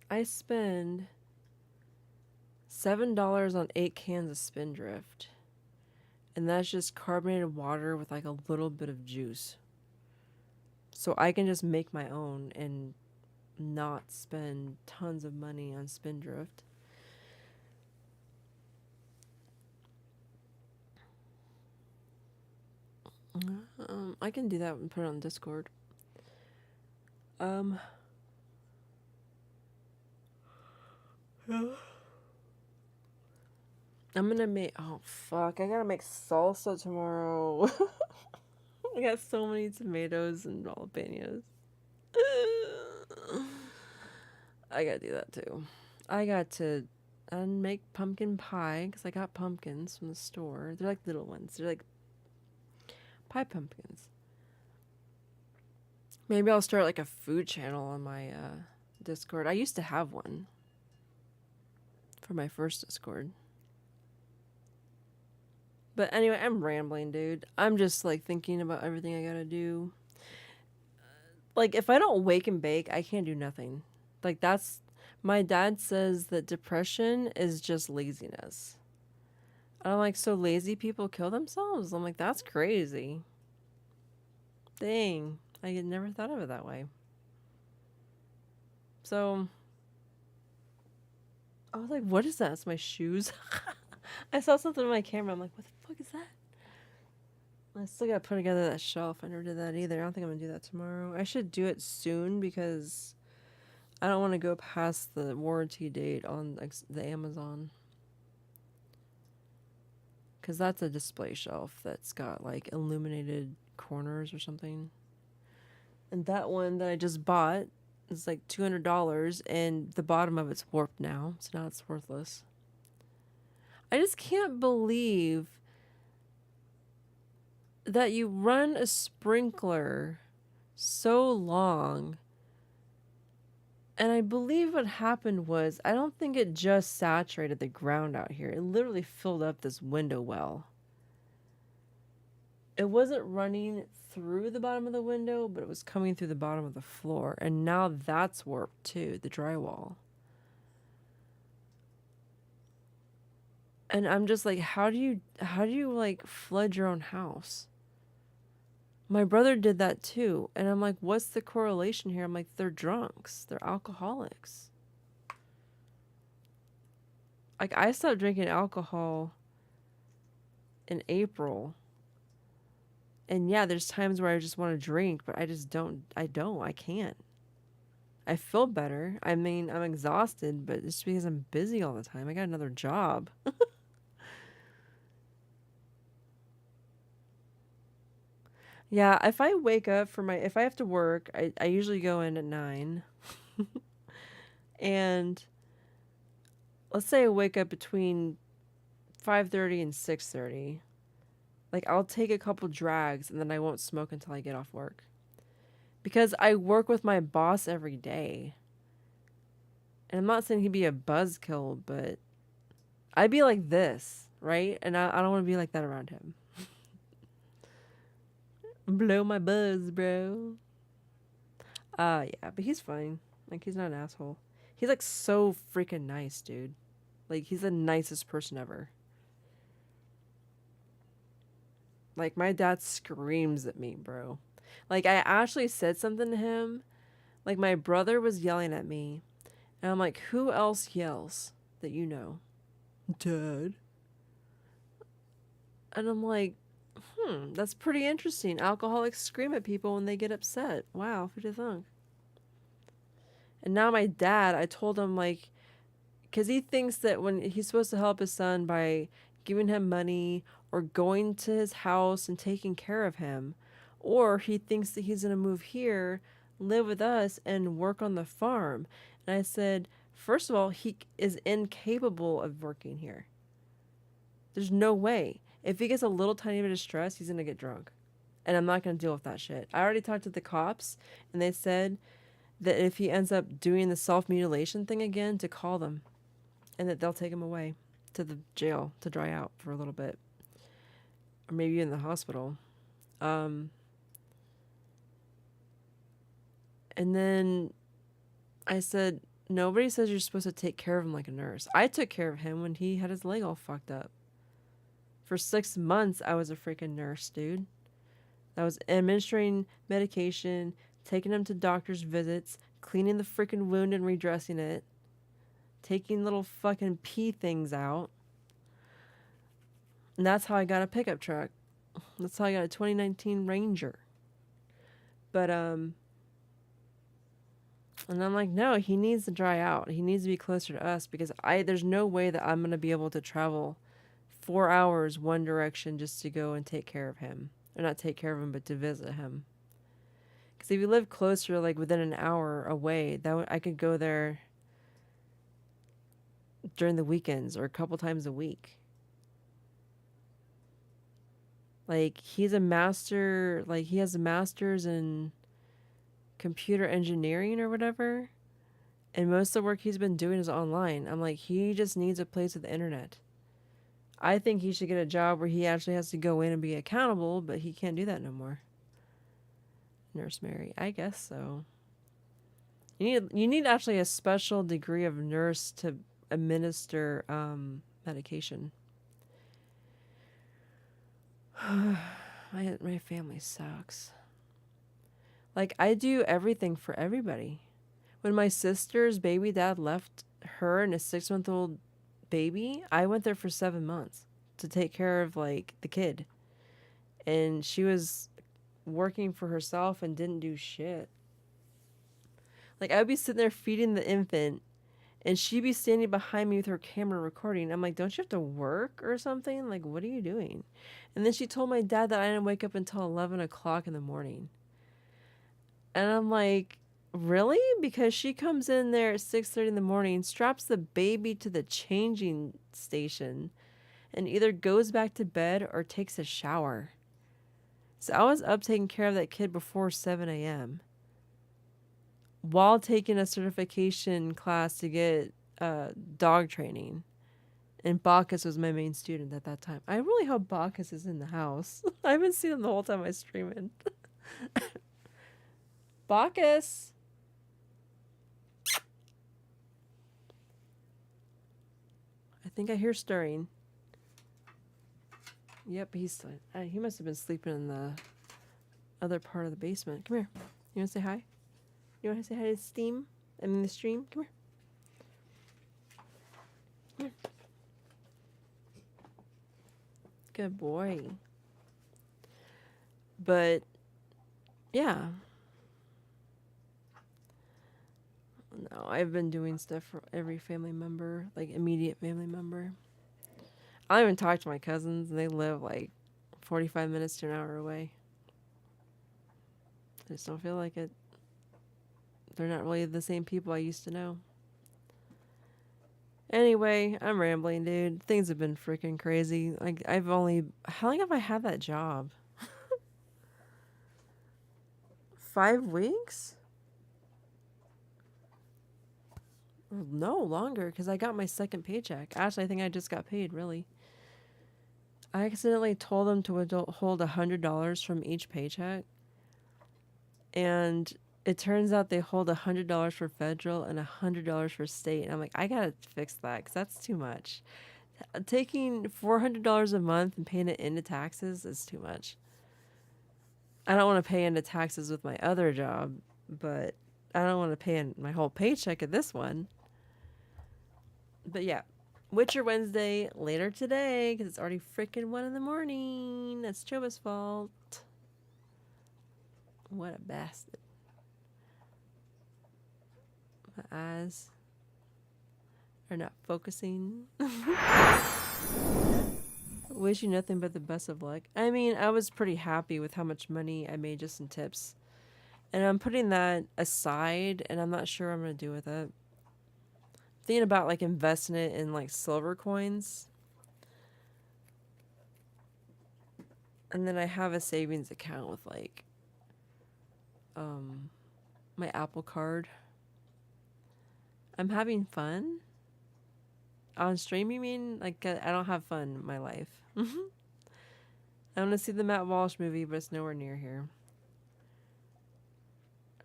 I spend $7 on 8 cans of Spindrift. And that's just carbonated water with like a little bit of juice. So I can just make my own and not spend tons of money on Spindrift. I can do that and put it on Discord. I'm gonna make, oh fuck, I gotta make salsa tomorrow. I got so many tomatoes and jalapenos. I gotta do that too. I got to make pumpkin pie because I got pumpkins from the store. They're like little ones. They're like pie pumpkins. Maybe I'll start like a food channel on my Discord. I used to have one for my first Discord. But anyway, I'm rambling, dude. I'm just like thinking about everything I gotta do. Like if I don't wake and bake, I can't do nothing. Like that's, my dad says that depression is just laziness. And I'm like, so lazy people kill themselves? I'm like, that's crazy. Dang. I had never thought of it that way. So I was like, what is that? It's my shoes. I saw something on my camera. I'm like, what the fuck is that? I still gotta put together that shelf. I never did that either. I don't think I'm gonna do that tomorrow. I should do it soon because I don't want to go past the warranty date on like, the Amazon. Because that's a display shelf that's got like illuminated corners or something. And that one that I just bought is like $200 and the bottom of it's warped now. So now it's worthless. I just can't believe that you run a sprinkler so long. And I believe what happened was, I don't think it just saturated the ground out here. It literally filled up this window well. It wasn't running through the bottom of the window, but it was coming through the bottom of the floor. And now that's warped too, the drywall. And I'm just like, how do you like flood your own house? My brother did that too. And I'm like, what's the correlation here? I'm like, they're drunks. They're alcoholics. Like, I stopped drinking alcohol in April. And yeah, there's times where I just want to drink, but I can't. I feel better. I mean, I'm exhausted, but it's because I'm busy all the time. I got another job. Yeah, if I wake up if I have to work, I usually go in at 9. And let's say I wake up between 5:30 and 6:30. Like, I'll take a couple drags and then I won't smoke until I get off work. Because I work with my boss every day. And I'm not saying he'd be a buzzkill, but I'd be like this, right? And I don't want to be like that around him. Blow my buzz, bro. Yeah, but he's fine. Like, he's not an asshole. He's, like, so freaking nice, dude. Like, he's the nicest person ever. Like, my dad screams at me, bro. Like, I actually said something to him. Like, my brother was yelling at me. And I'm like, who else yells that you know? Dad. And I'm like, that's pretty interesting. Alcoholics scream at people when they get upset. Wow, who'd have thunk? And now my dad, I told him, like, because he thinks that when he's supposed to help his son by giving him money or going to his house and taking care of him, or he thinks that he's going to move here, live with us, and work on the farm. And I said, first of all, he is incapable of working here. There's no way. If he gets a little tiny bit of stress, he's going to get drunk. And I'm not going to deal with that shit. I already talked to the cops, and they said that if he ends up doing the self-mutilation thing again, to call them. And that they'll take him away to the jail to dry out for a little bit. Or maybe in the hospital. And then I said, nobody says you're supposed to take care of him like a nurse. I took care of him when he had his leg all fucked up. For 6 months, I was a freaking nurse, dude. I was administering medication, taking him to doctor's visits, cleaning the freaking wound and redressing it, taking little fucking pee things out. And that's how I got a pickup truck. That's how I got a 2019 Ranger. But, and I'm like, no, he needs to dry out. He needs to be closer to us because there's no way that I'm going to be able to travel 4 hours one direction just to go and take care of him. Or not take care of him, but to visit him. Because if you live closer, like within an hour away, I could go there during the weekends or a couple times a week. Like, he's a master, like, he has a master's in computer engineering or whatever. And most of the work he's been doing is online. I'm like, he just needs a place with the internet. I think he should get a job where he actually has to go in and be accountable, but he can't do that no more. Nurse Mary, I guess so. You need actually a special degree of nurse to administer medication. My family sucks. Like, I do everything for everybody. When my sister's baby dad left her and a 6-month-old baby, I went there for 7 months to take care of, like, the kid. And she was working for herself and didn't do shit. Like, I would be sitting there feeding the infant, and she'd be standing behind me with her camera recording. I'm like, don't you have to work or something? Like, what are you doing? And then she told my dad that I didn't wake up until 11 o'clock in the morning. And I'm like, really? Because she comes in there at 6:30 in the morning, straps the baby to the changing station, and either goes back to bed or takes a shower. So I was up taking care of that kid before 7 a.m. while taking a certification class to get dog training. And Bacchus was my main student at that time. I really hope Bacchus is in the house. I haven't seen him the whole time I stream it. Bacchus! I think I hear stirring. Yep, he must have been sleeping in the other part of the basement. Come here. You want to say hi? You want to say hi to the stream? Come here. Come here. Good boy. But yeah. No, I've been doing stuff for every family member, like immediate family member. I don't even talk to my cousins, and they live like 45 minutes to an hour away. I just don't feel like it. They're not really the same people I used to know. Anyway, I'm rambling, dude. Things have been freaking crazy. Like, how long have I had that job? 5 weeks? No, longer, because I got my second paycheck. Actually, I think I just got paid, really. I accidentally told them to hold $100 from each paycheck. And it turns out they hold $100 for federal and $100 for state. And I'm like, I gotta fix that, because that's too much. Taking $400 a month and paying it into taxes is too much. I don't want to pay into taxes with my other job, but I don't want to pay in my whole paycheck at this one. But yeah, Witcher Wednesday later today, because it's already freaking 1 in the morning. That's Choba's fault. What a bastard. My eyes are not focusing. Wish you nothing but the best of luck. I mean, I was pretty happy with how much money I made just in tips. And I'm putting that aside, and I'm not sure what I'm going to do with it. Thinking about like investing it in like silver coins. And then I have a savings account with like my Apple Card. I'm having fun. On stream, you mean? Like, I don't have fun in my life. I want to see the Matt Walsh movie, but it's nowhere near here.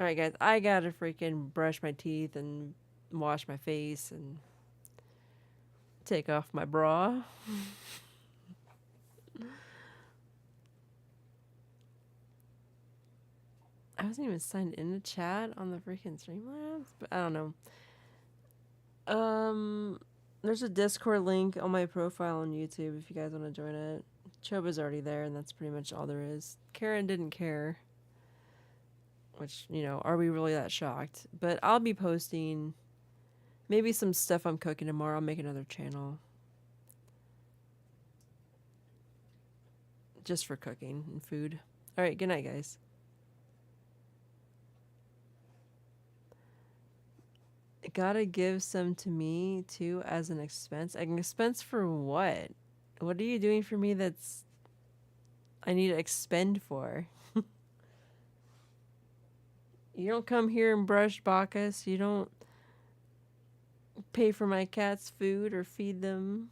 Alright, guys, I gotta freaking brush my teeth and wash my face and take off my bra. I wasn't even signed in to chat on the freaking Streamlabs, but I don't know. There's a Discord link on my profile on YouTube if you guys want to join it. Choba's already there, and that's pretty much all there is. Karen didn't care. Which, you know, are we really that shocked? But I'll be posting maybe some stuff I'm cooking tomorrow. I'll make another channel. Just for cooking and food. Alright, good night, guys. Gotta give some to me, too, as an expense. An expense for what? What are you doing for me that's I need to expend for? You don't come here and brush Bacchus. You don't pay for my cat's food or feed them.